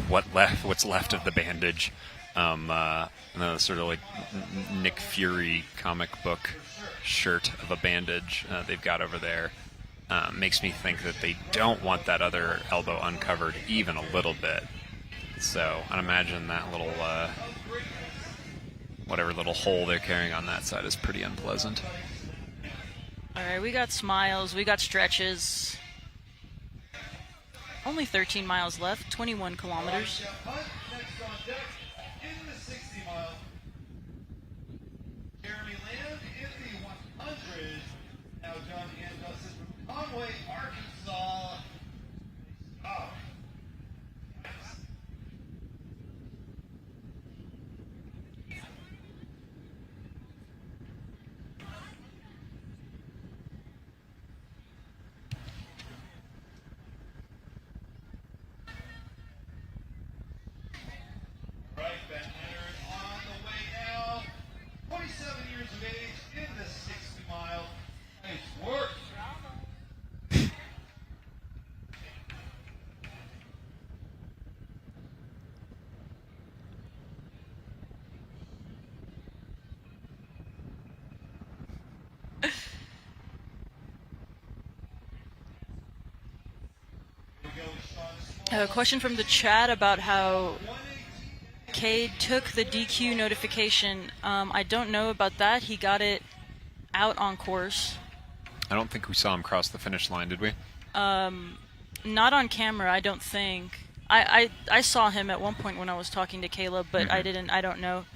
[SPEAKER 6] what's left of the bandage, sort of like Nick Fury comic book shirt of a bandage they've got over there, makes me think that they don't want that other elbow uncovered even a little bit. So I'd imagine that little whatever little hole they're carrying on that side is pretty unpleasant.
[SPEAKER 2] All right, we got smiles, we got stretches. Only 13 miles left, 21 kilometers.
[SPEAKER 3] Conway, Arkansas. Oh. Right, Ben Leonard on the way now. 27 years of age in the 60 mile. Nice work.
[SPEAKER 2] A question from the chat about how Cade took the DQ notification. I don't know about that. He got it out on course.
[SPEAKER 6] I don't think we saw him cross the finish line, did we?
[SPEAKER 2] Not on camera, I don't think. I saw him at one point when I was talking to Caleb, but I don't know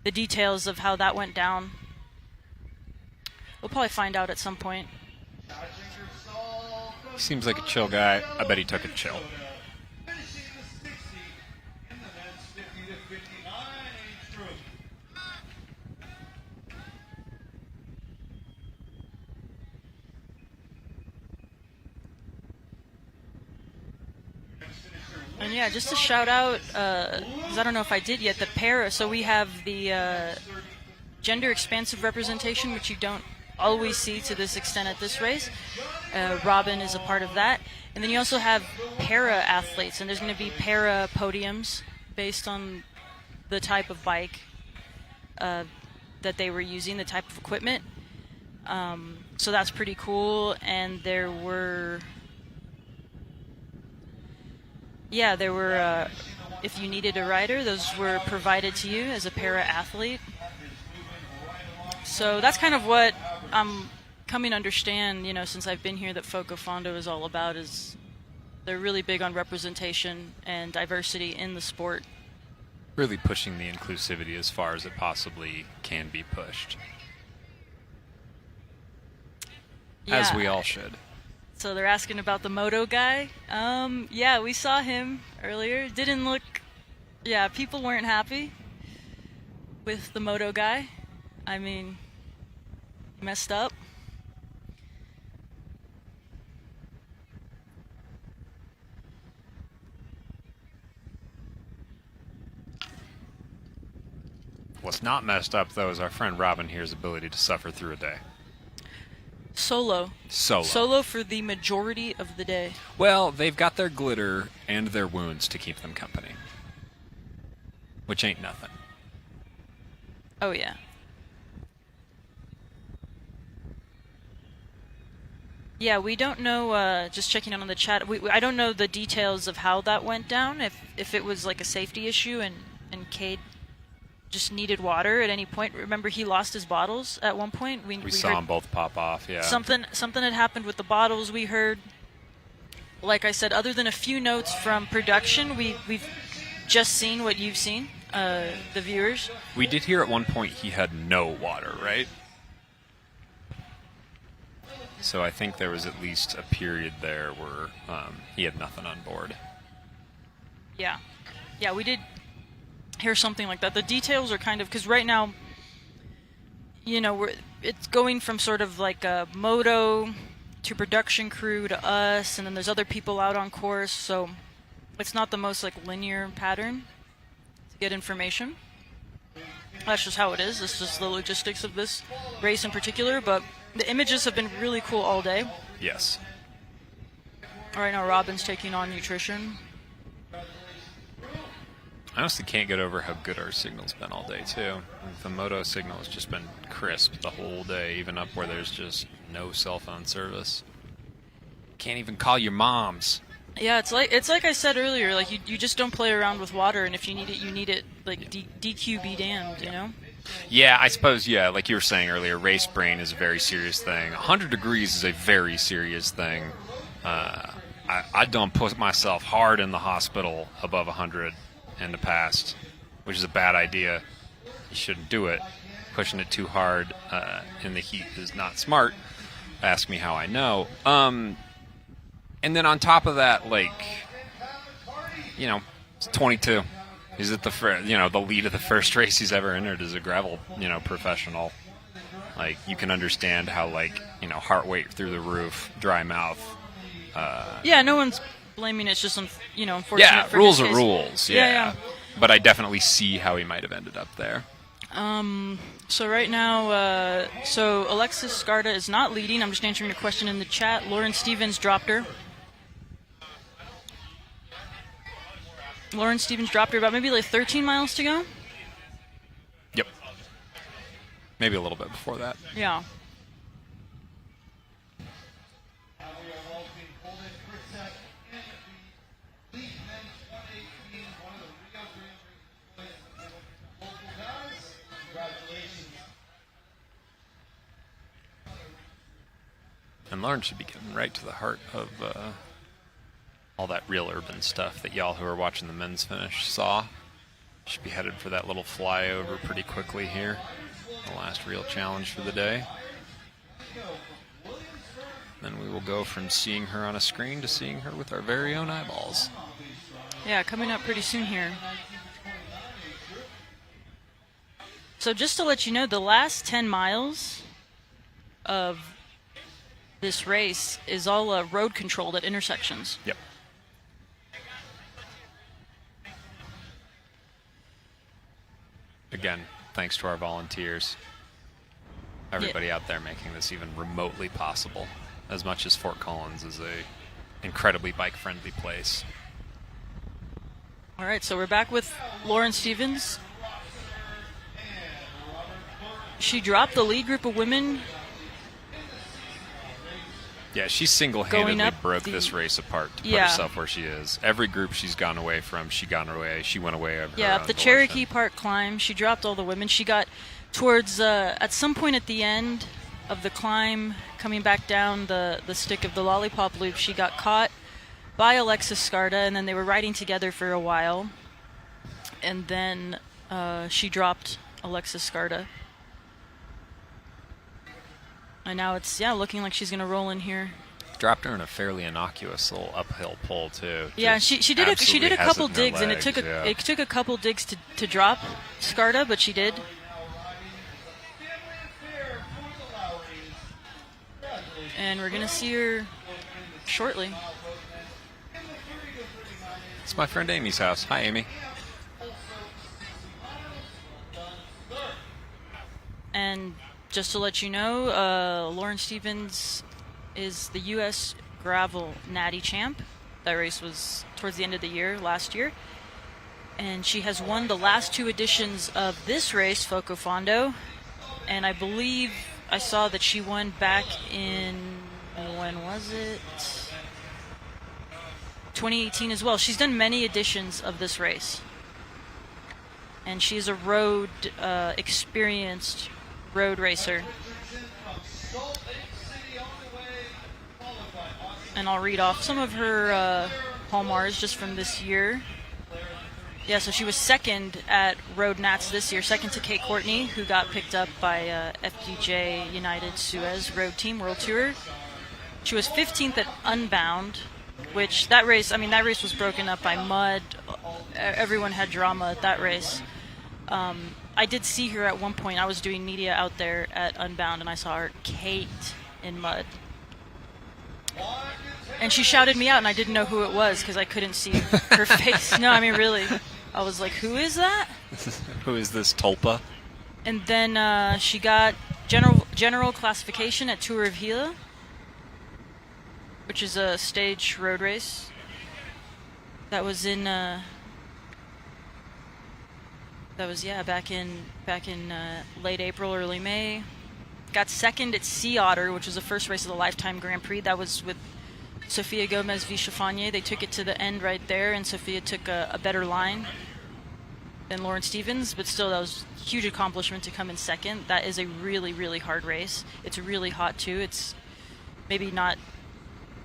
[SPEAKER 2] the details of how that went down. We'll probably find out at some point.
[SPEAKER 6] He seems like a chill guy. I bet he took it chill.
[SPEAKER 2] And yeah, just to shout out, because I don't know if I did yet, the para. So we have the gender expansive representation, which you don't always see to this extent at this race. Robin is a part of that. And then you also have para athletes, and there's going to be para podiums based on the type of bike that they were using, the type of equipment. So that's pretty cool. And there were, if you needed a rider, those were provided to you as a para athlete. So that's kind of what I'm coming to understand, since I've been here, that FoCo Fondo is all about. Is they're really big on representation and diversity in the sport.
[SPEAKER 6] Really pushing the inclusivity as far as it possibly can be pushed. As we all should.
[SPEAKER 2] So they're asking about the moto guy. Yeah, we saw him earlier. Didn't look... Yeah, people weren't happy with the moto guy. I mean, messed up.
[SPEAKER 6] What's not messed up, though, is our friend Robin here's ability to suffer through a day.
[SPEAKER 2] Solo for the majority of the day.
[SPEAKER 6] Well, they've got their glitter and their wounds to keep them company, which ain't nothing.
[SPEAKER 2] Oh yeah. Yeah, we don't know, just checking in on the chat, I don't know the details of how that went down, if it was like a safety issue and Cade just needed water at any point. Remember, he lost his bottles at one point. We
[SPEAKER 6] saw
[SPEAKER 2] heard
[SPEAKER 6] them both pop off, yeah.
[SPEAKER 2] Something had happened with the bottles, we heard. Like I said, other than a few notes from production, we've just seen what you've seen, the viewers.
[SPEAKER 6] We did hear at one point he had no water, right? So I think there was at least a period there where he had nothing on board.
[SPEAKER 2] Yeah. Yeah, we did hear something like that. The details are kind of... Because right now, it's going from sort of like a moto to production crew to us, and then there's other people out on course, so it's not the most linear pattern to get information. That's just how it is. It's just the logistics of this race in particular, but the images have been really cool all day.
[SPEAKER 6] Yes.
[SPEAKER 2] Right now, Robin's taking on nutrition.
[SPEAKER 6] I honestly can't get over how good our signal's been all day, too. The moto signal has just been crisp the whole day, even up where there's just no cell phone service. Can't even call your moms.
[SPEAKER 2] Yeah, it's like I said earlier, you just don't play around with water, and if you need it, you need it. DQ be damned, you know?
[SPEAKER 6] Yeah, I suppose, like you were saying earlier, race brain is a very serious thing. 100 degrees is a very serious thing. I done put myself hard in the hospital above 100 in the past, which is a bad idea. You shouldn't do it. Pushing it too hard in the heat is not smart. Ask me how I know. And then on top of that, it's 22. He's at the lead of the first race he's ever entered as a gravel, professional. You can understand how, heart rate through the roof, dry mouth.
[SPEAKER 2] Yeah, no one's blaming it. It's just, unfortunate.
[SPEAKER 6] Yeah,
[SPEAKER 2] for
[SPEAKER 6] rules
[SPEAKER 2] his
[SPEAKER 6] are
[SPEAKER 2] case.
[SPEAKER 6] rules. Yeah. But I definitely see how he might have ended up there.
[SPEAKER 2] So right now, Alexis Scarda is not leading. I'm just answering a question in the chat. Lauren Stevens dropped her. About maybe 13 miles to go.
[SPEAKER 6] Yep. Maybe a little bit before that.
[SPEAKER 2] Yeah.
[SPEAKER 6] And Lauren should be getting right to the heart of all that real urban stuff that y'all who are watching the men's finish saw. Should be headed for that little flyover pretty quickly here. The last real challenge for the day. Then we will go from seeing her on a screen to seeing her with our very own eyeballs.
[SPEAKER 2] Yeah, coming up pretty soon here. So just to let you know, the last 10 miles of this race is all road controlled at intersections.
[SPEAKER 6] Yep. Again, thanks to our volunteers. Everybody out there making this even remotely possible. as much as Fort Collins is a incredibly bike-friendly place.
[SPEAKER 2] All right, so we're back with Lauren Stevens. She dropped the lead group of women.
[SPEAKER 6] Yeah, she
[SPEAKER 2] Going
[SPEAKER 6] single-handedly
[SPEAKER 2] up
[SPEAKER 6] broke
[SPEAKER 2] the-
[SPEAKER 6] this race apart to put
[SPEAKER 2] Yeah.
[SPEAKER 6] herself where she is. Every group she's gone away from, she went away of her
[SPEAKER 2] Yeah,
[SPEAKER 6] own
[SPEAKER 2] up the
[SPEAKER 6] volition.
[SPEAKER 2] Cherokee Park climb, she dropped all the women. She got towards, at some point at the end of the climb, coming back down the stick of the lollipop loop, she got caught by Alexis Skarda, and then they were riding together for a while. And then she dropped Alexis Skarda. And now it's, looking like she's going to roll in here.
[SPEAKER 6] Dropped her in a fairly innocuous little uphill pull too.
[SPEAKER 2] Yeah,
[SPEAKER 6] Just
[SPEAKER 2] she did a
[SPEAKER 6] absolutely has
[SPEAKER 2] couple
[SPEAKER 6] it in her
[SPEAKER 2] digs, and
[SPEAKER 6] legs,
[SPEAKER 2] it took a couple digs to drop Skarda, but she did. And we're gonna see her shortly.
[SPEAKER 6] It's my friend Amy's house. Hi, Amy.
[SPEAKER 2] And just to let you know, Lauren Stevens is the U.S. Gravel Natty Champ. That race was towards the end of the year, last year. And she has won the last 2 editions of this race, FoCo Fondo. And I believe I saw that she won back in, when was it? 2018 as well. She's done many editions of this race. And she's a road, experienced road racer. And I'll read off some of her hallmarks just from this year. Yeah, so she was second at Road Nats this year, second to Kate Courtney, who got picked up by FDJ United Suez Road Team World Tour. She was 15th at Unbound, which that race was broken up by mud. Everyone had drama at that race. I did see her at one point. I was doing media out there at Unbound, and I saw her caked in mud. And she shouted me out, and I didn't know who it was because I couldn't see her face. No, I mean, really. I was like, who is that?
[SPEAKER 6] Who is this Tulpa?
[SPEAKER 2] And then she got general classification at Tour of Gila, which is a stage road race. That was in back in late April, early May. Got second at Sea Otter, which was the first race of the Lifetime Grand Prix. That was with Sofia Gomez Vichafanye. They took it to the end right there, and Sofia took a better line than Lauren Stevens, but still, that was a huge accomplishment to come in second. That is a really, really hard race. It's really hot too. It's maybe not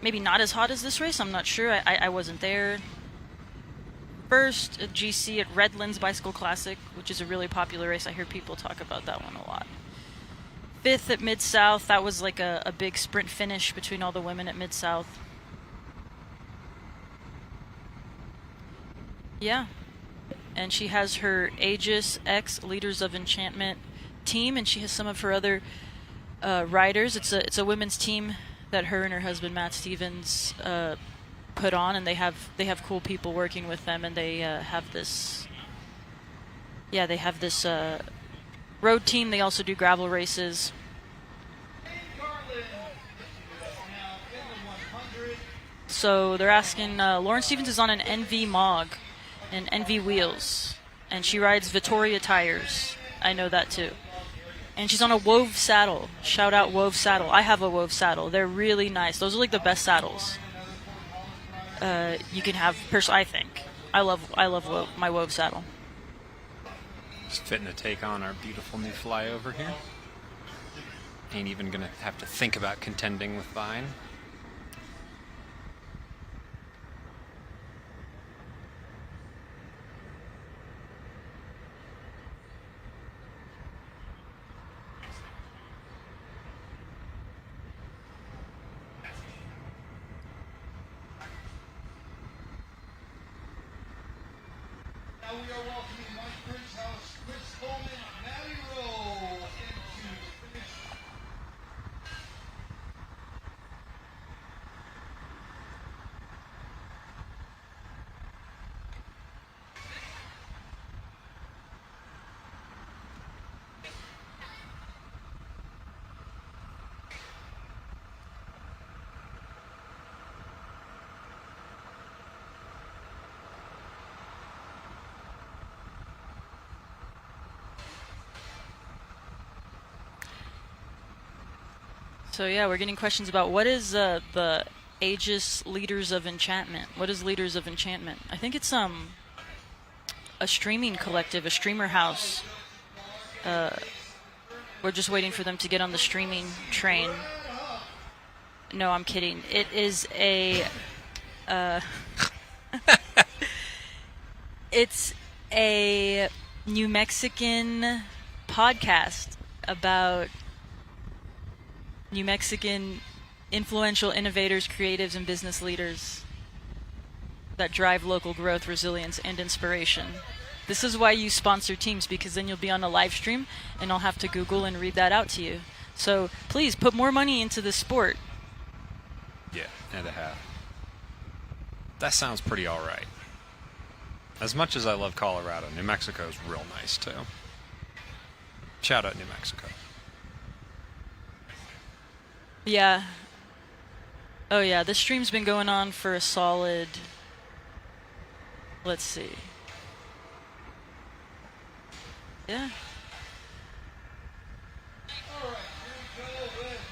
[SPEAKER 2] as hot as this race. I'm not sure. I wasn't there. First at GC at Redlands Bicycle Classic, which is a really popular race. I hear people talk about that one a lot. 5th at Mid-South. That was like a big sprint finish between all the women at Mid-South. Yeah. And she has her Aegis X Leaders of Enchantment team, and she has some of her other riders. It's a women's team that her and her husband Matt Stevens put on, and they have cool people working with them, and they have this road team. They also do gravel races. So they're asking, Lauren Stevens is on an NV Mog and NV wheels, and she rides Vittoria tires. I know that too. And she's on a Wove saddle. Shout out Wove saddle. I have a Wove saddle. They're really nice. Those are like the best saddles you can have. I think. I love Wove, my Wove saddle.
[SPEAKER 6] Just fitting to take on our beautiful new flyover here. Ain't even gonna have to think about contending with Vine.
[SPEAKER 3] Now we are welcoming Mike Bridgehouse, Chris Coleman, Matty Rowe into the finish.
[SPEAKER 2] So yeah, we're getting questions about what is the Aegis Leaders of Enchantment. What is Leaders of Enchantment? I think it's a streaming collective, a streamer house. We're just waiting for them to get on the streaming train. No, I'm kidding. It is a it's a New Mexican podcast about New Mexican influential innovators, creatives, and business leaders that drive local growth, resilience, and inspiration. This is why you sponsor teams, because then you'll be on a live stream and I'll have to Google and read that out to you. So please put more money into this sport.
[SPEAKER 6] Yeah, and a half. That sounds pretty all right. As much as I love Colorado, New Mexico is real nice too. Shout out New Mexico.
[SPEAKER 2] Yeah. Oh yeah, this stream's been going on for a solid, let's see. Yeah.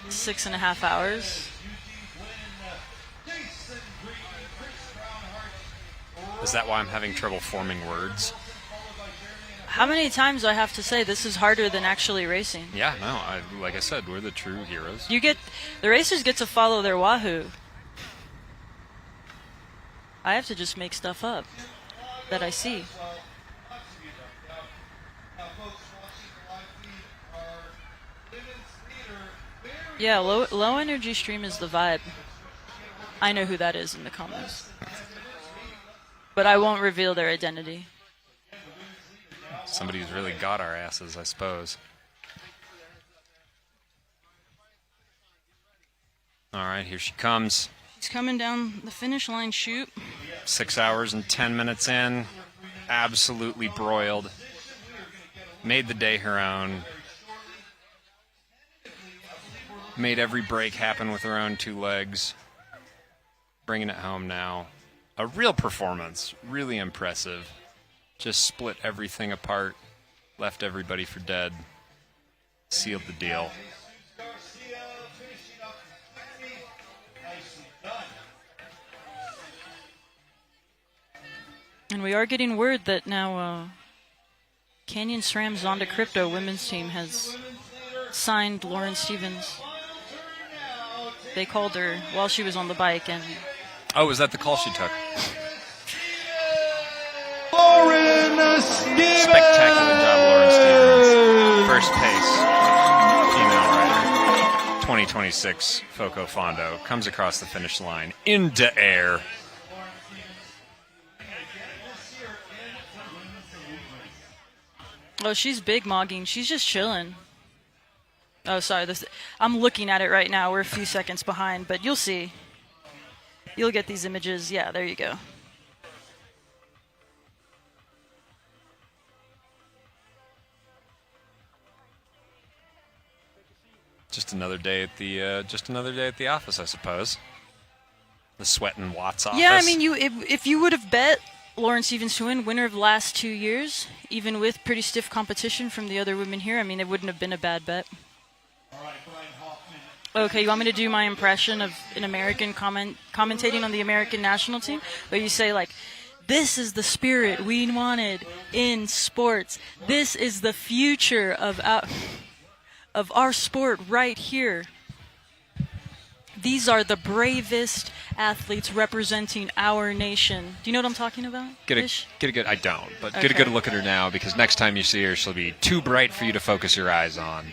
[SPEAKER 2] 6.5 hours.
[SPEAKER 6] Is that why I'm having trouble forming words?
[SPEAKER 2] How many times do I have to say this is harder than actually racing?
[SPEAKER 6] Yeah, no, like I said, we're the true heroes.
[SPEAKER 2] The racers get to follow their wahoo. I have to just make stuff up that I see. Yeah, low energy stream is the vibe. I know who that is in the comments. But I won't reveal their identity.
[SPEAKER 6] Somebody who's really got our asses, I suppose. All right, here she comes.
[SPEAKER 2] She's coming down the finish line chute.
[SPEAKER 6] 6 hours and 10 minutes in. Absolutely broiled. Made the day her own. Made every break happen with her own 2 legs. Bringing it home now. A real performance. Really impressive. Just split everything apart. Left everybody for dead. Sealed the deal.
[SPEAKER 2] And we are getting word that now Canyon SRAM's Zonda Crypto women's team has signed Lauren Stevens. They called her while she was on the bike, and
[SPEAKER 6] oh, was that the call she took?
[SPEAKER 3] Lauren Stevens!
[SPEAKER 6] Spectacular job, Lauren Stevens. First pace, female rider. 2026 FoCo Fondo comes across the finish line into air.
[SPEAKER 2] oh, she's big mogging. She's just chilling. Oh, sorry. I'm looking at it right now. We're a few seconds behind, but you'll see. You'll get these images. Yeah, there you go.
[SPEAKER 6] Just another day at the office, I suppose. The Sweat and Watts office.
[SPEAKER 2] Yeah, I mean, if you would have bet Lauren Stevens to win, winner of the last 2 years, even with pretty stiff competition from the other women here, I mean, it wouldn't have been a bad bet. Okay, you want me to do my impression of an American commentating on the American national team? Where you say, like, this is the spirit we wanted in sports. This is the future of our sport right here. These are the bravest athletes representing our nation. Do you know what I'm talking about?
[SPEAKER 6] Get a good. I don't, but get a good look at her now, because next time you see her, she'll be too bright for you to focus your eyes on.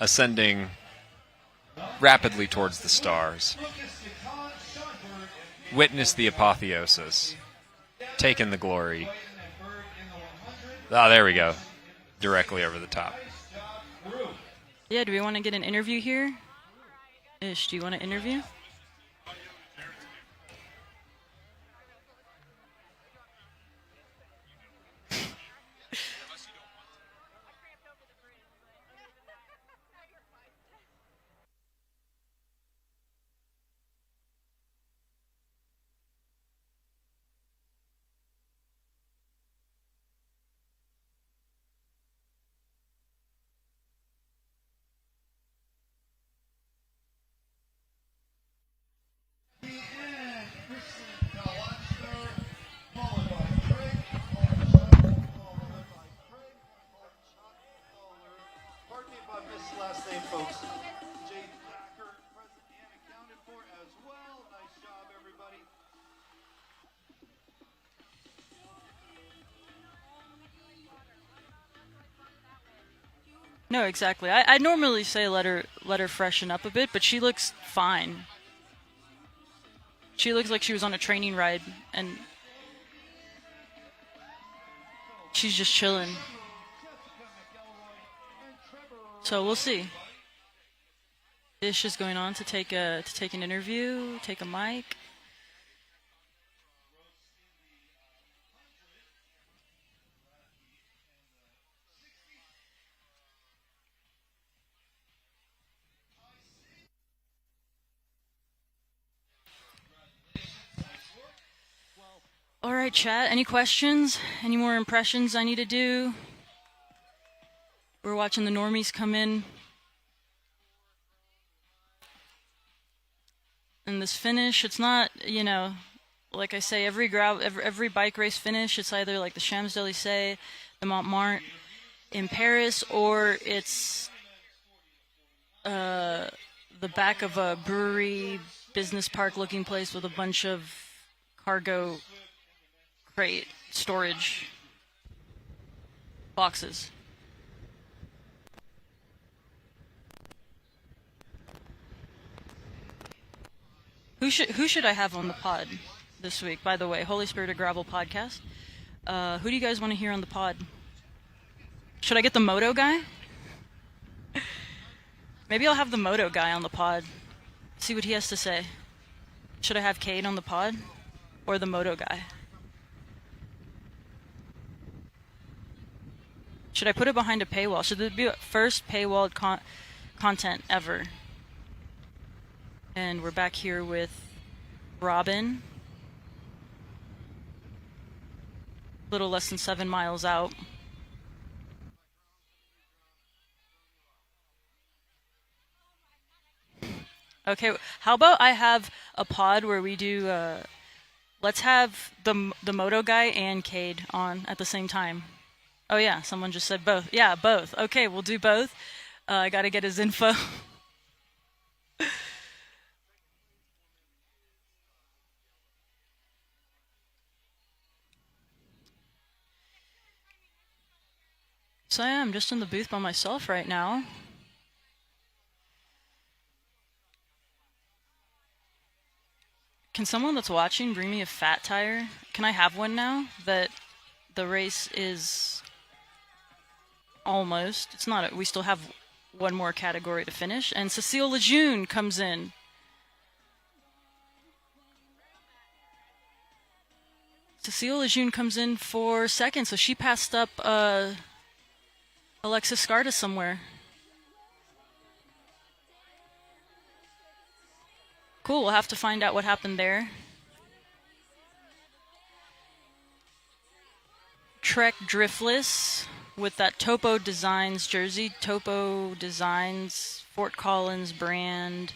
[SPEAKER 6] Ascending rapidly towards the stars. Witness the apotheosis. Take in the glory. Oh, there we go. Directly over the top.
[SPEAKER 2] Yeah, do we want to get an interview here? Ish, do you want to interview? No, exactly. I normally say let her freshen up a bit, but she looks fine. She looks like she was on a training ride, and she's just chilling. So we'll see. Ish is going on to take an interview, take a mic. All right, chat. Any questions? Any more impressions I need to do? We're watching the normies come in. And this finish, it's not, like I say, every bike race finish, it's either like the Champs-Élysées, the Montmartre in Paris, or it's the back of a brewery, business park looking place with a bunch of cargo crate storage boxes. Who should I have on the pod this week? By the way, Holy Spirit of Gravel podcast. Who do you guys want to hear on the pod? Should I get the moto guy? Maybe I'll have the moto guy on the pod. See what he has to say. Should I have Cade on the pod or the moto guy? Should I put it behind a paywall? Should it be first paywalled content ever? And we're back here with Robin. A little less than 7 miles out. Okay, how about I have a pod where we do, let's have the moto guy and Cade on at the same time. Oh yeah, someone just said both. Yeah, both. Okay, we'll do both. I gotta get his info. So yeah, I'm just in the booth by myself right now. Can someone that's watching bring me a fat tire? Can I have one now that the race is almost? It's not. We still have one more category to finish. And Cecile Lejeune comes in. Cecile Lejeune comes in for second, so she passed up Alexis Scarta somewhere. Cool, we'll have to find out what happened there. Trek Driftless with that Topo Designs jersey. Topo Designs, Fort Collins brand.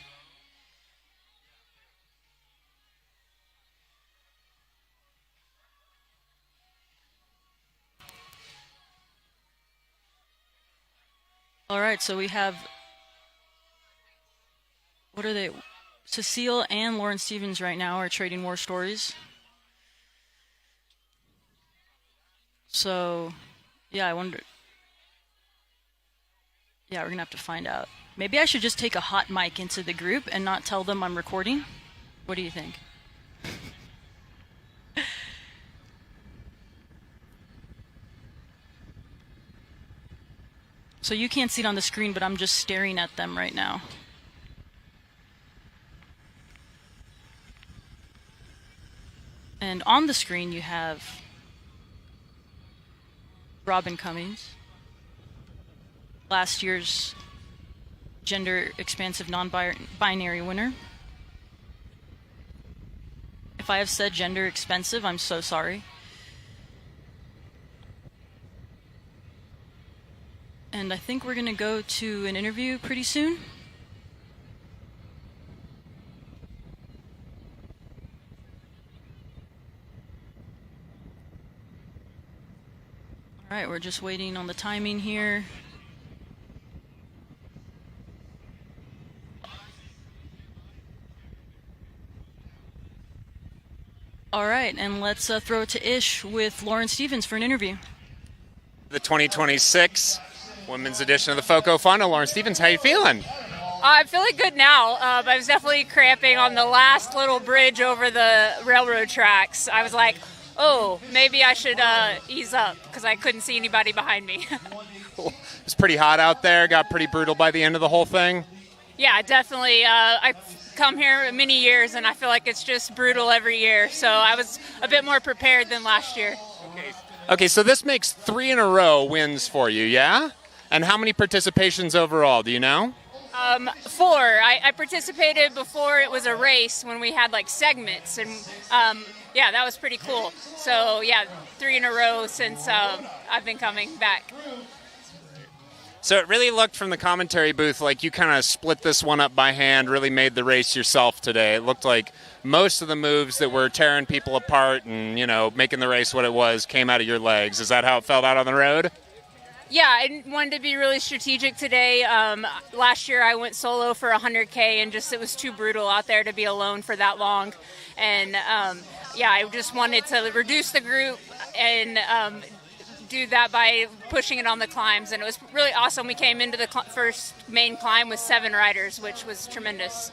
[SPEAKER 2] All right, so we have, what are they? Cecile and Lauren Stevens right now are trading war stories. So, yeah, I wonder. Yeah, we're going to have to find out. Maybe I should just take a hot mic into the group and not tell them I'm recording. What do you think? So you can't see it on the screen, but I'm just staring at them right now. And on the screen you have Robin Cummings, last year's gender expansive non-binary winner. If I have said gender expensive, I'm so sorry. And I think we're going to go to an interview pretty soon. All right, we're just waiting on the timing here. All right, and let's throw it to Ish with Lauren Stevens for an interview.
[SPEAKER 13] The 2026 Women's edition of the FoCo Fondo. Lauren Stevens, how you feeling?
[SPEAKER 14] I'm feeling good now. I was definitely cramping on the last little bridge over the railroad tracks. I was like, oh, maybe I should ease up because I couldn't see anybody behind me.
[SPEAKER 13] It's pretty hot out there. Got pretty brutal by the end of the whole thing.
[SPEAKER 14] Yeah, definitely. I've come here many years, and I feel like it's just brutal every year. So I was a bit more prepared than last year.
[SPEAKER 13] Okay, so this makes 3 in a row wins for you, yeah? And how many participations overall, do you know?
[SPEAKER 14] 4. I participated before it was a race when we had like segments, and yeah, that was pretty cool. So yeah, 3 in a row since I've been coming back.
[SPEAKER 13] So it really looked from the commentary booth like you kind of split this one up by hand, really made the race yourself today. It looked like most of the moves that were tearing people apart and, you know, making the race what it was came out of your legs. Is that how it felt out on the road?
[SPEAKER 14] Yeah, I wanted to be really strategic today. Last year I went solo for 100K and just it was too brutal out there to be alone for that long. And yeah, I just wanted to reduce the group and do that by pushing it on the climbs. And it was really awesome. We came into the first main climb with 7 riders, which was tremendous.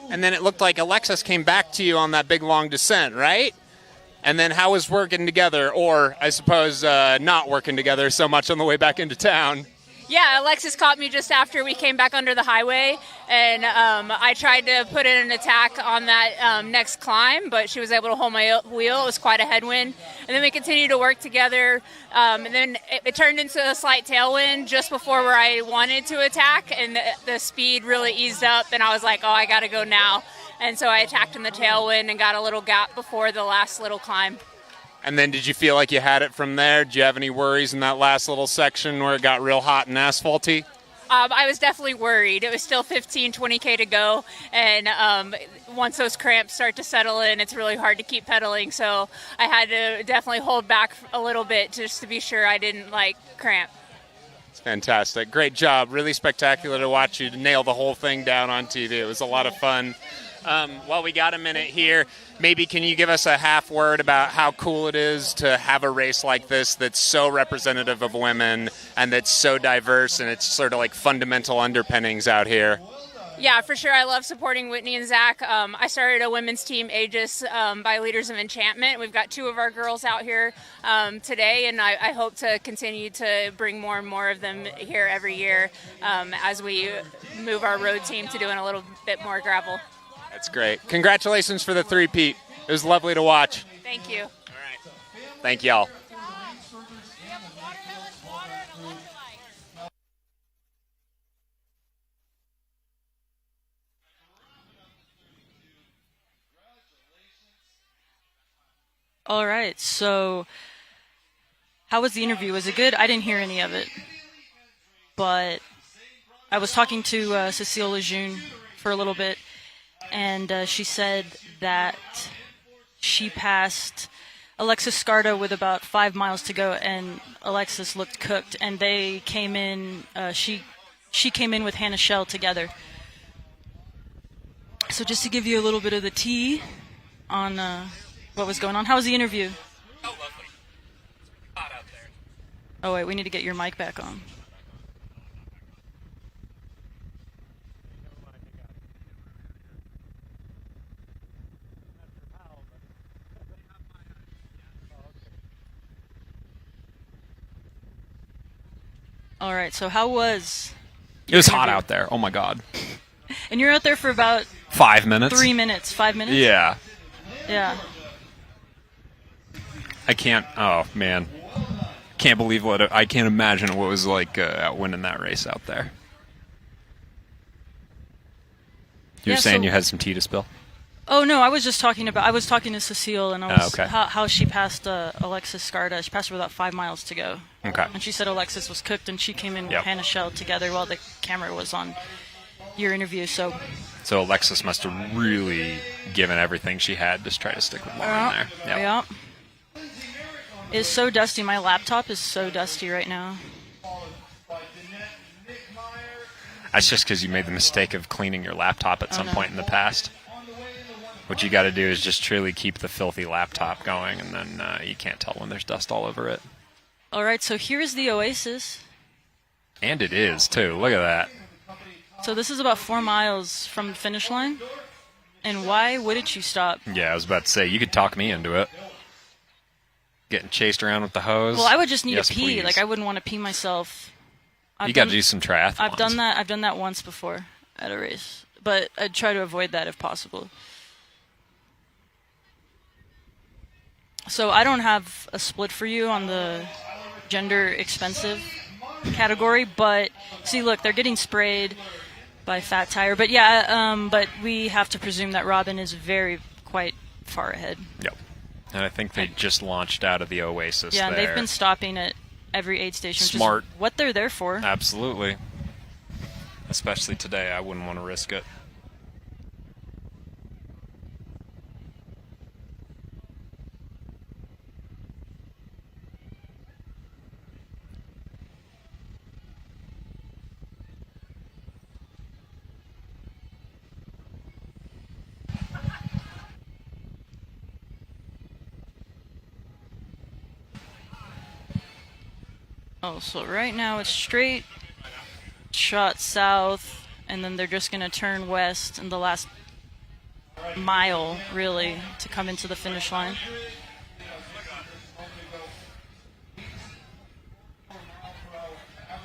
[SPEAKER 13] And then it looked like Alexis came back to you on that big long descent, right? And then how was working together, or I suppose not working together so much on the way back into town?
[SPEAKER 14] Yeah, Alexis caught me just after we came back under the highway, and I tried to put in an attack on that next climb, but she was able to hold my wheel. It was quite a headwind. And then we continued to work together, and then it turned into a slight tailwind just before where I wanted to attack, and the speed really eased up, and I was like, oh, I got to go now. And so I attacked in the tailwind and got a little gap before the last little climb.
[SPEAKER 13] And then did you feel like you had it from there? Did you have any worries in that last little section where it got real hot and asphalty?
[SPEAKER 14] I was definitely worried. It was still 15, 20K to go. And once those cramps start to settle in, it's really hard to keep pedaling. So I had to definitely hold back a little bit just to be sure I didn't, cramp.
[SPEAKER 13] It's fantastic. Great job. Really spectacular to watch you nail the whole thing down on TV. It was a lot of fun. While we got a minute here, maybe can you give us a half word about how cool it is to have a race like this that's so representative of women and that's so diverse and it's sort of like fundamental underpinnings out here?
[SPEAKER 14] Yeah, for sure. I love supporting Whitney and Zach. I started a women's team, Aegis, by Leaders of Enchantment. We've got 2 of our girls out here today, and I hope to continue to bring more and more of them here every year as we move our road team to doing a little bit more gravel.
[SPEAKER 13] That's great. Congratulations for the 3-peat. It was lovely to watch.
[SPEAKER 14] Thank you.
[SPEAKER 13] All right. Thank y'all.
[SPEAKER 2] All right, so how was the interview? Was it good? I didn't hear any of it. But I was talking to Cecile Lejeune for a little bit, and she said that she passed Alexis Scarda with about 5 miles to go, and Alexis looked cooked, and they came in, she came in with Hannah Shell together. So just to give you a little bit of the tea on what was going on. How was the interview?
[SPEAKER 15] Oh, lovely. It's hot out there.
[SPEAKER 2] Oh, wait, we need to get your mic back on. All right, so how was
[SPEAKER 1] It was hot out there. Oh, my God.
[SPEAKER 2] And you're out there for about
[SPEAKER 1] 5 minutes?
[SPEAKER 2] 3 minutes. 5 minutes?
[SPEAKER 1] Yeah.
[SPEAKER 2] Yeah.
[SPEAKER 1] I can't, oh, man. Can't believe I can't imagine what it was like out winning that race out there. You were saying you had some tea to spill?
[SPEAKER 2] Oh, no, I was talking to Cecile, and I was
[SPEAKER 1] okay.
[SPEAKER 2] how she passed Alexis Scarda. She passed her with about 5 miles to go.
[SPEAKER 1] Okay.
[SPEAKER 2] And she said Alexis was cooked, and she came in with
[SPEAKER 1] Yep.
[SPEAKER 2] Hannah Shell together while the camera was on your interview. So
[SPEAKER 1] Alexis must have really given everything she had to try to stick with Lauren there. Yep.
[SPEAKER 2] Yeah. It's so dusty. My laptop is so dusty right now.
[SPEAKER 1] That's just because you made the mistake of cleaning your laptop at some point in the past. What you got to do is just truly keep the filthy laptop going, and then you can't tell when there's dust all over it.
[SPEAKER 2] All right, so here is the Oasis.
[SPEAKER 6] And it is, too. Look at that.
[SPEAKER 2] So this is about 4 miles from the finish line. And why wouldn't you stop?
[SPEAKER 6] Yeah, I was about to say, you could talk me into it. Getting chased around with the hose.
[SPEAKER 2] Well, I would just need
[SPEAKER 6] Yes,
[SPEAKER 2] to pee.
[SPEAKER 6] please.
[SPEAKER 2] Like, I wouldn't want to pee myself.
[SPEAKER 6] You got to do some triathlons.
[SPEAKER 2] I've done that once before at a race. But I'd try to avoid that if possible. So I don't have a split for you on the gender expensive category, but see, look, they're getting sprayed by Fat Tire. But yeah, but we have to presume that Robin is quite far ahead.
[SPEAKER 6] Yep. And I think they just launched out of the Oasis
[SPEAKER 2] Yeah,
[SPEAKER 6] there.
[SPEAKER 2] they've been stopping at every aid station.
[SPEAKER 6] Smart.
[SPEAKER 2] Which is what they're there for.
[SPEAKER 6] Absolutely. Especially today, I wouldn't want to risk it.
[SPEAKER 2] Oh, so right now it's straight shot south, and then they're just going to turn west in the last mile, really, to come into the finish line.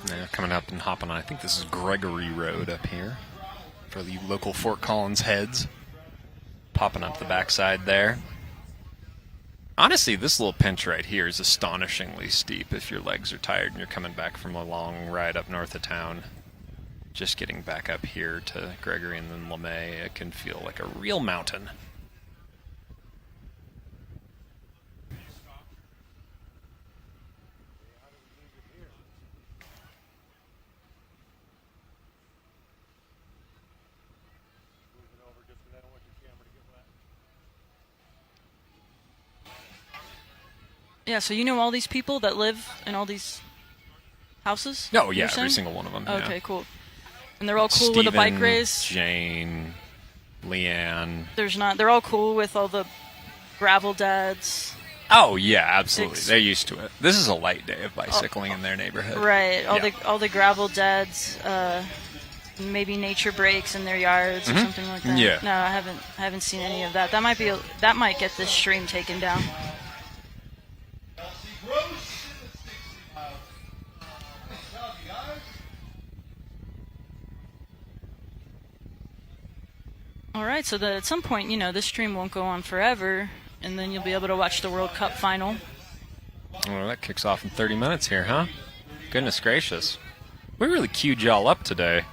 [SPEAKER 6] They're coming up and hopping on. I think this is Gregory Road up here for the local Fort Collins heads. Popping up the backside there. Honestly, this little pinch right here is astonishingly steep if your legs are tired and you're coming back from a long ride up north of town. Just getting back up here to Gregory and then LeMay, it can feel like a real mountain.
[SPEAKER 2] Yeah, so you know all these people that live in all these houses?
[SPEAKER 6] Oh, yeah,
[SPEAKER 2] you're saying?
[SPEAKER 6] every single one of them.
[SPEAKER 2] Okay,
[SPEAKER 6] yeah.
[SPEAKER 2] cool. And they're all cool with a bike race?
[SPEAKER 6] Jane, Leanne.
[SPEAKER 2] They're all cool with all the gravel dads.
[SPEAKER 6] Oh, yeah, absolutely. They're used to it. This is a light day of bicycling in their neighborhood.
[SPEAKER 2] Right,
[SPEAKER 6] Yeah.
[SPEAKER 2] all the gravel dads, maybe nature breaks in their yards or something like that.
[SPEAKER 6] Yeah.
[SPEAKER 2] No, I haven't seen any of that. That might get this stream taken down. All right, so at some point, this stream won't go on forever, and then you'll be able to watch the World Cup final.
[SPEAKER 6] Well, that kicks off in 30 minutes here, huh? Goodness gracious. We really queued y'all up today.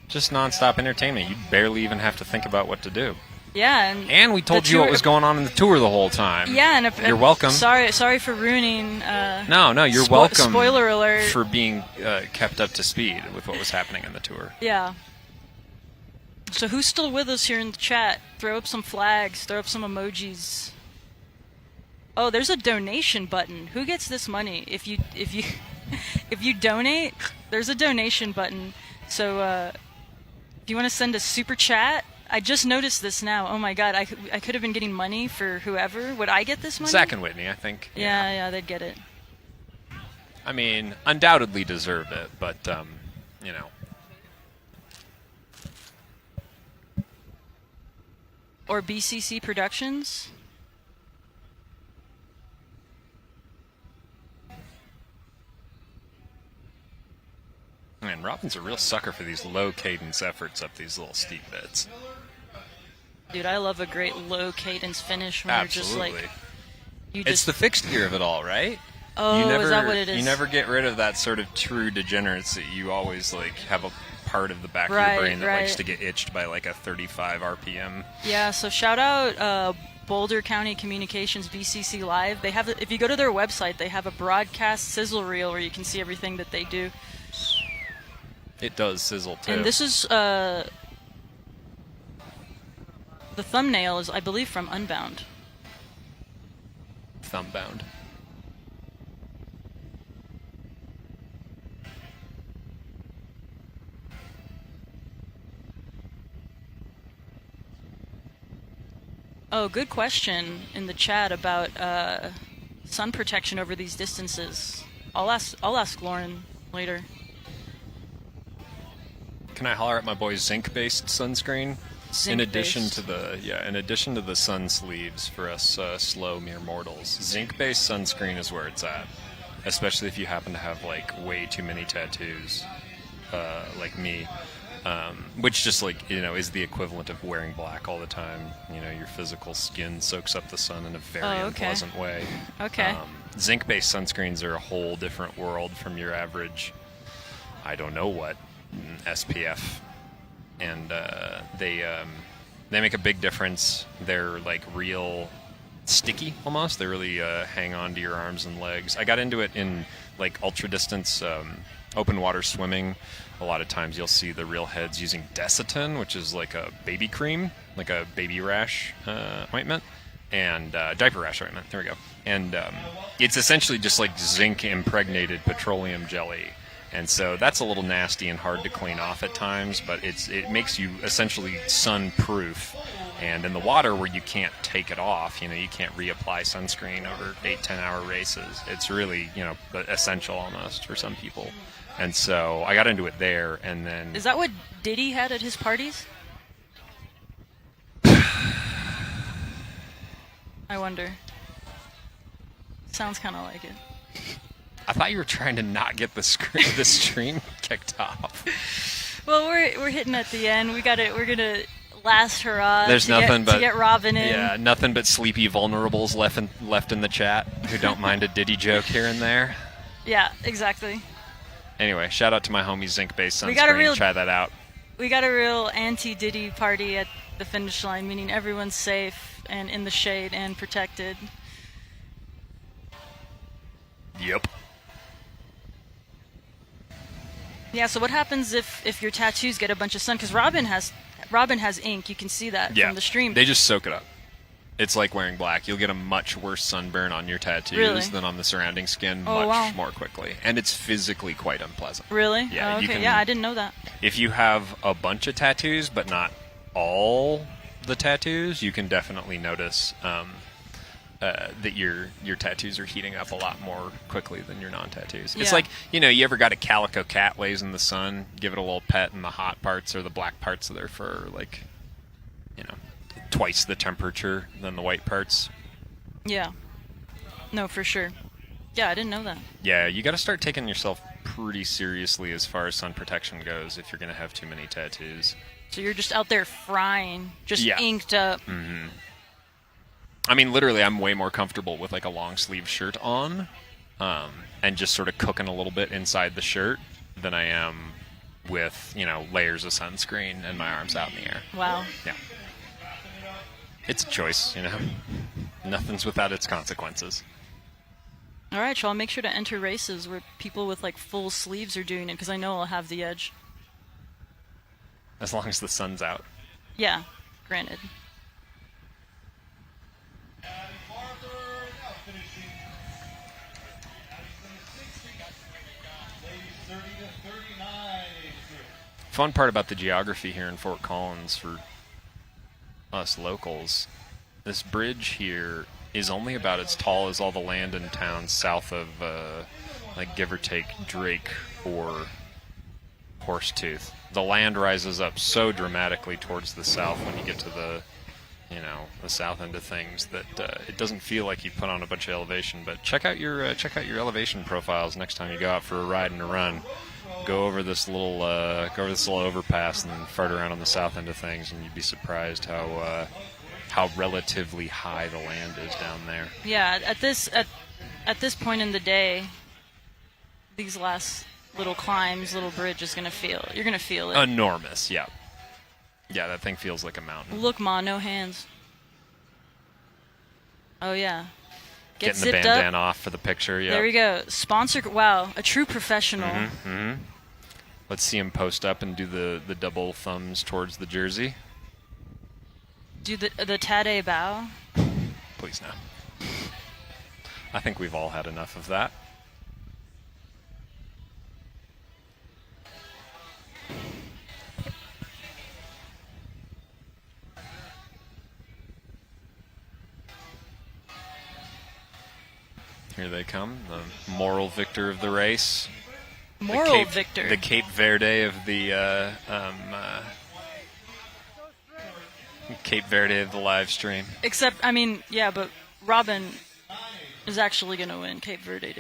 [SPEAKER 6] Just nonstop entertainment. You barely even have to think about what to do.
[SPEAKER 2] Yeah,
[SPEAKER 6] and we told you what was going on in the tour the whole time.
[SPEAKER 2] Yeah, and
[SPEAKER 6] you're welcome.
[SPEAKER 2] Sorry for ruining.
[SPEAKER 6] No, you're welcome.
[SPEAKER 2] Spoiler alert
[SPEAKER 6] for being kept up to speed with what was happening in the tour.
[SPEAKER 2] Yeah. So who's still with us here in the chat? Throw up some flags. Throw up some emojis. Oh, there's a donation button. Who gets this money? If you if you donate, there's a donation button. So if you want to send a super chat. I just noticed this now. Oh my god, I could have been getting money for whoever. Would I get this money?
[SPEAKER 6] Zach and Whitney, I think.
[SPEAKER 2] Yeah, they'd get it.
[SPEAKER 6] I mean, undoubtedly deserve it, but,
[SPEAKER 2] Or BCC Productions?
[SPEAKER 6] Man, Robin's a real sucker for these low cadence efforts up these little steep bits.
[SPEAKER 2] Dude, I love a great low cadence finish when
[SPEAKER 6] Absolutely.
[SPEAKER 2] you're just like...
[SPEAKER 6] It's the fixed gear of it all, right?
[SPEAKER 2] Oh, is that what it is?
[SPEAKER 6] You never get rid of that sort of true degeneracy. You always have a part of the back of your brain that likes to get itched by a 35 RPM.
[SPEAKER 2] Yeah, so shout out Boulder County Communications BCC Live. They have, if you go to their website, they have a broadcast sizzle reel where you can see everything that they do.
[SPEAKER 6] It does sizzle too.
[SPEAKER 2] And this is the thumbnail is, I believe, from Unbound.
[SPEAKER 6] Thumbbound.
[SPEAKER 2] Oh, good question in the chat about sun protection over these distances. I'll ask Lauren later.
[SPEAKER 10] Can I holler at my boy zinc-based sunscreen? In addition to the sun sleeves for us slow mere mortals, zinc-based sunscreen is where it's at. Especially if you happen to have like way too many tattoos, like me, which just like is the equivalent of wearing black all the time. Your physical skin soaks up the sun in a very unpleasant way.
[SPEAKER 2] Okay.
[SPEAKER 10] Zinc-based sunscreens are a whole different world from your average, I don't know what, SPF. And they make a big difference. They're like real sticky almost. They really hang on to your arms and legs. I got into it in like ultra distance open water swimming. A lot of times you'll see the real heads using Desitin, which is like a baby cream, like a baby rash ointment, and diaper rash ointment. There we go. And it's essentially just like zinc impregnated petroleum jelly. And so that's a little nasty and hard to clean off at times, but it makes you essentially sun-proof. And in the water where you can't take it off, you can't reapply sunscreen over 8-10 hour races. It's really, essential almost for some people. And so I got into it there, and then...
[SPEAKER 2] Is that what Diddy had at his parties? I wonder. Sounds kind of like it.
[SPEAKER 10] I thought you were trying to not get the stream kicked off.
[SPEAKER 2] Well, we're hitting at the end. We're gonna last hurrah.
[SPEAKER 10] There's nothing but
[SPEAKER 2] to get Robin in.
[SPEAKER 10] Yeah, nothing but sleepy vulnerables left in the chat who don't mind a Diddy joke here and there.
[SPEAKER 2] Yeah, exactly.
[SPEAKER 10] Anyway, shout out to my homie Zinc-based sunscreen. Try that out.
[SPEAKER 2] We got a real anti-Diddy party at the finish line, meaning everyone's safe and in the shade and protected.
[SPEAKER 10] Yep.
[SPEAKER 2] Yeah, so what happens if your tattoos get a bunch of sun? Because Robin has ink. You can see that from the stream.
[SPEAKER 10] They just soak it up. It's like wearing black. You'll get a much worse sunburn on your tattoos than on the surrounding skin more quickly. And it's physically quite unpleasant.
[SPEAKER 2] Really?
[SPEAKER 10] Yeah.
[SPEAKER 2] Okay. Yeah, I didn't know that.
[SPEAKER 10] If you have a bunch of tattoos, but not all the tattoos, you can definitely notice that your tattoos are heating up a lot more quickly than your non-tattoos. It's like, you ever got a calico cat lays in the sun, give it a little pet, and the hot parts or the black parts of their fur, like, twice the temperature than the white parts.
[SPEAKER 2] Yeah. No, for sure. Yeah, I didn't know that.
[SPEAKER 10] Yeah, you got to start taking yourself pretty seriously as far as sun protection goes if you're going to have too many tattoos.
[SPEAKER 2] So you're just out there frying, just inked up.
[SPEAKER 10] Mm-hmm. I mean, literally, I'm way more comfortable with like a long sleeve shirt on, and just sort of cooking a little bit inside the shirt than I am with, layers of sunscreen and my arms out in the air.
[SPEAKER 2] Wow.
[SPEAKER 10] Yeah. It's a choice, Nothing's without its consequences.
[SPEAKER 2] All right, so I'll make sure to enter races where people with like full sleeves are doing it, because I know I'll have the edge.
[SPEAKER 10] As long as the sun's out.
[SPEAKER 2] Yeah, granted.
[SPEAKER 10] Fun part about the geography here in Fort Collins for us locals, this bridge here is only about as tall as all the land in town south of, like, give or take Drake or Horsetooth. The land rises up so dramatically towards the south when you get to the south end of things that it doesn't feel like you put on a bunch of elevation. But check out your elevation profiles next time you go out for a ride and a run. Go over this little overpass and fart around on the south end of things, and you'd be surprised how relatively high the land is down there.
[SPEAKER 2] Yeah, at this point in the day, these last little climbs, little bridge is you're gonna feel it.
[SPEAKER 10] Enormous, yeah. Yeah, that thing feels like a mountain.
[SPEAKER 2] Look, Ma, no hands. Oh yeah.
[SPEAKER 10] Getting the bandana off for the picture, yeah.
[SPEAKER 2] There we go. Sponsor, wow, a true professional.
[SPEAKER 10] Mm-hmm, mm-hmm. Let's see him post up and do the double thumbs towards the jersey.
[SPEAKER 2] Do the Tade bow.
[SPEAKER 10] Please no. I think we've all had enough of that. Here they come, the moral victor of the race.
[SPEAKER 2] Moral victor.
[SPEAKER 10] The Cape
[SPEAKER 6] Verde of the Cape Verde of the live stream.
[SPEAKER 2] Except, I mean, yeah, but Robin is actually going to win. Cape Verde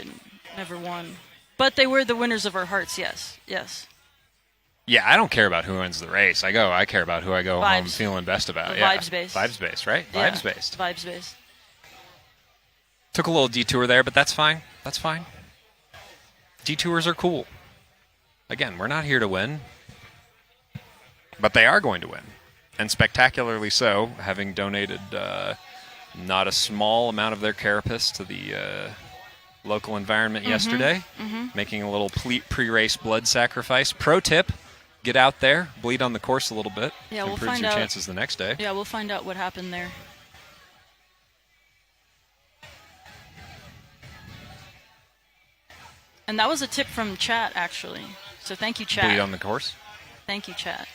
[SPEAKER 2] never won. But they were the winners of our hearts, yes. Yes.
[SPEAKER 6] Yeah, I don't care about who wins the race. I care about who I go
[SPEAKER 2] Vibes.
[SPEAKER 6] home feeling best about.
[SPEAKER 2] Vibes based.
[SPEAKER 6] Vibes based, right?
[SPEAKER 2] Yeah.
[SPEAKER 6] Vibes based.
[SPEAKER 2] Vibes based.
[SPEAKER 6] Took a little detour there, but that's fine. That's fine. Detours are cool. Again, we're not here to win, but they are going to win. And spectacularly so, having donated not a small amount of their carapace to the local environment yesterday, making a little pre-race blood sacrifice. Pro tip, get out there, bleed on the course a little bit.
[SPEAKER 2] Yeah, we'll
[SPEAKER 6] improves
[SPEAKER 2] find
[SPEAKER 6] your
[SPEAKER 2] out.
[SPEAKER 6] chances the next day.
[SPEAKER 2] Yeah, we'll find out what happened there. And that was a tip from chat, actually. So thank you, chat.
[SPEAKER 6] Bleed on the course?
[SPEAKER 2] Thank you, chat.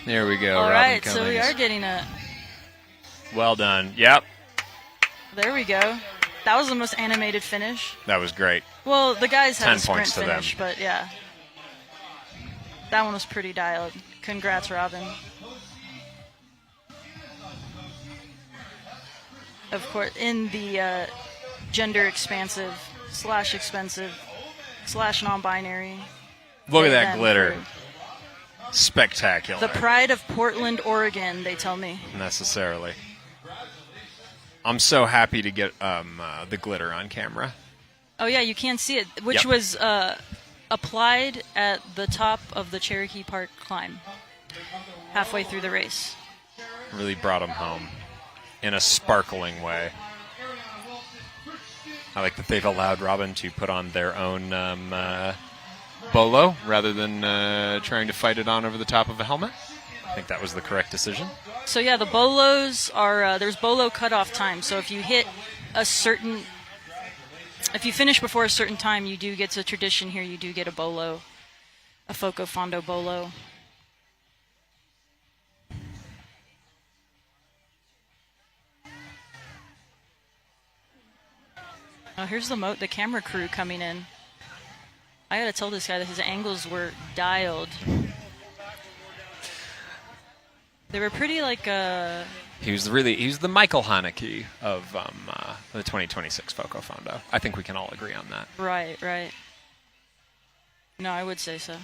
[SPEAKER 6] There we go.
[SPEAKER 2] All
[SPEAKER 6] Robin
[SPEAKER 2] right,
[SPEAKER 6] Cummings.
[SPEAKER 2] so we are getting a...
[SPEAKER 6] Well done. Yep.
[SPEAKER 2] There we go. That was the most animated finish.
[SPEAKER 6] That was great.
[SPEAKER 2] Well, the guys had
[SPEAKER 6] 10
[SPEAKER 2] a sprint
[SPEAKER 6] points to them.
[SPEAKER 2] finish, but yeah. That one was pretty dialed. Congrats, Robin. Of course, in the gender expansive / expensive / non-binary.
[SPEAKER 6] Look at that
[SPEAKER 2] event
[SPEAKER 6] glitter.
[SPEAKER 2] for
[SPEAKER 6] Spectacular.
[SPEAKER 2] The pride of Portland, Oregon, they tell me.
[SPEAKER 6] Necessarily. I'm so happy to get the glitter on camera.
[SPEAKER 2] Oh, yeah, you can see it, which
[SPEAKER 6] Yep.
[SPEAKER 2] was applied at the top of the Cherokee Park climb, halfway through the race.
[SPEAKER 6] Really brought them home in a sparkling way. I like that they've allowed Robin to put on their own bolo rather than trying to fight it on over the top of a helmet. I think that was the correct decision.
[SPEAKER 2] So, yeah, the bolos are, there's bolo cutoff time. So if you hit a certain, if you finish before a certain time, you do get, to tradition here, you do get a bolo, a FoCo Fondo bolo. Oh, here's the camera crew coming in. I gotta tell this guy that his angles were dialed. They were pretty like
[SPEAKER 6] He was the Michael Haneke of the 2026 FoCo Fondo. I think we can all agree on that.
[SPEAKER 2] Right, right. No, I would say so.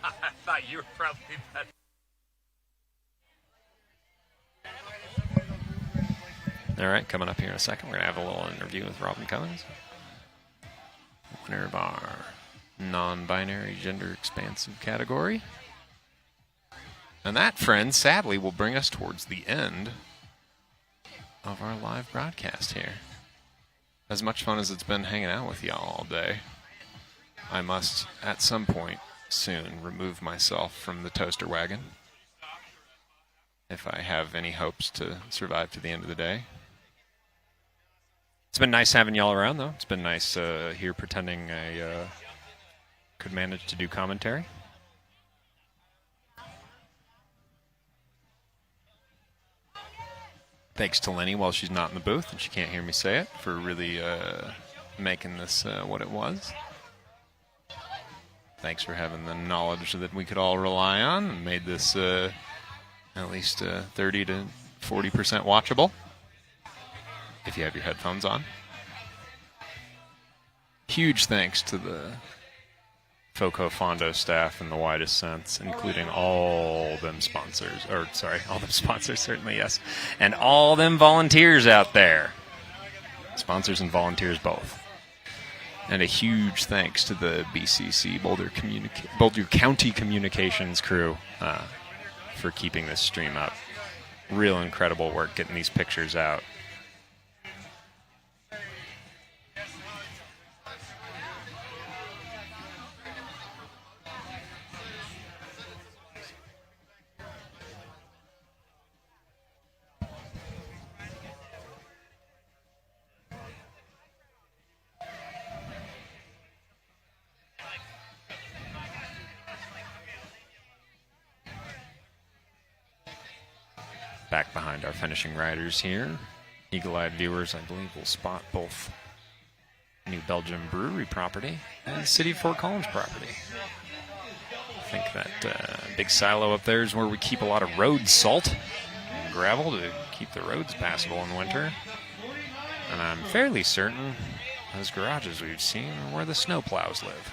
[SPEAKER 15] I thought you were probably better.
[SPEAKER 6] All right, coming up here in a second, we're going to have a little interview with Robin Cummings, winner of our non-binary gender expansive category. And that, friends, sadly will bring us towards the end of our live broadcast here. As much fun as it's been hanging out with y'all all day, I must, at some point soon, remove myself from the toaster wagon if I have any hopes to survive to the end of the day. It's been nice having y'all around, though. It's been nice here pretending I could manage to do commentary. Thanks to Lenny while she's not in the booth and she can't hear me say it for really making this what it was. Thanks for having the knowledge that we could all rely on and made this at least 30 to 40% watchable if you have your headphones on. Huge thanks to the FoCo Fondo staff in the widest sense, including all them sponsors, all them sponsors, certainly, yes, and all them volunteers out there. Sponsors and volunteers both. And a huge thanks to the BCC Boulder County Communications crew for keeping this stream up. Real incredible work getting these pictures out. Back behind our finishing riders here. Eagle-eyed viewers, I believe, will spot both New Belgium Brewery property and City of Fort Collins property. I think that big silo up there is where we keep a lot of road salt and gravel to keep the roads passable in winter. And I'm fairly certain those garages we've seen are where the snowplows live.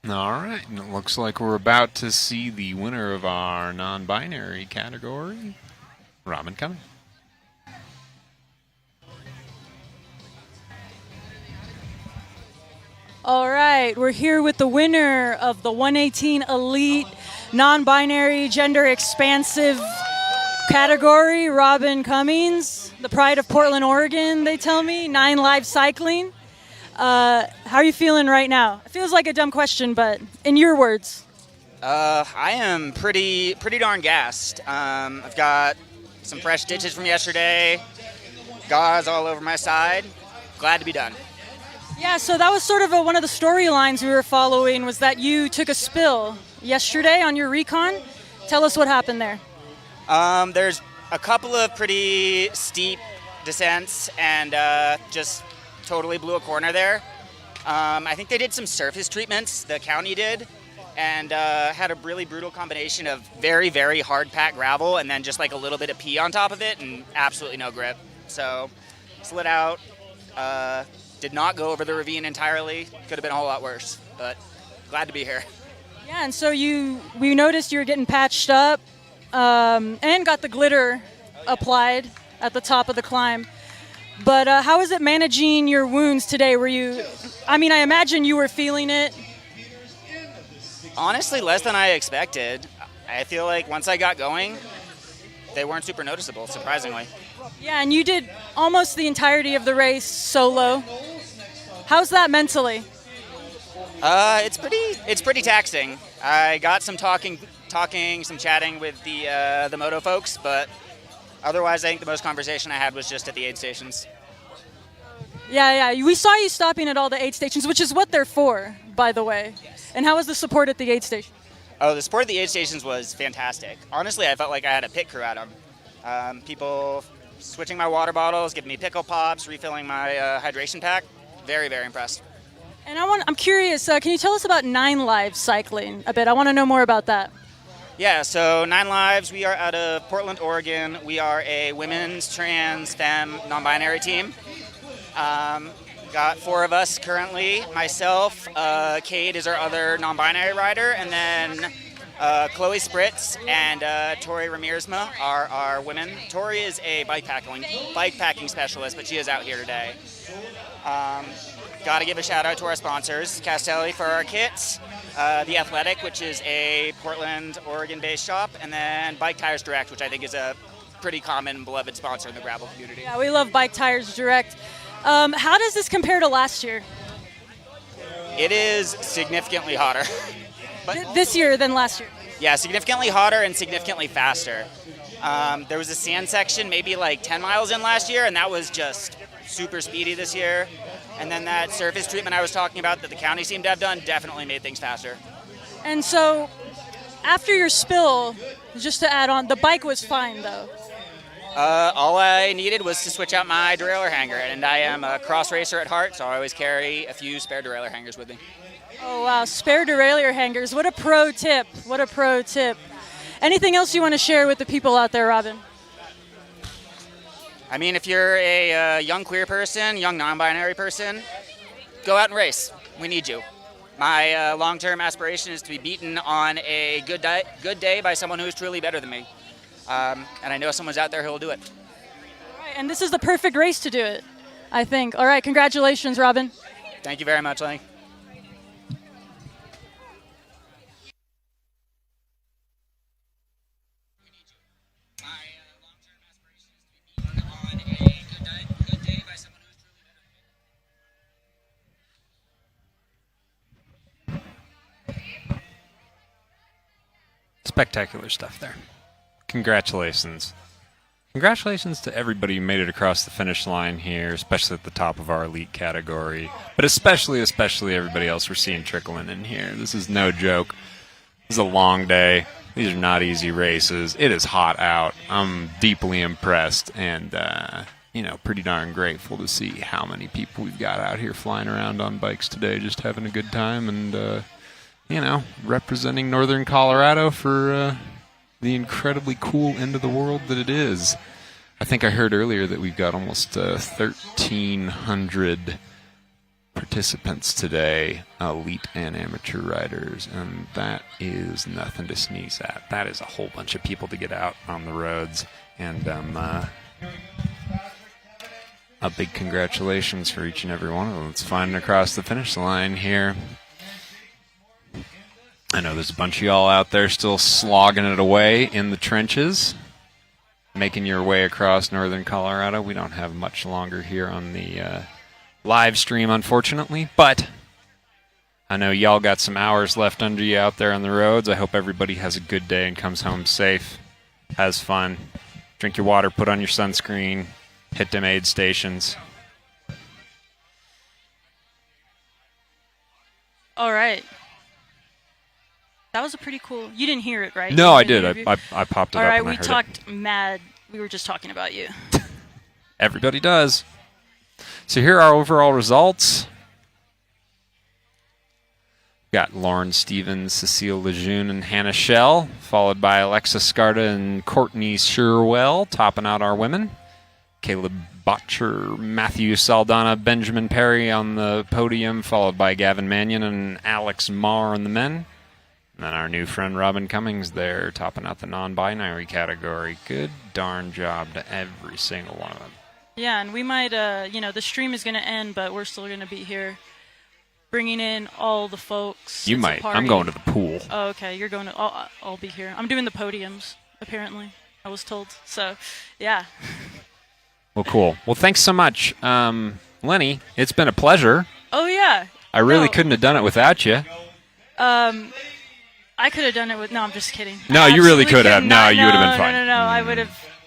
[SPEAKER 6] All right, and it looks like we're about to see the winner of our non-binary category, Robin Cumming.
[SPEAKER 2] All right, we're here with the winner of the 118 Elite non-binary gender expansive category, Robin Cummings, the pride of Portland, Oregon, they tell me, 9 Live Cycling. How are you feeling right now? It feels like a dumb question, but in your words.
[SPEAKER 16] I am pretty darn gassed. I've got some fresh stitches from yesterday, gauze all over my side. Glad to be done.
[SPEAKER 2] Yeah, so that was sort of one of the storylines we were following, was that you took a spill yesterday on your recon. Tell us what happened there.
[SPEAKER 16] There's a couple of pretty steep descents and just totally blew a corner there. I think they did some surface treatments, the county did, and had a really brutal combination of very, very hard packed gravel and then just like a little bit of pee on top of it and absolutely no grip. So slid out, did not go over the ravine entirely. Could have been a whole lot worse, but glad to be here.
[SPEAKER 2] Yeah, and so we noticed you were getting patched up and got the glitter applied at the top of the climb. But how is it managing your wounds today? I imagine you were feeling it.
[SPEAKER 16] Honestly, less than I expected. I feel like once I got going, they weren't super noticeable, surprisingly.
[SPEAKER 2] Yeah, and you did almost the entirety of the race solo. How's that mentally?
[SPEAKER 16] It's pretty taxing. I got some talking, some chatting with the moto folks, but otherwise, I think the most conversation I had was just at the aid stations.
[SPEAKER 2] Yeah. We saw you stopping at all the aid stations, which is what they're for, by the way. And how was the support at the aid station?
[SPEAKER 16] Oh, the support at the aid stations was fantastic. Honestly, I felt like I had a pit crew at them. People switching my water bottles, giving me pickle pops, refilling my hydration pack. Very, very impressed.
[SPEAKER 2] And I'm curious, can you tell us about 9 Live Cycling a bit? I want to know more about that.
[SPEAKER 16] Yeah, so 9 Lives, we are out of Portland, Oregon. We are a women's, trans, femme, non-binary team. Got 4 of us currently. Myself, Cade is our other non-binary rider, and then Chloe Spritz and Tori Ramirzma are our women. Tori is a bike packing specialist, but she is out here today. Got to give a shout out to our sponsors, Castelli for our kits, The Athletic, which is a Portland, Oregon-based shop, and then Bike Tires Direct, which I think is a pretty common and beloved sponsor in the gravel community.
[SPEAKER 17] Yeah, we love Bike Tires Direct. How does this compare to last year?
[SPEAKER 16] It is significantly hotter.
[SPEAKER 17] This year than last year?
[SPEAKER 16] Yeah, significantly hotter and significantly faster. There was a sand section maybe like 10 miles in last year, and that was just super speedy this year. And then that surface treatment I was talking about that the county seemed to have done definitely made things faster.
[SPEAKER 17] And so, after your spill, just to add on, the bike was fine though.
[SPEAKER 16] All I needed was to switch out my derailleur hanger, and I am a cross racer at heart, so I always carry a few spare derailleur hangers with me.
[SPEAKER 17] Oh wow, spare derailleur hangers. What a pro tip. What a pro tip. Anything else you want to share with the people out there, Robin?
[SPEAKER 16] I mean, if you're a young queer person, young non-binary person, go out and race. We need you. My long-term aspiration is to be beaten on a good day by someone who is truly better than me. And I know someone's out there who will do it.
[SPEAKER 17] All right, and this is the perfect race to do it, I think. All right, congratulations, Robin.
[SPEAKER 16] Thank you very much, Lenny.
[SPEAKER 6] Spectacular stuff there. Congratulations. Congratulations to everybody who made it across the finish line here, especially at the top of our elite category. But especially everybody else we're seeing trickling in here. This is no joke. This is a long day. These are not easy races. It is hot out. I'm deeply impressed and, pretty darn grateful to see how many people we've got out here flying around on bikes today, just having a good time and, representing Northern Colorado for the incredibly cool end of the world that it is. I think I heard earlier that we've got almost 1,300 participants today, elite and amateur riders, and that is nothing to sneeze at. That is a whole bunch of people to get out on the roads, and a big congratulations for each and every one of them that's flying across the finish line here. I know there's a bunch of y'all out there still slogging it away in the trenches, making your way across Northern Colorado. We don't have much longer here on the live stream, unfortunately, but I know y'all got some hours left under you out there on the roads. I hope everybody has a good day and comes home safe, has fun, drink your water, put on your sunscreen, hit them aid stations.
[SPEAKER 2] All right. That was a pretty cool. You didn't hear it, right?
[SPEAKER 6] No, I did. I popped it
[SPEAKER 2] All
[SPEAKER 6] up.
[SPEAKER 2] right,
[SPEAKER 6] when I
[SPEAKER 2] we
[SPEAKER 6] heard
[SPEAKER 2] talked mad. We were just talking about you.
[SPEAKER 6] Everybody does. So here are our overall results. Got Lauren Stevens, Cecile Lejeune, and Hannah Schell, followed by Alexa Scarta and Courtney Sherwell, topping out our women. Caleb Botcher, Matthew Saldana, Benjamin Perry on the podium, followed by Gavin Mannion and Alex Marr on the men. And then our new friend Robin Cummings there, topping out the non-binary category. Good darn job to every single one of them.
[SPEAKER 2] Yeah, and we might, the stream is going to end, but we're still going to be here bringing in all the folks.
[SPEAKER 6] You might. I'm going to the pool.
[SPEAKER 2] Oh, okay. You're going to, I'll be here. I'm doing the podiums, apparently, I was told. So, yeah.
[SPEAKER 6] Well, cool. Well, thanks so much. Lenny, it's been a pleasure.
[SPEAKER 2] Oh, yeah.
[SPEAKER 6] I really couldn't have done it without you.
[SPEAKER 2] I could have done it with. No, I'm just kidding.
[SPEAKER 6] No, you really could have. No, you would have been fine.
[SPEAKER 2] No.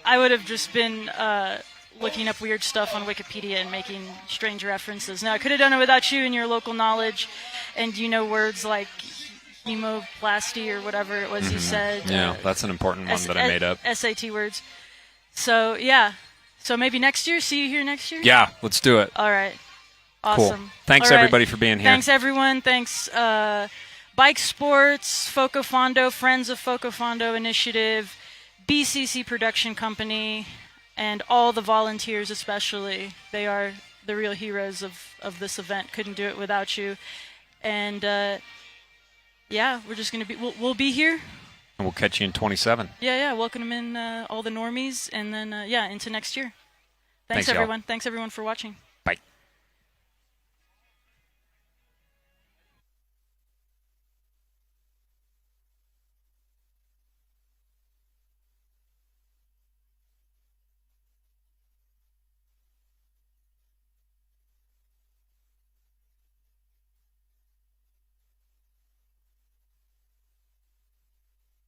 [SPEAKER 2] I would have just been looking up weird stuff on Wikipedia and making strange references. No, I could have done it without you and your local knowledge, and words like hemoplasty or whatever it was you said.
[SPEAKER 6] Yeah, that's an important one that I made up.
[SPEAKER 2] SAT words. So yeah. So maybe next year. See you here next year.
[SPEAKER 6] Yeah, let's do it.
[SPEAKER 2] All right. Awesome.
[SPEAKER 6] Cool. Thanks everybody for being here.
[SPEAKER 2] Thanks everyone. Thanks. Bike Sports, FoCo Fondo, Friends of FoCo Fondo Initiative, BCC Production Company, and all the volunteers especially. They are the real heroes of this event. Couldn't do it without you. And, we're just going to be, we'll be here.
[SPEAKER 6] And we'll catch you in 27.
[SPEAKER 2] Yeah, welcome in all the normies, and then, into next year. Thanks everyone.
[SPEAKER 6] Y'all.
[SPEAKER 2] Thanks everyone for watching.